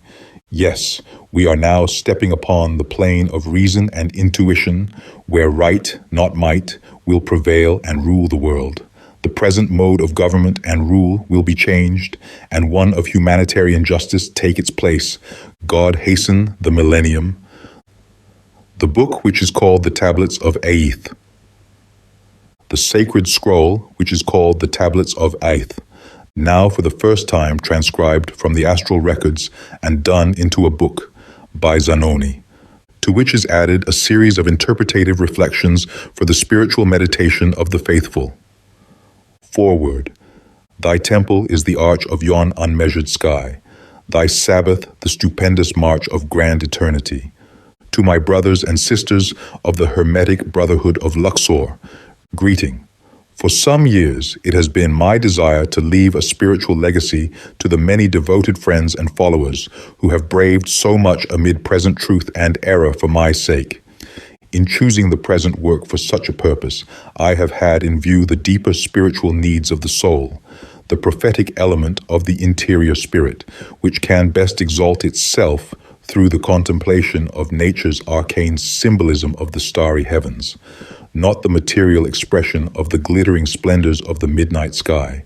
Yes, we are now stepping upon the plane of reason and intuition, where right, not might, will prevail and rule the world. The present mode of government and rule will be changed, and one of humanitarian justice take its place. God hasten the millennium. The book, which is called the Tablets of Aeth. The sacred scroll, which is called the Tablets of Aeth, now for the first time transcribed from the astral records and done into a book by Zanoni, to which is added a series of interpretative reflections for the spiritual meditation of the faithful. Forward. Thy temple is the arch of yon unmeasured sky, thy Sabbath the stupendous march of grand eternity. To my brothers and sisters of the Hermetic Brotherhood of Luxor, greeting. For some years, it has been my desire to leave a spiritual legacy to the many devoted friends and followers who have braved so much amid present truth and error for my sake. In choosing the present work for such a purpose, I have had in view the deeper spiritual needs of the soul, the prophetic element of the interior spirit, which can best exalt itself through the contemplation of nature's arcane symbolism of the starry heavens, not the material expression of the glittering splendors of the midnight sky,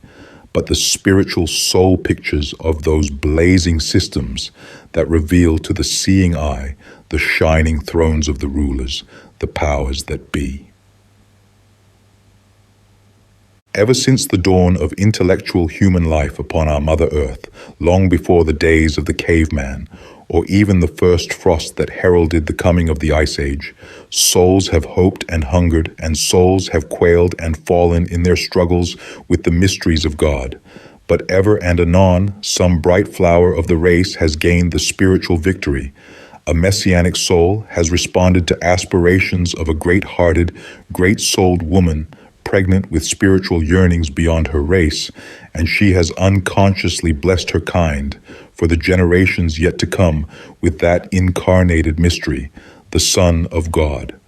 but the spiritual soul pictures of those blazing systems that reveal to the seeing eye the shining thrones of the rulers, the powers that be. Ever since the dawn of intellectual human life upon our Mother Earth, long before the days of the caveman, or even the first frost that heralded the coming of the Ice Age, souls have hoped and hungered, and souls have quailed and fallen in their struggles with the mysteries of God. But ever and anon, some bright flower of the race has gained the spiritual victory. A messianic soul has responded to aspirations of a great-hearted, great-souled woman pregnant with spiritual yearnings beyond her race, and she has unconsciously blessed her kind for the generations yet to come with that incarnated mystery, the Son of God.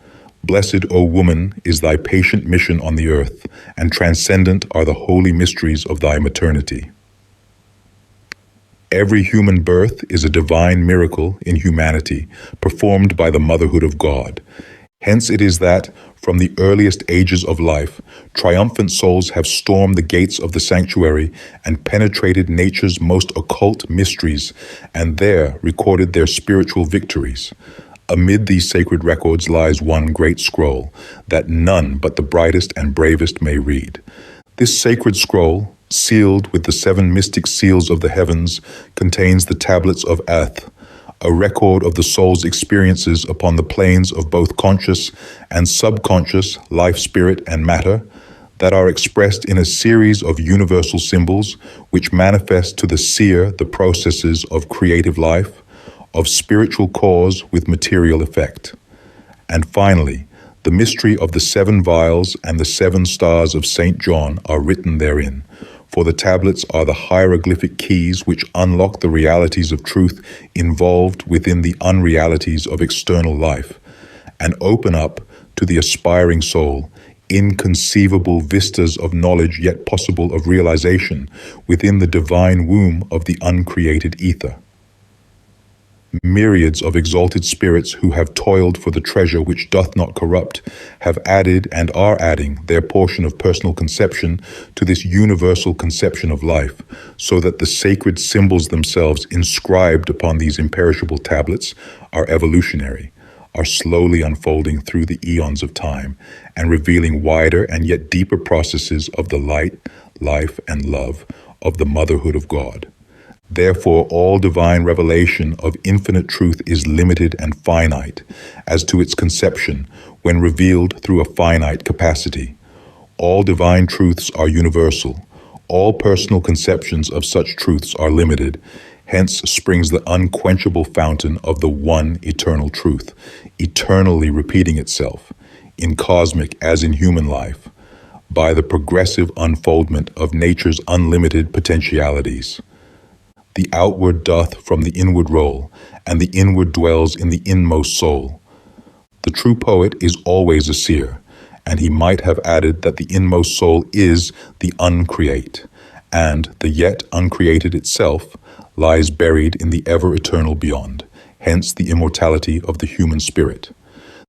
Blessed, O woman, is thy patient mission on the earth, and transcendent are the holy mysteries of thy maternity. Every human birth is a divine miracle in humanity, performed by the motherhood of God. Hence it is that, from the earliest ages of life, triumphant souls have stormed the gates of the sanctuary and penetrated nature's most occult mysteries, and there recorded their spiritual victories. Amid these sacred records lies one great scroll that none but the brightest and bravest may read. This sacred scroll, sealed with the 7 mystic seals of the heavens, contains the Tablets of Aeth, a record of the soul's experiences upon the planes of both conscious and subconscious life, spirit, and matter that are expressed in a series of universal symbols which manifest to the seer the processes of creative life, of spiritual cause with material effect. And finally, the mystery of the 7 vials and the 7 stars of St. John are written therein, for the tablets are the hieroglyphic keys which unlock the realities of truth involved within the unrealities of external life, and open up to the aspiring soul inconceivable vistas of knowledge yet possible of realization within the divine womb of the uncreated ether. Myriads of exalted spirits who have toiled for the treasure which doth not corrupt have added and are adding their portion of personal conception to this universal conception of life, so that the sacred symbols themselves inscribed upon these imperishable tablets are evolutionary, are slowly unfolding through the eons of time and revealing wider and yet deeper processes of the light, life, and love of the motherhood of God. Therefore, all divine revelation of infinite truth is limited and finite as to its conception when revealed through a finite capacity. All divine truths are universal. All personal conceptions of such truths are limited. Hence springs the unquenchable fountain of the one eternal truth, eternally repeating itself, in cosmic as in human life, by the progressive unfoldment of nature's unlimited potentialities. The outward doth from the inward roll, and the inward dwells in the inmost soul. The true poet is always a seer, and he might have added that the inmost soul is the uncreate, and the yet uncreated itself lies buried in the ever-eternal beyond, hence the immortality of the human spirit.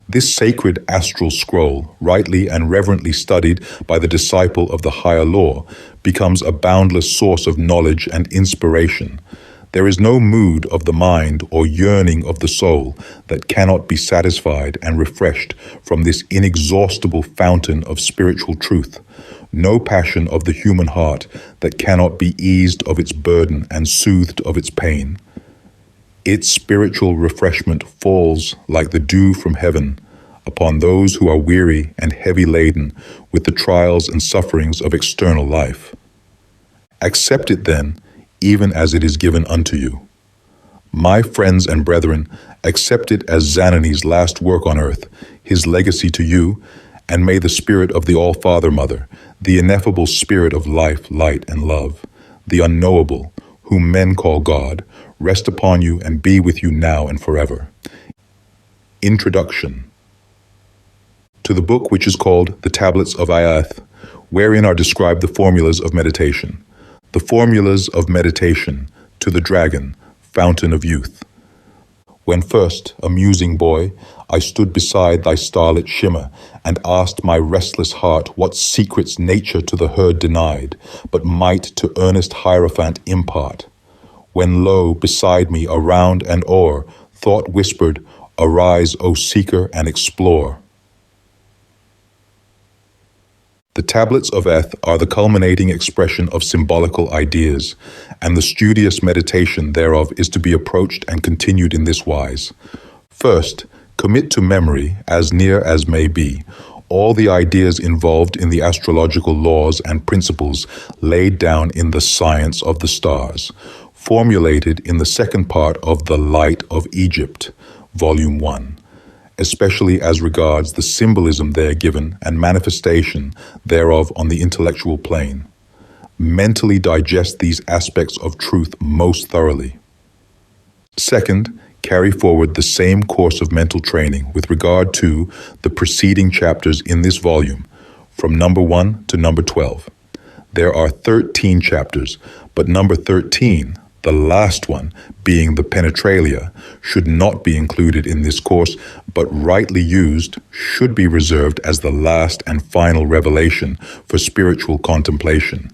This sacred astral scroll, rightly and reverently studied by the disciple of the higher law, becomes a boundless source of knowledge and inspiration. There is no mood of the mind or yearning of the soul that cannot be satisfied and refreshed from this inexhaustible fountain of spiritual truth. No passion of the human heart that cannot be eased of its burden and soothed of its pain. Its spiritual refreshment falls like the dew from heaven upon those who are weary and heavy laden with the trials and sufferings of external life. Accept it then, even as it is given unto you. My friends and brethren, accept it as Zanani's last work on earth, his legacy to you, and may the spirit of the All-Father Mother, the ineffable spirit of life, light, and love, the unknowable, whom men call God, rest upon you and be with you now and forever. Introduction to the book which is called The Tablets of Ayath, wherein are described the formulas of meditation. The formulas of meditation to the dragon, fountain of youth. When first, a musing boy, I stood beside thy starlit shimmer, and asked my restless heart what secrets nature to the herd denied, but might to earnest hierophant impart. When lo, beside me, around and o'er, thought whispered, arise, O seeker, and explore. The tablets of Eth are the culminating expression of symbolical ideas, and the studious meditation thereof is to be approached and continued in this wise. First, commit to memory, as near as may be, all the ideas involved in the astrological laws and principles laid down in the Science of the Stars, formulated in the second part of The Light of Egypt, Volume 1, especially as regards the symbolism there given and manifestation thereof on the intellectual plane. Mentally digest these aspects of truth most thoroughly. Second, carry forward the same course of mental training with regard to the preceding chapters in this volume, from number 1 to number 12. There are 13 chapters, but number 13, the last one, being the Penetralia, should not be included in this course, but rightly used, should be reserved as the last and final revelation for spiritual contemplation.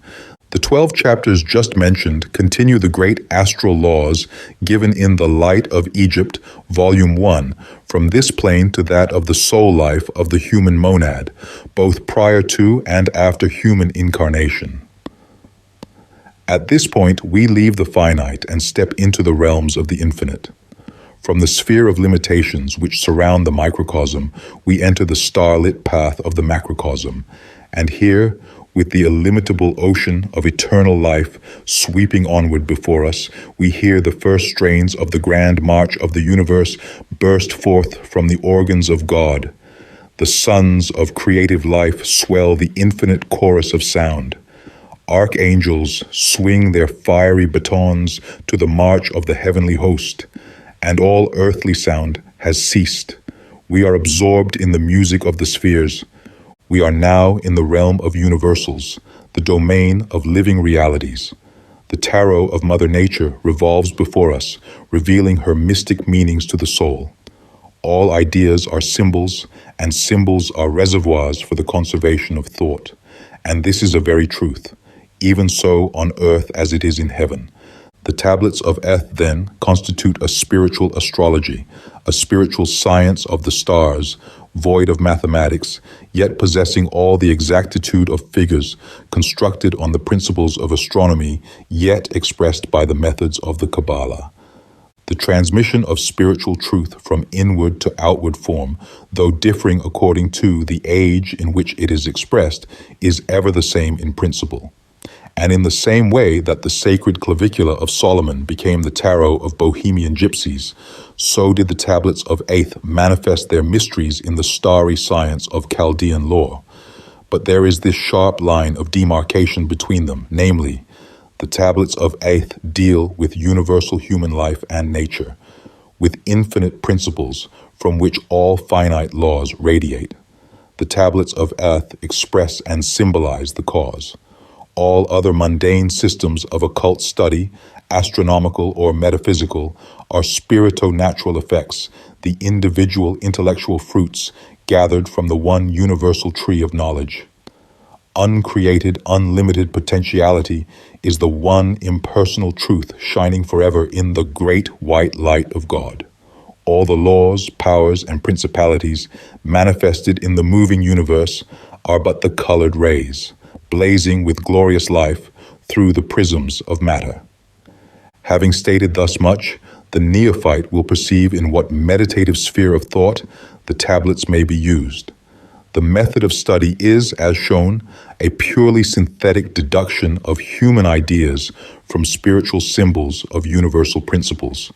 The 12 chapters just mentioned continue the great astral laws given in The Light of Egypt, Volume 1, from this plane to that of the soul life of the human monad, both prior to and after human incarnation. At this point, we leave the finite and step into the realms of the infinite. From the sphere of limitations which surround the microcosm, we enter the starlit path of the macrocosm, and here, with the illimitable ocean of eternal life sweeping onward before us, we hear the first strains of the grand march of the universe burst forth from the organs of God. The sons of creative life swell the infinite chorus of sound. Archangels swing their fiery batons to the march of the heavenly host, and all earthly sound has ceased. We are absorbed in the music of the spheres. We are now in the realm of universals, the domain of living realities. The tarot of Mother Nature revolves before us, revealing her mystic meanings to the soul. All ideas are symbols, and symbols are reservoirs for the conservation of thought. And this is a very truth, even so on earth as it is in heaven. The tablets of Eth, then, constitute a spiritual astrology, a spiritual science of the stars, void of mathematics, yet possessing all the exactitude of figures, constructed on the principles of astronomy, yet expressed by the methods of the Kabbalah. The transmission of spiritual truth from inward to outward form, though differing according to the age in which it is expressed, is ever the same in principle. And in the same way that the sacred clavicula of Solomon became the tarot of Bohemian gypsies, so did the tablets of Eth manifest their mysteries in the starry science of Chaldean lore. But there is this sharp line of demarcation between them, namely, the tablets of Eth deal with universal human life and nature, with infinite principles from which all finite laws radiate. The tablets of Eth express and symbolize the cause. All other mundane systems of occult study, astronomical or metaphysical, are spirito-natural effects, the individual intellectual fruits gathered from the one universal tree of knowledge. Uncreated, unlimited potentiality is the one impersonal truth shining forever in the great white light of God. All the laws, powers, and principalities manifested in the moving universe are but the colored rays, blazing with glorious life through the prisms of matter. Having stated thus much, the neophyte will perceive in what meditative sphere of thought the tablets may be used. The method of study is, as shown, a purely synthetic deduction of human ideas from spiritual symbols of universal principles.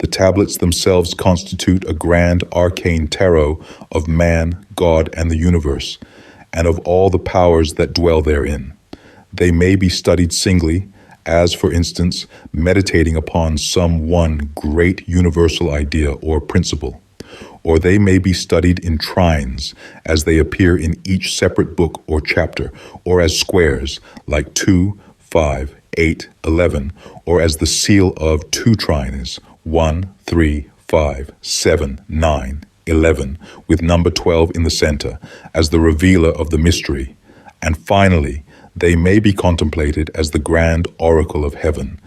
The tablets themselves constitute a grand arcane tarot of man, God, and the universe, and of all the powers that dwell therein. They may be studied singly, as, for instance, meditating upon some one great universal idea or principle, or they may be studied in trines, as they appear in each separate book or chapter, or as squares, like 2, 5, 8, 11, or as the seal of two trines, 1, 3, 5, 7, 9, 11, with number 12 in the center, as the revealer of the mystery. And finally, they may be contemplated as the grand oracle of heaven,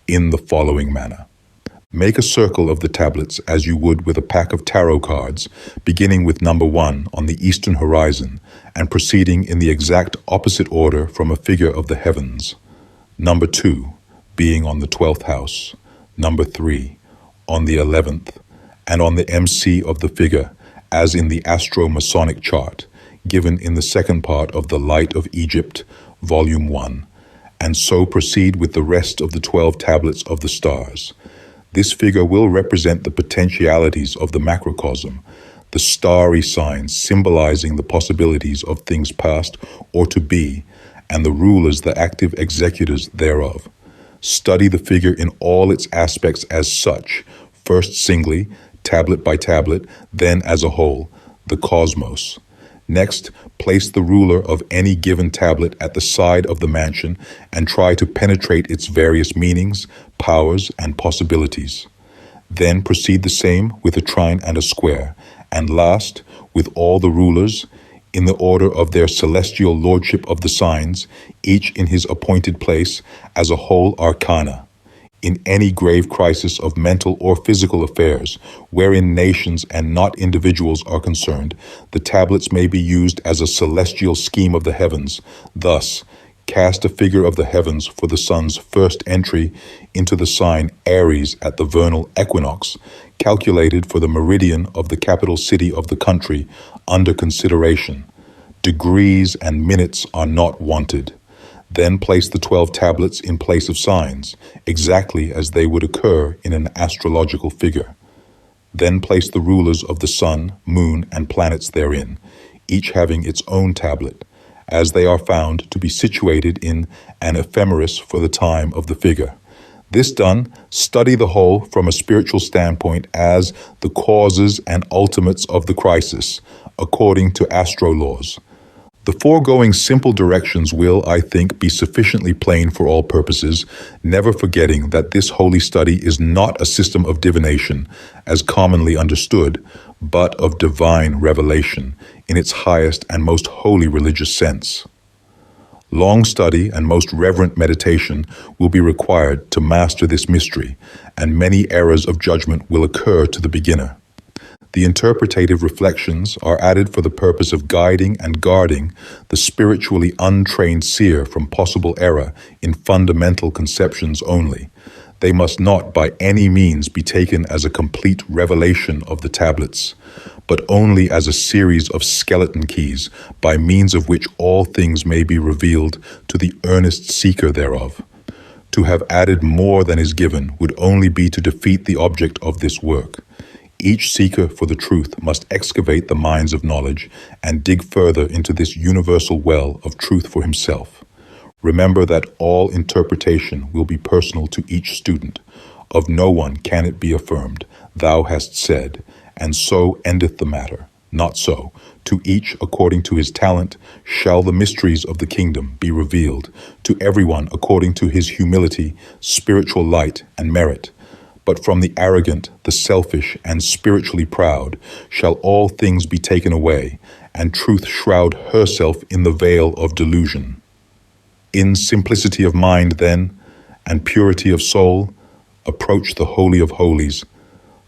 in the following manner. Make a circle of the tablets as you would with a pack of tarot cards, beginning with number 1 on the eastern horizon, and proceeding in the exact opposite order from a figure of the heavens. Number 2, being on the 12th house. Number 3, on the 11th, and on the MC of the figure, as in the Astro-Masonic chart, given in the second part of The Light of Egypt, Volume 1, and so proceed with the rest of the 12 tablets of the stars. This figure will represent the potentialities of the macrocosm, the starry signs symbolizing the possibilities of things past or to be, and the rulers the active executors thereof. Study the figure in all its aspects as such, first singly, tablet by tablet, then as a whole, the cosmos. Next, place the ruler of any given tablet at the side of the mansion and try to penetrate its various meanings, powers, and possibilities. Then proceed the same with a trine and a square, and last, with all the rulers, in the order of their celestial lordship of the signs, each in his appointed place, as a whole arcana. In any grave crisis of mental or physical affairs, wherein nations and not individuals are concerned, the tablets may be used as a celestial scheme of the heavens. Thus, cast a figure of the heavens for the sun's first entry into the sign Aries at the vernal equinox, calculated for the meridian of the capital city of the country under consideration. Degrees and minutes are not wanted. Then place the 12 tablets in place of signs, exactly as they would occur in an astrological figure. Then place the rulers of the sun, moon, and planets therein, each having its own tablet, as they are found to be situated in an ephemeris for the time of the figure. This done, study the whole from a spiritual standpoint as the causes and ultimates of the crisis, according to astro laws. The foregoing simple directions will, I think, be sufficiently plain for all purposes, never forgetting that this holy study is not a system of divination, as commonly understood, but of divine revelation in its highest and most holy religious sense. Long study and most reverent meditation will be required to master this mystery, and many errors of judgment will occur to the beginner. The interpretative reflections are added for the purpose of guiding and guarding the spiritually untrained seer from possible error in fundamental conceptions only. They must not by any means be taken as a complete revelation of the tablets, but only as a series of skeleton keys by means of which all things may be revealed to the earnest seeker thereof. To have added more than is given would only be to defeat the object of this work. Each seeker for the truth must excavate the mines of knowledge and dig further into this universal well of truth for himself. Remember that all interpretation will be personal to each student. Of no one can it be affirmed, "Thou hast said," and so endeth the matter. Not so. To each according to his talent shall the mysteries of the kingdom be revealed, to everyone according to his humility, spiritual light, and merit. But from the arrogant, the selfish, and spiritually proud shall all things be taken away, and truth shroud herself in the veil of delusion. In simplicity of mind, then, and purity of soul, approach the Holy of Holies.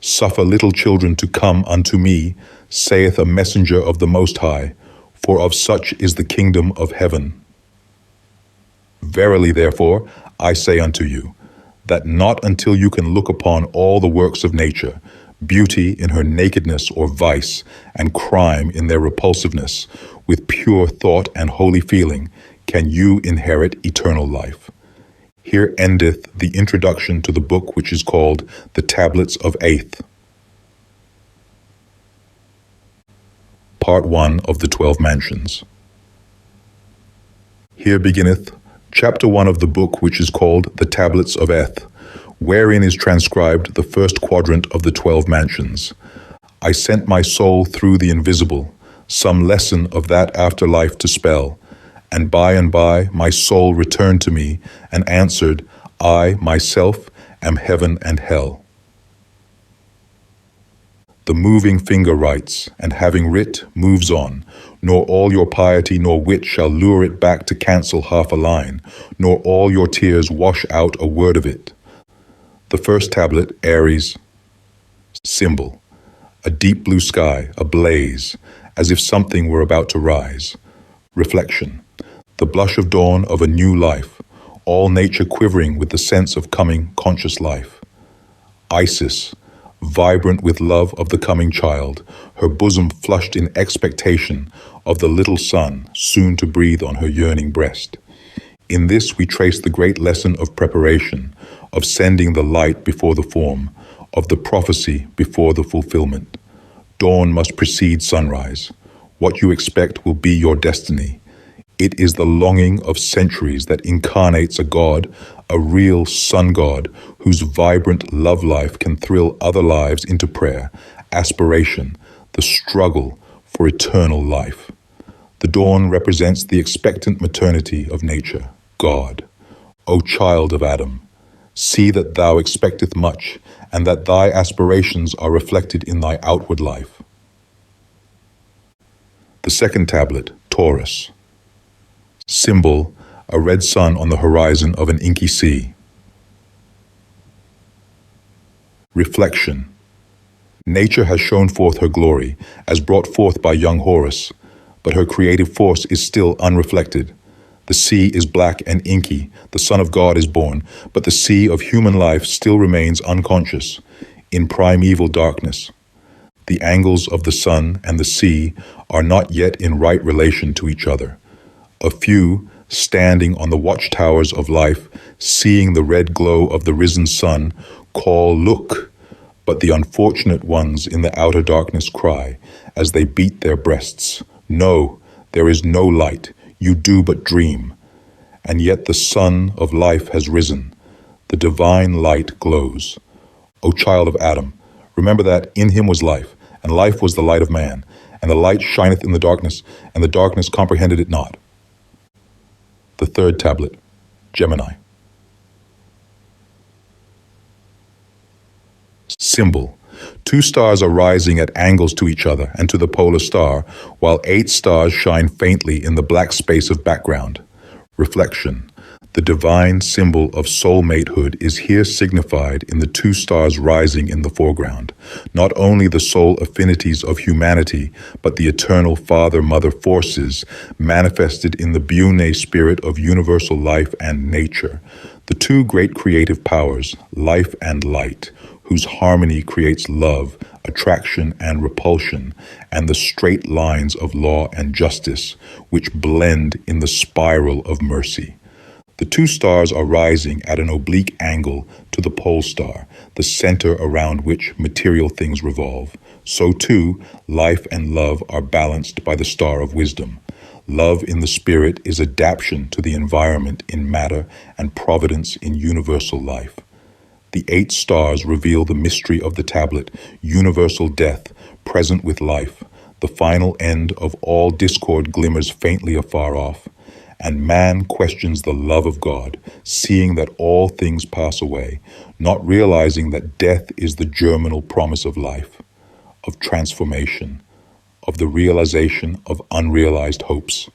Suffer little children to come unto me, saith a messenger of the Most High, for of such is the kingdom of heaven. Verily, therefore, I say unto you, that not until you can look upon all the works of nature, beauty in her nakedness or vice, and crime in their repulsiveness, with pure thought and holy feeling, can you inherit eternal life. Here endeth the introduction to the book which is called the Tablets of Aeth. Part 1 of the 12 Mansions. Here beginneth Chapter 1 of the book which is called the Tablets of Aeth, wherein is transcribed the first quadrant of the 12 mansions. I sent my soul through the invisible, some lesson of that afterlife to spell, and by my soul returned to me and answered, I, myself, am heaven and hell. The moving finger writes, and having writ, moves on, nor all your piety nor wit shall lure it back to cancel half a line, nor all your tears wash out a word of it. The first tablet, Aries. Symbol. A deep blue sky, ablaze, as if something were about to rise. Reflection. The blush of dawn of a new life, all nature quivering with the sense of coming conscious life. Isis. Vibrant with love of the coming child, her bosom flushed in expectation of the little son soon to breathe on her yearning breast. In this we trace the great lesson of preparation, of sending the light before the form, of the prophecy before the fulfillment. Dawn must precede sunrise. What you expect will be your destiny. It is the longing of centuries that incarnates a god, a real sun god, whose vibrant love life can thrill other lives into prayer, aspiration, the struggle for eternal life. The dawn represents the expectant maternity of nature, God. O child of Adam, see that thou expecteth much, and that thy aspirations are reflected in thy outward life. The second tablet, Taurus. Symbol, a red sun on the horizon of an inky sea. Reflection. Nature has shown forth her glory, as brought forth by young Horus, but her creative force is still unreflected. The sea is black and inky, the Son of God is born, but the sea of human life still remains unconscious, in primeval darkness. The angles of the sun and the sea are not yet in right relation to each other. A few, standing on the watchtowers of life, seeing the red glow of the risen sun, call, "Look!" But the unfortunate ones in the outer darkness cry, as they beat their breasts, "No, there is no light, you do but dream." And yet the sun of life has risen. The divine light glows. O child of Adam, remember that in him was life, and life was the light of man, and the light shineth in the darkness, and the darkness comprehended it not. The third tablet, Gemini. Symbol. 2 stars are rising at angles to each other and to the polar star, while 8 stars shine faintly in the black space of background. Reflection. The divine symbol of soulmatehood is here signified in the 2 stars rising in the foreground. Not only the soul affinities of humanity, but the eternal father-mother forces manifested in the Burgoyne spirit of universal life and nature. The 2 great creative powers, life and light, whose harmony creates love, attraction and repulsion, and the straight lines of law and justice, which blend in the spiral of mercy. The 2 stars are rising at an oblique angle to the pole star, the center around which material things revolve. So too, life and love are balanced by the star of wisdom. Love in the spirit is adaptation to the environment in matter and providence in universal life. The 8 stars reveal the mystery of the tablet, universal death, present with life. The final end of all discord glimmers faintly afar off, and man questions the love of God, seeing that all things pass away, not realizing that death is the germinal promise of life, of transformation, of the realization of unrealized hopes,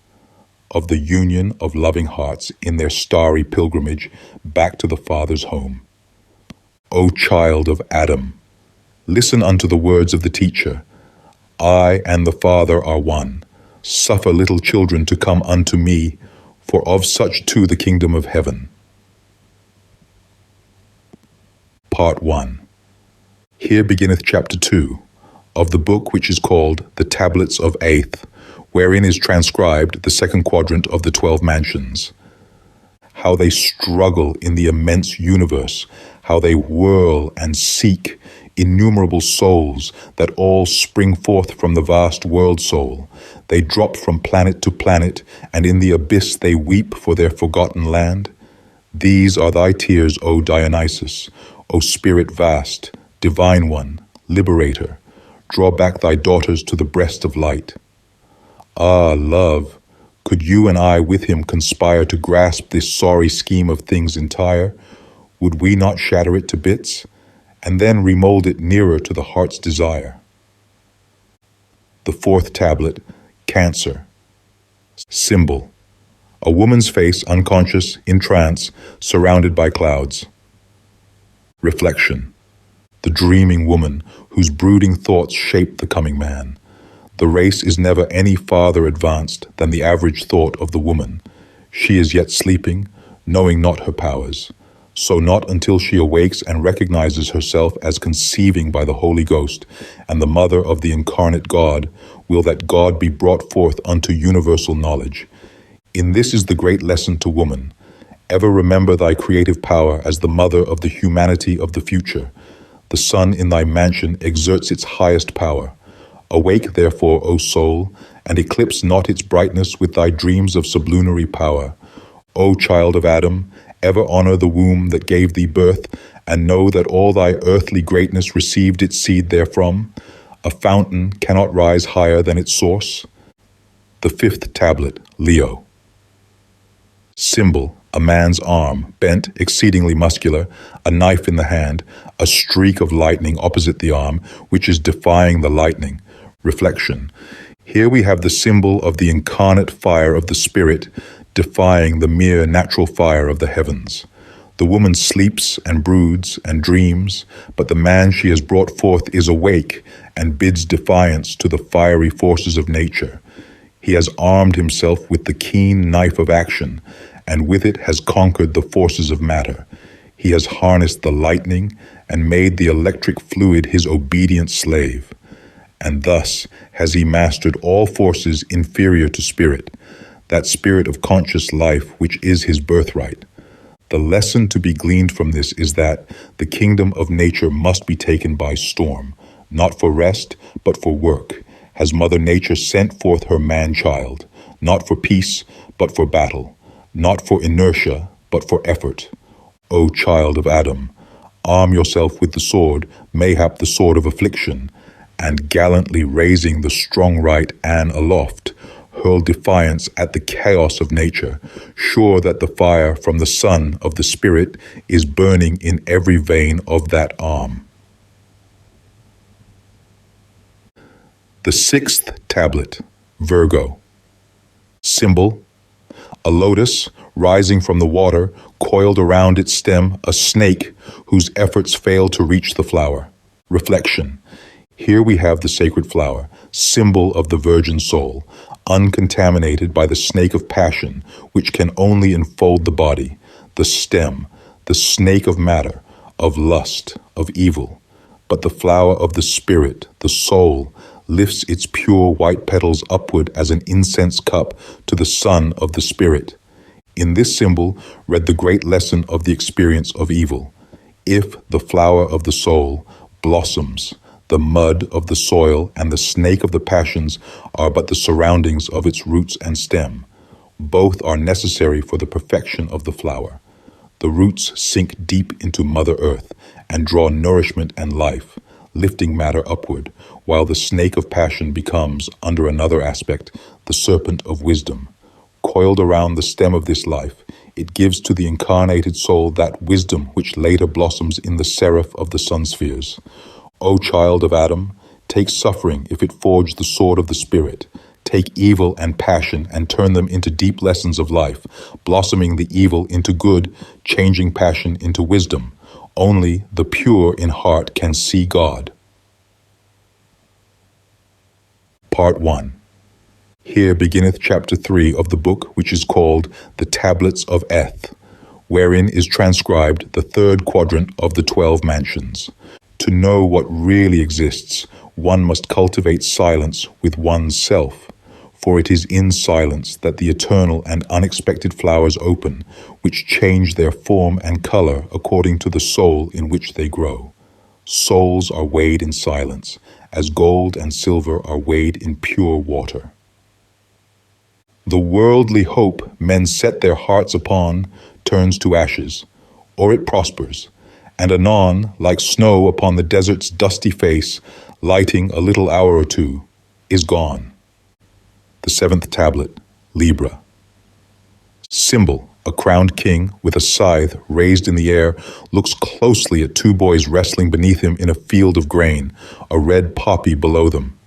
of the union of loving hearts in their starry pilgrimage back to the Father's home. O child of Adam, listen unto the words of the teacher. I and the Father are one. Suffer little children to come unto me, for of such too the kingdom of heaven. Part 1. Here beginneth chapter 2 of the book which is called The Tablets of Aeth, wherein is transcribed the second quadrant of the 12 mansions. How they struggle in the immense universe, how they whirl and seek innumerable souls that all spring forth from the vast world soul. They drop from planet to planet, and in the abyss they weep for their forgotten land. These are thy tears, O Dionysus, O Spirit vast, Divine One, Liberator. Draw back thy daughters to the breast of light. Ah, love, could you and I with him conspire to grasp this sorry scheme of things entire? Would we not shatter it to bits, and then remold it nearer to the heart's desire? The fourth tablet, Cancer. Symbol. A woman's face, unconscious, in trance, surrounded by clouds. Reflection. The dreaming woman whose brooding thoughts shape the coming man. The race is never any farther advanced than the average thought of the woman. She is yet sleeping, knowing not her powers. So not until she awakes and recognizes herself as conceiving by the Holy Ghost and the mother of the incarnate God will that God be brought forth unto universal knowledge. In this is the great lesson to woman. Ever remember thy creative power as the mother of the humanity of the future. The sun in thy mansion exerts its highest power. Awake, therefore, O soul, and eclipse not its brightness with thy dreams of sublunary power. O child of Adam, ever honor the womb that gave thee birth, and know that all thy earthly greatness received its seed therefrom. A fountain cannot rise higher than its source. The fifth tablet, Leo. Symbol, a man's arm, bent, exceedingly muscular, a knife in the hand, a streak of lightning opposite the arm, which is defying the lightning. Reflection. Here we have the symbol of the incarnate fire of the Spirit, defying the mere natural fire of the heavens. The woman sleeps and broods and dreams, but the man she has brought forth is awake and bids defiance to the fiery forces of nature. He has armed himself with the keen knife of action, and with it has conquered the forces of matter. He has harnessed the lightning and made the electric fluid his obedient slave. And thus has he mastered all forces inferior to spirit, that spirit of conscious life which is his birthright. The lesson to be gleaned from this is that the kingdom of nature must be taken by storm, not for rest, but for work. Has Mother Nature sent forth her man-child, not for peace, but for battle, not for inertia, but for effort. O child of Adam, arm yourself with the sword, mayhap the sword of affliction, and gallantly raising the strong right Anne aloft, hurl defiance at the chaos of nature, sure that the fire from the sun of the spirit is burning in every vein of that arm. The sixth tablet, Virgo. Symbol: a lotus rising from the water, coiled around its stem a snake whose efforts fail to reach the flower. Reflection: here we have the sacred flower, symbol of the virgin soul, uncontaminated by the snake of passion, which can only enfold the body, the stem, the snake of matter, of lust, of evil. But the flower of the spirit, the soul, lifts its pure white petals upward as an incense cup to the sun of the spirit. In this symbol read the great lesson of the experience of evil. If the flower of the soul blossoms, the mud of the soil and the snake of the passions are but the surroundings of its roots and stem. Both are necessary for the perfection of the flower. The roots sink deep into Mother Earth and draw nourishment and life, lifting matter upward, while the snake of passion becomes, under another aspect, the serpent of wisdom. Coiled around the stem of this life, it gives to the incarnated soul that wisdom which later blossoms in the seraph of the sun spheres. O child of Adam, take suffering if it forge the sword of the Spirit. Take evil and passion and turn them into deep lessons of life, blossoming the evil into good, changing passion into wisdom. Only the pure in heart can see God. Part 1. Here beginneth chapter 3 of the book which is called The Tablets of Eth, wherein is transcribed the third quadrant of the 12 mansions. To know what really exists, one must cultivate silence with one's self, for it is in silence that the eternal and unexpected flowers open, which change their form and color according to the soul in which they grow. Souls are weighed in silence, as gold and silver are weighed in pure water. The worldly hope men set their hearts upon turns to ashes, or it prospers, and anon, like snow upon the desert's dusty face, lighting a little hour or two, is gone. The seventh tablet, Libra. Symbol: a crowned king with a scythe raised in the air looks closely at two boys wrestling beneath him in a field of grain, a red poppy below them.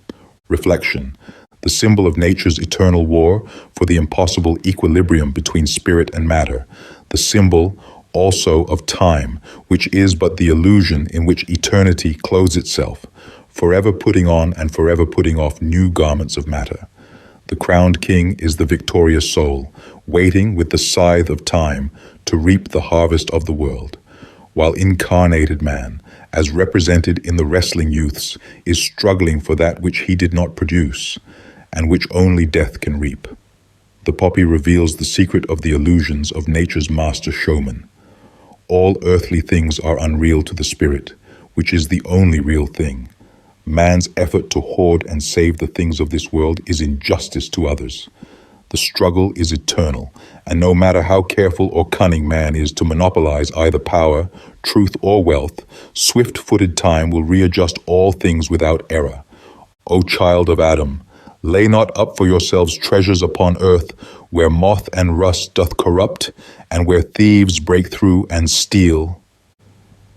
Reflection: the symbol of nature's eternal war for the impossible equilibrium between spirit and matter. The symbol also of time, which is but the illusion in which eternity clothes itself, forever putting on and forever putting off new garments of matter. The crowned king is the victorious soul, waiting with the scythe of time to reap the harvest of the world, while incarnated man, as represented in the wrestling youths, is struggling for that which he did not produce, and which only death can reap. The poppy reveals the secret of the illusions of nature's master showman. All earthly things are unreal to the spirit, which is the only real thing. Man's effort to hoard and save the things of this world is injustice to others. The struggle is eternal, and no matter how careful or cunning man is to monopolize either power, truth, or wealth, swift-footed time will readjust all things without error. O child of Adam, lay not up for yourselves treasures upon earth, where moth and rust doth corrupt, and where thieves break through and steal.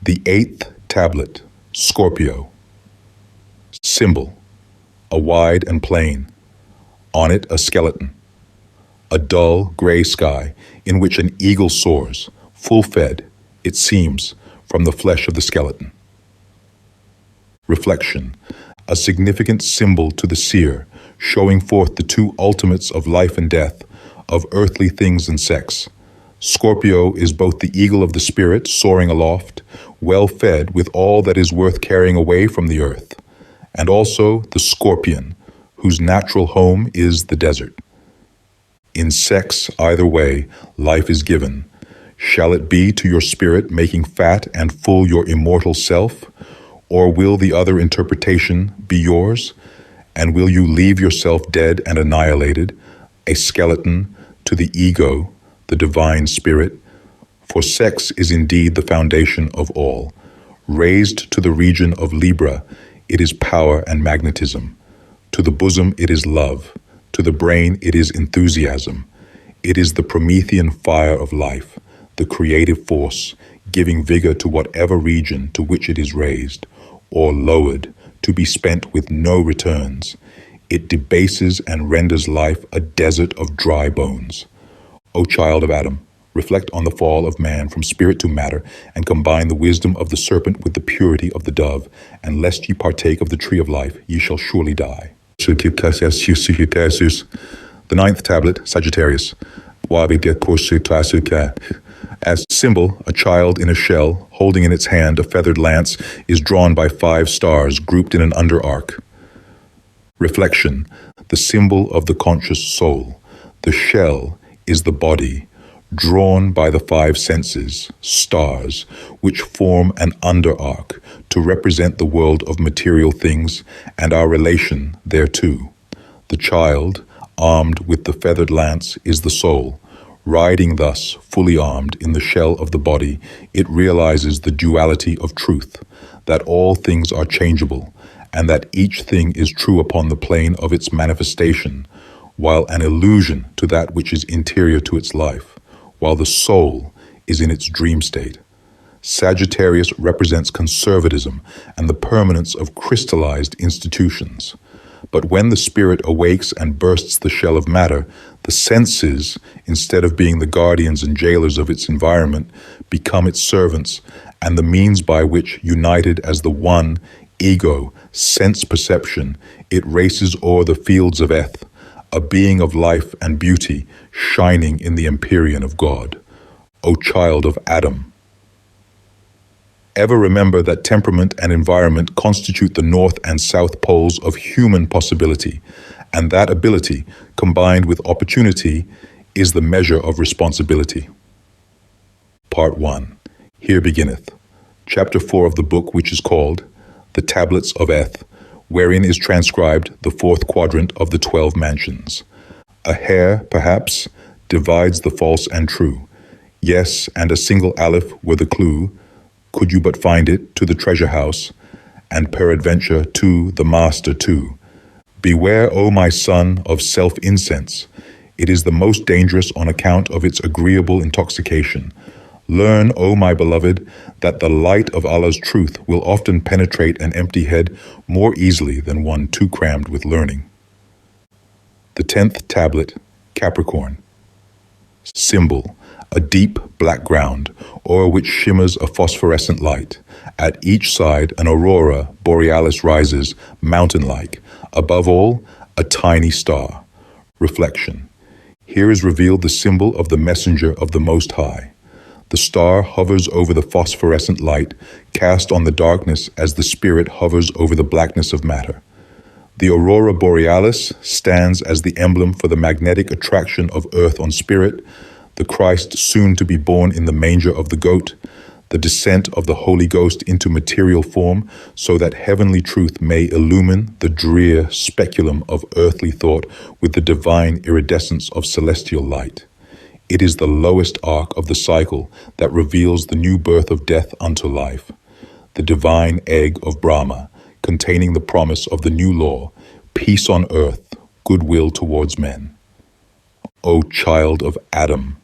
The eighth tablet, Scorpio. Symbol: a wide and plain. On it a skeleton. A dull gray sky in which an eagle soars, full-fed, it seems, from the flesh of the skeleton. Reflection: a significant symbol to the seer, showing forth the two ultimates of life and death, of earthly things and sex. Scorpio is both the eagle of the spirit soaring aloft, well fed with all that is worth carrying away from the earth, and also the scorpion, whose natural home is the desert. In sex, either way, life is given. Shall it be to your spirit making fat and full your immortal self, or will the other interpretation be yours? And will you leave yourself dead and annihilated, a skeleton, to the ego, the divine spirit? For sex is indeed the foundation of all. Raised to the region of Libra, it is power and magnetism. To the bosom, it is love. To the brain, it is enthusiasm. It is the Promethean fire of life, the creative force, giving vigor to whatever region to which it is raised, or lowered, to be spent with no returns. It debases and renders life a desert of dry bones. O child of Adam, reflect on the fall of man from spirit to matter, and combine the wisdom of the serpent with the purity of the dove, and lest ye partake of the tree of life, ye shall surely die. The ninth tablet, Sagittarius. As symbol, a child in a shell, holding in its hand a feathered lance, is drawn by 5 stars grouped in an underarc. Reflection, the symbol of the conscious soul. The shell is the body, drawn by the 5 senses, stars, which form an underarc to represent the world of material things and our relation thereto. The child, armed with the feathered lance, is the soul. Riding thus, fully armed, in the shell of the body, it realizes the duality of truth, that all things are changeable, and that each thing is true upon the plane of its manifestation, while an illusion to that which is interior to its life, while the soul is in its dream state. Sagittarius represents conservatism and the permanence of crystallized institutions. But when the spirit awakes and bursts the shell of matter, the senses, instead of being the guardians and jailers of its environment, become its servants, and the means by which, united as the one, ego, sense perception, it races o'er the fields of Eth, a being of life and beauty, shining in the empyrean of God. O child of Adam! Ever remember that temperament and environment constitute the north and south poles of human possibility, and that ability, combined with opportunity, is the measure of responsibility. Part 1. Here beginneth. Chapter 4 of the book, which is called The Tablets of Eth, wherein is transcribed the 4th quadrant of the 12 mansions. A hair, perhaps, divides the false and true. Yes, and a single aleph were the clue, could you but find it, to the treasure house, and peradventure to the master too. Beware, O my son, of self-incense. It is the most dangerous on account of its agreeable intoxication. Learn, O my beloved, that the light of Allah's truth will often penetrate an empty head more easily than one too crammed with learning. The 10th tablet, Capricorn. Symbol, a deep black ground, o'er which shimmers a phosphorescent light. At each side, an aurora borealis rises, mountain-like. Above all, a tiny star. Reflection. Here is revealed the symbol of the messenger of the Most High. The star hovers over the phosphorescent light, cast on the darkness as the spirit hovers over the blackness of matter. The aurora borealis stands as the emblem for the magnetic attraction of earth on spirit, the Christ soon to be born in the manger of the goat, the descent of the Holy Ghost into material form so that heavenly truth may illumine the drear speculum of earthly thought with the divine iridescence of celestial light. It is the lowest arc of the cycle that reveals the new birth of death unto life, the divine egg of Brahma, containing the promise of the new law, peace on earth, goodwill towards men. O child of Adam!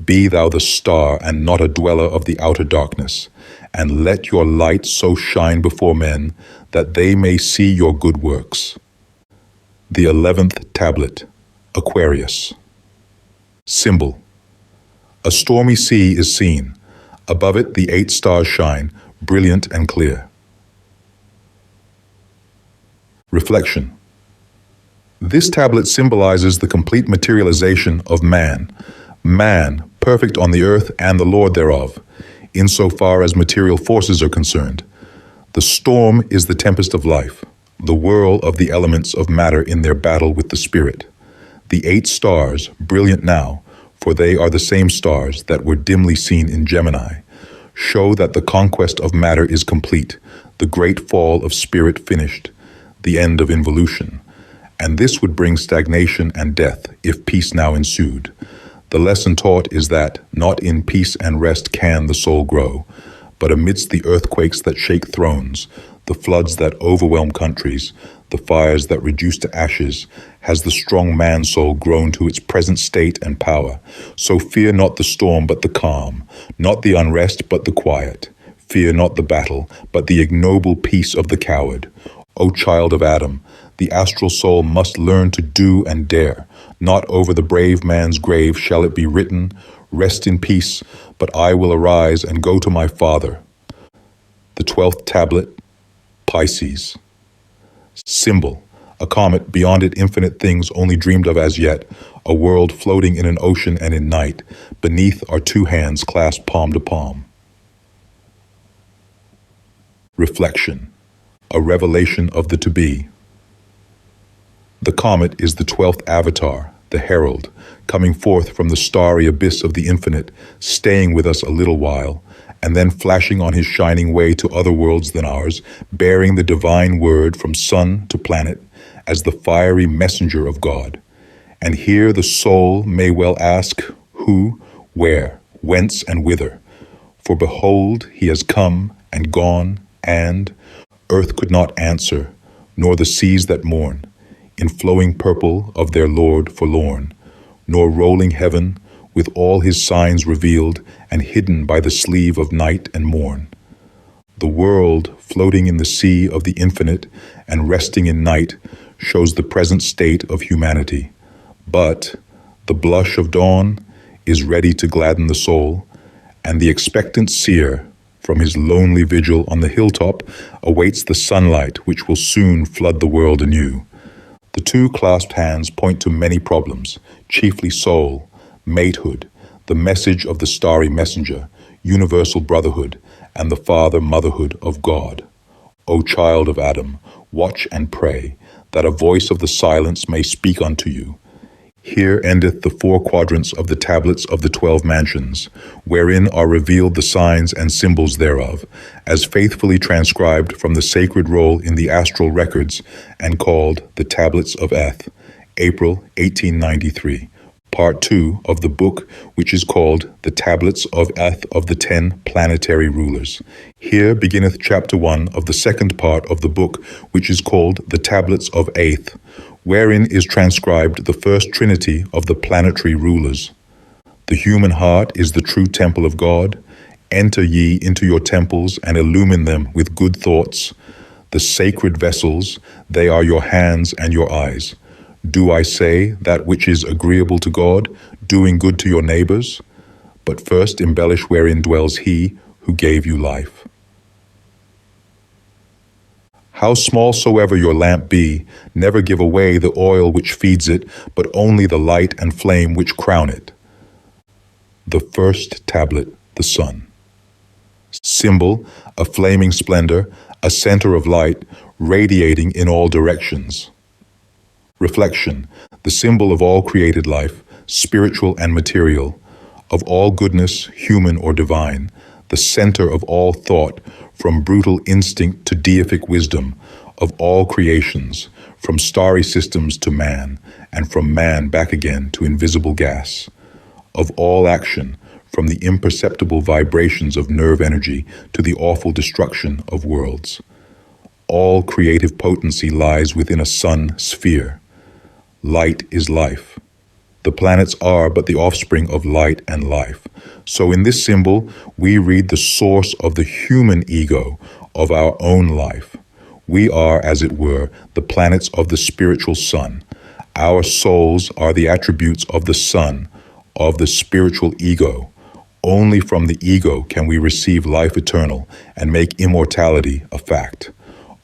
Be thou the star and not a dweller of the outer darkness, and let your light so shine before men that they may see your good works. The 11th tablet, Aquarius. Symbol. A stormy sea is seen. Above it the 8 stars shine, brilliant and clear. Reflection. This tablet symbolizes the complete materialization of man. Man, perfect on the earth and the Lord thereof, insofar as material forces are concerned. The storm is the tempest of life, the whirl of the elements of matter in their battle with the spirit. The 8 stars, brilliant now, for they are the same stars that were dimly seen in Gemini, show that the conquest of matter is complete, the great fall of spirit finished, the end of involution. And this would bring stagnation and death if peace now ensued. The lesson taught is that not in peace and rest can the soul grow, but amidst the earthquakes that shake thrones, the floods that overwhelm countries, the fires that reduce to ashes, has the strong man soul grown to its present state and power. So fear not the storm but the calm, not the unrest but the quiet. Fear not the battle, but the ignoble peace of the coward. O child of Adam, the astral soul must learn to do and dare. Not over the brave man's grave shall it be written, "Rest in peace, but I will arise and go to my Father." The 12th tablet, Pisces. Symbol, a comet beyond it, infinite things only dreamed of as yet, a world floating in an ocean and in night. Beneath are two hands clasped palm to palm. Reflection, a revelation of the to-be. The comet is the 12th avatar, the herald, coming forth from the starry abyss of the infinite, staying with us a little while, and then flashing on his shining way to other worlds than ours, bearing the divine word from sun to planet as the fiery messenger of God. And here the soul may well ask, who, where, whence, and whither? For behold, he has come and gone, and earth could not answer, nor the seas that mourn, in flowing purple of their Lord forlorn, nor rolling heaven with all his signs revealed and hidden by the sleeve of night and morn. The world, floating in the sea of the infinite and resting in night, shows the present state of humanity. But the blush of dawn is ready to gladden the soul, and the expectant seer, from his lonely vigil on the hilltop, awaits the sunlight which will soon flood the world anew. The two clasped hands point to many problems, chiefly soul, matehood, the message of the starry messenger, universal brotherhood, and the father-motherhood of God. O child of Adam, watch and pray, that a voice of the silence may speak unto you. Here endeth the 4 quadrants of the tablets of the 12 mansions, wherein are revealed the signs and symbols thereof, as faithfully transcribed from the sacred roll in the astral records, and called the Tablets of Eth, April 1893, Part 2 of the book which is called the Tablets of Eth of the 10 Planetary Rulers. Here beginneth Chapter 1 of the second part of the book which is called the Tablets of Eth, wherein is transcribed the first trinity of the planetary rulers. The human heart is the true temple of God. Enter ye into your temples and illumine them with good thoughts. The sacred vessels, they are your hands and your eyes. Do I say that which is agreeable to God, doing good to your neighbors? But first embellish wherein dwells he who gave you life. How small soever your lamp be, never give away the oil which feeds it, but only the light and flame which crown it. The first tablet, the sun. Symbol, a flaming splendor, a center of light, radiating in all directions. Reflection, the symbol of all created life, spiritual and material, of all goodness, human or divine, the center of all thought, from brutal instinct to deific wisdom, of all creations, from starry systems to man, and from man back again to invisible gas, of all action, from the imperceptible vibrations of nerve energy to the awful destruction of worlds. All creative potency lies within a sun sphere. Light is life. The planets are but the offspring of light and life. So in this symbol, we read the source of the human ego, of our own life. We are, as it were, the planets of the spiritual sun. Our souls are the attributes of the sun, of the spiritual ego. Only from the ego can we receive life eternal and make immortality a fact.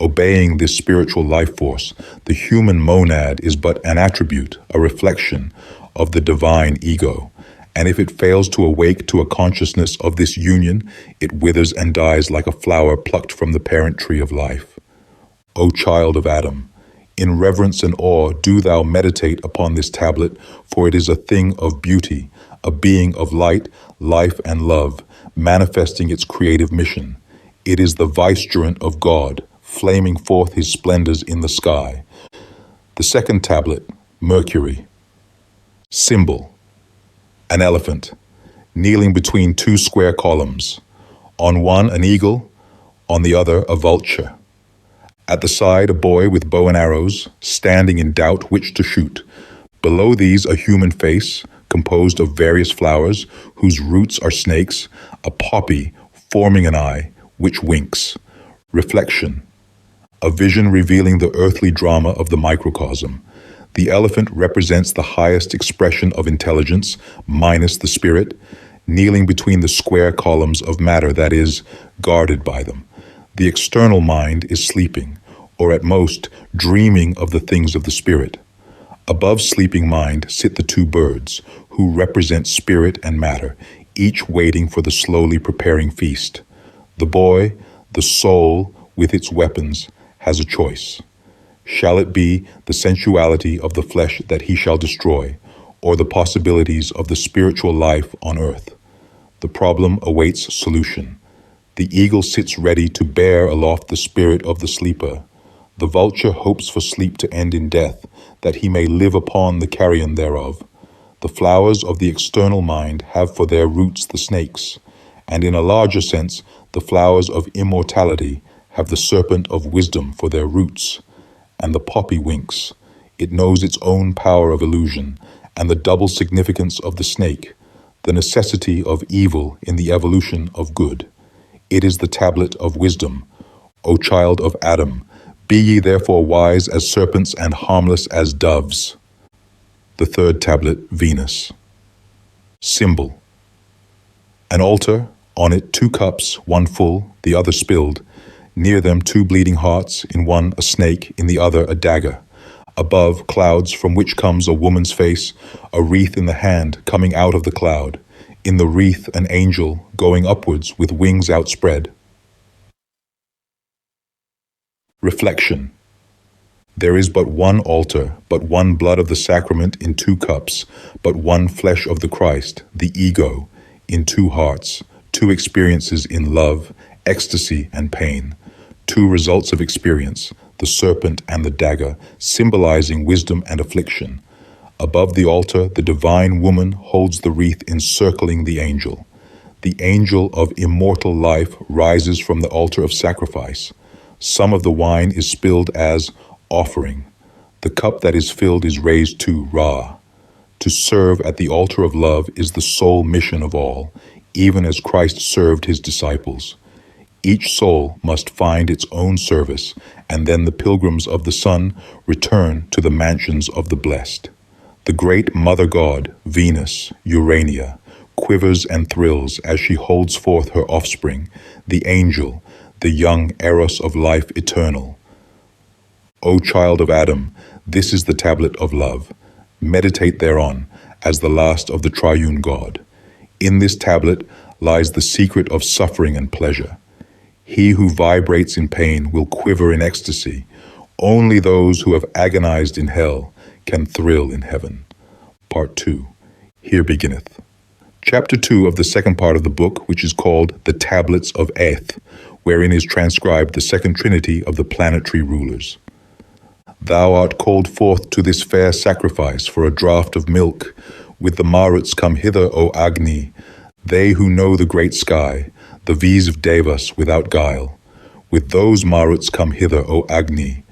Obeying this spiritual life force, the human monad is but an attribute, a reflection of the divine ego. And if it fails to awake to a consciousness of this union, it withers and dies like a flower plucked from the parent tree of life. O child of Adam, in reverence and awe do thou meditate upon this tablet, for it is a thing of beauty, a being of light, life, and love, manifesting its creative mission. It is the vicegerent of God, flaming forth his splendors in the sky. The second tablet, Mercury. Symbol, an elephant, kneeling between 2 square columns. On one, an eagle, on the other, a vulture. At the side, a boy with bow and arrows, standing in doubt which to shoot. Below these, a human face, composed of various flowers, whose roots are snakes, a poppy forming an eye, which winks. Reflection. A vision revealing the earthly drama of the microcosm. The elephant represents the highest expression of intelligence, minus the spirit, kneeling between the square columns of matter that is, guarded by them. The external mind is sleeping, or at most, dreaming of the things of the spirit. Above sleeping mind sit the two birds, who represent spirit and matter, each waiting for the slowly preparing feast. The boy, the soul, with its weapons, has a choice. Shall it be the sensuality of the flesh that he shall destroy, or the possibilities of the spiritual life on earth? The problem awaits solution. The eagle sits ready to bear aloft the spirit of the sleeper. The vulture hopes for sleep to end in death, that he may live upon the carrion thereof. The flowers of the external mind have for their roots the snakes, and in a larger sense, the flowers of immortality have the serpent of wisdom for their roots. And the poppy winks. It knows its own power of illusion, and the double significance of the snake, the necessity of evil in the evolution of good. It is the tablet of wisdom. O child of Adam, be ye therefore wise as serpents and harmless as doves. The third tablet, Venus. Symbol. An altar, on it 2 cups, one full, the other spilled. Near them 2 bleeding hearts, in one a snake, in the other a dagger. Above, clouds from which comes a woman's face, a wreath in the hand coming out of the cloud. In the wreath an angel going upwards with wings outspread. Reflection. There is but one altar, but one blood of the sacrament in 2 cups, but one flesh of the Christ, the ego, in 2 hearts, 2 experiences in love, ecstasy, and pain. 2 results of experience, the serpent and the dagger, symbolizing wisdom and affliction. Above the altar, the divine woman holds the wreath encircling the angel. The angel of immortal life rises from the altar of sacrifice. Some of the wine is spilled as offering. The cup that is filled is raised to Ra. To serve at the altar of love is the sole mission of all, even as Christ served his disciples. Each soul must find its own service, and then the pilgrims of the sun return to the mansions of the blessed. The great Mother God, Venus, Urania, quivers and thrills as she holds forth her offspring, the angel, the young Eros of life eternal. O child of Adam, this is the tablet of love. Meditate thereon as the last of the triune God. In this tablet lies the secret of suffering and pleasure. He who vibrates in pain will quiver in ecstasy. Only those who have agonized in hell can thrill in heaven. Part 2. Here beginneth. Chapter 2 of the second part of the book, which is called The Tablets of Eth, wherein is transcribed the second trinity of the planetary rulers. Thou art called forth to this fair sacrifice for a draught of milk. With the Maruts come hither, O Agni, they who know the great sky, the V's of Devas without guile. With those Maruts come hither, O Agni,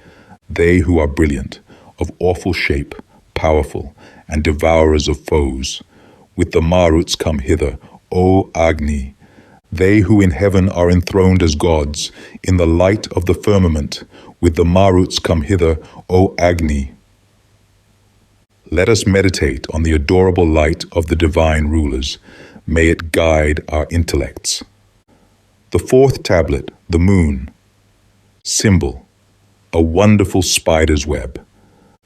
they who are brilliant, of awful shape, powerful, and devourers of foes. With the Maruts come hither, O Agni, they who in heaven are enthroned as gods, in the light of the firmament. With the Maruts come hither, O Agni. Let us meditate on the adorable light of the divine rulers. May it guide our intellects. The fourth tablet, the moon. Symbol, a wonderful spider's web.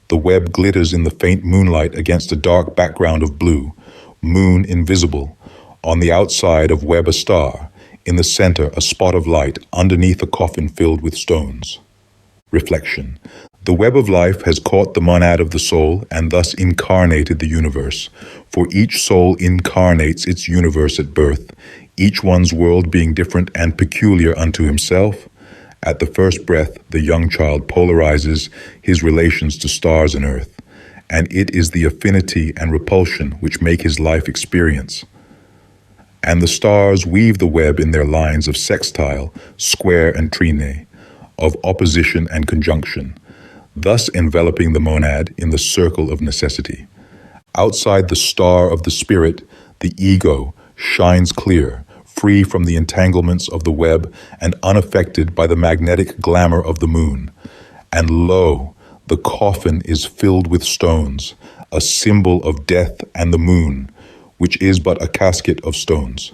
The web glitters in the faint moonlight against a dark background of blue, moon invisible. On the outside of web a star, in the center a spot of light underneath a coffin filled with stones. Reflection. The web of life has caught the monad of the soul and thus incarnated the universe. For each soul incarnates its universe at birth, each one's world being different and peculiar unto himself. At the first breath, the young child polarizes his relations to stars and earth, and it is the affinity and repulsion which make his life experience. And the stars weave the web in their lines of sextile, square, and trine. of opposition and conjunction, thus enveloping the monad in the circle of necessity. Outside the star of the spirit, the ego shines clear, free from the entanglements of the web and unaffected by the magnetic glamour of the moon. And lo, the coffin is filled with stones, a symbol of death and the moon, which is but a casket of stones.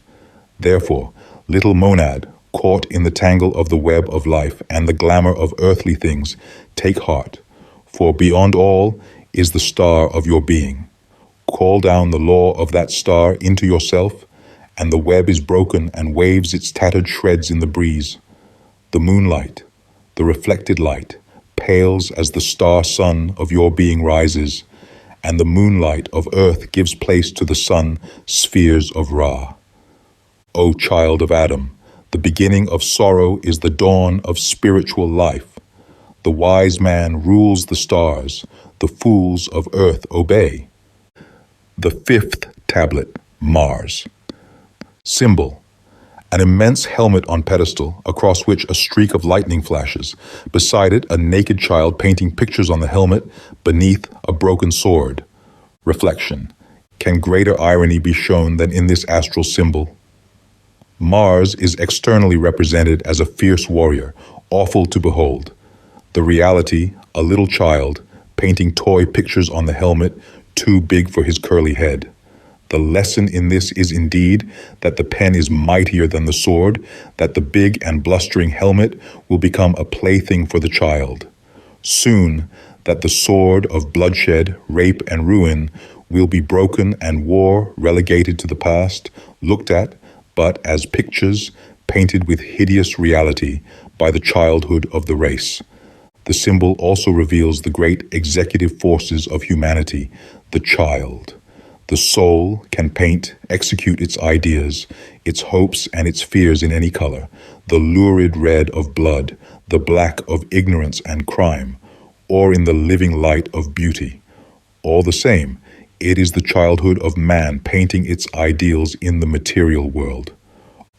Therefore, little monad, caught in the tangle of the web of life and the glamour of earthly things, take heart, for beyond all is the star of your being. Call down the law of that star into yourself, and the web is broken and waves its tattered shreds in the breeze. The moonlight, the reflected light, pales as the star-sun of your being rises, and the moonlight of earth gives place to the sun spheres of Ra. O child of Adam, the beginning of sorrow is the dawn of spiritual life. The wise man rules the stars, the fools of earth obey. The fifth tablet, Mars. Symbol: an immense helmet on pedestal, across which a streak of lightning flashes. Beside it, a naked child painting pictures on the helmet, beneath a broken sword. Reflection: can greater irony be shown than in this astral symbol? Mars is externally represented as a fierce warrior, awful to behold. The reality, a little child, painting toy pictures on the helmet, too big for his curly head. The lesson in this is indeed that the pen is mightier than the sword, that the big and blustering helmet will become a plaything for the child. Soon, that the sword of bloodshed, rape, and ruin will be broken and war relegated to the past, looked at but as pictures painted with hideous reality by the childhood of the race. The symbol also reveals the great executive forces of humanity, the child. The soul can paint, execute its ideas, its hopes and its fears in any color, the lurid red of blood, the black of ignorance and crime, or in the living light of beauty. All the same, it is the childhood of man painting its ideals in the material world.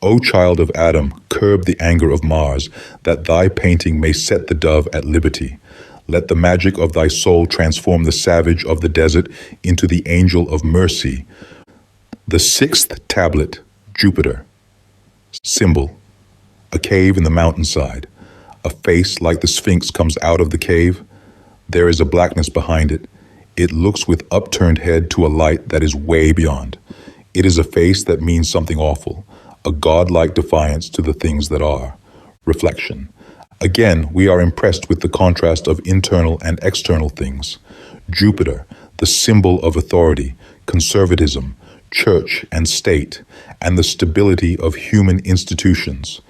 O child of Adam, curb the anger of Mars, that thy painting may set the dove at liberty. Let the magic of thy soul transform the savage of the desert into the angel of mercy. The sixth tablet, Jupiter. Symbol: a cave in the mountainside. A face like the Sphinx comes out of the cave. There is a blackness behind it. It looks with upturned head to a light that is way beyond. It is a face that means something awful, a godlike defiance to the things that are. Reflection: again, we are impressed with the contrast of internal and external things. Jupiter, the symbol of authority, conservatism, church and state, and the stability of human institutions,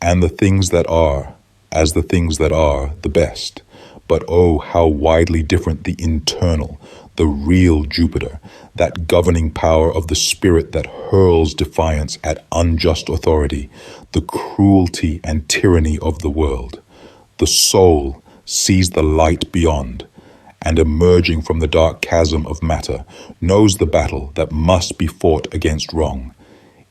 and the things that are, as the things that are, the best. But oh, how widely different the internal, the real Jupiter, that governing power of the spirit that hurls defiance at unjust authority, the cruelty and tyranny of the world. The soul sees the light beyond, and emerging from the dark chasm of matter, knows the battle that must be fought against wrong.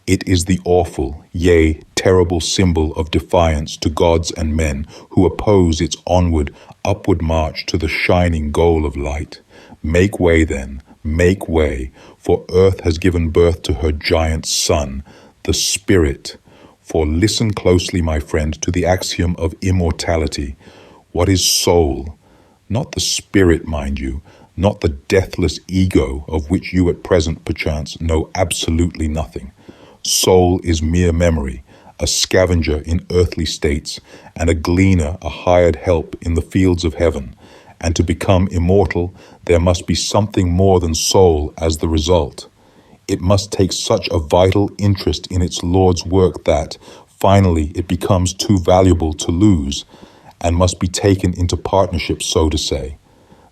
It is the awful, yea, terrible symbol of defiance to gods and men who oppose its onward, upward march to the shining goal of light. Make way then, make way, for earth has given birth to her giant son, the spirit. For listen closely, my friend, to the axiom of immortality. What is soul? Not the spirit, mind you, not the deathless ego of which you at present, perchance, know absolutely nothing. Soul is mere memory, a scavenger in earthly states, and a gleaner, a hired help in the fields of heaven. And to become immortal, there must be something more than soul as the result. It must take such a vital interest in its Lord's work that, finally, it becomes too valuable to lose, and must be taken into partnership, so to say.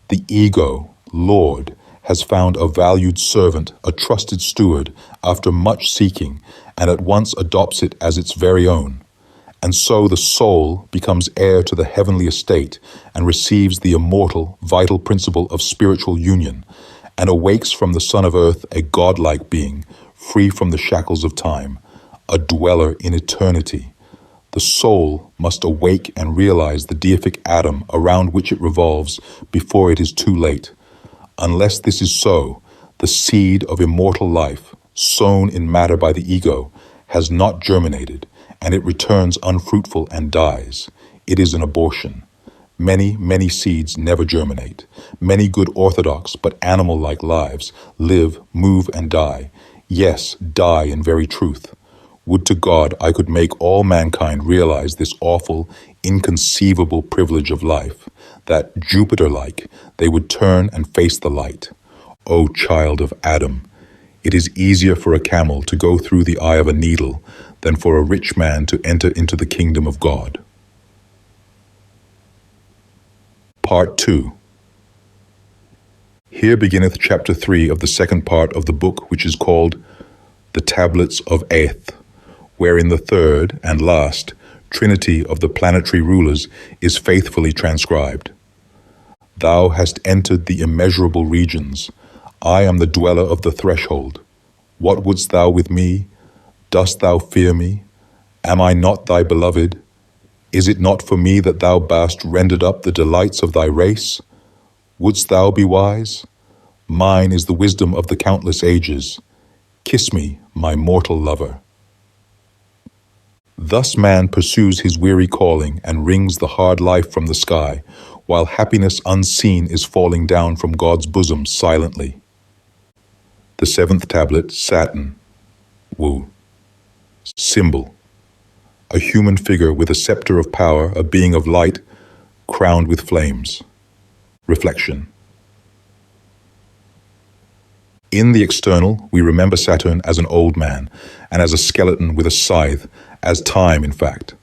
The ego, Lord, has found a valued servant, a trusted steward, after much seeking, and at once adopts it as its very own. And so the soul becomes heir to the heavenly estate and receives the immortal, vital principle of spiritual union, and awakes from the Son of Earth a godlike being, free from the shackles of time, a dweller in eternity. The soul must awake and realize the deific atom around which it revolves before it is too late. Unless this is so, the seed of immortal life, sown in matter by the ego, has not germinated, and it returns unfruitful and dies. It is an abortion. Many, many seeds never germinate. Many good orthodox but animal-like lives live, move, and die. Yes, die in very truth. Would to God I could make all mankind realize this awful, inconceivable privilege of life, that, Jupiter-like, they would turn and face the light. O child of Adam, it is easier for a camel to go through the eye of a needle than for a rich man to enter into the kingdom of God. Part 2. Here beginneth chapter 3 of the second part of the book, which is called The Tablets of Aeth, wherein the third and last trinity of the planetary rulers is faithfully transcribed. Thou hast entered the immeasurable regions. I am the dweller of the threshold. What wouldst thou with me? Dost thou fear me? Am I not thy beloved? Is it not for me that thou hast rendered up the delights of thy race? Wouldst thou be wise? Mine is the wisdom of the countless ages. Kiss me, my mortal lover. Thus man pursues his weary calling and wrings the hard life from the sky, while happiness unseen is falling down from God's bosom silently. The seventh tablet, Saturn. Wu. Symbol. A human figure with a scepter of power, a being of light, crowned with flames. Reflection. In the external, we remember Saturn as an old man, and as a skeleton with a scythe, as time, in fact.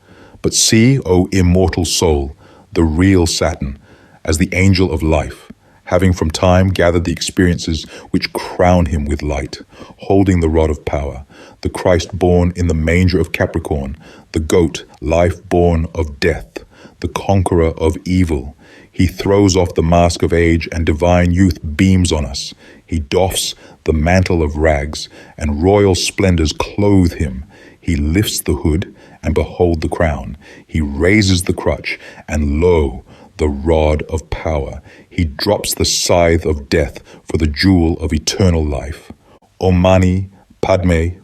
But see, O immortal soul, the real Saturn, as the angel of life, having from time gathered the experiences which crown him with light, holding the rod of power, the Christ born in the manger of Capricorn, the goat, life born of death, the conqueror of evil. He throws off the mask of age, and divine youth beams on us. He doffs the mantle of rags, and royal splendors clothe him. He lifts the hood, and behold the crown. He raises the crutch, and lo, the rod of power. He drops the scythe of death for the jewel of eternal life. Om Mani Padme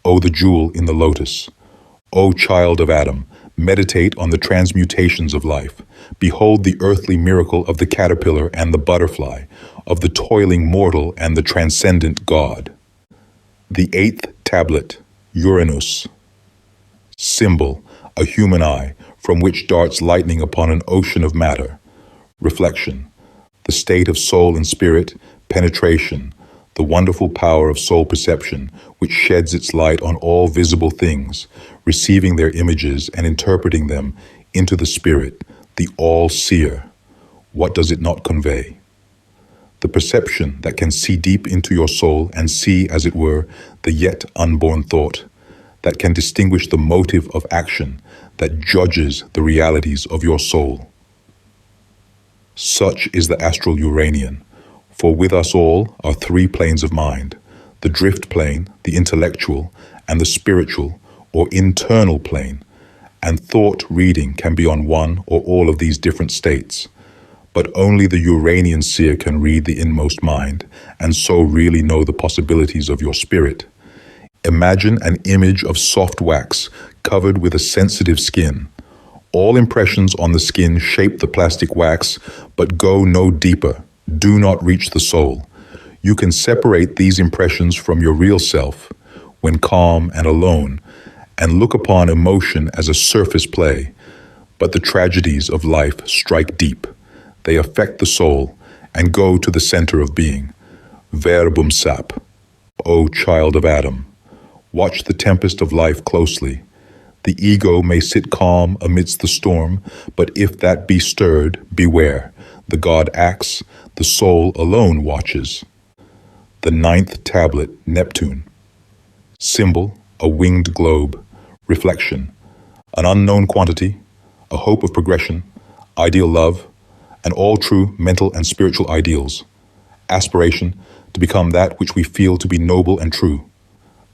O the jewel in the lotus. O child of Adam, meditate on the transmutations of life. Behold the earthly miracle of the caterpillar and the butterfly, of the toiling mortal and the transcendent God. The eighth tablet, Uranus. Symbol, a human eye, from which darts lightning upon an ocean of matter. Reflection, the state of soul and spirit, penetration, the wonderful power of soul perception, which sheds its light on all visible things, receiving their images and interpreting them into the spirit, the all-seer. What does it not convey? The perception that can see deep into your soul and see, as it were, the yet unborn thought, that can distinguish the motive of action, that judges the realities of your soul. Such is the astral Uranian, for with us all are three planes of mind, the drift plane, the intellectual, and the spiritual or internal plane, and thought reading can be on one or all of these different states. But only the Uranian seer can read the inmost mind, and so really know the possibilities of your spirit. Imagine an image of soft wax covered with a sensitive skin. All impressions on the skin shape the plastic wax, but go no deeper, do not reach the soul. You can separate these impressions from your real self, when calm and alone, and look upon emotion as a surface play. But the tragedies of life strike deep. They affect the soul and go to the center of being. Verbum sap. O child of Adam, watch the tempest of life closely. The ego may sit calm amidst the storm, but if that be stirred, beware. The God acts, the soul alone watches. The ninth tablet, Neptune. Symbol, a winged globe. Reflection, an unknown quantity, a hope of progression, ideal love, and all true mental and spiritual ideals. Aspiration to become that which we feel to be noble and true.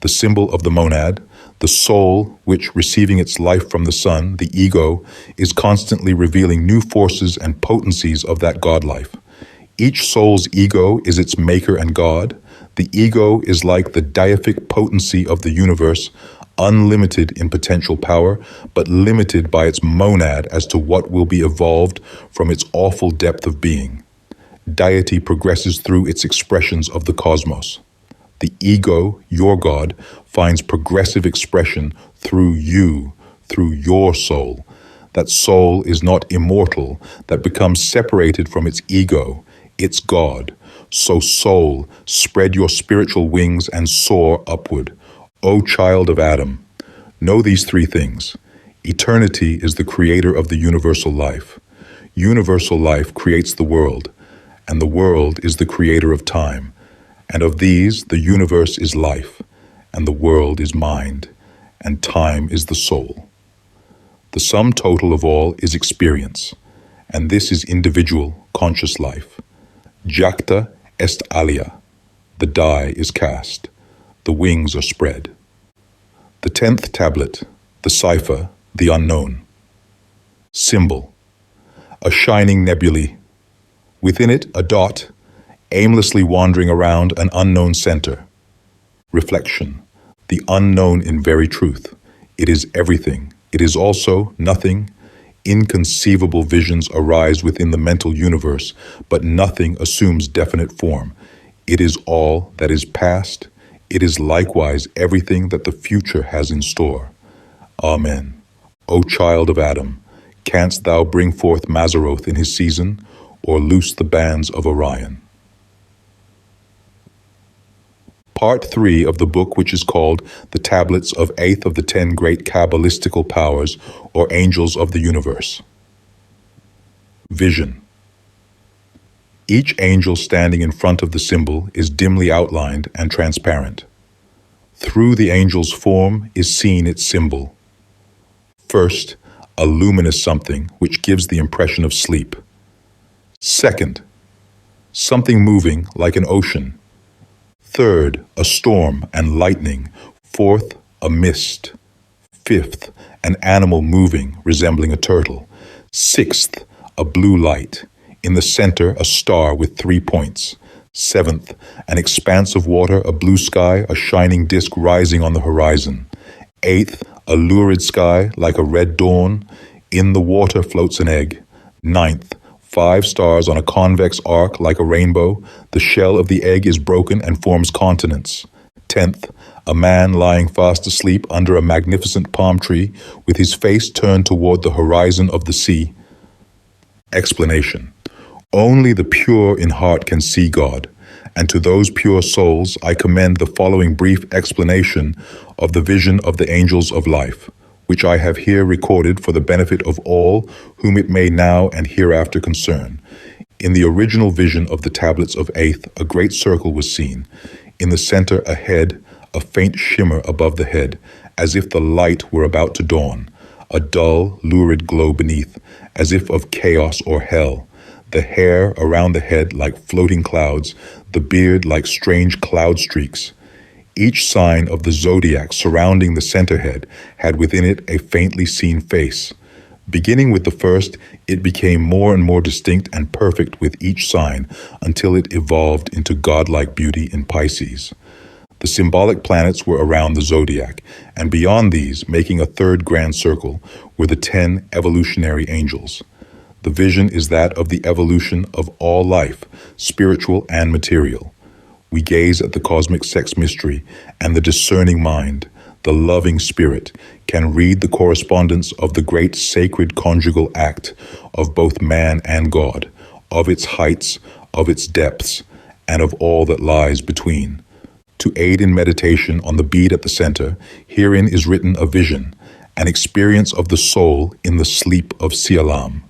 The symbol of the monad, The soul, which, receiving its life from the sun, the ego, is constantly revealing new forces and potencies of that God life. Each soul's ego is its maker and God. The ego is like the deific potency of the universe, unlimited in potential power, but limited by its monad as to what will be evolved from its awful depth of being. Deity progresses through its expressions of the cosmos. The ego, your God, finds progressive expression through you, through your soul. That soul is not immortal, that becomes separated from its ego, its God. So soul, spread your spiritual wings and soar upward. O child of Adam, know these three things. Eternity is the creator of the universal life. Universal life creates the world, and the world is the creator of time. And of these, the universe is life, and the world is mind, and time is the soul. The sum total of all is experience, and this is individual, conscious life. Jacta est alia, the die is cast, the wings are spread. The 10th tablet, the cipher, the unknown. Symbol, a shining nebulae. Within it, a dot, aimlessly wandering around an unknown center. Reflection, the unknown in very truth. It is everything. It is also nothing. Inconceivable visions arise within the mental universe, but nothing assumes definite form. It is all that is past. It is likewise everything that the future has in store. Amen. O child of Adam, canst thou bring forth Mazzaroth in his season, or loose the bands of Orion? Part 3 of the book, which is called The Tablets of 8th of the 10 Great Kabbalistical Powers, or Angels of the Universe. Vision. Each angel standing in front of the symbol is dimly outlined and transparent. Through the angel's form is seen its symbol. First, a luminous something which gives the impression of sleep. Second, something moving like an ocean. Third, a storm and lightning. Fourth, a mist. Fifth, an animal moving, resembling a turtle. Sixth, a blue light. In the center, a star with 3 points. Seventh, an expanse of water, a blue sky, a shining disk rising on the horizon. Eighth, a lurid sky like a red dawn. In the water floats an egg. Ninth, 5 stars on a convex arc like a rainbow. The shell of the egg is broken and forms continents. 10th, a man lying fast asleep under a magnificent palm tree with his face turned toward the horizon of the sea. Explanation. Only the pure in heart can see God, and to those pure souls I commend the following brief explanation of the vision of the angels of life, which I have here recorded for the benefit of all whom it may now and hereafter concern. In the original vision of the tablets of 8th, a great circle was seen. In the center, a head, a faint shimmer above the head, as if the light were about to dawn. A dull, lurid glow beneath, as if of chaos or hell. The hair around the head like floating clouds, the beard like strange cloud streaks. Each sign of the Zodiac surrounding the center head had within it a faintly seen face. Beginning with the first, it became more and more distinct and perfect with each sign until it evolved into godlike beauty in Pisces. The symbolic planets were around the Zodiac, and beyond these, making a third grand circle, were the 10 evolutionary angels. The vision is that of the evolution of all life, spiritual and material. We gaze at the cosmic sex mystery, and the discerning mind, the loving spirit, can read the correspondence of the great sacred conjugal act of both man and God, of its heights, of its depths, and of all that lies between. To aid in meditation on the bead at the center, herein is written a vision, an experience of the soul in the sleep of Sialam.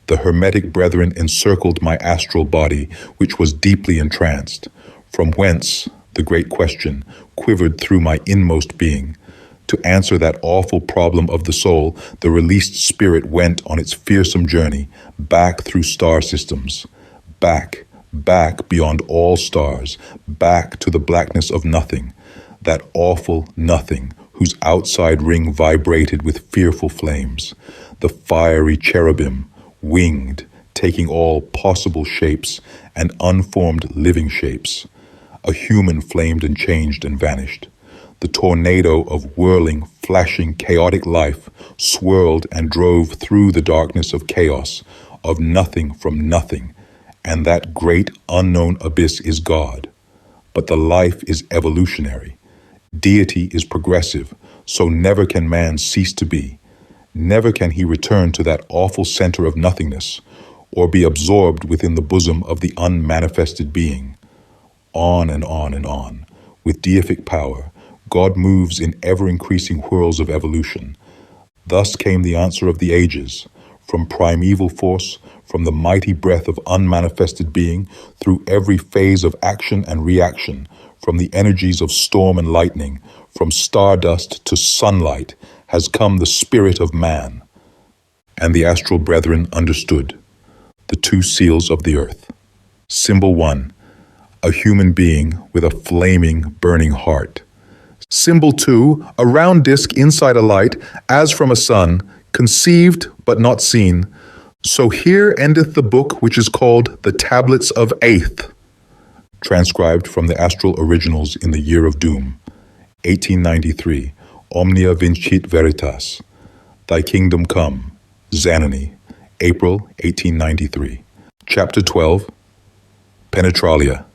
The Hermetic brethren encircled my astral body, which was deeply entranced, from whence, the great question, quivered through my inmost being. To answer that awful problem of the soul, the released spirit went on its fearsome journey, back through star systems, back beyond all stars, back to the blackness of nothing, that awful nothing, whose outside ring vibrated with fearful flames, the fiery cherubim, winged, taking all possible shapes and unformed living shapes. A human flamed and changed and vanished. The tornado of whirling, flashing, chaotic life swirled and drove through the darkness of chaos, of nothing from nothing, and that great unknown abyss is God. But the life is evolutionary. Deity is progressive, so never can man cease to be. Never can he return to that awful center of nothingness, or be absorbed within the bosom of the unmanifested being. On and on and on, with deific power, God moves in ever-increasing whirls of evolution. Thus came the answer of the ages, from primeval force, from the mighty breath of unmanifested being, through every phase of action and reaction, from the energies of storm and lightning, from stardust to sunlight, has come the spirit of man. And the astral brethren understood. The two seals of the earth. Symbol 1. A human being with a flaming, burning heart. Symbol 2. A round disk inside a light, as from a sun, conceived but not seen. So here endeth the book which is called the Tablets of Aeth. Transcribed from the Astral Originals in the Year of Doom, 1893. Omnia vincit veritas. Thy kingdom come. Zanoni, April 1893. Chapter 12. Penetralia.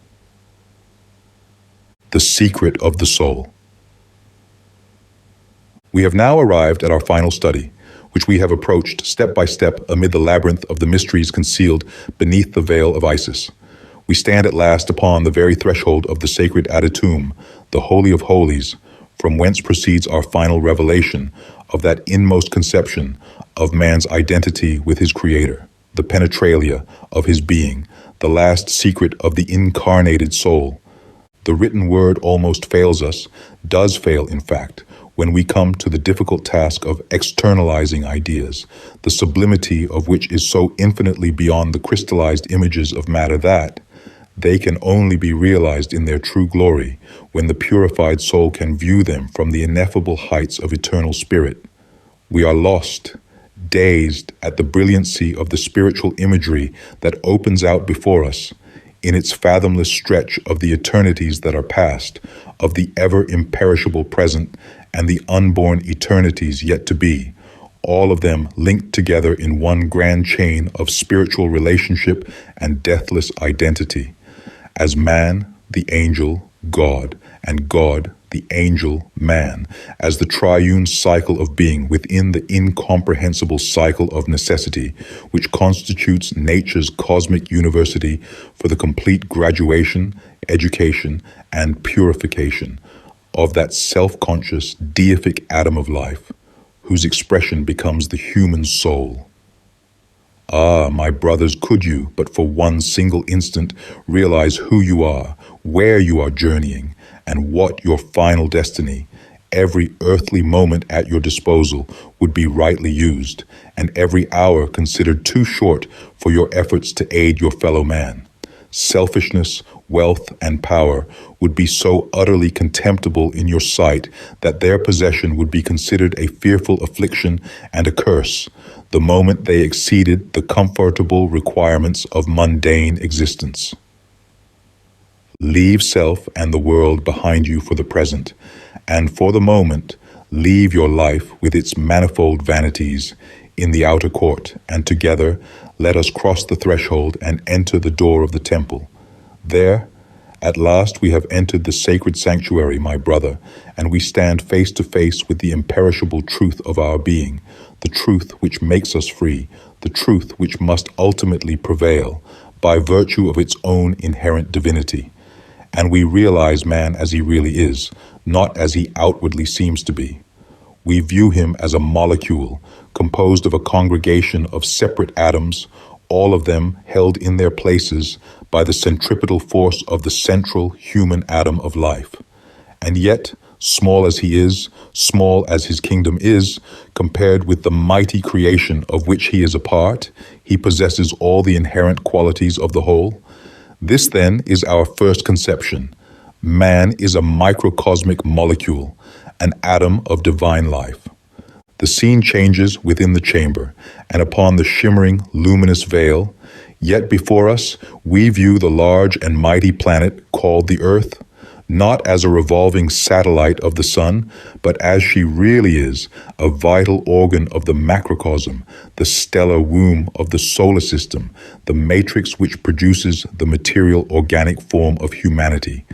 The Secret of the Soul. We have now arrived at our final study, which we have approached step by step amid the labyrinth of the mysteries concealed beneath the veil of Isis. We stand at last upon the very threshold of the sacred adytum, the Holy of Holies, from whence proceeds our final revelation of that inmost conception of man's identity with his Creator, the penetralia of his being, the last secret of the incarnated soul. The written word almost fails us, does fail in fact, when we come to the difficult task of externalizing ideas, the sublimity of which is so infinitely beyond the crystallized images of matter that they can only be realized in their true glory when the purified soul can view them from the ineffable heights of eternal spirit. We are lost, dazed at the brilliancy of the spiritual imagery that opens out before us, in its fathomless stretch of the eternities that are past, of the ever-imperishable present, and the unborn eternities yet to be, all of them linked together in one grand chain of spiritual relationship and deathless identity. As man, the angel, God, and God, the angel, man, as the triune cycle of being within the incomprehensible cycle of necessity, which constitutes nature's cosmic university for the complete graduation, education, and purification of that self-conscious, deific atom of life, whose expression becomes the human soul. Ah, my brothers, could you, but for one single instant, realize who you are, where you are journeying, and what your final destiny, every earthly moment at your disposal would be rightly used, and every hour considered too short for your efforts to aid your fellow man. Selfishness, wealth, and power would be so utterly contemptible in your sight that their possession would be considered a fearful affliction and a curse, the moment they exceeded the comfortable requirements of mundane existence. Leave self and the world behind you for the present, and for the moment, leave your life with its manifold vanities in the outer court, and together let us cross the threshold and enter the door of the temple. There, at last we have entered the sacred sanctuary, my brother, and we stand face to face with the imperishable truth of our being, the truth which makes us free, the truth which must ultimately prevail by virtue of its own inherent divinity. And we realize man as he really is, not as he outwardly seems to be. We view him as a molecule composed of a congregation of separate atoms, all of them held in their places by the centripetal force of the central human atom of life. And yet, small as he is, small as his kingdom is, compared with the mighty creation of which he is a part, he possesses all the inherent qualities of the whole. This, then, is our first conception. Man is a microcosmic molecule, an atom of divine life. The scene changes within the chamber, and upon the shimmering, luminous veil, yet before us, we view the large and mighty planet called the Earth, not as a revolving satellite of the sun, but as she really is, a vital organ of the macrocosm, the stellar womb of the solar system, the matrix which produces the material organic form of humanity.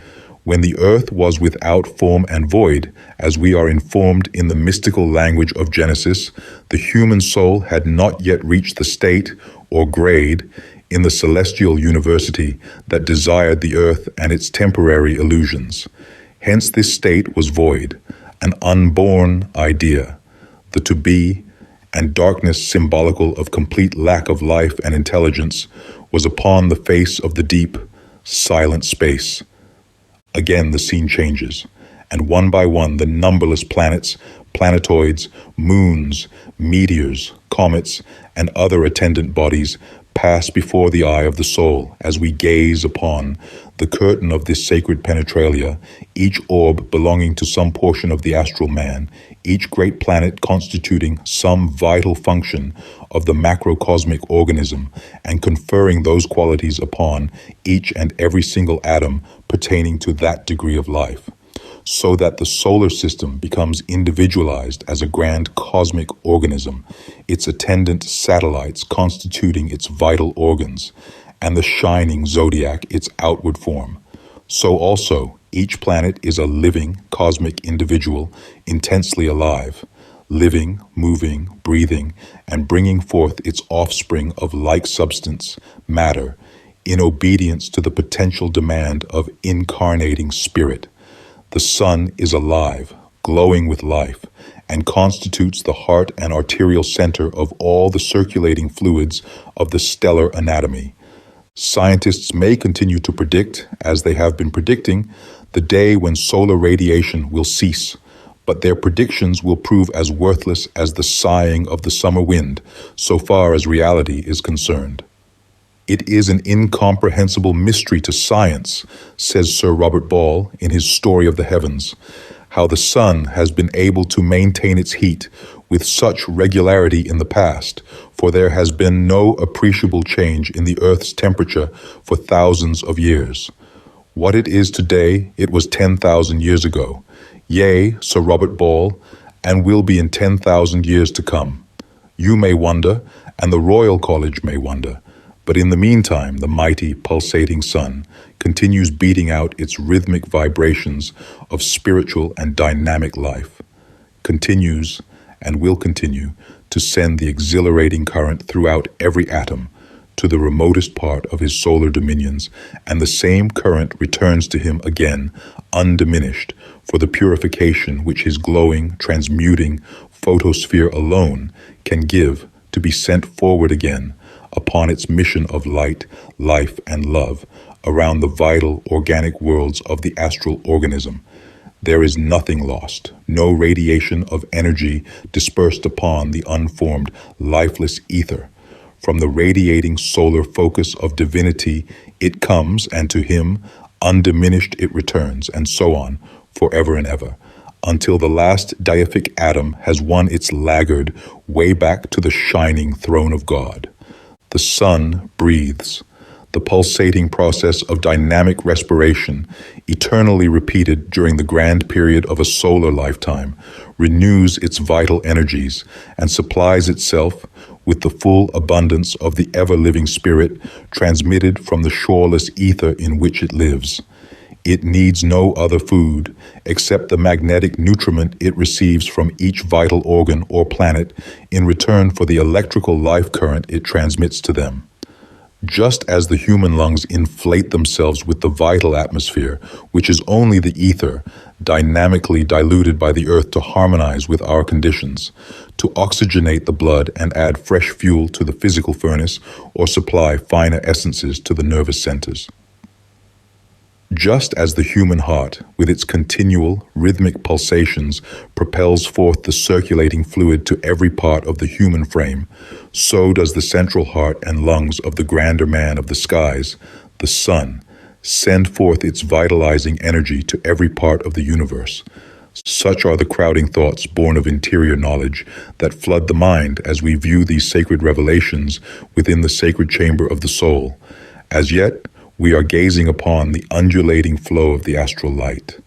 When the earth was without form and void, as we are informed in the mystical language of Genesis, the human soul had not yet reached the state or grade in the celestial university that desired the earth and its temporary illusions. Hence this state was void, an unborn idea, the to-be, and darkness symbolical of complete lack of life and intelligence was upon the face of the deep, silent space. Again the scene changes, and one by one the numberless planets, planetoids, moons, meteors, comets, and other attendant bodies pass before the eye of the soul as we gaze upon the curtain of this sacred Penetralia, each orb belonging to some portion of the astral man, each great planet constituting some vital function of the macrocosmic organism and conferring those qualities upon each and every single atom pertaining to that degree of life, so that the solar system becomes individualized as a grand cosmic organism, its attendant satellites constituting its vital organs, and the shining zodiac its outward form. So also, each planet is a living cosmic individual, intensely alive, living, moving, breathing, and bringing forth its offspring of like substance, matter, in obedience to the potential demand of incarnating spirit. The sun is alive, glowing with life, and constitutes the heart and arterial center of all the circulating fluids of the stellar anatomy. Scientists may continue to predict, as they have been predicting, the day when solar radiation will cease, but their predictions will prove as worthless as the sighing of the summer wind, so far as reality is concerned. It is an incomprehensible mystery to science, says Sir Robert Ball in his Story of the Heavens, how the sun has been able to maintain its heat with such regularity in the past, for there has been no appreciable change in the earth's temperature for thousands of years. What it is today, it was 10,000 years ago. Yea, Sir Robert Ball, and will be in 10,000 years to come. You may wonder, and the Royal College may wonder, but in the meantime, the mighty, pulsating sun continues beating out its rhythmic vibrations of spiritual and dynamic life, continues and will continue to send the exhilarating current throughout every atom to the remotest part of his solar dominions, and the same current returns to him again, undiminished, for the purification which his glowing, transmuting photosphere alone can give to be sent forward again upon its mission of light, life, and love around the vital organic worlds of the astral organism. There is nothing lost, no radiation of energy dispersed upon the unformed, lifeless ether. From the radiating solar focus of divinity it comes, and to him, undiminished it returns, and so on, forever and ever, until the last deific atom has won its laggard way back to the shining throne of God. The sun breathes. The pulsating process of dynamic respiration, eternally repeated during the grand period of a solar lifetime, renews its vital energies and supplies itself with the full abundance of the ever-living spirit transmitted from the shoreless ether in which it lives. It needs no other food except the magnetic nutriment it receives from each vital organ or planet in return for the electrical life current it transmits to them. Just as the human lungs inflate themselves with the vital atmosphere, which is only the ether, dynamically diluted by the earth to harmonize with our conditions, to oxygenate the blood and add fresh fuel to the physical furnace or supply finer essences to the nervous centers. Just as the human heart, with its continual, rhythmic pulsations, propels forth the circulating fluid to every part of the human frame, so does the central heart and lungs of the grander man of the skies, the sun, send forth its vitalizing energy to every part of the universe. Such are the crowding thoughts born of interior knowledge that flood the mind as we view these sacred revelations within the sacred chamber of the soul. As yet, we are gazing upon the undulating flow of the astral light.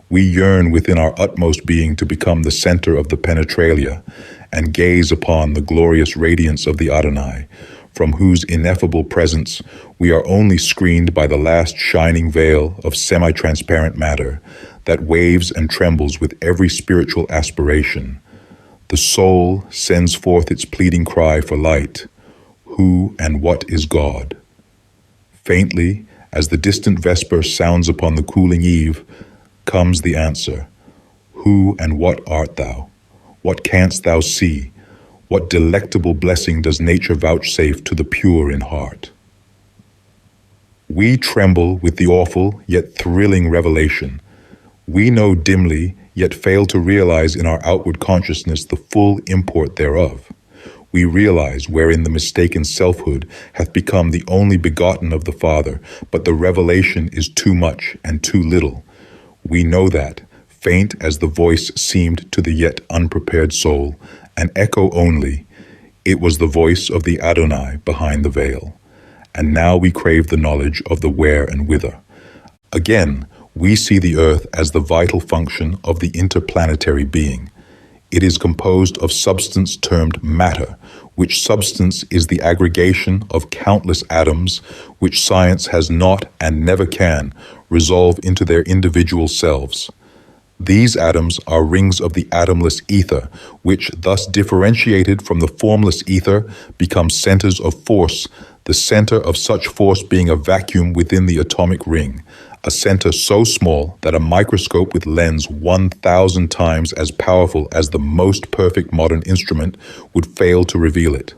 We yearn within our utmost being to become the center of the Penetralia and gaze upon the glorious radiance of the Adonai, from whose ineffable presence we are only screened by the last shining veil of semi-transparent matter that waves and trembles with every spiritual aspiration. The soul sends forth its pleading cry for light. Who and what is God? Faintly, as the distant vesper sounds upon the cooling eve, comes the answer. Who and what art thou? What canst thou see? What delectable blessing does nature vouchsafe to the pure in heart? We tremble with the awful yet thrilling revelation. We know dimly, yet fail to realize in our outward consciousness the full import thereof. We realize wherein the mistaken selfhood hath become the only begotten of the Father, but the revelation is too much and too little. We know that, faint as the voice seemed to the yet unprepared soul, an echo only, it was the voice of the Adonai behind the veil. And now we crave the knowledge of the where and whither. Again, we see the earth as the vital function of the interplanetary being. It is composed of substance termed matter, which substance is the aggregation of countless atoms, which science has not and never can resolve into their individual selves. These atoms are rings of the atomless ether, which, thus differentiated from the formless ether, become centers of force, the center of such force being a vacuum within the atomic ring, a center so small that a microscope with lens 1,000 times as powerful as the most perfect modern instrument would fail to reveal it.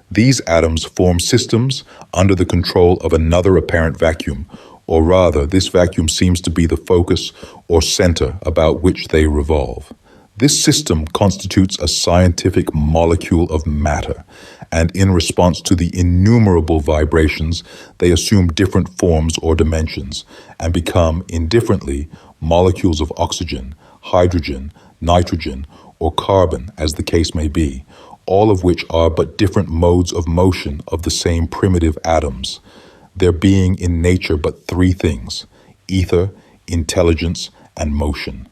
These atoms form systems under the control of another apparent vacuum, or rather, this vacuum seems to be the focus or center about which they revolve. This system constitutes a scientific molecule of matter, and in response to the innumerable vibrations, they assume different forms or dimensions, and become, indifferently, molecules of oxygen, hydrogen, nitrogen, or carbon, as the case may be, all of which are but different modes of motion of the same primitive atoms. There being in nature but three things: ether, intelligence, and motion.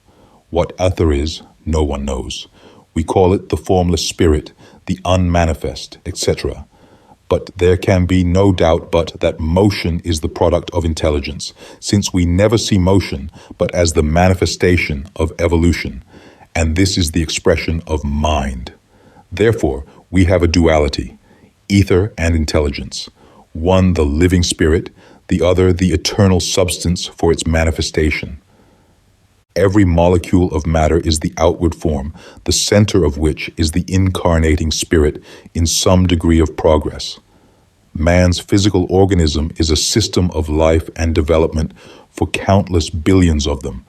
What ether is, no one knows. We call it the formless spirit, the unmanifest, etc. But there can be no doubt but that motion is the product of intelligence, since we never see motion but as the manifestation of evolution, and this is the expression of mind. Therefore, we have a duality, ether and intelligence. One the living spirit, the other the eternal substance for its manifestation. Every molecule of matter is the outward form, the center of which is the incarnating spirit in some degree of progress. Man's physical organism is a system of life and development for countless billions of them.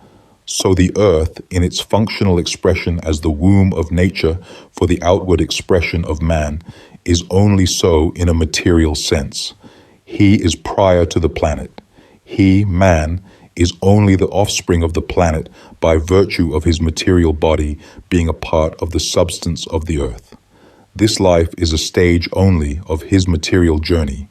So the earth, in its functional expression as the womb of nature for the outward expression of man, is only so in a material sense. He is prior to the planet. He, man, is only the offspring of the planet by virtue of his material body being a part of the substance of the earth. This life is a stage only of his material journey,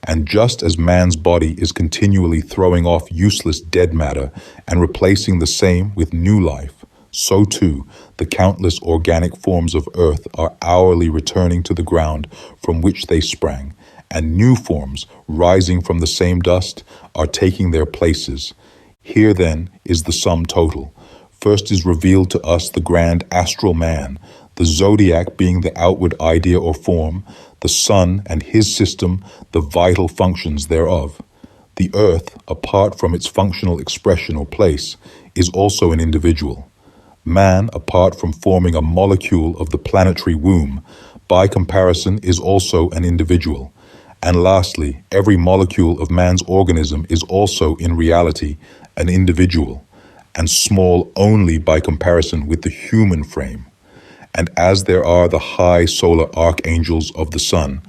and just as man's body is continually throwing off useless dead matter and replacing the same with new life, so too the countless organic forms of earth are hourly returning to the ground from which they sprang, and new forms, rising from the same dust, are taking their places. Here, then, is the sum total. First is revealed to us the grand astral man, the zodiac being the outward idea or form, the sun and his system, the vital functions thereof. The earth, apart from its functional expression or place, is also an individual. Man, apart from forming a molecule of the planetary womb, by comparison is also an individual. And lastly, every molecule of man's organism is also in reality an individual, and small only by comparison with the human frame. And as there are the high solar archangels of the sun,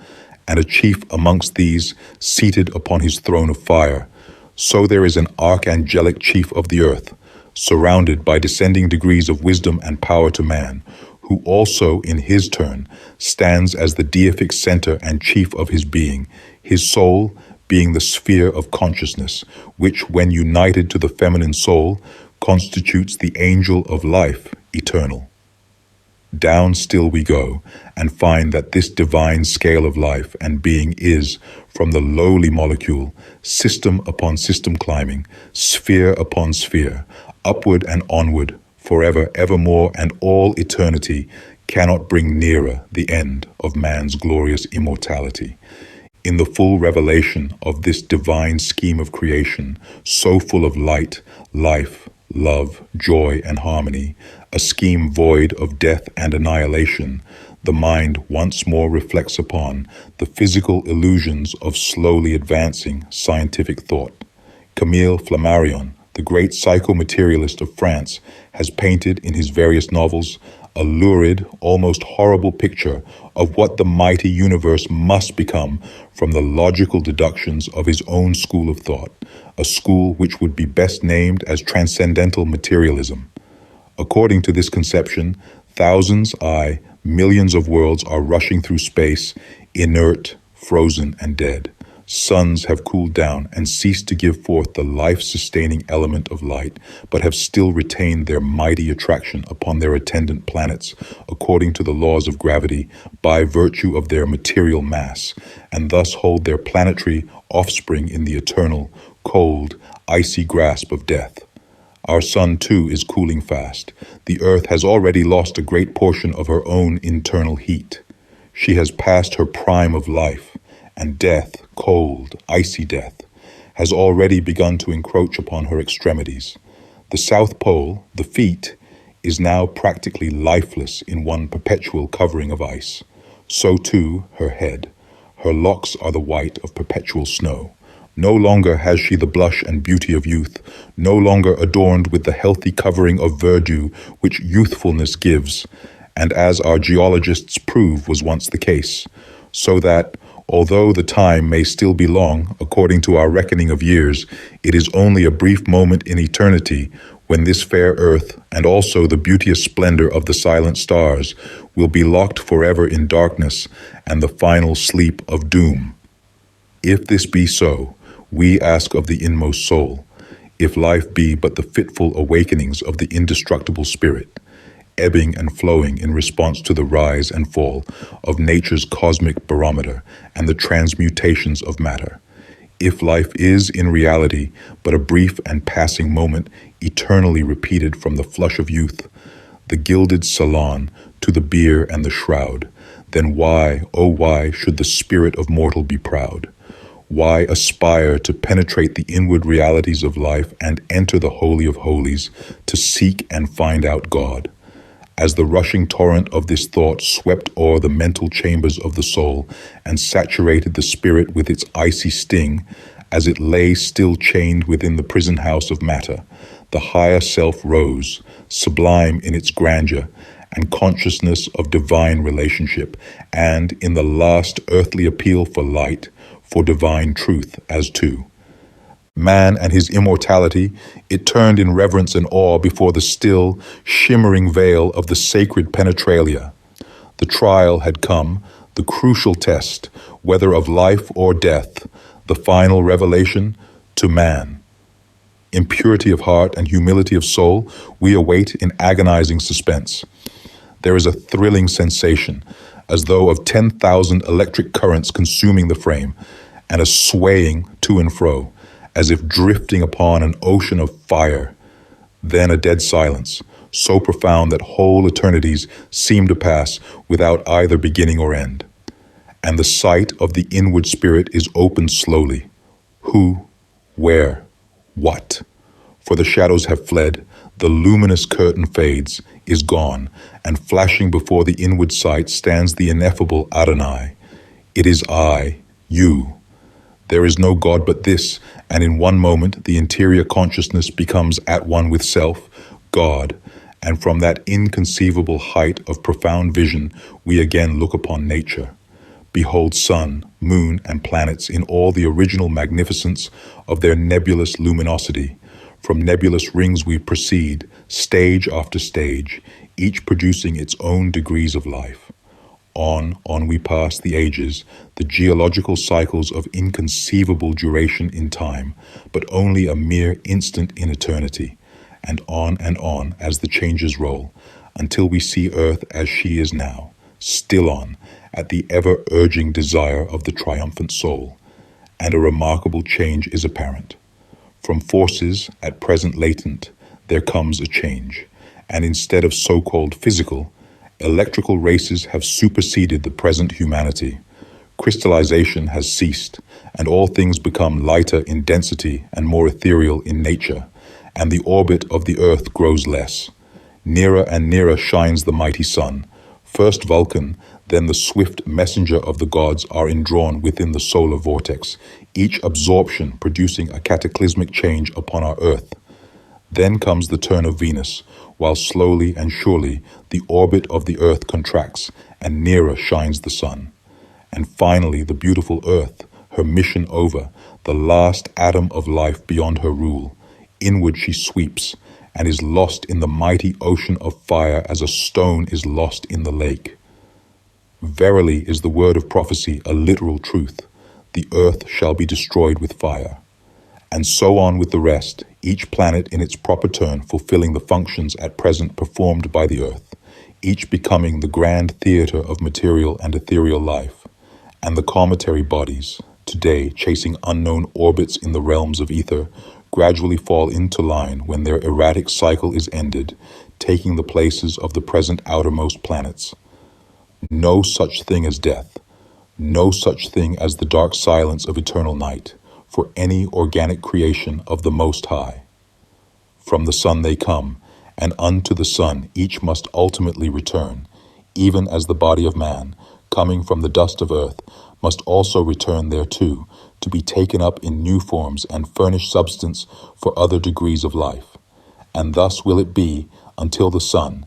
and a chief amongst these seated upon his throne of fire, so there is an archangelic chief of the earth, surrounded by descending degrees of wisdom and power to man, who also, in his turn, stands as the deific center and chief of his being, his soul being the sphere of consciousness, which, when united to the feminine soul, constitutes the angel of life eternal. Down still we go, and find that this divine scale of life and being is, from the lowly molecule, system upon system climbing, sphere upon sphere, upward and onward, forever, evermore, and all eternity cannot bring nearer the end of man's glorious immortality. In the full revelation of this divine scheme of creation, so full of light, life, love, joy, and harmony, a scheme void of death and annihilation, the mind once more reflects upon the physical illusions of slowly advancing scientific thought. Camille Flammarion, the great psychomaterialist of France, has painted in his various novels a lurid, almost horrible picture of what the mighty universe must become from the logical deductions of his own school of thought, a school which would be best named as transcendental materialism. According to this conception, thousands, millions of worlds are rushing through space, inert, frozen, and dead. Suns have cooled down and ceased to give forth the life-sustaining element of light, but have still retained their mighty attraction upon their attendant planets, according to the laws of gravity, by virtue of their material mass, and thus hold their planetary offspring in the eternal, cold, icy grasp of death. Our sun, too, is cooling fast. The earth has already lost a great portion of her own internal heat. She has passed her prime of life, and death, cold, icy death, has already begun to encroach upon her extremities. The South Pole, the feet, is now practically lifeless in one perpetual covering of ice. So too her head. Her locks are the white of perpetual snow. No longer has she the blush and beauty of youth, no longer adorned with the healthy covering of verdure which youthfulness gives, and as our geologists prove was once the case, so that, although the time may still be long, according to our reckoning of years, it is only a brief moment in eternity when this fair earth, and also the beauteous splendor of the silent stars, will be locked forever in darkness and the final sleep of doom. If this be so, we ask of the inmost soul, if life be but the fitful awakenings of the indestructible spirit, ebbing and flowing in response to the rise and fall of nature's cosmic barometer and the transmutations of matter. If life is in reality but a brief and passing moment eternally repeated from the flush of youth, the gilded salon to the bier and the shroud, then why, oh why, should the spirit of mortal be proud? Why aspire to penetrate the inward realities of life and enter the Holy of Holies to seek and find out God? As the rushing torrent of this thought swept o'er the mental chambers of the soul and saturated the spirit with its icy sting, as it lay still chained within the prison house of matter, the higher self rose, sublime in its grandeur and consciousness of divine relationship, and in the last earthly appeal for light, for divine truth as to man and his immortality, it turned in reverence and awe before the still, shimmering veil of the sacred Penetralia. The trial had come, the crucial test, whether of life or death, the final revelation to man. In purity of heart and humility of soul, we await in agonizing suspense. There is a thrilling sensation, as though of 10,000 electric currents consuming the frame, and a swaying to and fro, as if drifting upon an ocean of fire. Then a dead silence, so profound that whole eternities seem to pass without either beginning or end. And the sight of the inward spirit is opened slowly. Who, where, what? For the shadows have fled, the luminous curtain fades, is gone, and flashing before the inward sight stands the ineffable Adonai. It is I, you. There is no God but this, and in one moment the interior consciousness becomes at one with self, God, and from that inconceivable height of profound vision we again look upon nature. Behold sun, moon, and planets in all the original magnificence of their nebulous luminosity, From nebulous rings we proceed, stage after stage, each producing its own degrees of life. On we pass the ages, the geological cycles of inconceivable duration in time, but only a mere instant in eternity, and on as the changes roll, until we see Earth as she is now, still on, at the ever-urging desire of the triumphant soul, and a remarkable change is apparent. From forces at present latent, there comes a change, and instead of so-called physical, electrical races have superseded the present humanity. Crystallization has ceased, and all things become lighter in density and more ethereal in nature, and the orbit of the earth grows less. Nearer and nearer shines the mighty sun. First Vulcan, then the swift messenger of the gods are indrawn within the solar vortex, each absorption producing a cataclysmic change upon our earth. Then comes the turn of Venus, while slowly and surely the orbit of the earth contracts and nearer shines the sun. And finally the beautiful earth, her mission over, the last atom of life beyond her rule, inward she sweeps and is lost in the mighty ocean of fire as a stone is lost in the lake. Verily is the word of prophecy a literal truth. The earth shall be destroyed with fire. And so on with the rest, each planet in its proper turn fulfilling the functions at present performed by the earth, each becoming the grand theater of material and ethereal life, and the cometary bodies, today chasing unknown orbits in the realms of ether, gradually fall into line when their erratic cycle is ended, taking the places of the present outermost planets. No such thing as death, no such thing as the dark silence of eternal night, for any organic creation of the Most High. From the sun they come, and unto the sun each must ultimately return, even as the body of man, coming from the dust of earth, must also return thereto, to be taken up in new forms and furnish substance for other degrees of life. And thus will it be until the sun,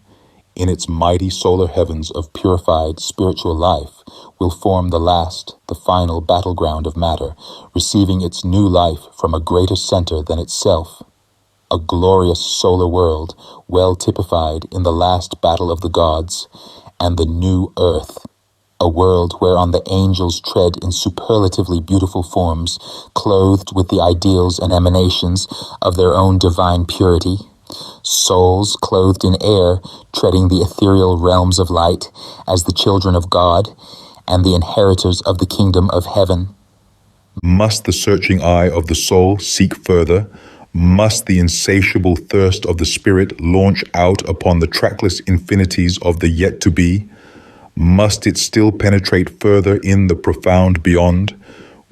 in its mighty solar heavens of purified spiritual life, will form the final battleground of matter, receiving its new life from a greater center than itself. A glorious solar world, well typified in the last battle of the gods, and the new earth, a world whereon the angels tread in superlatively beautiful forms, clothed with the ideals and emanations of their own divine purity, souls clothed in air, treading the ethereal realms of light as the children of God and the inheritors of the kingdom of heaven. Must the searching eye of the soul seek further? Must the insatiable thirst of the spirit launch out upon the trackless infinities of the yet-to-be? Must it still penetrate further in the profound beyond,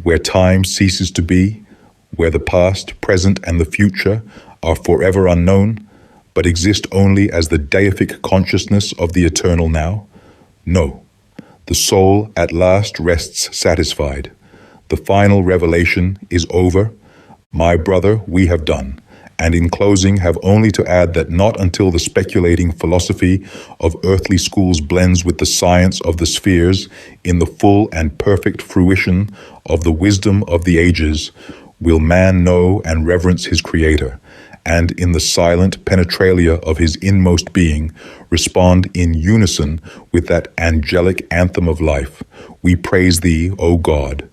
where time ceases to be, where the past, present, and the future are forever unknown, but exist only as the deific consciousness of the eternal now? No. The soul at last rests satisfied. The final revelation is over. My brother, we have done. And in closing, have only to add that not until the speculating philosophy of earthly schools blends with the science of the spheres in the full and perfect fruition of the wisdom of the ages will man know and reverence his Creator, and in the silent penetralia of his inmost being respond in unison with that angelic anthem of life. We praise thee, O God.